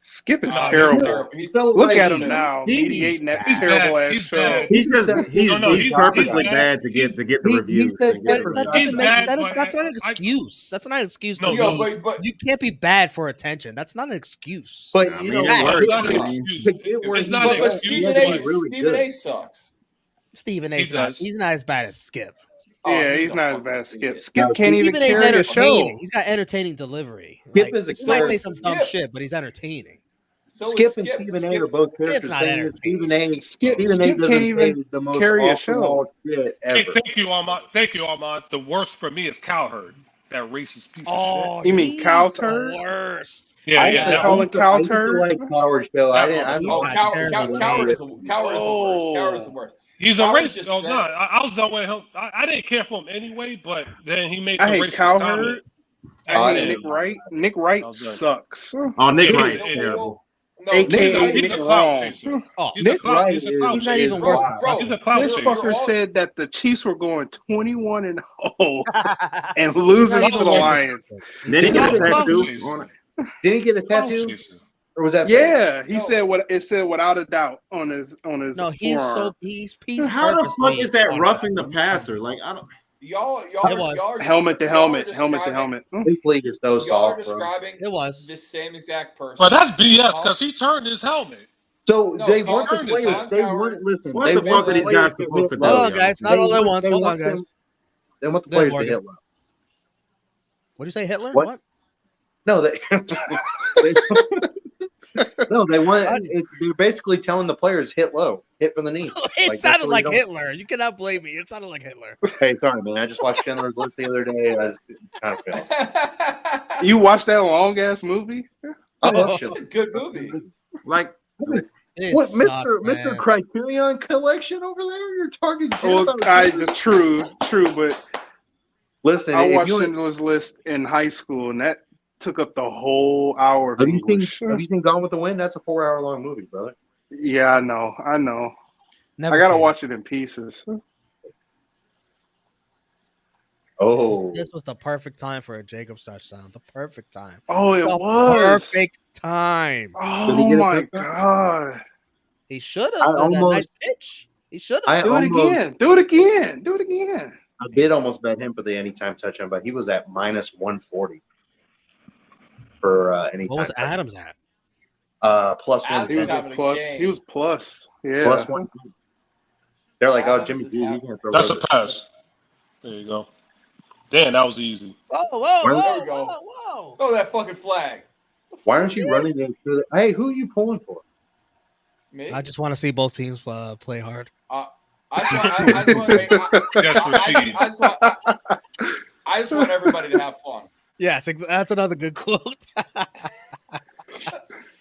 S2: Skip is
S3: Nah,
S2: terrible.
S8: He's
S5: So,
S2: Look
S5: like,
S2: at him now,
S1: he's
S2: mediating that
S1: bad.
S2: terrible
S3: He's
S2: ass
S3: bad.
S2: show.
S7: He's just he's
S3: No,
S7: he's purposely
S3: he's
S7: bad to get the reviews.
S5: said
S1: But
S5: different
S1: that
S5: stuff.
S1: doesn't make,
S3: bad,
S1: that is,
S3: but
S1: that's not an
S3: I-
S1: excuse. That's not an excuse
S3: No,
S1: to
S8: Yo,
S1: be.
S8: but
S1: You can't be bad for attention. That's not an excuse.
S5: But
S7: I
S5: you
S7: mean,
S5: know,
S7: it works.
S3: It's not an
S5: to
S3: excuse.
S5: get where
S3: It's
S5: he
S3: not an
S5: was,
S8: but
S3: excuse.
S5: he had
S8: Stephen
S5: to
S8: A.
S5: be really
S8: Stephen
S5: good.
S8: A. sucks.
S1: Stephen
S3: He
S1: A's not.
S3: does.
S1: He's not as bad as Skip.
S2: Yeah, he's
S8: a
S2: not as
S8: fucking
S2: bad as Skip.
S8: idiot.
S2: Skip
S5: No,
S2: can't even
S1: Stephen A's
S2: carry a show.
S1: entertaining. He's got entertaining delivery.
S5: Skip is a
S1: he might say
S5: character.
S1: some dumb
S8: Skip.
S1: shit, but he's entertaining.
S8: So is
S5: Skip and Stephen A. are both
S1: Skip's
S5: characters.
S1: not
S5: Saying
S1: entertaining.
S2: Skip
S5: Stephen A.
S2: can't
S5: doesn't
S2: even
S5: say the most
S2: carry a
S5: off-the-wall shit ever.
S3: Thank you, Armand. Thank you, Armand. The worst for me is Cowherd. That racist piece
S1: Oh,
S3: of
S2: You mean
S1: he's
S2: Cow
S1: the
S2: Turd?
S1: worst.
S3: shit. Yeah,
S5: I
S3: yeah.
S5: used to
S3: that
S2: call
S3: one.
S2: him Cow
S5: I used to
S2: Turd?
S5: like Howard show. I didn't. I'm
S1: He's
S8: Oh,
S1: not
S8: Coward
S1: terrible.
S8: is the worst. Coward is the worst.
S3: He's a
S8: Coward
S3: racist.
S8: just
S3: Oh,
S8: said-
S3: no, I was done with him. I didn't care for him anyway, but then he made the
S2: I hate
S3: racist
S2: Cowherd.
S3: comment.
S2: I hate
S5: didn't-
S2: Nick Wright. Nick Wright
S3: Oh, good.
S2: sucks.
S7: Oh, Nick
S3: Yeah,
S7: Wright,
S3: yeah,
S7: terrible.
S8: No,
S2: AKA
S3: He's
S2: Nick
S3: a clout
S2: Wrong.
S3: chaser.
S1: Oh,
S3: He's a
S5: Nick
S3: clout.
S5: Wright
S3: He's a
S5: is-
S3: clout
S1: he's not
S3: chaser.
S1: even worth
S8: Bro,
S3: He's a clout
S2: This
S3: chaser.
S2: fucker said that the Chiefs were going 21-0 and losing
S1: He's
S2: to
S1: not
S2: the
S1: even
S2: Lions.
S7: Then he got a
S3: Clout
S7: tattoo
S3: chaser.
S7: on it.
S5: Did he get a
S3: Clout
S5: tattoo,
S3: chaser.
S5: or was that?
S2: Yeah, he
S8: No.
S2: said what it said without a doubt on his
S1: no, he's
S2: forearm.
S1: so he's
S7: How the fuck
S1: purposely
S7: is that
S1: on
S7: roughing
S1: that.
S7: the passer? Like I don't.
S8: Y'all
S1: It was.
S8: are
S2: helmet to
S8: y'all
S2: helmet,
S8: are
S2: helmet to
S8: describing-
S2: helmet.
S5: This league is so
S8: Y'all are
S5: soft, bro.
S8: describing
S1: It was.
S8: this same exact person.
S3: But that's BS because he turned his helmet.
S5: So
S8: No,
S5: they
S8: Colin
S5: want the
S3: Kaepernick
S5: players.
S3: said
S5: They
S8: Coward.
S5: want listen.
S7: What
S5: they
S7: the
S5: want
S7: fuck are these
S5: players
S7: guys
S5: to
S7: supposed
S5: hit
S7: to do?
S5: low.
S1: Hold on, guys. Not all at once.
S5: They
S1: Hold
S5: want
S1: on, guys.
S5: them- They want the
S1: Go ahead,
S5: players to hit low.
S1: What'd you say, Hitler?
S5: What?
S1: What?
S5: No, they No, they want. They're basically telling the players hit low, hit from the knee.
S1: It sounded like Hitler. You cannot blame me. It sounded like Hitler.
S5: Hey, sorry, man. I just watched Schindler's List the other day. I was kind of feeling.
S2: You watched that long ass movie?
S5: I love
S8: It's
S5: Schindler.
S8: a good movie.
S7: Like,
S5: What,
S1: Sucked,
S5: Mr.
S1: man.
S5: Criterion Collection over there? You're talking shit
S2: Well,
S5: about
S2: true, but
S5: Listen,
S2: I
S5: if
S2: watched
S5: you
S2: Schindler's List in high school, and that took up the whole hour of
S5: have you
S2: English.
S5: seen Gone with the Wind? That's a 4-hour long movie, brother.
S2: Yeah, I know.
S1: Never
S2: I gotta
S1: seen
S2: watch it in pieces.
S5: Oh,
S1: This was the perfect time for a Jacobs touchdown. The perfect time.
S2: Oh, it
S1: The
S2: was.
S1: perfect time.
S5: Did he
S2: Oh
S5: get a
S2: my
S5: touchdown?
S2: god!
S1: He should
S5: I
S1: have. That nice
S5: almost-
S1: pitch. He should
S5: I
S1: have.
S2: Do it
S5: almost-
S2: again. Do it again. Do it again.
S5: I did almost bet him for the anytime touchdown, but he was at minus 140 for anytime.
S1: What was
S5: touchdown.
S1: Adams at?
S5: Plus
S8: Adams
S2: He was
S5: 110.
S8: having
S2: a
S8: a
S2: plus.
S8: game.
S2: He was plus. Yeah.
S5: Plus 1. They're like, oh,
S8: Adams
S5: Jimmy
S8: is
S5: G, he's
S8: having-
S5: gonna throw
S3: That's a
S5: over.
S3: pass. There you go. Damn, that was easy.
S1: Whoa, whoa,
S5: Where-
S1: whoa,
S8: There we go.
S1: whoa, whoa.
S8: Throw that fucking flag.
S5: Why aren't you running it? Hey, who are you pulling for?
S8: Me?
S1: I just want to see both teams play hard.
S8: I just want to make.
S3: Yes, Rashid.
S8: I just want everybody to have fun.
S1: Yes, that's another good quote.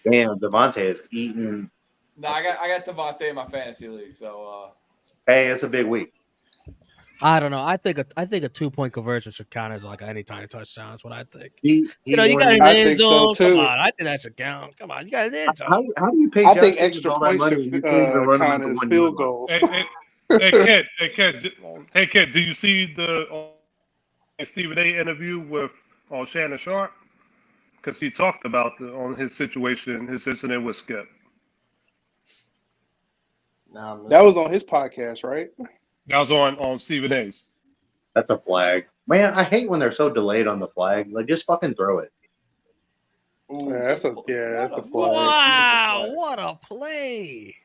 S5: Damn, Devontae is eating.
S8: No, I got Devontae in my fantasy league, so
S5: Hey, it's a big week.
S1: I don't know. I think a 2-point conversion should count as like any time touchdown. That's what I think.
S5: He
S1: You know, you got
S5: won-
S1: an
S2: I
S1: end
S2: think so,
S1: zone. Come
S2: too.
S1: on, I think that should count. Come on, you got an end zone.
S5: How do you pay?
S2: I
S5: Josh
S2: think
S5: Jacobs
S2: extra
S5: all that
S2: points
S5: money
S2: should
S5: and you can't even run
S2: count
S5: them
S2: as
S5: to 1
S2: field
S5: yard?
S2: goals.
S3: Hey, kid, do you see the Stephen A. interview with Shannon Sharp? Because he talked about on his situation, his incident with Skip.
S2: That was on his podcast, right?
S3: That was on Stephen A.'s.
S5: That's a flag. Man, I hate when they're so delayed on the flag. Like, just fucking throw it.
S8: ooh,
S2: Yeah, that's a flag.
S1: Wow, what a play!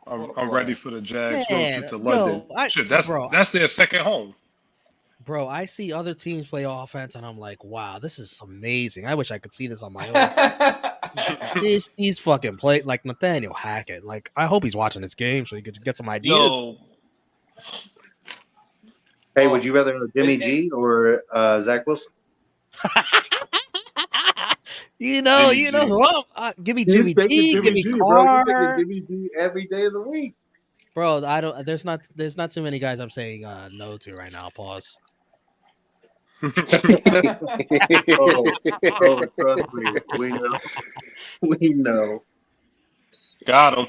S3: I'm ready for the Jags road
S1: Man,
S3: trip to London.
S1: yo,
S3: Shit,
S1: bro.
S3: that's their second home.
S1: Bro, I see other teams play offense, and I'm like, wow, this is amazing. I wish I could see this on my own team. These fucking play like Nathaniel Hackett. Like, I hope he's watching this game so he could get some ideas.
S3: Yo,
S5: Hey, would you rather have Jimmy G or Zach Wilson?
S1: you know
S3: Jimmy G.
S1: who give me Jimmy G, give me Carr.
S5: Jimmy G every day of the week.
S1: Bro, I don't. There's not too many guys I'm saying no to right now. Pause.
S5: Oh, trust me, we know. We know.
S3: got him.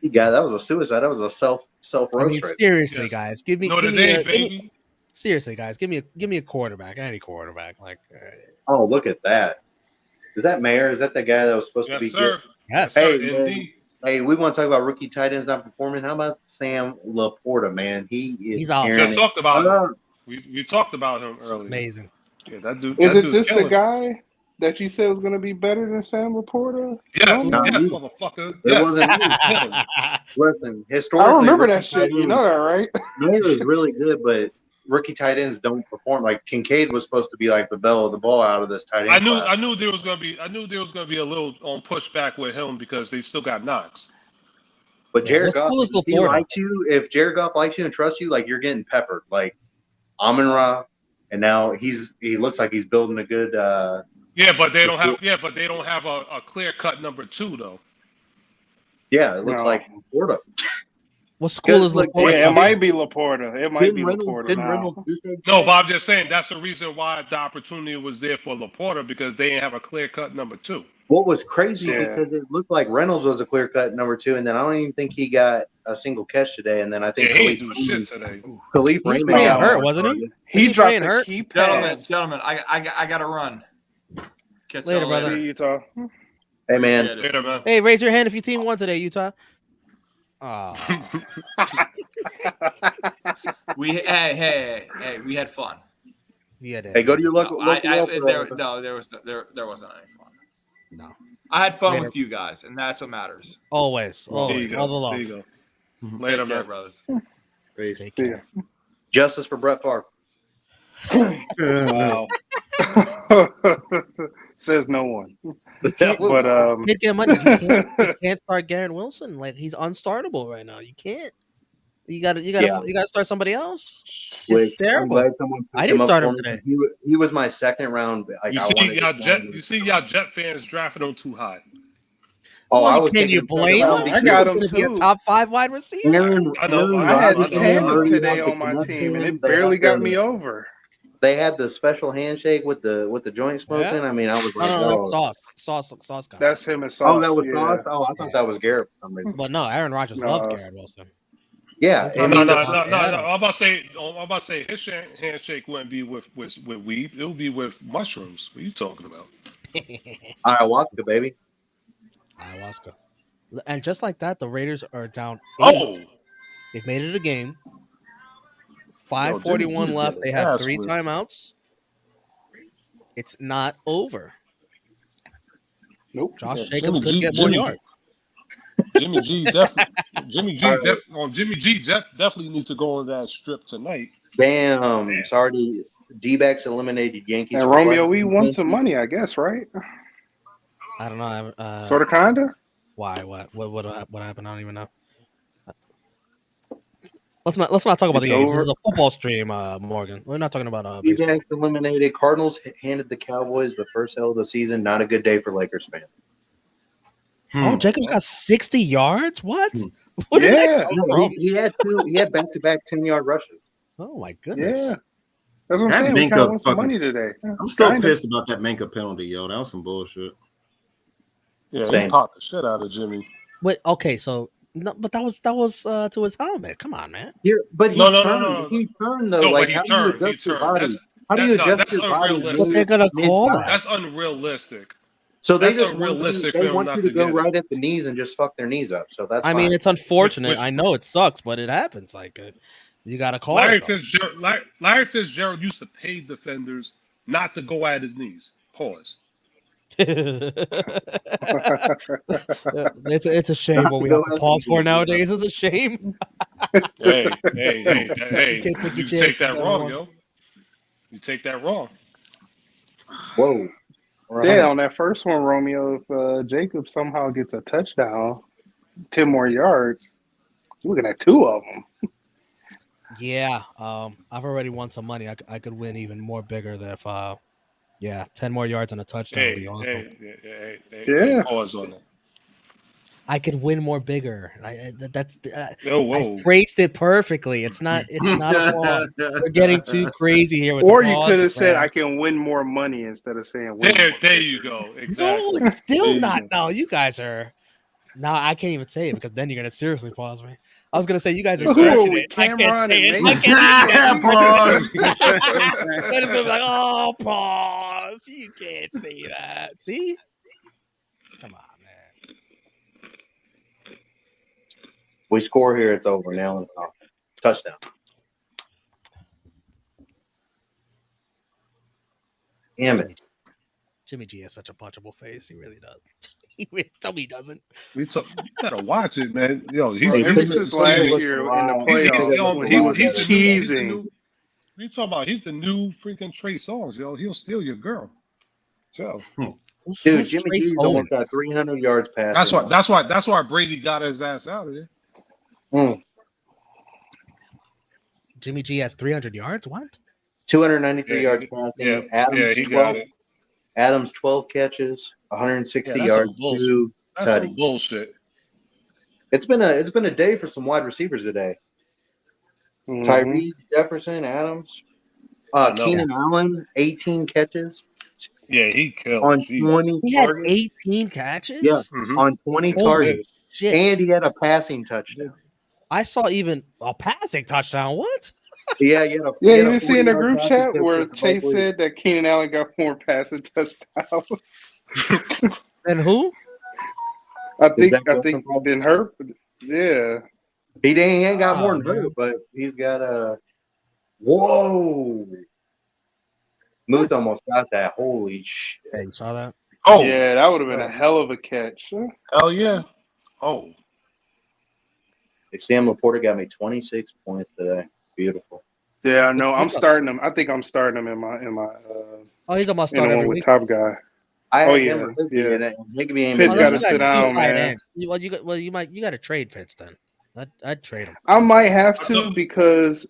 S5: He got that was a suicide. That was a self
S1: I
S5: roast.
S1: mean,
S5: Right?
S1: seriously,
S3: Yes.
S1: guys, give me
S3: Notre Dame, baby.
S1: seriously, guys, give me a quarterback, any quarterback. Like,
S5: Oh, look at that. Is that Mayer? Is that the guy that was supposed to
S3: Yes,
S5: be
S3: sir.
S1: yes,
S5: Hey,
S3: Sir,
S5: man.
S3: indeed.
S5: Hey, we want to talk about rookie tight ends not performing. How about Sam Laporta, man?
S1: He's awesome.
S5: tearing
S3: Just
S5: it
S3: talked about him.
S5: up.
S3: We talked about him earlier.
S1: amazing.
S3: Yeah, that dude.
S2: Is
S3: that
S2: it
S3: dude's
S2: this the
S3: killing it.
S2: guy that you said was going to be better than Sam Laporta?
S3: Yes,
S5: No,
S3: yes,
S5: you-
S3: motherfucker.
S5: It
S3: Yes.
S5: wasn't me. Listen, historically,
S2: I remember that
S5: rookie
S2: shit.
S5: tight
S2: You know that, right?
S5: Mayer is really good, but rookie tight ends don't perform. Like Kincaid was supposed to be like the bell of the ball out of this tight end. class.
S3: I knew there was gonna be a little pushback with him because they still got Knox.
S5: But
S1: Yeah,
S5: Jared
S1: what's
S5: Goff,
S1: cool is
S5: if he
S1: Laporta.
S5: likes you, if Jared Goff likes you and trusts you, like you're getting peppered. Like Amon-Ra, and now he looks like he's building a good.
S3: Yeah, but they don't have a clear cut number 2 though.
S5: Yeah, it looks
S2: No.
S5: like Laporta.
S1: What school is
S5: Like,
S1: Laporta?
S2: Yeah, it might be Laporta. It might be Laporta
S5: Didn't
S2: now.
S5: Reynolds do something?
S3: No, but I'm just saying that's the reason why the opportunity was there for Laporta because they didn't have a clear cut number 2.
S5: What was crazy
S2: Yeah.
S5: because it looked like Reynolds was a clear cut number 2, and then I don't even think he got a single catch today. And then I think
S3: Yeah, he ain't doing shit today.
S5: Khalif
S1: He's
S5: Raymond
S1: playing
S5: got
S1: hurt,
S5: one
S1: wasn't he?
S5: target.
S2: He
S1: He
S2: dropped
S1: playing
S2: the
S1: hurt?
S2: key pass.
S8: Gentlemen, I gotta run. Catch
S1: Later,
S8: y'all
S1: brother.
S2: See Utah.
S5: Hey man,
S8: Appreciate it.
S3: Later, man.
S1: Hey, raise your hand if your team won today, Utah. Oh,
S8: Hey, we had fun.
S1: yeah.
S5: hey, go to your local.
S8: No,
S5: local welfare
S8: there
S5: office.
S8: wasn't any fun.
S1: No,
S8: I had fun
S1: Later.
S8: with you guys, and that's what matters.
S1: always,
S3: There you
S1: always,
S3: go.
S1: all the love.
S3: There you go. Later,
S8: Take care,
S3: man.
S8: brothers.
S5: Peace.
S1: Take
S2: See
S1: care.
S5: Justice for Brett Favre.
S3: Wow.
S2: Says no one.
S1: You can't,
S2: But
S1: you can't get money. You can't start Garrett Wilson. Like he's unstartable right now. You can't. You gotta start somebody else.
S5: Which
S1: It's terrible.
S5: I'm glad someone
S1: I
S5: picked
S1: didn't
S5: him up
S1: start
S5: for
S1: him
S5: me.
S1: today.
S5: He was my second round. Like,
S3: You
S5: I
S3: see,
S5: wanted
S3: y'all
S5: to
S3: Jet. You see, y'all Jet fans drafting him too high.
S5: Oh, I
S1: Well,
S5: was
S1: can
S5: taking
S1: you
S5: him
S1: blame
S5: second
S1: him?
S5: round.
S2: I
S1: He
S2: got
S1: was
S2: him
S1: going to be a
S2: too.
S1: top 5 wide receiver.
S5: Aaron
S3: I know.
S2: I had
S5: Rodgers and
S2: Tandem
S5: Murray
S2: today
S5: had the
S2: on my team, and
S5: connection.
S2: it barely got me over.
S5: They had the special handshake with the joint smoking.
S1: Yeah.
S5: I mean, I was like,
S1: No, that's
S5: oh,
S1: Sauce got it.
S2: That's him and Sauce.
S5: oh, that was
S2: yeah.
S5: Sauce. Oh, I thought that was Garrett for some reason.
S1: But no, Aaron Rodgers loved Garrett Wilson.
S5: Yeah,
S3: No,
S5: and
S3: no,
S5: he-
S3: no, no, no. I'm about to say his handshake wouldn't be with weed. It would be with mushrooms. What are you talking about?
S5: ayahuasca, baby.
S1: Ayahuasca. And just like that, the Raiders are down 8.
S3: Oh,
S1: They've made it a game.
S3: Jimmy
S1: 5:41
S3: G's
S1: left.
S3: getting
S1: They have
S3: ass
S1: 3
S3: whipped.
S1: timeouts. It's not over.
S2: Nope.
S1: Josh
S3: Yeah,
S1: Jacobs could get more yards.
S3: Jimmy G definitely needs to go on that strip tonight.
S5: Damn. Sorry, D-backs eliminated Yankees.
S2: And
S5: for
S2: Romeo,
S5: black
S2: we won
S5: defense.
S2: some money, I guess, right?
S1: I don't know.
S2: Sort of, kinda.
S1: Why? What happened? I don't even know. Let's not talk about
S2: It's
S1: the Yankees.
S2: over.
S1: This is a football stream, Morgan. We're not talking about baseball.
S5: D-backs eliminated. Cardinals handed the Cowboys the first L of the season. Not a good day for Lakers fans.
S1: Oh, Jacobs got 60 yards. What? What did
S2: Yeah.
S1: that come
S5: No,
S1: from?
S5: he had two. He had back-to-back 10-yard rushes.
S1: Oh my goodness.
S2: Yeah. That's what I'm
S7: That
S2: saying. We
S7: Minka
S2: kind of won some
S7: fucking-
S2: money today.
S7: I'm still
S2: Kinda.
S7: pissed about that Minka penalty, yo. That was some bullshit.
S3: Yeah,
S5: Same.
S3: he popped the shit out of Jimmy.
S1: But okay, so no, but that was to his helmet. Come on, man.
S5: But he
S3: No.
S5: turned. He turned though.
S3: No,
S5: like
S3: but he
S5: how
S3: turned.
S5: do you
S3: He
S5: adjust your
S3: turned.
S5: body? How do you adjust
S3: That's
S5: your body?
S3: unrealistic.
S1: But they're gonna call
S5: mid-bounce?
S1: that.
S3: That's unrealistic.
S5: So they
S3: That's
S5: just want
S3: unrealistic
S5: they
S3: for him
S5: want
S3: not
S5: you to
S3: to
S5: go
S3: get it.
S5: right at the knees and just fuck their knees up. So that's
S1: I mean,
S5: fine.
S1: it's unfortunate.
S3: Which-
S1: I know it sucks, but it happens. Like you got to call
S3: Larry
S1: it.
S3: Fitzgerald used to pay defenders not to go at his knees. Pause.
S1: It's a shame what we have to pause for nowadays. It's a shame.
S3: Hey,
S1: You can't take your
S3: you
S1: chances,
S3: take that wrong,
S1: everyone.
S3: yo. You take that wrong.
S5: Whoa.
S2: Yeah, on that first one, Romeo, if Jacob somehow gets a touchdown, 10 more yards, you're looking at 2 of them.
S1: Yeah, I've already won some money. I could win even more bigger than if 10 more yards and a touchdown would be awesome.
S2: Yeah.
S3: Pause on it.
S1: I could win more bigger. I phrased it perfectly. It's not a pause. We're getting too crazy here with
S2: Or
S1: the
S2: you
S1: pauses,
S2: could have said,
S1: man.
S2: I can win more money instead of saying win
S3: There
S2: more.
S3: you go. Exactly.
S1: No, it's still
S3: There you
S1: not.
S3: go.
S1: No, you guys are. No, I can't even say it because then you're gonna seriously pause me. I was gonna say you guys are
S2: Who are
S1: stretching
S2: we,
S1: it. I can't
S2: Cameron
S1: say
S2: and
S1: it. I
S2: Mason?
S1: can't
S7: Pause.
S1: Then it's gonna be like, oh, pause. You can't say that. See? Come on, man.
S5: We score here, it's over now. Touchdown. Damn it.
S1: Jimmy G has such a punchable face. He really does. Tell me he doesn't.
S3: You gotta watch it, man. Yo, he's
S5: Hey,
S2: Ever
S5: this
S2: since
S5: is
S2: last
S5: funny.
S2: year in the
S5: He's-
S2: playoffs, when he was
S5: he's the
S2: cheesing.
S3: What are you talking about? He's the new freaking Trey Songz, yo. He'll steal your girl. So
S5: Dude, Jimmy G's almost got 300 yards passing.
S3: that's why Brady got his ass out of there.
S1: Jimmy G has 300 yards. What?
S5: 293 yards passing.
S3: Yeah,
S5: Adams,
S3: he
S5: 12,
S3: got it.
S5: Adams 12 catches, 160
S3: Yeah, that's
S5: yards,
S3: some bullshit.
S5: 2
S3: That's some
S5: tutties.
S3: bullshit.
S5: It's been a day for some wide receivers today.
S2: Mhm.
S5: Tyree, Jefferson, Adams,
S3: I know.
S5: Keenan Allen, 18 catches
S3: Yeah, he killed.
S5: on
S3: Jesus.
S5: 20
S1: He had
S5: targets.
S1: 18 catches?
S5: Yeah.
S3: Mhm.
S5: On 20
S1: Holy
S5: targets,
S1: shit.
S5: and he had a passing touchdown.
S1: I saw even a passing touchdown. What?
S5: Yeah, he had a,
S2: Yeah,
S5: he
S2: you
S5: had a
S2: didn't see in the
S5: 40-yard
S2: group
S5: passing
S2: chat
S5: touchdown
S2: where
S5: for
S2: Chase
S5: both
S2: said that Keenan Allen got more passing touchdowns.
S1: And who?
S2: I think
S5: Zach Wilson
S2: then Herb. Yeah.
S5: He ain't got more
S1: Oh,
S5: than her, but he's got a. Whoa! Muth almost got that. Holy shit!
S1: Hey, you saw that?
S3: Oh,
S2: Yeah, that would have been a hell of a catch.
S3: hell yeah. Oh,
S5: Sam Laporta got me 26 points today. Beautiful.
S2: Yeah, I know. I'm starting him. I think I'm starting him in my
S1: Oh, he's almost
S2: in the
S1: starting
S2: one
S1: every
S2: with
S1: week.
S2: Top Guy.
S5: I
S2: Oh,
S5: had
S2: yeah,
S5: him or Higby
S2: yeah.
S5: in it, and Higby ain't
S2: Pitts
S5: been
S2: gotta
S5: doing
S2: sit
S5: it.
S2: down, man.
S1: You got to trade Pitts then. I'd trade him.
S2: I might have
S3: I
S2: to
S3: took-
S2: because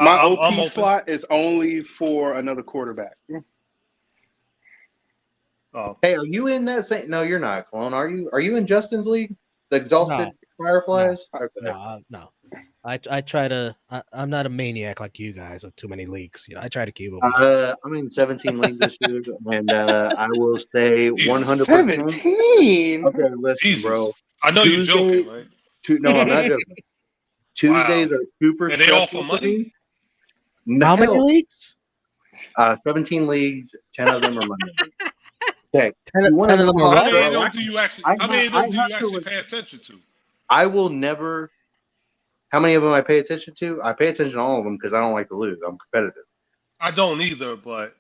S2: my
S3: I'm
S2: OP
S3: open.
S2: slot is only for another quarterback.
S3: Oh,
S5: Hey, are you in that same? No, you're not, Clone. Are you? Are you in Justin's league? The Exhausted Fireflies? Okay.
S1: No. I try to. I'm not a maniac like you guys with too many leagues. I try to keep them.
S5: I'm in 17 leagues this year, and I will stay 100%.
S2: 17.
S5: Okay, listen,
S3: Jesus.
S5: bro.
S3: I know you're
S5: Tuesday-
S3: joking, right?
S5: No, I'm not joking. Tuesdays are super
S3: And they all
S5: stressful
S3: for
S5: for
S3: money?
S5: me. No,
S1: How many leagues?
S5: 17 leagues, 10 of them are Monday. Okay.
S1: 10
S5: You
S1: of
S5: wanna know
S1: them are
S5: how-
S3: How
S1: what?
S3: many of
S5: bro,
S3: them do you actually?
S5: I
S3: How many of
S5: have-
S3: them do
S5: I
S3: you
S5: have to
S3: actually
S5: re-
S3: pay attention to?
S5: I will never. How many of them I pay attention to? I pay attention to all of them because I don't like to lose. I'm competitive.
S3: I don't either, but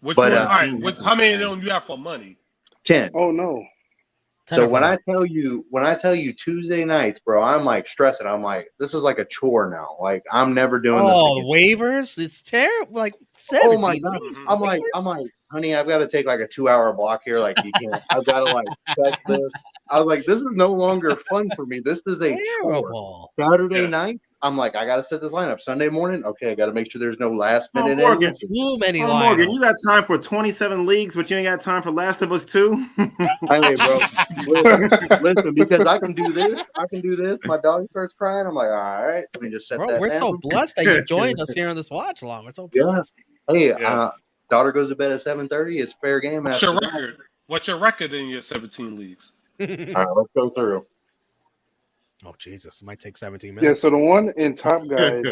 S3: which
S5: But,
S3: one?
S5: uh,
S3: All right, how many of them you have for money?
S5: 10.
S2: Oh no.
S1: 10
S5: So
S1: of
S5: when
S1: them.
S5: I tell you Tuesday nights, bro, I'm like stressing. I'm like, this is like a chore now. Like I'm never doing this
S1: Oh,
S5: again.
S1: waivers! It's terrible. Like
S5: Oh
S1: 17
S5: my god!
S1: leagues.
S5: I'm like, honey, I've got to take like a 2-hour block here. Like you can't. I've got to like check this. I was like, this is no longer fun for me. This is a chore.
S1: Terrible.
S5: Saturday
S3: Yeah.
S5: night, I'm like, I got to set this lineup. Sunday morning, okay, I got to make sure there's no last
S7: Oh,
S5: minute.
S7: Morgan.
S5: ends.
S1: Too many
S7: Oh, Morgan,
S1: lineups.
S7: you got time for 27 leagues, but you ain't got time for Last of Us 2?
S5: Hey, bro, listen, because I can do this. My dog starts crying. I'm like, all right, let me just set
S1: Bro,
S5: that
S1: we're
S5: down.
S1: so blessed that you joined us here on this watch along. We're so
S5: Yeah.
S1: blessed.
S5: Hey,
S3: Yeah.
S5: daughter goes to bed at 7:30. It's fair game.
S3: What's
S5: After
S3: your
S5: that.
S3: record? What's your record in your 17 leagues?
S5: All right, let's go through.
S1: Oh Jesus, it might take 17
S2: Yeah,
S1: minutes.
S2: so the one in Top Guys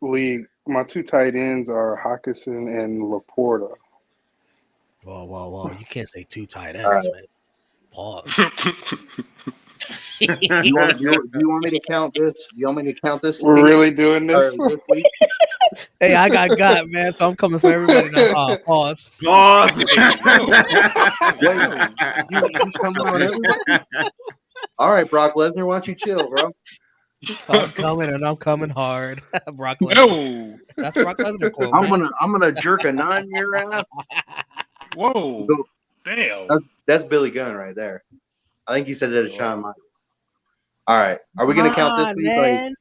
S2: league, my two tight ends are Hawkinson and Laporta.
S1: Whoa! You can't say two tight
S5: All
S1: ends,
S5: right.
S1: man. Pause.
S5: Do you want me to count this? Do you want me to count this?
S2: We're
S5: league?
S2: really doing
S5: Or
S2: this?
S5: this week?
S1: Hey, I got man, so I'm coming for everybody now. Pause.
S7: Pause.
S5: Wait, you coming on everybody? All right, Brock Lesnar, why don't you chill, bro?
S1: I'm coming and I'm coming hard. Brock Lesnar.
S3: No.
S1: That's Brock Lesnar quote.
S5: I'm
S1: man.
S5: gonna jerk a 9-year ass.
S3: Whoa. Damn.
S5: That's Billy Gunn right there. I think he said that to Shawn Michaels. All right, are we gonna count this week? Like,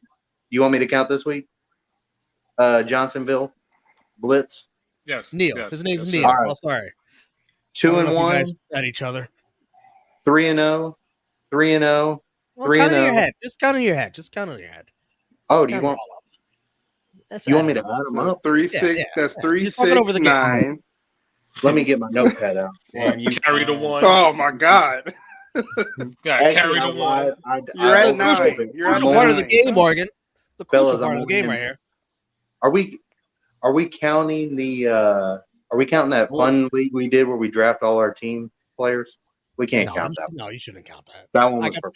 S5: you want me to count this week? Johnsonville, Blitz,
S3: Yes.
S1: Neil.
S3: Yes,
S1: His name's
S3: yes,
S1: Neil.
S3: sir.
S5: All right.
S1: Oh, sorry.
S5: 2-1,
S1: At each other.
S5: 3-0, 3-0.
S1: Well, count in your
S5: 3-0.
S1: head. Just count in your head.
S5: Oh,
S1: Just
S5: do you
S1: count it
S5: want?
S1: all up. Let's
S5: You
S1: add
S5: want me
S1: it
S5: to
S1: up.
S5: add them
S2: So that's
S5: up?
S2: 3
S1: Yeah,
S2: 6.
S1: yeah.
S2: That's 3
S1: Just fuck it over
S2: 6
S1: the game.
S2: 9.
S5: Let me get my notepad out.
S6: Damn, you
S3: Carry the
S6: fine.
S3: one.
S2: Oh my God!
S3: Got
S5: Actually,
S3: carry
S5: I
S3: the one.
S5: lied.
S2: You're at
S5: overslept
S2: 9.
S5: it.
S2: You're at
S1: Crucial part of the
S2: 9.
S1: game, Morgan. It's a crucial
S5: Fellas,
S1: part
S5: I'm
S1: of the game
S5: only
S1: right here.
S5: Are we counting the? Are we counting that fun league we did where we draft all our team players? We can't count that.
S1: No, you shouldn't count that.
S5: That one was for.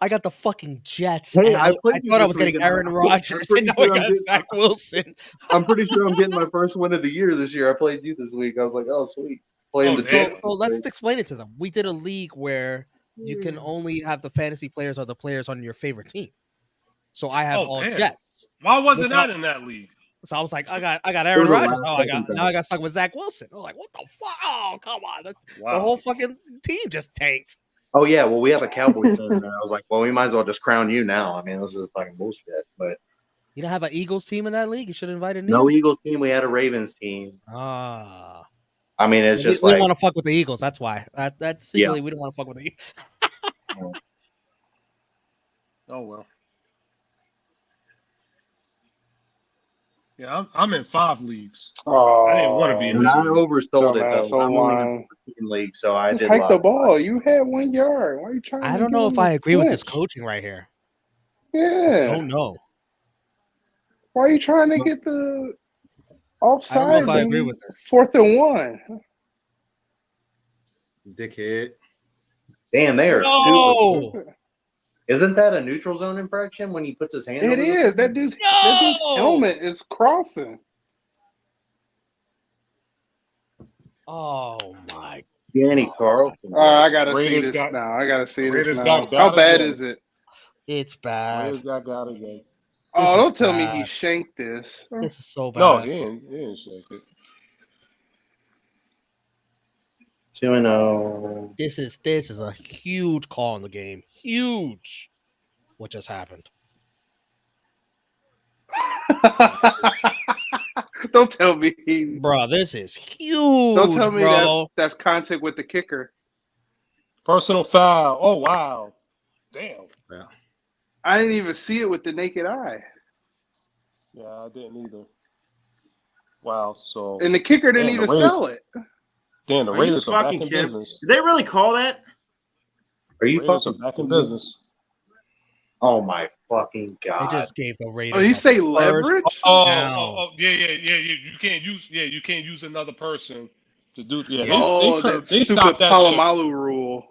S1: I got the fucking Jets.
S5: Hey,
S1: and
S5: I played you
S1: thought I
S5: this
S1: was getting
S5: week, and
S1: Aaron
S5: I'm
S1: Rodgers,
S5: pretty
S1: and now
S5: sure
S1: I
S5: I'm
S1: got
S5: getting-
S1: Zach Wilson.
S5: I'm pretty sure I'm getting my first win of the year this year. I played you this week. I was like, oh sweet, playing the
S3: damn.
S5: team.
S1: So let's explain it to them. We did a league where you can only have the fantasy players or the players on your favorite team. So I have all
S3: damn.
S1: Jets.
S3: Why wasn't
S1: Without-
S3: that in that league?
S1: So I was like, I got Aaron
S5: was a
S1: Rodgers.
S5: last-second thing.
S1: Now I got stuck with Zach Wilson. I was like, what the fuck? Oh, come on. The
S3: Wow.
S1: whole fucking team just tanked.
S5: Oh yeah, well we have a Cowboys team, and I was like, well we might as well just crown you now. I mean, this is fucking bullshit. But
S1: You don't have an Eagles team in that league? You should have invited Neil.
S5: no Eagles team. We had a Ravens team.
S1: Ah.
S5: I mean, it's just
S1: we
S5: like
S1: don't want to fuck with the Eagles. That's why. That's secretly we don't want to fuck with the Eagles.
S3: Oh well. Yeah, I'm in 5 leagues.
S2: Oh,
S3: I didn't want to be in
S5: and
S3: that
S5: I
S3: league.
S5: oversold it
S2: Dumbass
S5: though. I'm only in
S2: O-line.
S5: the 14 league, so I
S2: Just
S5: did
S2: hike the
S5: lot.
S2: ball. You had 1 yard. Why are you trying?
S1: I
S2: to
S1: don't
S2: get
S1: know
S2: in
S1: if
S2: the
S1: I agree with this
S2: clinch?
S1: coaching right here.
S2: Yeah.
S1: Don't know.
S2: Why are you trying to get the offside?
S1: I don't know if I agree with this.
S2: 4th and 1.
S7: Dickhead.
S5: Damn, they are
S1: No!
S5: super. Isn't that a neutral zone infraction when he puts his hand?
S2: It
S5: over the-
S2: is. That dude's helmet is crossing.
S1: Oh my!
S5: Danny Carlson.
S2: I gotta
S3: Raiders
S2: see this
S3: got-
S2: now. I gotta see this
S3: Raiders
S2: now.
S3: got
S2: How
S3: got
S2: bad
S3: again.
S2: is it?
S1: It's bad.
S3: Raiders got again.
S2: Oh,
S1: is
S2: don't tell me
S1: bad.
S2: he shanked this.
S1: This is so bad.
S3: No, he didn't shake it.
S5: 2-0.
S1: This is a huge call in the game. Huge. What just happened?
S2: Don't tell me.
S1: Bro, this is huge.
S2: Don't tell me
S1: bro.
S2: that's contact with the kicker.
S3: Personal foul. Oh wow. Damn.
S7: Yeah.
S2: I didn't even see it with the naked eye.
S3: Yeah, I didn't either. Wow. So
S2: And the kicker didn't
S3: Damn, the
S2: even
S3: Raiders-
S2: sell it.
S3: damn, the
S7: Are you
S3: Raiders are back
S7: fucking
S3: in
S7: kidding?
S3: business.
S7: Did they really call that?
S5: Are you
S3: Raiders are
S5: fucking
S3: back in
S5: kidding me?
S3: business.
S5: Oh my fucking
S1: They
S5: god!
S1: just gave the Raiders.
S2: Oh, you
S1: a
S2: say
S1: first
S2: leverage?
S1: down.
S3: Yeah. You can't use another person to do. Yeah,
S1: Yeah.
S2: Oh,
S3: they
S2: that stupid
S3: stopped that shit.
S2: Palomalu rule.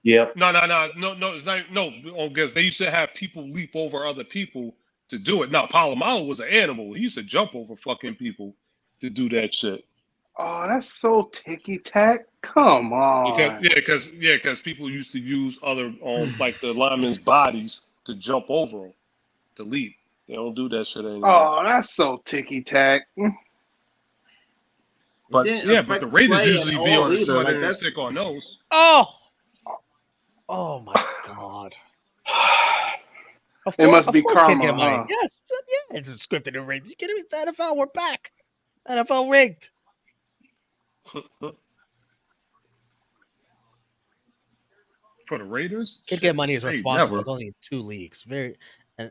S5: Yep.
S3: No, it's not. No, because they used to have people leap over other people to do it. No, Palomalu was an animal. He used to jump over fucking people to do that shit.
S2: Oh, that's so ticky tack. Come on.
S3: Because people used to use other like the linemen's bodies to jump over them to leap. They don't do that shit anymore.
S2: Oh, that's so ticky tack.
S3: But
S7: Didn't
S3: yeah, but
S7: affect
S3: the
S7: the
S3: Raiders
S7: play
S3: usually
S7: at
S3: be
S7: all
S3: on the
S7: either.
S3: short
S7: Like,
S3: end and
S7: that's-
S3: stick on those.
S1: Oh my god. Of
S2: It must be
S1: of course kid
S2: karma,
S1: get money.
S2: huh?
S1: Yes, yeah, it's a scripted and rigged. You kidding me? It's the NFL. We're back. NFL rigged.
S3: For the Raiders,
S1: Kid get money is
S3: say
S1: responsible.
S3: never.
S1: It's only in 2 leagues. Very,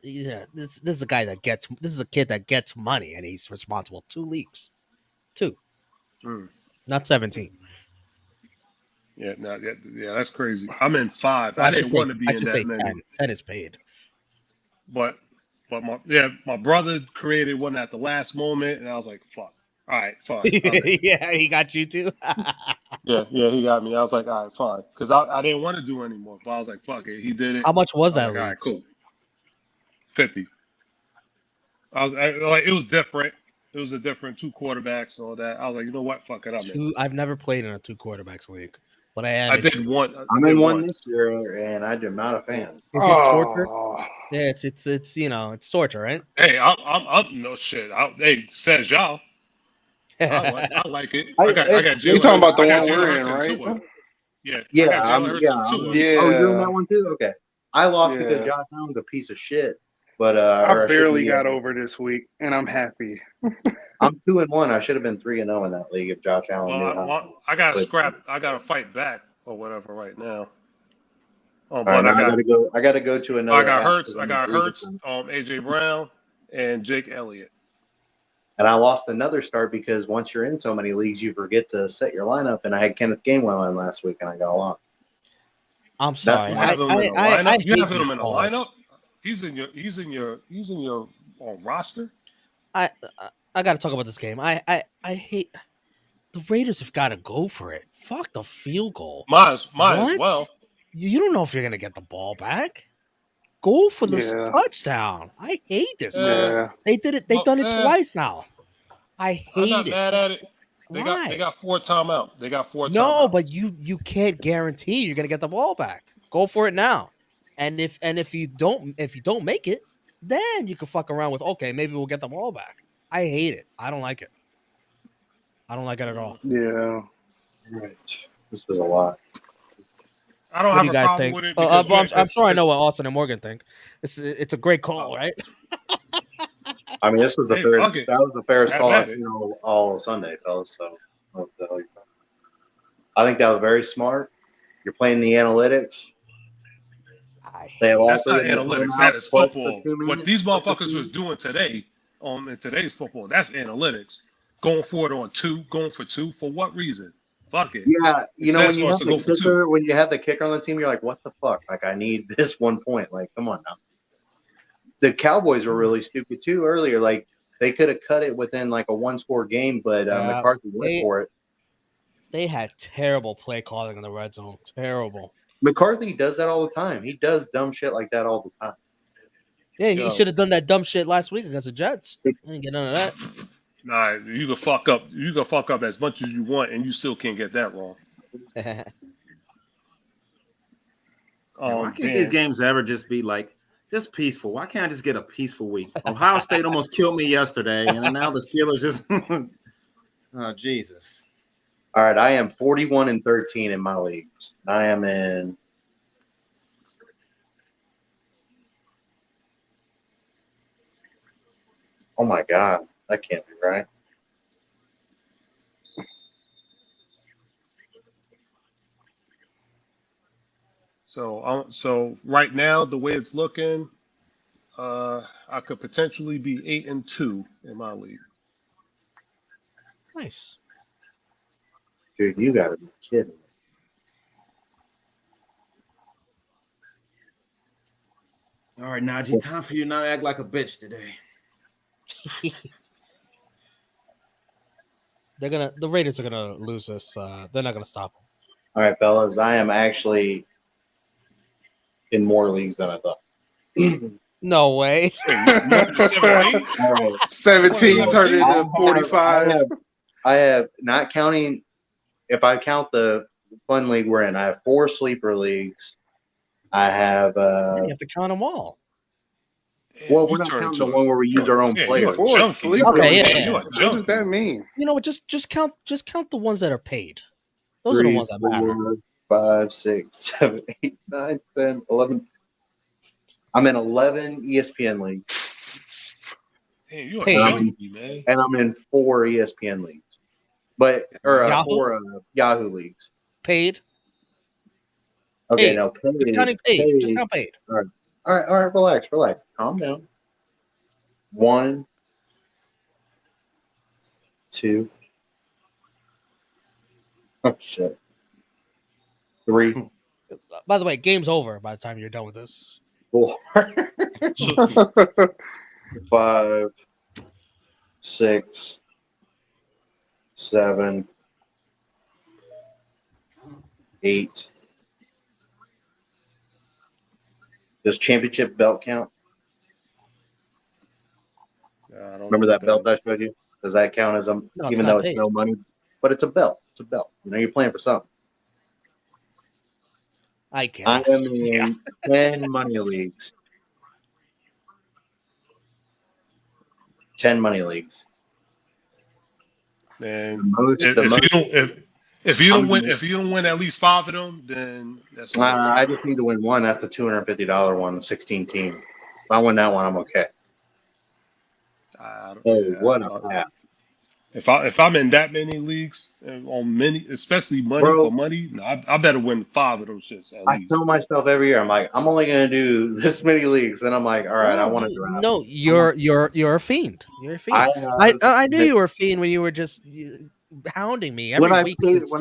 S1: yeah. This is a guy that gets. This is a kid that gets money, and he's responsible. 2 leagues, 2,
S3: Mm.
S1: not 17.
S3: Yeah, that's crazy. I'm in 5. I didn't want to be
S1: I
S3: in
S1: should
S3: that
S1: say
S3: many,
S1: 10. 10 is paid.
S3: but my brother created one at the last moment, and I was like, fuck. All right, fine. I'm in.
S1: Yeah, he got you too.
S3: Yeah, he got me. I was like, all right, fine, because I didn't want to do anymore, but I was like, fuck it. He did it.
S1: How much was
S3: I
S1: that
S3: was like, all
S1: league?
S3: right, cool. 50. Like, it was different. It was a different 2 quarterbacks and all that. I was like, you know what? Fuck it, I'm in.
S1: I've never played in a 2 quarterbacks league, but I am.
S3: I did one.
S5: I'm in one this year, and I'm not a fan.
S1: Is it torture?
S2: Oh,
S1: Yeah, it's it's torture, right?
S3: Hey, I'm up. No shit. Hey, says y'all. I like it. I got Jalen
S2: you talking about the
S3: I got
S2: one
S3: Jalen
S2: we're in,
S3: Hurts and
S2: right?
S3: Tua. Yeah,
S5: Yeah,
S3: I got Jalen Hurts and Tua.
S2: Yeah.
S5: Oh, you're doing that one too? Okay. I lost
S2: Yeah.
S5: because Josh Allen's a piece of shit. But
S2: I barely got over this week, and I'm happy.
S5: I'm 2-1. I should have been 3-0 in that league if Josh Allen knew how.
S3: I got to
S5: But-
S3: scrap. I got to fight back or whatever right now. Oh,
S5: All
S3: but
S5: right, now
S3: I got
S5: I gotta go to another.
S3: I got
S5: app
S3: Hurts.
S5: because
S3: I
S5: I'm
S3: got
S5: in 3
S3: Hurts.
S5: different-
S3: AJ Brown and Jake Elliott.
S5: And I lost another start because once you're in so many leagues, you forget to set your lineup. And I had Kenneth Gainwell in last week, and I got a lot.
S1: I'm sorry.
S3: You
S1: I
S3: have him in the
S1: I
S3: lineup. You
S1: hate
S3: have him
S1: these
S3: in the
S1: calls.
S3: lineup. He's in your roster.
S1: I got to talk about this game. I hate the Raiders have got to go for it. Fuck the field goal.
S3: Might as
S1: What?
S3: well.
S1: You don't know if you're gonna get the ball back. Go for the
S2: Yeah.
S1: touchdown. I hate this.
S3: Yeah.
S1: call.
S2: Yeah.
S1: They did it. They've
S3: Well,
S1: done it
S3: yeah.
S1: twice now. I
S3: I'm
S1: hate
S3: not
S1: it.
S3: mad at it. They
S1: Why?
S3: got 4 timeout. They got 4
S1: No,
S3: timeouts.
S1: but you can't guarantee you're gonna get the ball back. Go for it now. And if you don't make it, then you can fuck around with okay, maybe we'll get the ball back. I hate it. I don't like it. I don't like it at all.
S2: Yeah.
S5: Right. This was a lot.
S3: I don't
S1: What do
S3: have
S1: you
S3: a
S1: guys
S3: problem
S1: think?
S3: with it.
S1: I'm
S3: because
S1: sure I know what Austin and Morgan think. It's a great call, right?
S5: I mean, this was the
S3: Hey,
S5: fairest.
S3: fuck it.
S5: That was the fairest
S3: Have
S5: call
S3: at
S5: I've
S3: it.
S5: seen all Sunday, fellas. So, what the hell you think? I think that was very smart. You're playing the analytics.
S1: I
S5: They have all
S3: That's
S5: three
S3: not
S5: of them
S3: analytics.
S5: timeouts,
S3: That is
S5: plus the
S3: football.
S5: 2
S3: What
S5: minutes,
S3: these
S5: plus the
S3: motherfuckers
S5: 2
S3: was doing today in today's football, that's analytics. Going for it on 2, going for 2. For what reason? Fuck it.
S5: Yeah, you know, when
S3: says
S5: you
S3: for us
S5: have
S3: to
S5: the
S3: go for 2.
S5: kicker, when you have the kicker on the team, you're like, what the fuck? Like, I need this 1 point. Like, come on now. The Cowboys were really stupid too earlier. Like, they could have cut it within like a 1-score game, but McCarthy went for it.
S1: They had terrible play calling in the red zone. Terrible.
S5: McCarthy does that all the time. He does dumb shit like that all the time.
S1: Yeah, he
S5: Yo.
S1: should have done that dumb shit last week against the Jets. I didn't get none of that.
S3: Nah, you can fuck up. You can fuck up as much as you want, and you still can't get that wrong.
S7: Why can't these games ever just be like just peaceful? Why can't I just get a peaceful week? Ohio State almost killed me yesterday, and now the Steelers just oh Jesus.
S5: All right, I am 41-13 in my leagues. I am in. Oh my God, that can't be right.
S3: So right now, the way it's looking, I could potentially be 8-2 in my league.
S1: Nice.
S5: Dude, you gotta be kidding me.
S7: All right, Najee, time for you not to act like a bitch today.
S1: The Raiders are gonna lose this. They're not gonna stop them.
S5: All right, fellas, I am actually in more leagues than I thought.
S1: No way.
S3: Wait, you up to 17?
S5: All right.
S2: 17 turned
S3: I
S2: into 45.
S5: I have not counting. If I count the fun league we're in, I have 4 sleeper leagues. I have.
S1: You have to count them all.
S5: Well,
S3: You
S5: we're not
S3: turn
S5: counting the
S3: into
S5: one where we use our own
S3: yeah,
S5: players.
S3: you're a
S2: 4
S3: junkie.
S2: sleeper
S1: Okay, yeah,
S2: leagues.
S1: yeah.
S3: You're a
S2: What does that
S3: junkie.
S2: mean?
S1: You know what? Just count the ones that are paid. Those are the
S5: 3,
S1: ones that matter.
S5: 4, 5, 6, 7, 8, 9, 10, 11. I'm in 11 ESPN leagues.
S3: Damn, you're a
S1: Paid.
S3: junkie, man.
S5: And I'm in 4 ESPN leagues,
S1: Yahoo?
S5: 4 Yahoo leagues.
S1: Paid.
S5: Okay,
S1: Paid.
S5: now
S1: Just counting paid. Just count paid.
S5: All right. Relax. Calm down. 1, 2. Oh shit. 3,
S1: By the way, game's over by the time you're done with this.
S5: 4, 5, 6, 7, 8. Does championship belt count?
S3: I don't
S5: Remember
S3: know
S5: that belt I showed you? Does that count as
S1: No, it's
S5: even
S1: not
S5: though it's
S1: paid.
S5: no money? But it's a belt. It's a belt. You know, you're playing for something.
S1: I guess.
S5: I am
S1: Yeah.
S5: in 10 money leagues. 10 money leagues.
S3: Man, if you don't win at least 5 of them, then that's
S5: I just need to win one. That's the $250 one, 16 team. If I win that one, I'm okay. What a pass.
S3: If I'm in that many leagues on many, especially money
S5: Bro,
S3: for money, no, I better win 5 of those shits at
S5: I
S3: least.
S5: tell myself every year, I'm like, I'm only gonna do this many leagues. Then I'm like, all right, I want to draft.
S1: No, you're a fiend. You're a fiend. I knew you were a fiend when you were just hounding me every week since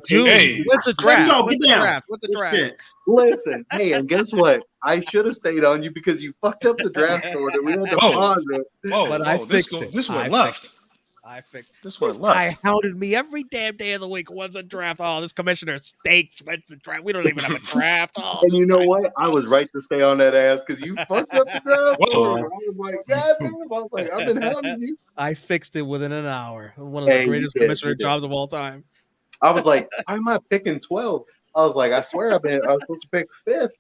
S1: June.
S3: Hey,
S1: What's a
S7: Let's
S1: draft?
S7: go.
S1: What's
S7: Get
S1: a
S7: down.
S1: draft? What's a draft?
S7: Shit.
S5: Listen, hey, and guess what? I should have stayed on you because you fucked up the draft order. We had to pause it.
S1: But I fixed it.
S3: This one left.
S1: I fixed
S3: This one
S1: This guy
S3: left.
S1: hounded me every damn day of the week. What's a draft? Oh, this commissioner stinks. What's a draft? We don't even have a draft. Oh,
S5: And you know what? I was right to stay on that ass because you fucked up the draft
S3: Whoa.
S5: order. I was like, God damn. I was like, I've been hounding you.
S1: I fixed it within an hour. One of the greatest commissioner jobs of all time.
S5: I was like, why am I picking 12? I was like, I swear I was supposed to pick 5th.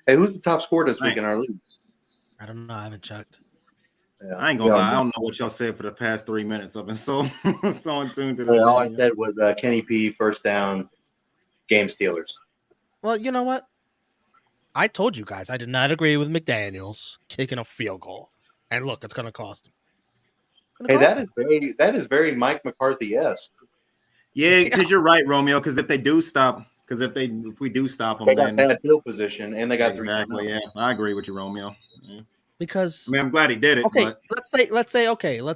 S5: Hey, who's the top scorer this week in our league?
S1: I don't know. I haven't checked.
S5: Yeah.
S7: I ain't gonna lie. I don't know what y'all said for the past 3 minutes. I've been so in tune to this.
S5: Yeah, all I said was Kenny P, first down, game stealers.
S1: Well, you know what? I told you guys I did not agree with McDaniels kicking a field goal. And look, it's going to cost him.
S5: Hey, that is very Mike McCarthy-esque.
S7: Yeah, because you're right, Romeo. Because if we do stop them,
S5: they got bad field position and they got
S7: exactly. Yeah, I agree with you, Romeo. Yeah.
S1: Because
S7: I mean, I'm glad he did it.
S1: Okay,
S7: but
S1: let's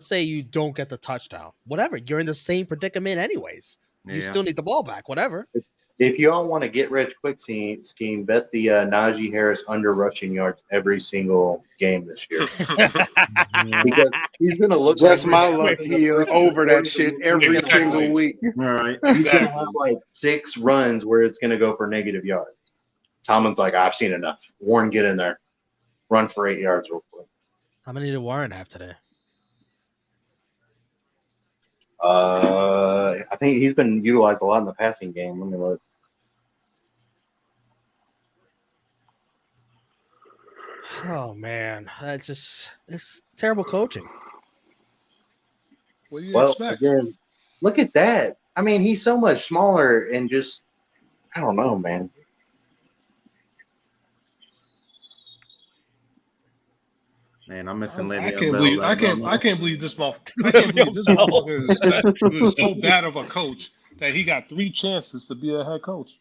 S1: say you don't get the touchdown. Whatever, you're in the same predicament anyways. You still need the ball back. Whatever.
S5: If you all want to get rich quick scheme, bet the Najee Harris under rushing yards every single game this year. Because he's going to look
S2: Just my luck. He'll over that shit every single week.
S7: All right.
S5: He's going to have like 6 runs where it's going to go for negative yards. Tomlin's like, I've seen enough. Warren, get in there. Run for 8 yards real quick.
S1: How many did Warren have today?
S5: I think he's been utilized a lot in the passing game. Let me look.
S1: Oh man, it's terrible coaching.
S3: What do you expect?
S5: Again, look at that. I mean, he's so much smaller and just, I don't know, man.
S7: Man, I'm missing
S3: I
S7: Le'Veon
S3: can't
S7: Bell.
S3: believe
S7: Right now.
S3: I can't believe this motherfucker. I can't believe this motherfucker is so bad of a coach that he got 3 chances to be a head coach.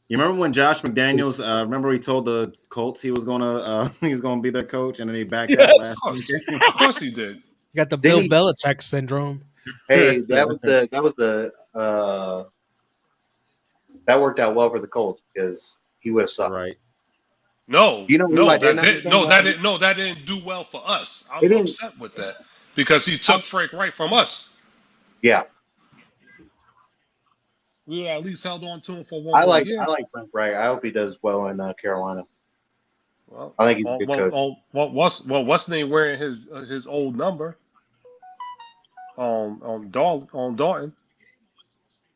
S7: You remember when Josh McDaniels? Remember he told the Colts he was gonna be their coach, and then he backed out last week.
S3: Of course he did.
S1: You got the
S5: Didn't
S1: Bill
S5: he-
S1: Belichick syndrome.
S5: Hey, that worked out well for the Colts because he would have sucked.
S7: Right.
S3: No,
S5: You know who I didn't understand?
S3: that didn't do well for us.
S5: It
S3: I'm
S5: didn't.
S3: upset with that because he took Frank Wright from us.
S5: Yeah,
S3: We would at least held on to him for one
S5: I
S3: more
S5: like
S3: year.
S5: Frank Wright. I hope he does well in Carolina.
S3: Well,
S5: I think he's a good coach.
S3: what's name wearing his old number? On Dalton.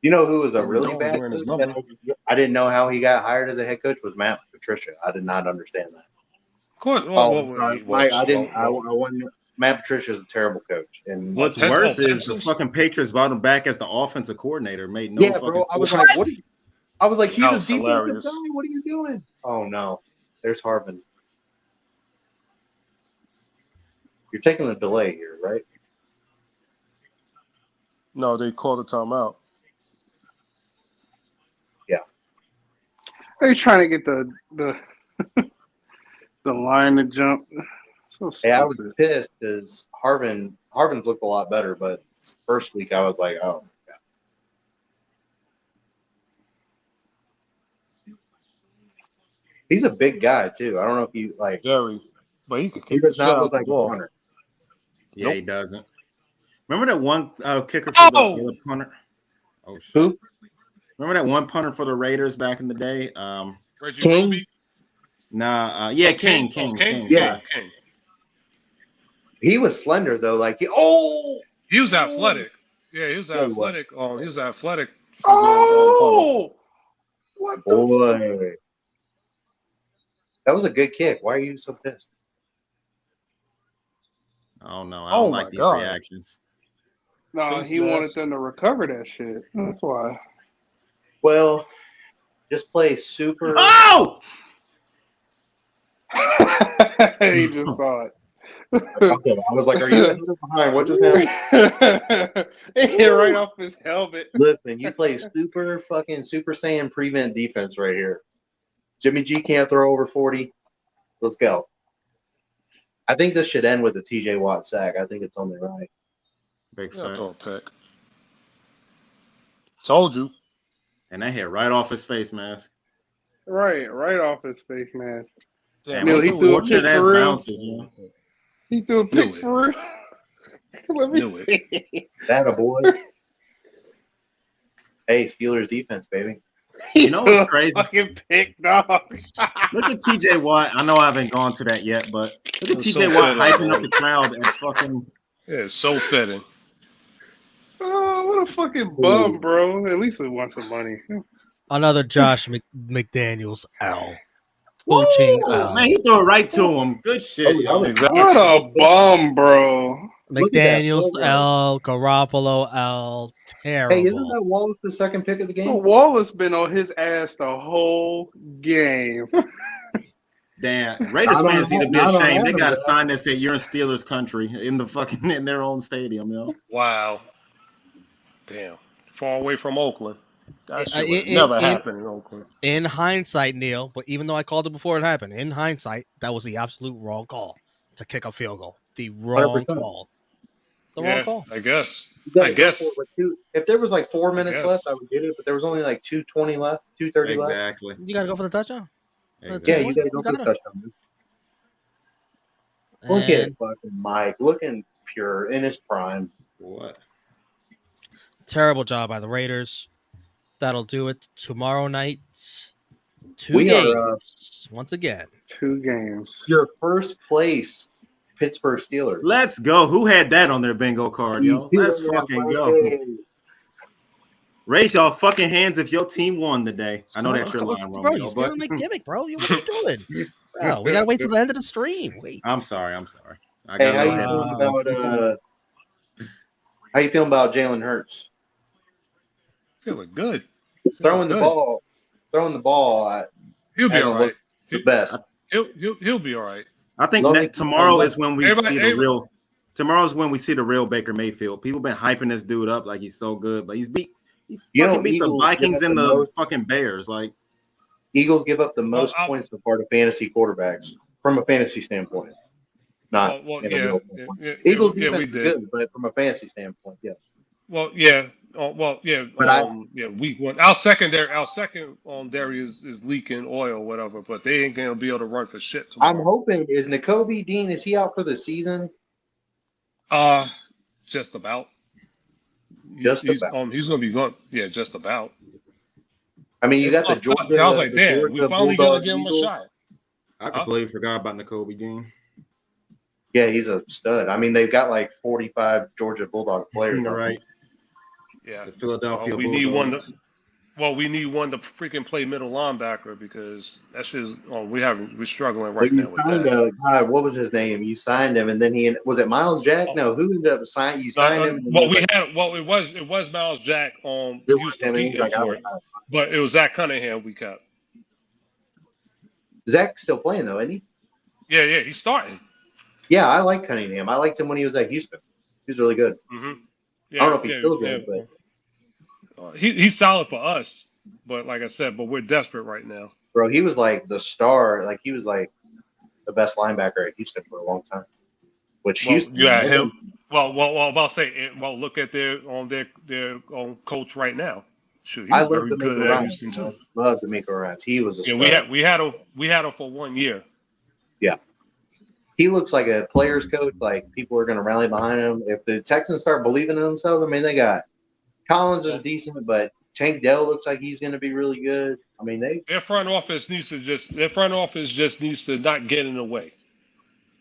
S5: You know who was a
S3: Andy
S5: really
S3: Dalton's
S5: bad
S3: wearing his
S5: coach?
S3: number.
S5: I didn't know how he got hired as a head coach was Matt Patricia. I did not understand that.
S3: Of course.
S5: I wasn't. Matt Patricia is a terrible coach. And
S7: What's
S3: Pen-
S7: worse
S3: oh,
S7: is the
S3: pencils?
S7: fucking Patriots brought him back as the offensive coordinator. Made no
S5: yeah,
S7: fucking
S5: bro, I was
S7: sense.
S5: like, what? I was like, he's
S3: That
S5: a
S3: was
S5: defensive
S3: hilarious.
S5: guy. What are you doing? Oh no, there's Harvin. You're taking the delay here, right?
S3: No, they called a timeout.
S2: Are you trying to get the the line to jump? So
S5: Hey, I was
S2: stupid.
S5: pissed because Harvin's looked a lot better, but first week I was like, oh my god. He's a big guy too. I don't know if you like.
S3: Very, but he could
S5: He
S3: kick the
S5: does
S3: shit
S5: not
S3: out
S5: look
S3: the
S5: like a
S3: ball.
S5: punter.
S7: Yeah,
S3: Nope.
S7: he doesn't. Remember that one kicker for the other punter? Oh shit!
S5: Who?
S7: Remember that one punter for the Raiders back in the day?
S3: Reggie
S5: King?
S3: Ruby?
S7: Yeah, King.
S5: Yeah.
S3: King.
S5: He was slender though. Like
S3: He was athletic. Yeah, he was
S5: Yeah, he was.
S3: athletic. He was athletic.
S2: Oh, what the?
S5: boy, that was a good kick. Why are you so pissed?
S7: Oh no, I
S3: Oh
S7: don't
S3: my
S7: like these
S3: God.
S7: reactions.
S2: No,
S3: Face
S2: he wanted
S3: mask.
S2: them to recover that shit. That's why.
S5: Well, just play super.
S7: Oh!
S2: He just saw it.
S5: Okay, I was like, are you ahead or behind? What just happened?
S2: It hit right off his helmet.
S5: Listen, you play super Saiyan prevent defense right here. Jimmy G can't throw over 40. Let's go. I think this should end with a TJ Watt sack. I think it's only right.
S7: Big
S3: Yeah, throw a
S7: facts.
S3: pick. Told you.
S7: And that hit right off his face mask.
S2: Right off his face, man.
S3: Damn,
S2: Neil,
S3: what's
S2: he
S3: the
S2: threw a
S3: word?
S2: pick
S7: Fortunate as
S2: for real.
S7: bounces, man.
S2: He threw a pick
S3: it.
S2: for real. Let me
S3: Knew
S2: see.
S5: That a boy. Hey, Steelers defense, baby.
S7: You know what's
S2: He threw a
S7: crazy?
S2: Fucking pick, dog.
S7: Look at TJ Watt. I know I haven't gone to that yet, but look at
S3: It's
S7: TJ
S3: so
S7: Watt
S3: fitting,
S7: hyping up
S3: man.
S7: the crowd and fucking.
S3: Yeah, it's so fitting.
S2: Oh, what a fucking bum, bro. At least we want some money.
S1: Another Josh McDaniels L. Coaching
S7: Woo! Man, he threw it right to him. Good shit, yo.
S3: Exactly.
S2: What a bum, bro.
S5: Look at that
S1: McDaniels
S5: logo.
S1: L. Garoppolo L.
S5: Hey, isn't
S1: Terrible.
S5: that Wallace the second pick of the game?
S2: Wallace been on his ass the whole game.
S7: Damn, Raiders
S5: Not on
S7: fans need to be
S5: that- not on
S7: ashamed. They
S5: that,
S7: got a
S5: bro.
S7: sign that said "You're in Steelers country" in the fucking in their own stadium, yo.
S3: Wow. Damn. Far away from Oakland. That shit would
S1: in-
S3: never
S1: in-
S3: happen in Oakland.
S1: In hindsight, Neil, but even though I called it before it happened, in hindsight, that was the absolute wrong call to kick a field goal. The wrong
S5: 100%.
S1: call. The wrong
S3: Yeah,
S1: call.
S3: I guess.
S5: You gotta
S3: I
S5: go
S3: guess.
S5: for it with if there was like 4 minutes
S3: guess.
S5: left, I would get it. But there was only like 2:20 left, 2:30 left.
S7: Exactly.
S1: You got to go for the touchdown.
S5: Yeah,
S7: Exactly.
S5: you gotta go for the
S1: gotta.
S5: touchdown. Look at
S1: And
S5: fucking Mike, looking pure in his prime.
S7: What?
S1: terrible job by the Raiders. That'll do it tomorrow night. Two
S5: We
S1: games.
S5: are,
S1: once again.
S2: 2 games.
S5: Your first place, Pittsburgh Steelers.
S7: Let's go. Who had that on their bingo card, yo? Let's fucking go. Raise y'all fucking hands if your team won today. I know that's your line,
S1: Bro,
S7: Romeo,
S1: you're stealing
S7: but
S1: my gimmick, bro. What are you doing? Bro, we gotta wait till the end of the stream. Wait.
S7: I'm sorry. I
S5: Hey,
S7: got
S5: how
S7: a
S5: you
S7: little
S5: feeling about Jalen Hurts?
S3: Feeling good.
S5: Throwing the ball.
S3: He'll be
S5: hasn't
S3: all right.
S5: looked the best.
S3: He'll be all right.
S7: I think
S5: Love it.
S7: tomorrow is when we
S3: Everybody-
S7: see the
S3: everybody-
S7: real. Tomorrow's when we see the real Baker Mayfield. People been hyping this dude up like he's so good, but he fucking beat the
S5: Eagles
S7: Vikings
S5: give up
S7: and
S5: the
S7: the
S5: most-
S7: fucking Bears. Like,
S5: Eagles give up the most
S3: I'll-
S5: points so far to fantasy quarterbacks from a fantasy standpoint. Not
S3: Well,
S5: in a
S3: yeah,
S5: real
S3: yeah,
S5: standpoint.
S3: yeah,
S5: Eagles
S3: yeah, we
S5: defense is
S3: did.
S5: good, but from a fantasy standpoint, yes.
S3: Well, yeah. Yeah.
S5: But
S3: Week 1. Our second dairy is leaking oil, whatever. But they ain't gonna be able to run for shit
S5: I'm
S3: tomorrow.
S5: hoping is N'Kobe Dean, is he out for the season?
S3: Just about.
S5: Just about.
S3: He's gonna be gone. Yeah, just about.
S5: I mean, you got the
S3: I
S5: Georgia.
S3: was like, damn, we
S5: Georgia
S3: finally gonna
S5: Bulldog
S3: give him a
S5: Eagles.
S3: shot.
S7: I completely forgot about N'Kobe Dean.
S5: Yeah, he's a stud. I mean, they've got like 45 Georgia Bulldog players.
S7: Right.
S3: Yeah.
S7: The Philadelphia
S3: We need one.
S7: Bulldogs.
S3: We need one to freaking play middle linebacker because that's just we're struggling right
S5: But you
S3: now with
S5: signed
S3: that.
S5: God, what was his name? You signed him, and then was it Miles Jack? No, who ended up signing? You signed him. And then
S3: it was Miles Jack on
S5: It was
S3: Houston
S5: him, and he's
S3: beating
S5: like,
S3: for it, but it was Zach Cunningham we kept.
S5: Zach's still playing though, isn't he?
S3: Yeah, he's starting.
S5: Yeah, I like Cunningham. I liked him when he was at Houston. He was really good.
S3: Mm-hmm.
S5: I don't know if he's still good, but
S3: he's solid for us. But like I said, we're desperate right now.
S5: bro, he was like the star. Like he was like the best linebacker at Houston for a long time. Which Houston,
S3: him. I'll say. Well, look at their coach right now. Shoot,
S5: I
S3: he's
S5: love
S3: very
S5: to
S3: good
S5: make
S3: at
S5: runs.
S3: Houston too.
S5: Love to make runs. He was a star.
S3: We had him for 1 year.
S5: Yeah. He looks like a player's coach. Like people are going to rally behind him. If the Texans start believing in themselves, I mean, they got Collins is decent, but Tank Dell looks like he's going to be really good. I mean,
S3: their front office just needs to not get in the way.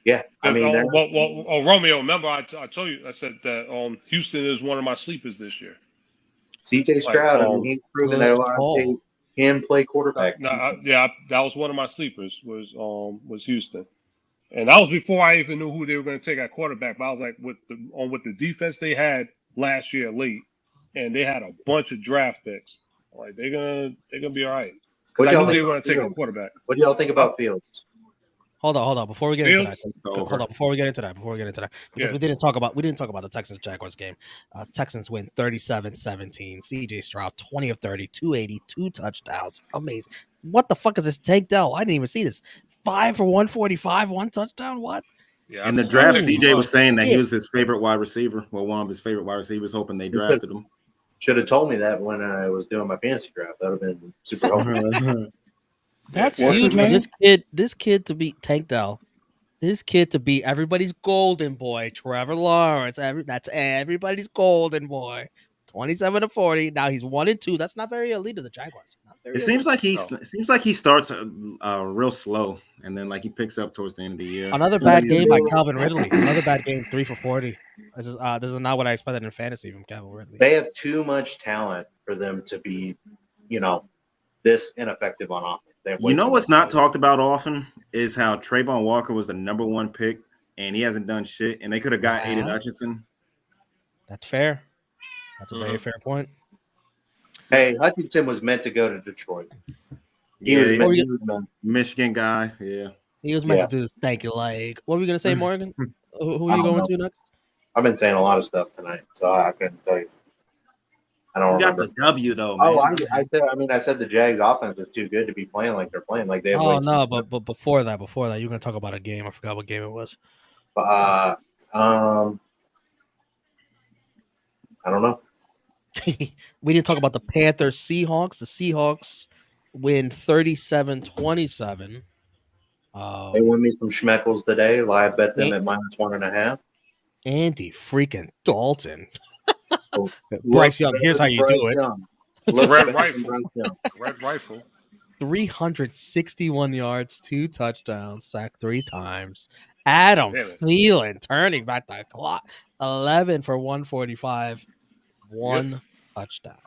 S5: Yeah, I mean,
S3: Romeo. Remember, I told you, I said that Houston is one of my sleepers this year.
S5: CJ Stroud. I mean, he's proven that Ohio can play quarterback.
S3: That was one of my sleepers. Was Houston. And that was before I even knew who they were going to take at quarterback. But I was like, with the defense they had last year late, and they had a bunch of draft picks. Like they're gonna be all right. I knew they were going to take a quarterback.
S5: What do y'all think about Fields?
S1: Hold on. Before we get into that, because
S3: Yeah.
S1: we didn't talk about the Texans Jaguars game. Texans win 37-17. CJ Stroud 20 of 30, 280, 2 touchdowns. Amazing. What the fuck is this Tank Dell? I didn't even see this. 5 for 145, 1 touchdown. What?
S3: Yeah,
S7: In the draft, CJ was saying that he was his favorite wide receiver. Well, one of his favorite wide receivers, hoping they drafted him.
S5: Should have told me that when I was doing my fantasy draft. That would have been super helpful.
S1: That's huge for this kid to beat Tank Dell. This kid to beat everybody's golden boy, Trevor Lawrence. That's everybody's golden boy. 27-40. Now he's 1-2. That's not very elite of the Jaguars.
S7: It seems like he starts real slow, and then like he picks up towards the end of the year.
S1: Another bad game by Calvin Ridley. Another bad game, 3 for 40. This is not what I expected in fantasy from Calvin Ridley.
S5: They have too much talent for them to be, this ineffective on offense.
S7: You know what's not talked about often is how Trayvon Walker was the #1 pick, and he hasn't done shit, and they could have got Aiden Hutchinson.
S1: That's fair. That's a very fair point.
S5: Hey, Hutchinson was meant to go to Detroit.
S7: He was Michigan guy. Yeah.
S1: He was meant to do this stanky leg. What were we going to say, Morgan? Who are you going to next?
S5: I've been saying a lot of stuff tonight, so I couldn't tell you. I don't remember.
S7: Got the W, though, man.
S5: I said the Jags offense is too good to be playing like they're playing. Like they have
S1: but before that, you're going to talk about a game. I forgot what game it was.
S5: I don't know.
S1: We didn't talk about the Panthers Seahawks. The Seahawks win 37-27.
S5: They won me some schmeckles today. Live bet them at -1.5.
S1: Andy freaking Dalton. Bryce Young, here's how you do it.
S3: Red rifle.
S1: 361 yards, 2 touchdowns, sacked 3 times. Adam Thielen turning back the clock. 11 for 145, 1 touchdown.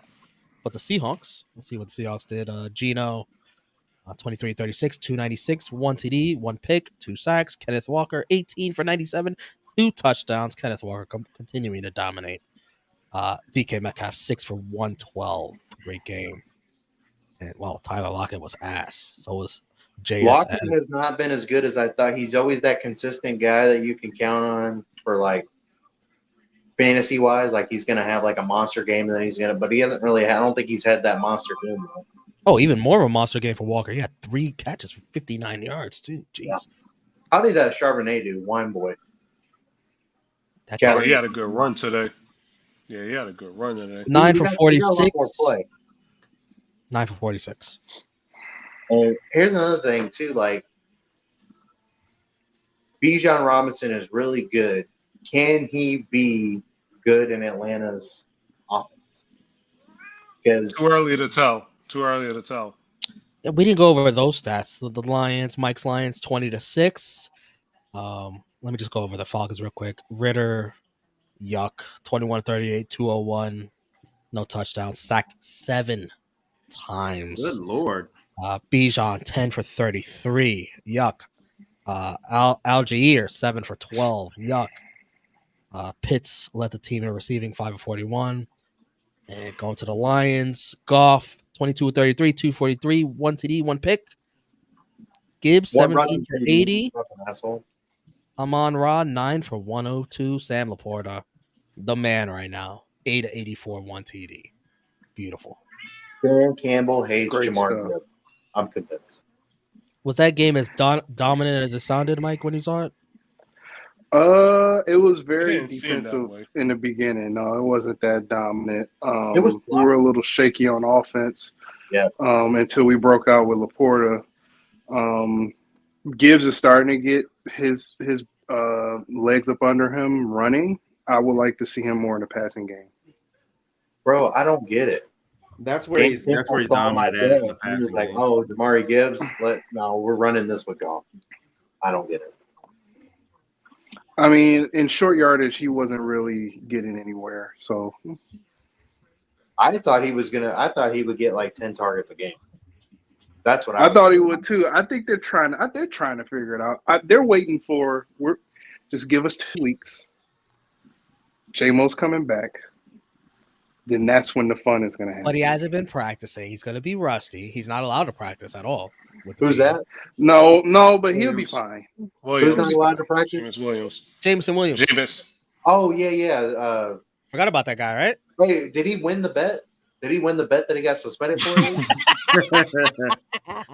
S1: But the Seahawks, let's see what the Seahawks did. Geno, 23-36, 296, 1 TD, 1 pick, 2 sacks. Kenneth Walker, 18 for 97, 2 touchdowns. Kenneth Walker continuing to dominate. DK Metcalf 6 for 112. Great game. And well, Tyler Lockett was ass. So was
S5: Lockett
S1: JSN.
S5: has not been as good as I thought. He's always that consistent guy that you can count on for like fantasy wise. Like he's gonna have like a monster game, and then he's gonna. But he hasn't really. I don't think he's had that monster game yet.
S1: Oh, even more of a monster game for Walker. He had 3 catches for 59 yards too. Jeez.
S5: Yeah. How did Charbonnet do? Wine boy.
S1: That
S3: Oh,
S1: guy,
S3: he had a good run today. Yeah, he had a good run today.
S1: 9
S5: He
S1: for
S5: got a lot
S1: 46.
S5: more play.
S1: 9 for 46.
S5: And here's another thing too, like Bijan Robinson is really good. Can he be good in Atlanta's offense? Because
S3: Too early to tell. Too early to tell.
S1: Yeah, we didn't go over those stats. The Lions, Mike's Lions, 20-6. Let me just go over the Falcons real quick. Ritter, yuck, 21-38, 201, no touchdowns, sacked 7 times.
S7: Good Lord.
S1: Bijan, 10 for 33, yuck. Algier, 7 for 12, yuck. Pitts led the team in receiving, 5 for 41. And going to the Lions, Goff, 22-33, 243, 1 TD, 1 pick. Gibbs, 17 for 80.
S5: Asshole.
S1: Amon Ra, 9 for 102. Sam Laporta, the man right now, 8-84, 1 TD. Beautiful.
S5: Dan Campbell hates
S2: Great
S5: Jamar
S2: stuff.
S5: Gibbs. I'm convinced.
S1: Was that game as dominant as it sounded, Mike, when you saw it?
S2: It was very
S3: It didn't seem that
S2: defensive
S3: way.
S2: in the beginning. No, it wasn't that dominant.
S5: It was
S2: We were a little shaky on offense.
S5: Yeah.
S2: Until we broke out with Laporta. Gibbs is starting to get his legs up under him running. I would like to see him more in the passing game.
S5: Bro, I don't get it.
S7: That's where he's dominant at is in the
S5: He was
S7: passing
S5: like,
S7: game.
S5: oh, Jamari Gibbs. No, we're running this with Goff. I don't get it.
S2: I mean, in short yardage, he wasn't really getting anywhere. So
S5: I thought he would get like 10 targets a game. That's what
S2: I thought he would too. I think they're trying to figure it out. They're waiting for just give us 2 weeks. J-Mo's coming back. Then that's when the fun is going to happen.
S1: But he hasn't been practicing. He's going to be rusty. He's not allowed to practice at all. With the
S5: Who's
S1: team.
S5: that?
S2: No, but he'll be
S3: Williams.
S2: fine.
S3: Williams.
S5: Who's not allowed to practice?
S3: James Williams.
S1: Jameson Williams.
S3: Jameis.
S5: Oh, yeah.
S1: Forgot about that guy, right?
S5: Wait, did he win the bet? Did he win the bet that he got suspended for?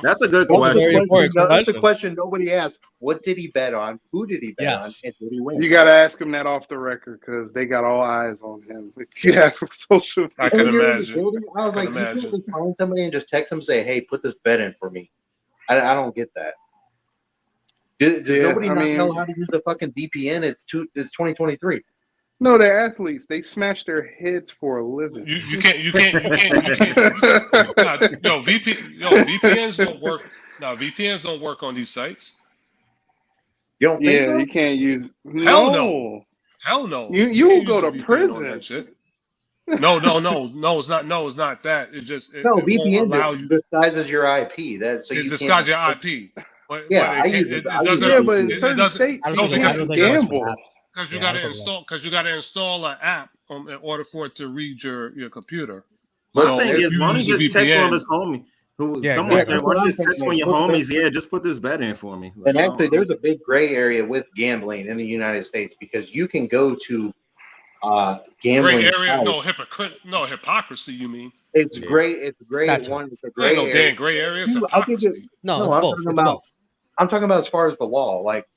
S7: That's a good
S1: That's a very
S7: question.
S1: important
S5: That's a
S1: question.
S5: question nobody asked. What did he bet on? Who did he bet on?
S1: Yes.
S5: And did he win?
S2: You got to ask him that off the record because they got all eyes on him. If you ask him social
S3: I
S2: media.
S3: could
S5: When you're in the
S3: imagine.
S5: building, I was
S3: I
S5: like,
S3: can
S5: you can't
S3: imagine.
S5: just find somebody and just text them and say, hey, put this bet in for me. I don't get that. Does
S2: Yeah,
S5: nobody
S2: I
S5: not
S2: mean-
S5: know how to use the fucking VPN? It's 2023.
S2: No, they're athletes. They smash their heads for a living.
S3: You can't. VPNs don't work. No, VPNs don't work on these sites.
S5: You don't think
S2: Yeah,
S5: so?
S2: you can't use.
S3: Hell
S2: No.
S3: Hell no.
S2: You
S3: can't
S2: will go
S3: use a
S2: to
S3: VPN on
S2: prison.
S3: that shit. No, it's not. No, it's not that. It's just it
S5: No,
S3: won't allow
S5: VPN
S3: you.
S5: disguises your IP. That so
S3: It
S5: you
S3: disguise
S5: can't.
S3: your IP. But
S5: Yeah,
S3: but
S5: I
S3: it,
S5: use
S3: can't-
S5: it.
S3: it
S5: I use
S3: doesn't.
S2: Yeah, but in
S3: it
S2: certain
S3: doesn't-
S2: states,
S1: I
S2: you
S1: don't think
S2: can't
S1: that's what that's
S2: gamble.
S1: for.
S3: Because you
S1: Yeah, I
S3: got to
S1: don't think
S3: install. Because you got to install an app in order for it to read your computer.
S7: But
S3: So
S7: the thing
S3: if
S7: is,
S3: you
S7: why don't
S3: use
S7: you
S3: a
S7: just text one of
S3: VPN
S7: his homies?
S1: Yeah,
S7: Someone
S1: exactly.
S7: said, why don't you just
S5: That's
S7: text
S5: what
S7: one of your
S5: I'm
S7: homies? Yeah, just put this bet in for me. Like,
S5: And actually,
S7: oh,
S5: there's a big gray area with gambling in the United States because you can go to gambling
S3: gray area,
S5: sites.
S3: no hypocrisy. You mean?
S5: It's
S7: Yeah.
S5: gray. It's gray.
S1: That's
S5: One. It's a
S3: There
S5: gray
S3: ain't no
S5: area.
S3: damn gray area. It's
S5: Dude, I'll give
S3: hypocrisy.
S5: you-
S1: No,
S5: No,
S1: it's
S5: I'm
S1: both.
S5: talking
S1: It's
S5: about-
S1: both.
S5: I'm talking about as far as the law. Like,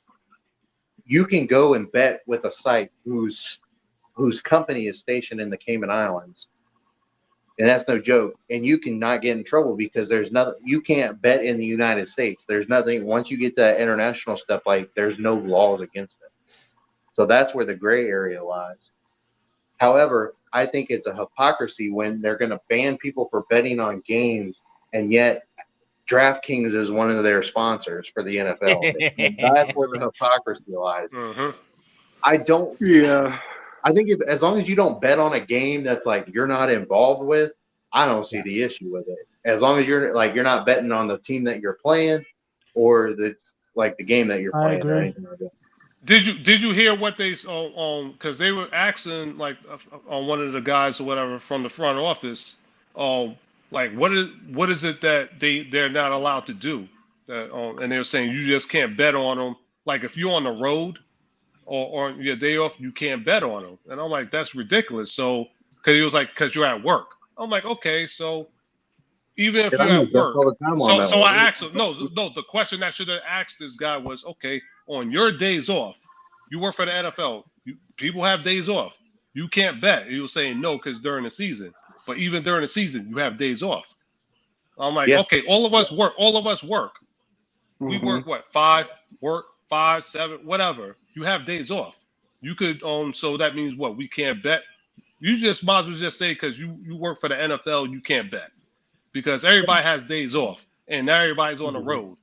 S5: you can go and bet with a site whose company is stationed in the Cayman Islands, and that's no joke. And you cannot get in trouble because there's nothing. You can't bet in the United States. There's nothing. Once you get that international stuff, like there's no laws against it. So that's where the gray area lies. However, I think it's a hypocrisy when they're going to ban people for betting on games, and yet DraftKings is one of their sponsors for the NFL. And that's where the hypocrisy lies.
S3: Mm-hmm.
S5: I don't.
S2: Yeah.
S5: I think as long as you don't bet on a game that's like you're not involved with, I don't see the issue with it. As long as you're not betting on the team that you're playing or the game that you're
S1: I
S5: playing or
S1: agree.
S5: anything like that.
S3: Did you hear what they because they were asking like on one of the guys or whatever from the front office, like what is it that they're not allowed to do? That and they were saying you just can't bet on them. Like if you're on the road or on your day off, you can't bet on them. And I'm like, that's ridiculous. So because he was like, because you're at work. I'm like, okay, so even if
S5: And I
S3: you're
S5: use
S3: at
S5: that
S3: work.
S5: all the time on
S3: So
S5: that
S3: so
S5: one.
S3: I asked him, no, the question I should have asked this guy was, okay, on your days off, you work for the NFL, people have days off. You can't bet. He was saying no, because during the season. But even during the season, you have days off. I'm like,
S5: Yeah.
S3: okay, all of us work. All of us work. We
S2: Mm-hmm.
S3: work what? 5, 7, whatever. You have days off. You could so that means what? We can't bet. You just might as well just say because you work for the NFL, you can't bet. Because everybody has days off, and now everybody's on the road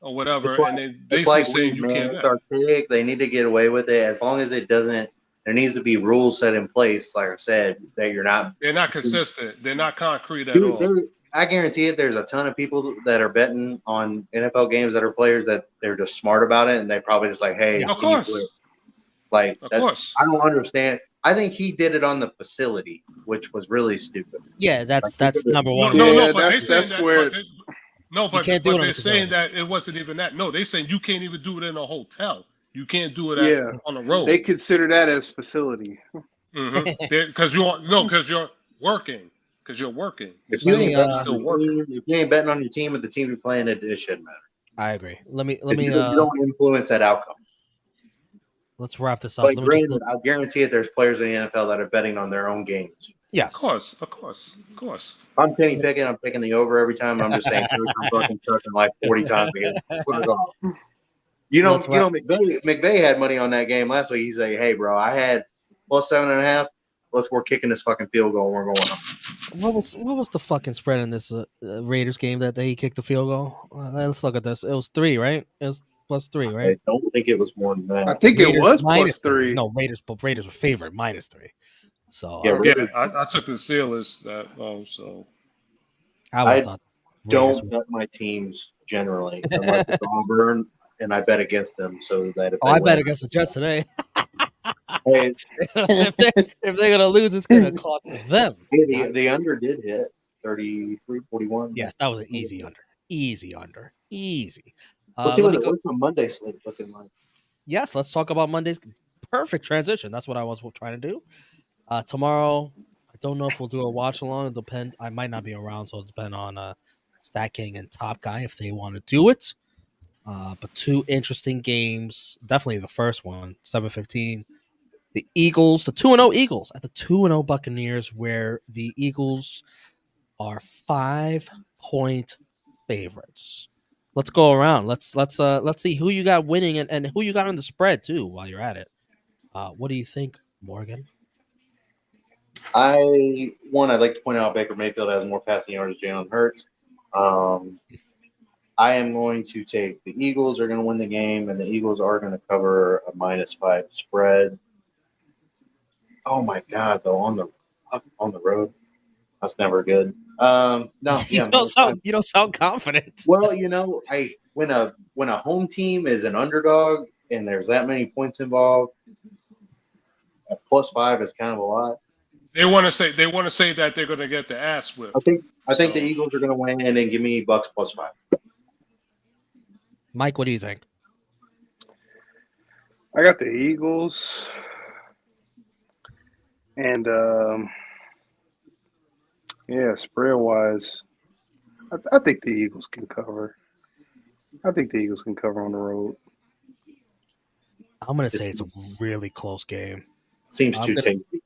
S3: or whatever, and they
S5: It's
S3: basically
S5: like
S3: saying
S5: weed,
S3: you
S5: man.
S3: can't
S5: It's
S3: bet.
S5: archaic. They need to get away with it as long as it doesn't. There needs to be rules set in place, like I said, that you're not.
S3: They're not consistent. They're not concrete at
S5: Dude,
S3: all.
S5: I guarantee it. There's a ton of people that are betting on NFL games that are players that they're just smart about it, and they probably just like, hey,
S3: Of
S5: can you do
S3: course,
S5: it? Like
S3: of
S5: that.
S3: course.
S5: I don't understand. I think he did it on the facility, which was really stupid.
S1: Yeah,
S5: Like,
S1: that's number one.
S2: Yeah,
S3: But they saying
S2: that's
S3: that.
S2: where
S1: You can't do it on
S3: They're
S1: the
S3: saying
S1: facility.
S3: that it wasn't even that. No, they saying you can't even do it in a hotel. You can't do it
S2: yeah
S3: on the road.
S2: they consider that as facility.
S3: Because you're working. Because you're working.
S5: If
S3: You're
S5: you ain't betting on
S3: still
S5: your
S3: working.
S5: team, if you ain't betting on your team with the team you're playing, it shouldn't matter.
S1: I agree. Let me
S5: You don't influence that outcome.
S1: let's wrap this up.
S5: But
S1: Let me just
S5: granted, I guarantee it. There's players in the NFL that are betting on their own games.
S1: yes.
S3: Of course.
S5: I'm penny picking. I'm picking the over every time. I'm just saying, Coach, I'm fucking chucking like 40 times again. Put it off. McVay had money on that game last week. He's like, hey, bro, I had plus 7.5. We're kicking this fucking field goal. And we're going up.
S1: What was the fucking spread in this Raiders game that he kicked the field goal? Let's look at this. It was 3, right? It was +3, right?
S5: I don't think it was more than that.
S2: I think
S1: Raiders
S2: it was
S1: minus
S2: +3.
S1: No, Raiders were favored -3. So
S5: Yeah,
S3: Yeah, I took the Steelers that so
S1: I would have thought Raiders
S5: don't bet my teams generally unless it's Auburn, and I bet against them so that if they
S1: I
S5: win,
S1: bet against the Jets today.
S5: hey,
S1: if they're gonna lose, it's gonna cost them.
S5: the under did hit 33-41.
S1: Yes, that was an easy under. Easy.
S5: Let's see what's the Monday slate looking like.
S1: Yes, let's talk about Monday's perfect transition. That's what I was trying to do. Tomorrow, I don't know if we'll do a watch along. I might not be around, so it'll depend on Stat King and Top Guy if they want to do it. But 2 interesting games. Definitely the first one, 7:15. The Eagles, the 2-0 Eagles at the 2-0 Buccaneers, where the Eagles are 5-point favorites. Let's go around. Let's see who you got winning and who you got on the spread too. While you're at it, what do you think, Morgan?
S5: I'd like to point out Baker Mayfield has more passing yards than Jalen Hurts. I am going to take the Eagles are going to win the game, and the Eagles are going to cover a -5 spread. Oh my God, though on the road, that's never good. No,
S1: You don't sound confident.
S5: Well, when a home team is an underdog and there's that many points involved, a +5 is kind of a lot.
S3: they want to say that they're going to get the ass whipped.
S5: I think the Eagles are going to win and then give me Bucks +5.
S1: Mike, what do you think?
S2: I got the Eagles, and spread wise, I think the Eagles can cover. I think the Eagles can cover on the road.
S1: I'm gonna say it's a really close game.
S5: Seems too tasty.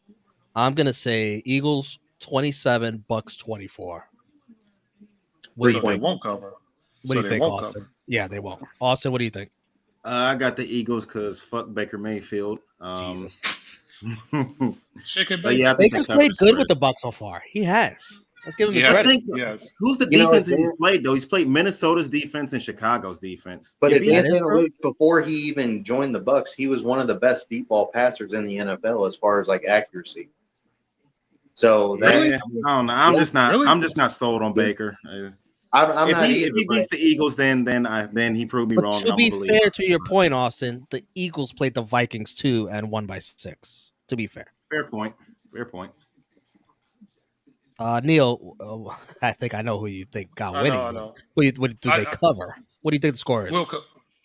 S1: I'm gonna say Eagles 27, Bucks 24. What do you
S3: They
S1: think?
S3: won't cover.
S1: What do you think, Austin?
S3: Cover.
S1: Yeah, they won't. Austin, what do you think?
S7: I got the Eagles because fuck Baker Mayfield.
S1: Jesus.
S3: Chicken
S7: But yeah, I think
S1: Baker's
S7: they cover
S1: played
S7: the
S1: good
S7: spread.
S1: with the Bucks so far. He has. Let's give him his
S3: Yeah,
S1: credit.
S3: yes.
S7: Who's the
S5: You know,
S7: defense
S5: it's-
S7: he's played though? He's played Minnesota's defense and Chicago's defense.
S5: But
S7: If he-
S5: advanced analytics, before he even joined the Bucks, he was one of the best deep ball passers in the NFL as far as like accuracy. So that
S3: Really?
S7: I don't know. I'm
S5: Yeah.
S7: just not.
S3: Really?
S7: I'm just not sold on Baker.
S5: I'm
S7: If
S5: not
S7: he
S5: either.
S7: beats the Eagles, then he proved me
S1: But
S7: wrong.
S1: to
S7: And I'm
S1: be
S7: gonna believe
S1: fair
S7: him.
S1: to your point, Austin, the Eagles played the Vikings too and won by 6. To be fair,
S7: Fair point. Fair point.
S1: Neil, I think I know who you think got
S3: I
S1: winning.
S3: know.
S1: What do they cover? What do you think the score is?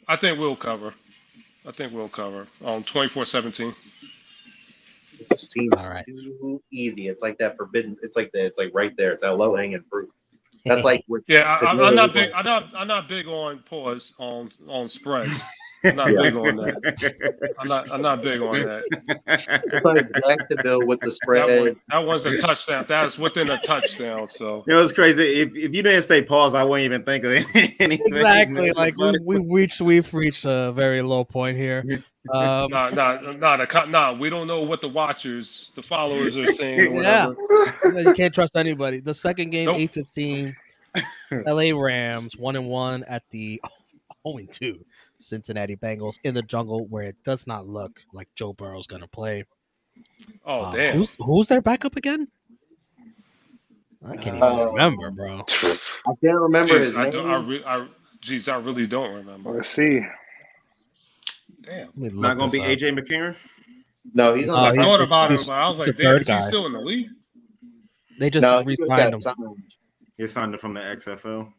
S3: I think we'll cover. 24-17.
S5: This seems
S1: All right.
S5: too easy. It's like that forbidden. It's like right there. It's that low hanging fruit. That's like what
S3: Yeah,
S5: today
S3: I'm not
S5: was
S3: big.
S5: like-
S3: I'm not big on pause on spreads. I'm not big on that. I'm not big on that.
S5: It's like Jack the Bill with the spread.
S3: That one's a touchdown. That's within a touchdown. So
S7: You know, it's crazy. If you didn't say pause, I wouldn't even think of anything.
S1: Exactly. Like we've reached a very low point here.
S3: we don't know what the followers are saying or
S1: Yeah.
S3: whatever.
S1: You can't trust anybody. The second game,
S3: Nope.
S1: 8-15. LA Rams 1-1 at the 0-2 Cincinnati Bengals in the jungle, where it does not look like Joe Burrow's gonna play.
S3: Oh damn!
S1: Who's their backup again? I can't even remember, bro.
S5: I can't remember his name.
S3: I really don't remember.
S2: Let's see.
S3: Damn.
S7: Not gonna be AJ McCarron.
S5: No, he's on.
S3: I
S5: the
S3: thought about him,
S1: he's-
S3: but I was
S1: he's
S3: like,
S1: the
S3: damn,
S1: third
S3: is he
S1: guy.
S3: still in the league?
S1: They just
S5: No, he just
S1: re-signed him.
S5: got signed.
S7: He signed it from the XFL.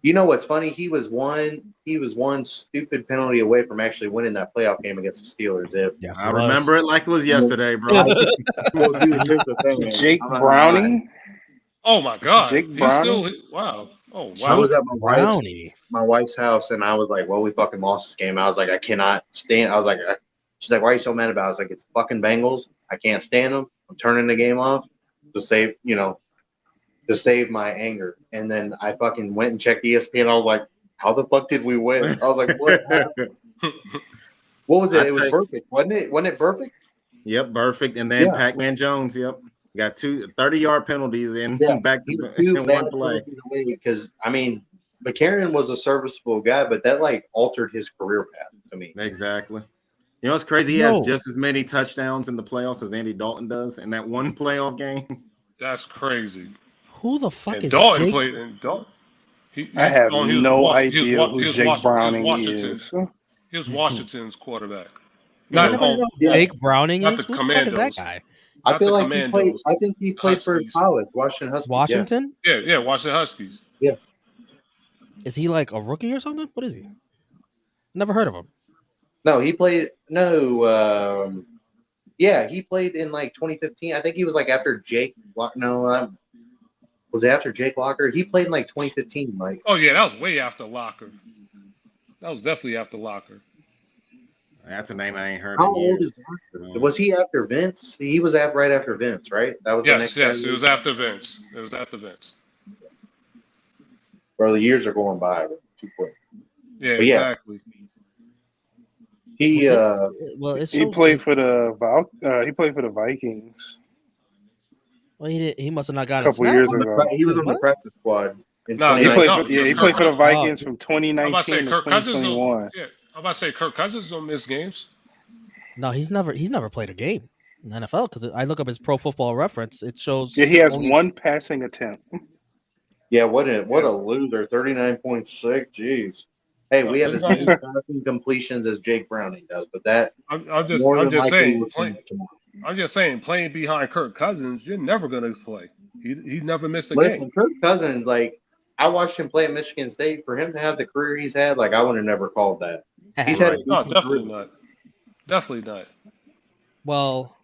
S5: You know what's funny? He was one stupid penalty away from actually winning that playoff game against the Steelers. If
S1: Yes,
S7: I remember it like it was yesterday, bro.
S5: well, dude, here's the thing, man.
S2: Jake
S5: I'm not
S2: Browning.
S3: Oh my god,
S2: Jake
S3: he's
S2: Browning?
S3: still wow. Oh
S5: I
S3: wow.
S5: was at
S1: Brownie.
S5: my wife's house, and I was like, "Well, we fucking lost this game." I was like, "I cannot stand." I was like, "She's like, why are you so mad about it?" I was like, "It's fucking Bengals. I can't stand them. I'm turning the game off to save my anger." And then I fucking went and checked ESPN. I was like, "How the fuck did we win?" I was like, "What happened?" What was it? It was perfect, wasn't it? Wasn't it perfect?
S7: Yep, perfect. And then
S5: Yeah.
S7: Pac-Man Jones. Yep, got 2 30-yard penalties in back
S5: He was
S7: to
S5: too
S7: in
S5: bad
S7: one play.
S5: penalties away because I mean, McCarron was a serviceable guy, but that like altered his career path to me.
S7: Exactly. You know what's crazy? He has just as many touchdowns in the playoffs as Andy Dalton does in that one playoff game.
S3: That's crazy.
S1: Who the fuck
S3: And
S1: is
S3: Dalton
S1: Jake?
S3: played in Dalton.
S2: I have no idea who Jake Browning is.
S3: He was Washington's quarterback.
S1: Does anybody know who Jake Browning
S3: not
S1: is?
S3: the
S1: Who the fuck is that
S3: Commandos.
S1: guy?
S5: I
S3: Not
S5: feel
S3: the
S5: like he played.
S3: Commandos.
S5: I think he played for
S3: Huskies.
S5: college, Washington Huskies.
S1: Washington?
S3: Yeah, Washington Huskies.
S1: Is he like a rookie or something? What is he? Never heard of him.
S5: No, he played. No, he played in like 2015. I think he was like after Jake. No, was it after Jake Locker? He played in like 2015. Like,
S3: Oh yeah, that was way after Locker. That was definitely after Locker.
S7: That's a name I ain't heard
S5: how
S7: in
S5: old
S7: years.
S5: is Locker? Was he after Vince? He was right after Vince, right? That was the next.
S3: Yes, it was after Vince.
S5: Or the years are going by too quick.
S3: Yeah,
S5: But yeah.
S3: exactly.
S5: He
S2: He played for the Vikings.
S1: Well, he must have not got
S2: A couple years ago.
S5: he was on the practice squad. In
S3: No,
S2: He
S5: 2019.
S2: played. He played for the Vikings from 2019 to
S3: Kirk Cousins.
S2: 2021.
S3: Yeah, I'm about to say Kirk Cousins don't miss games.
S1: No, he's never played a game in the NFL because I look up his Pro Football Reference. It shows.
S2: Yeah, he has
S1: only-
S2: one passing attempt.
S5: Yeah, what a loser. 39.6. Jeez. Hey, we have as many passing completions as Jake Browning does, but that
S3: I'm
S5: more than
S3: just
S5: likely
S3: saying.
S5: will come tomorrow.
S3: I'm just saying, playing behind Kirk Cousins, you're never gonna play. He never missed a
S5: Listen,
S3: game.
S5: Kirk Cousins, like I watched him play at Michigan State. For him to have the career he's had, like I would have never called that. He's had a
S3: No,
S5: decent
S3: definitely
S5: career.
S3: not. Definitely not.
S1: Well,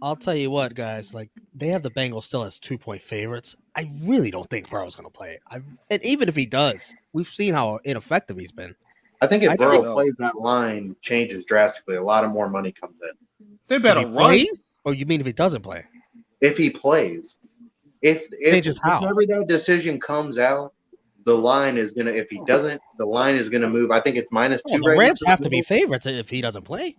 S1: I'll tell you what, guys. Like they have the Bengals still as 2-point favorites. I really don't think Burrow's going to play. And even if he does, we've seen how ineffective he's been.
S5: I think if
S1: I
S5: Burrow
S3: don't know.
S5: plays, that line changes drastically. A lot of more money comes in.
S3: They
S1: If
S3: better
S1: he
S3: run.
S1: plays, or you mean if he doesn't play?
S5: If he plays, if
S1: Changes how?
S5: whenever that decision comes out, the line is gonna. If he doesn't, the line is gonna move. I think it's -2.
S1: Well, the
S5: right
S1: Rams
S5: now.
S1: have to be favorites if he doesn't play.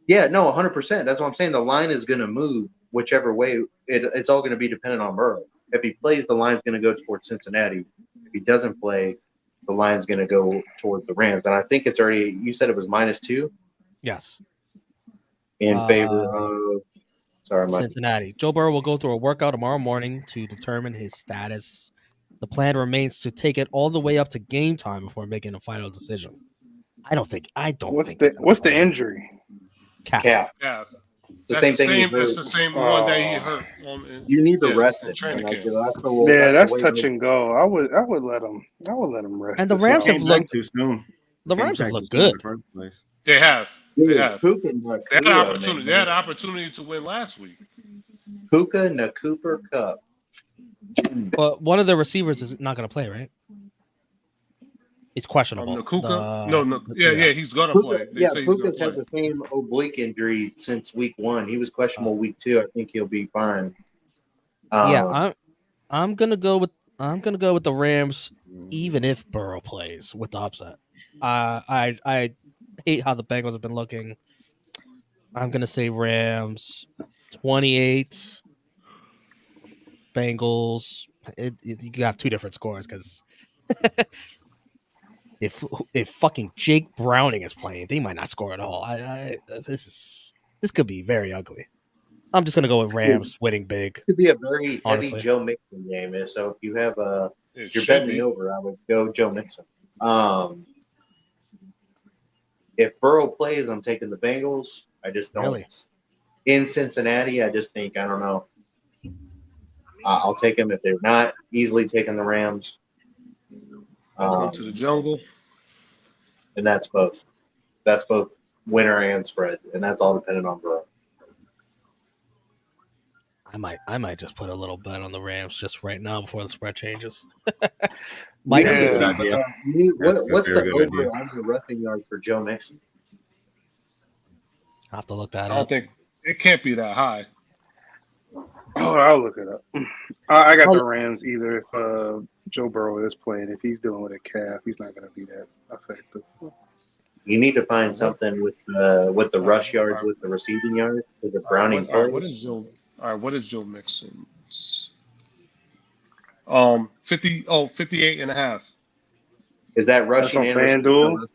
S5: Yeah, no, 100%. That's what I'm saying. The line is going to move whichever way. It's all going to be dependent on Burrow. If he plays, the line's going to go towards Cincinnati. If he doesn't play, the line's going to go towards the Rams. And I think it's already. You said it was -2
S1: Yes,
S5: in favor of. Sorry, my
S1: Cincinnati. Joe Burrow will go through a workout tomorrow morning to determine his status The plan remains to take it all the way up to game time before making a final decision. I don't think.
S2: What's
S1: he's
S2: the
S1: gonna
S2: what's the
S1: play.
S2: injury?
S1: Calf.
S3: Yeah,
S5: The same thing he
S3: It's
S5: hurt.
S3: the same one that he
S2: Oh,
S3: hurt.
S5: You need to
S3: Yeah,
S5: rest
S3: in
S5: it, man.
S3: training
S5: Like,
S3: camp.
S2: yeah,
S5: that's
S2: that's
S5: the way
S2: touch and go. I would let him rest.
S1: And the
S2: this
S1: Rams
S2: out.
S1: have
S7: Can't drink
S1: looked.
S7: too soon.
S1: The
S7: Can't
S1: Rams have
S7: drink too
S1: looked
S7: soon in
S1: good.
S7: the first place.
S3: They have. They have.
S5: Puka
S3: They had an
S5: Nakua,
S3: opportunity.
S5: man.
S3: They had an opportunity to win last week.
S5: Puka Nakua Cup.
S1: But one of the receivers is not going to play, right? He's questionable.
S3: Nakuka? No. Yeah, he's gonna play. They say he's gonna
S5: Puka's
S3: play.
S5: had the same oblique injury since week 1. He was questionable week 2. I think he'll be fine.
S1: Yeah, I'm gonna go with the Rams, even if Burrow plays with the upset. I hate how the Bengals have been looking. I'm gonna say Rams 28, Bengals. You have two different scores because if fucking Jake Browning is playing, they might not score at all. This could be very ugly. I'm just gonna go with Rams winning big.
S5: It could be a very
S1: honestly.
S5: heavy Joe Mixon game. So if you have
S3: It
S5: you're
S3: should
S5: betting
S3: be.
S5: the over, I would go Joe Mixon. If Burrow plays, I'm taking the Bengals. I just don't.
S1: Really?
S5: In Cincinnati, I just think, I don't know. I'll take them if they're not easily taking the Rams.
S3: Welcome to the jungle.
S5: And that's both. That's both winner and spread, and that's all dependent on Burrow.
S1: I might just put a little bet on the Rams just right now before the spread changes.
S5: Mike,
S7: That's a good
S2: Yeah.
S7: idea.
S5: What's
S7: That's a
S5: the
S7: very good
S5: over
S7: idea.
S5: on the rushing yards for Joe Mixon?
S1: I have to look
S3: I
S1: that
S3: don't
S1: up.
S3: think it can't be that high.
S2: Oh, I'll look it up. I got the Rams either if Joe Burrow is playing. If he's dealing with a calf, he's not going to be that effective.
S5: You need to find something with the rush yards with the receiving yards because the Browning
S3: All right,
S5: play.
S3: what is Joe? All right, what is Joe Mixon's? 58 and a half.
S5: Is that rushing
S2: on
S5: and receiving?
S2: FanDuel?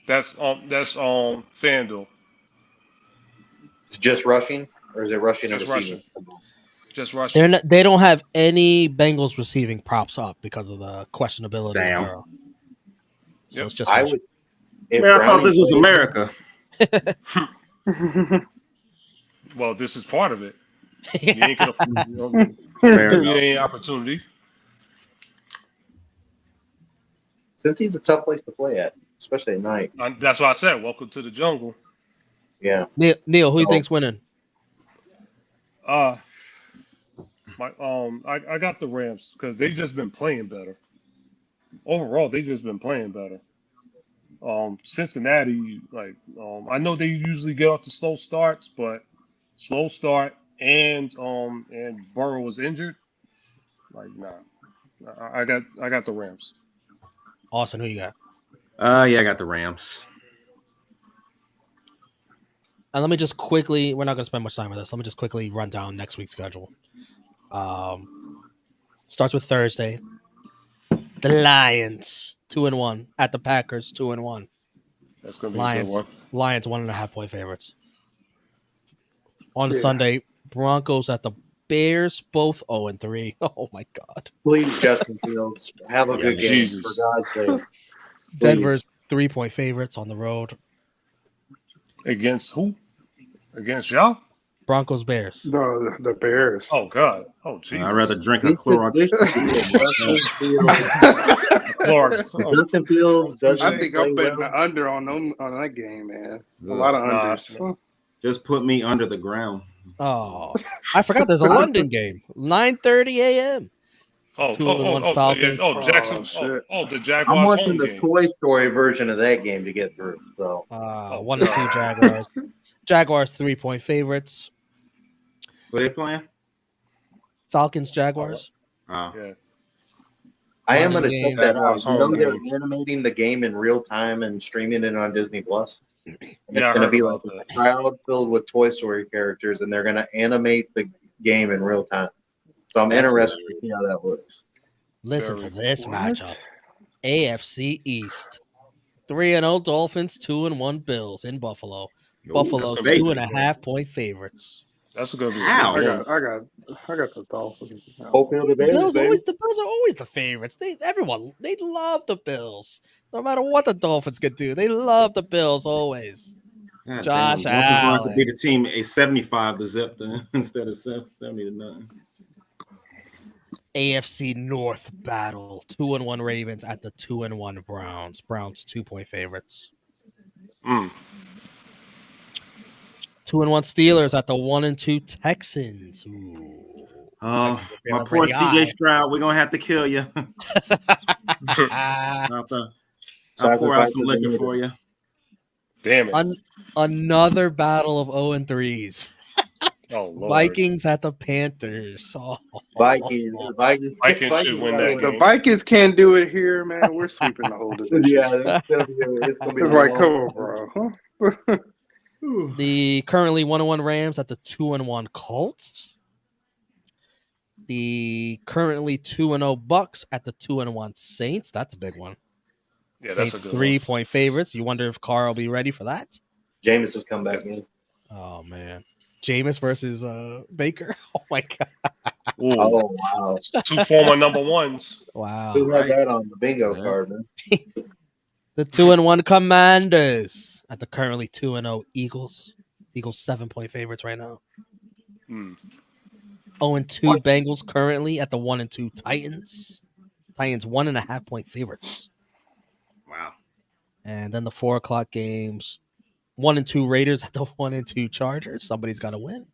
S3: That's FanDuel.
S5: It's just rushing, or is it rushing and
S3: Just
S5: receiving?
S3: Just rushing.
S1: They don't have any Bengals receiving props up because of the questionability
S7: Damn.
S1: of Burrow. So
S3: Yep.
S1: it's just
S5: I
S1: rushing.
S5: would. If
S7: Man, I thought
S5: Browning
S7: this was
S5: plays-
S7: America.
S3: Well, this is part of it. You ain't gonna
S7: Fair
S3: give you
S7: enough.
S3: any opportunity.
S5: Since he's a tough place to play at, especially at night.
S3: That's why I said, welcome to the jungle.
S5: Yeah.
S1: Neil, who you
S5: So-
S1: think's winning?
S3: I got the Rams because they've just been playing better. Overall, they've just been playing better. Cincinnati, I know they usually get off to slow starts, but slow start and Burrow was injured. Nah. I got the Rams.
S1: Austin, who you got?
S7: Yeah, I got the Rams.
S1: And let me just quickly, we're not going to spend much time with this. Let me just quickly run down next week's schedule. Starts with Thursday. The Lions, 2-1 at the Packers, 2-1.
S3: That's gonna be
S1: Lions,
S3: a good one.
S1: Lions 1.5 point favorites. On
S2: Yeah.
S1: Sunday, Broncos at the Bears, both 0-3. Oh my God.
S5: Please, Justin Fields, have a good game.
S3: Jesus.
S5: For God's sake.
S1: Denver's 3-point favorites on the road.
S3: Against who? Against y'all?
S1: Broncos, Bears.
S2: No, the Bears.
S3: Oh God. Oh Jesus.
S7: I'd rather drink a Clorox.
S5: Justin Fields doesn't
S2: I think
S5: play
S2: I'm betting
S5: well.
S2: the under on that game, man. A lot of
S3: Nah.
S2: unders.
S7: Just put me under the ground.
S1: Oh, I forgot there's a London game. 9:30 a.m. 2-1 Falcons.
S3: Yeah. Jackson.
S2: Oh, shit.
S3: The Jaguars
S5: I'm watching
S3: home
S5: the
S3: game.
S5: Toy Story version of that game to get through. So
S1: 1-2 Jaguars. Jaguars 3-point favorites.
S7: What are they playing?
S1: Falcons, Jaguars.
S7: Oh.
S3: Yeah.
S5: I am going
S1: London
S5: to
S1: game.
S5: check that out.
S3: Jaguars
S5: You know
S3: home
S5: they're
S3: game.
S5: animating the game in real time and streaming it on Disney Plus. And
S3: Yeah, I
S5: it's going to
S3: heard
S5: be
S3: about
S5: like
S3: that.
S5: a crowd filled with Toy Story characters, and they're going to animate the game in real time. So I'm
S1: That's
S5: interested to see how that looks.
S1: Listen
S3: Very.
S1: to this
S2: What?
S1: matchup. AFC East. 3-0 Dolphins, 2-1 Bills in Buffalo.
S7: Ooh,
S1: Buffalo
S3: that's gonna be a good
S1: 2.5 point favorites.
S3: That's a good one.
S7: How?
S2: I got the Dolphins.
S5: Hope
S1: The Bills are always the favorites. They love the Bills. No matter what the Dolphins could do, they love the Bills always.
S7: God
S1: Josh
S7: damn, Dolphins going to
S1: Allen.
S7: beat the team a 75 to zip instead of 70 to nothing.
S1: AFC North battle. 2-1 Ravens at the 2-1 Browns. Browns 2-point favorites.
S3: 2-1
S1: Steelers at the 1-2 Texans. Ooh.
S7: My
S1: feeling
S7: poor
S1: pretty
S7: CJ
S1: high.
S7: Stroud, we're gonna have to kill you. I'll pour out some liquor for you.
S3: Damn it.
S1: Another battle of 0-3s.
S3: Oh, Lord.
S1: Vikings at the Panthers. Oh.
S5: Vikings
S3: should win that
S2: The
S3: game.
S2: Vikings can't do it here, man. We're sweeping the whole division.
S5: Yeah, it's gonna be
S2: It's like, come on, bro.
S1: The currently 1-1 Rams at the 2-1 Colts. The currently 2-0 Bucks at the 2-1 Saints. That's a big one.
S3: Yeah,
S1: Saints
S3: that's a good
S1: 3-point favorites. You wonder if Carr will be ready for that?
S5: Jameis has come back in.
S1: Oh man, Jameis versus Baker. Oh my god.
S3: one. Ooh,
S5: Oh wow!
S3: 2 former number ones.
S1: Wow.
S5: Who had
S3: Right.
S5: that on the bingo card, man?
S1: The 2-1 Commanders at the currently 2-0 Eagles. Eagles 7-point favorites right now. 0-2 Bengals currently at the 1-2 Titans. Titans 1.5-point favorites.
S7: Wow.
S1: And then the 4:00 games. 1-2 Raiders at the 1-2 Chargers. Somebody's got to win.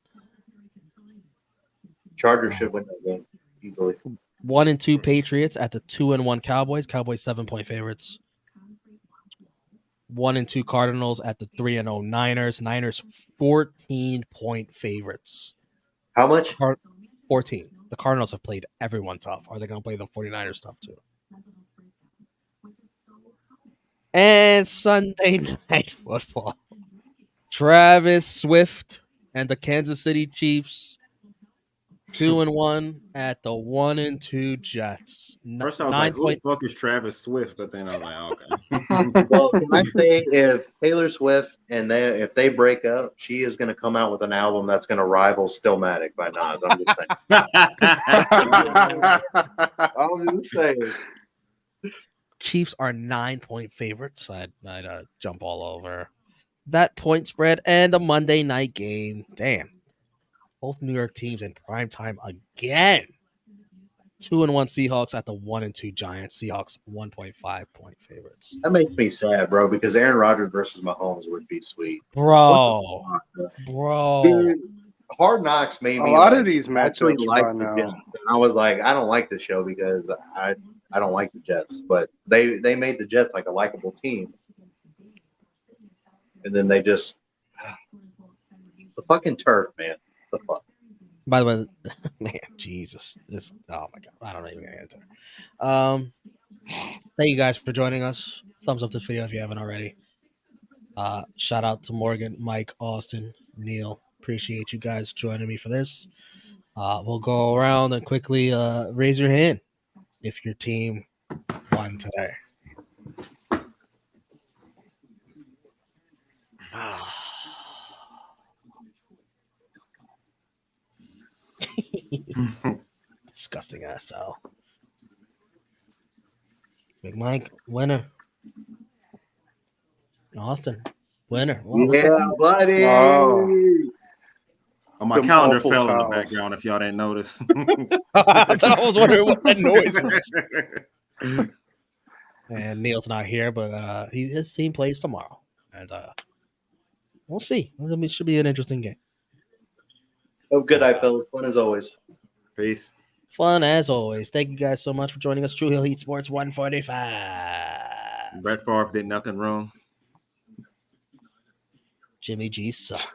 S5: Chargers should win that game easily.
S1: 1-2 Patriots at the 2-1 Cowboys. Cowboys 7-point favorites. 1-2 Cardinals at the 3-0 Niners. Niners 14-point favorites.
S5: How much?
S1: 14. The Cardinals have played everyone tough. Are they going to play the 49ers tough too? And Sunday Night Football. Travis Swift and the Kansas City Chiefs 2-1 at the 1-2 Jets.
S7: First, I was like, who the fuck is Travis Swift? But then I was like, okay.
S5: Well, can I say if Taylor Swift and if they break up, she is going to come out with an album that's going to rival Stillmatic by Nas. I'm just saying.
S1: Chiefs are 9-point favorites. I'd jump all over that point spread and the Monday night game. Damn. Both New York teams in prime time again. 2-1 Seahawks at the 1-2 Giants. Seahawks 1.5-point favorites.
S5: That makes me sad, bro, because Aaron Rodgers versus Mahomes would be sweet.
S1: Bro.
S5: Dude, Hard Knocks made me
S2: a lot of these
S5: actually
S2: matchups
S5: like
S2: by
S5: the
S2: now.
S5: Jets. And I was like, I don't like the show because I don't like the Jets, but they made the Jets like a likable team. And then they just it's the fucking turf, man. The fuck.
S1: By the way, man, Jesus. Oh my god. I don't even get into it. Thank you guys for joining us. Thumbs up this video if you haven't already. Shout out to Morgan, Mike, Austin, Neil. Appreciate you guys joining me for this. We'll go around and quickly raise your hand if your team won today. Disgusting ass style. Big Mike, winner. Austin, winner. Well,
S5: Yeah, buddy.
S2: Oh.
S7: On my
S2: Them
S7: calendar
S2: awful
S7: fell in the
S2: towels.
S7: background if y'all didn't notice.
S1: I thought I was wondering what that noise was. And Neil's not here, but his team plays tomorrow. And we'll see. It should be an interesting game.
S5: Oh, good night, fellas. Fun as always.
S7: Peace.
S1: Fun as always. Thank you guys so much for joining us. True Hill Heat Sports 145.
S7: Brett Favre did nothing wrong.
S1: Jimmy G sucks.